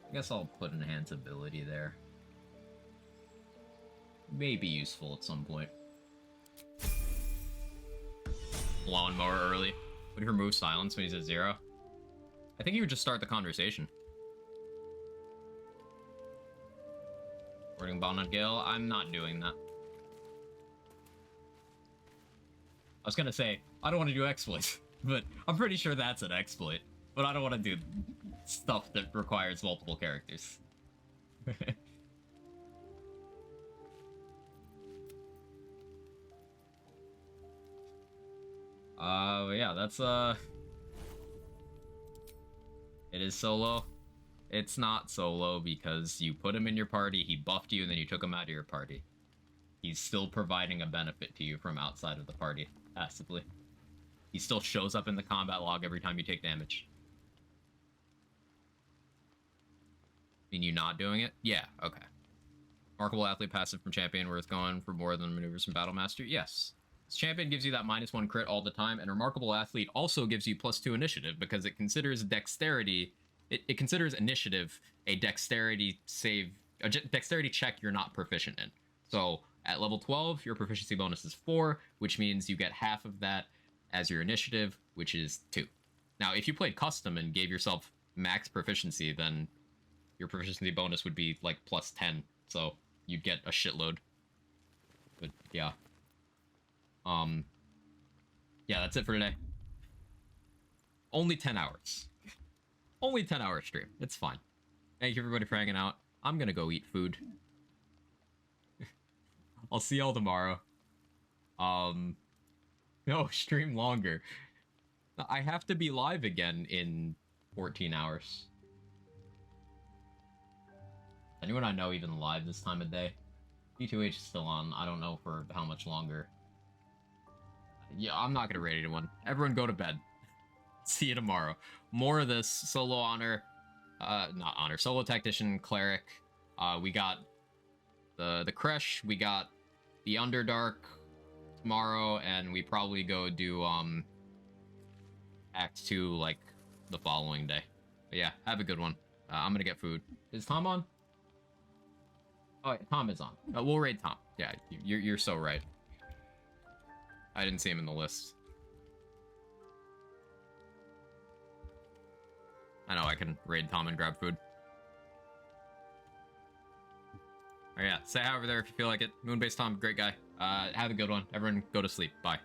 I guess I'll put Enhance Ability there. May be useful at some point. Lawnmower early. Would he remove silence when he's at 0? I think he would just start the conversation. Wording Bond on Gale? I'm not doing that. I was gonna say, I don't want to do exploits, but I'm pretty sure that's an exploit. But I don't want to do stuff that requires multiple characters. Yeah, that's, it is solo. It's not solo because you put him in your party, he buffed you, and then you took him out of your party. He's still providing a benefit to you from outside of the party, passively. He still shows up in the combat log every time you take damage. Mean you not doing it? Yeah, okay. Remarkable Athlete passive from Champion worth going for more than maneuvers from Battle Master? Yes. This Champion gives you that -1 crit all the time, and Remarkable Athlete also gives you +2 initiative because it considers dexterity... It considers initiative a dexterity save... a dexterity check you're not proficient in. So, at level 12, your proficiency bonus is 4, which means you get half of that as your initiative, which is 2. Now, if you played custom and gave yourself max proficiency, then your proficiency bonus would be like +10, so you'd get a shitload. But yeah. Yeah, that's it for today. Only 10 hours. Only 10-hour stream. It's fine. Thank you everybody for hanging out. I'm gonna go eat food. I'll see y'all tomorrow. No, stream longer. I have to be live again in 14 hours. Anyone I know even live this time of day? B2H is still on. I don't know for how much longer. Yeah, I'm not gonna rate anyone. Everyone go to bed. See you tomorrow. More of this solo honor. Not honor. Solo tactician, cleric. We got the Kresh. We got the Underdark tomorrow, and we probably go do Act 2 like the following day. But yeah, have a good one. I'm gonna get food. Is Tom on? Oh, wait, Tom is on. We'll raid Tom. Yeah, you're so right. I didn't see him in the list. I know I can raid Tom and grab food. Oh yeah, say hi over there if you feel like it. Moonbase Tom, great guy. Have a good one. Everyone go to sleep. Bye.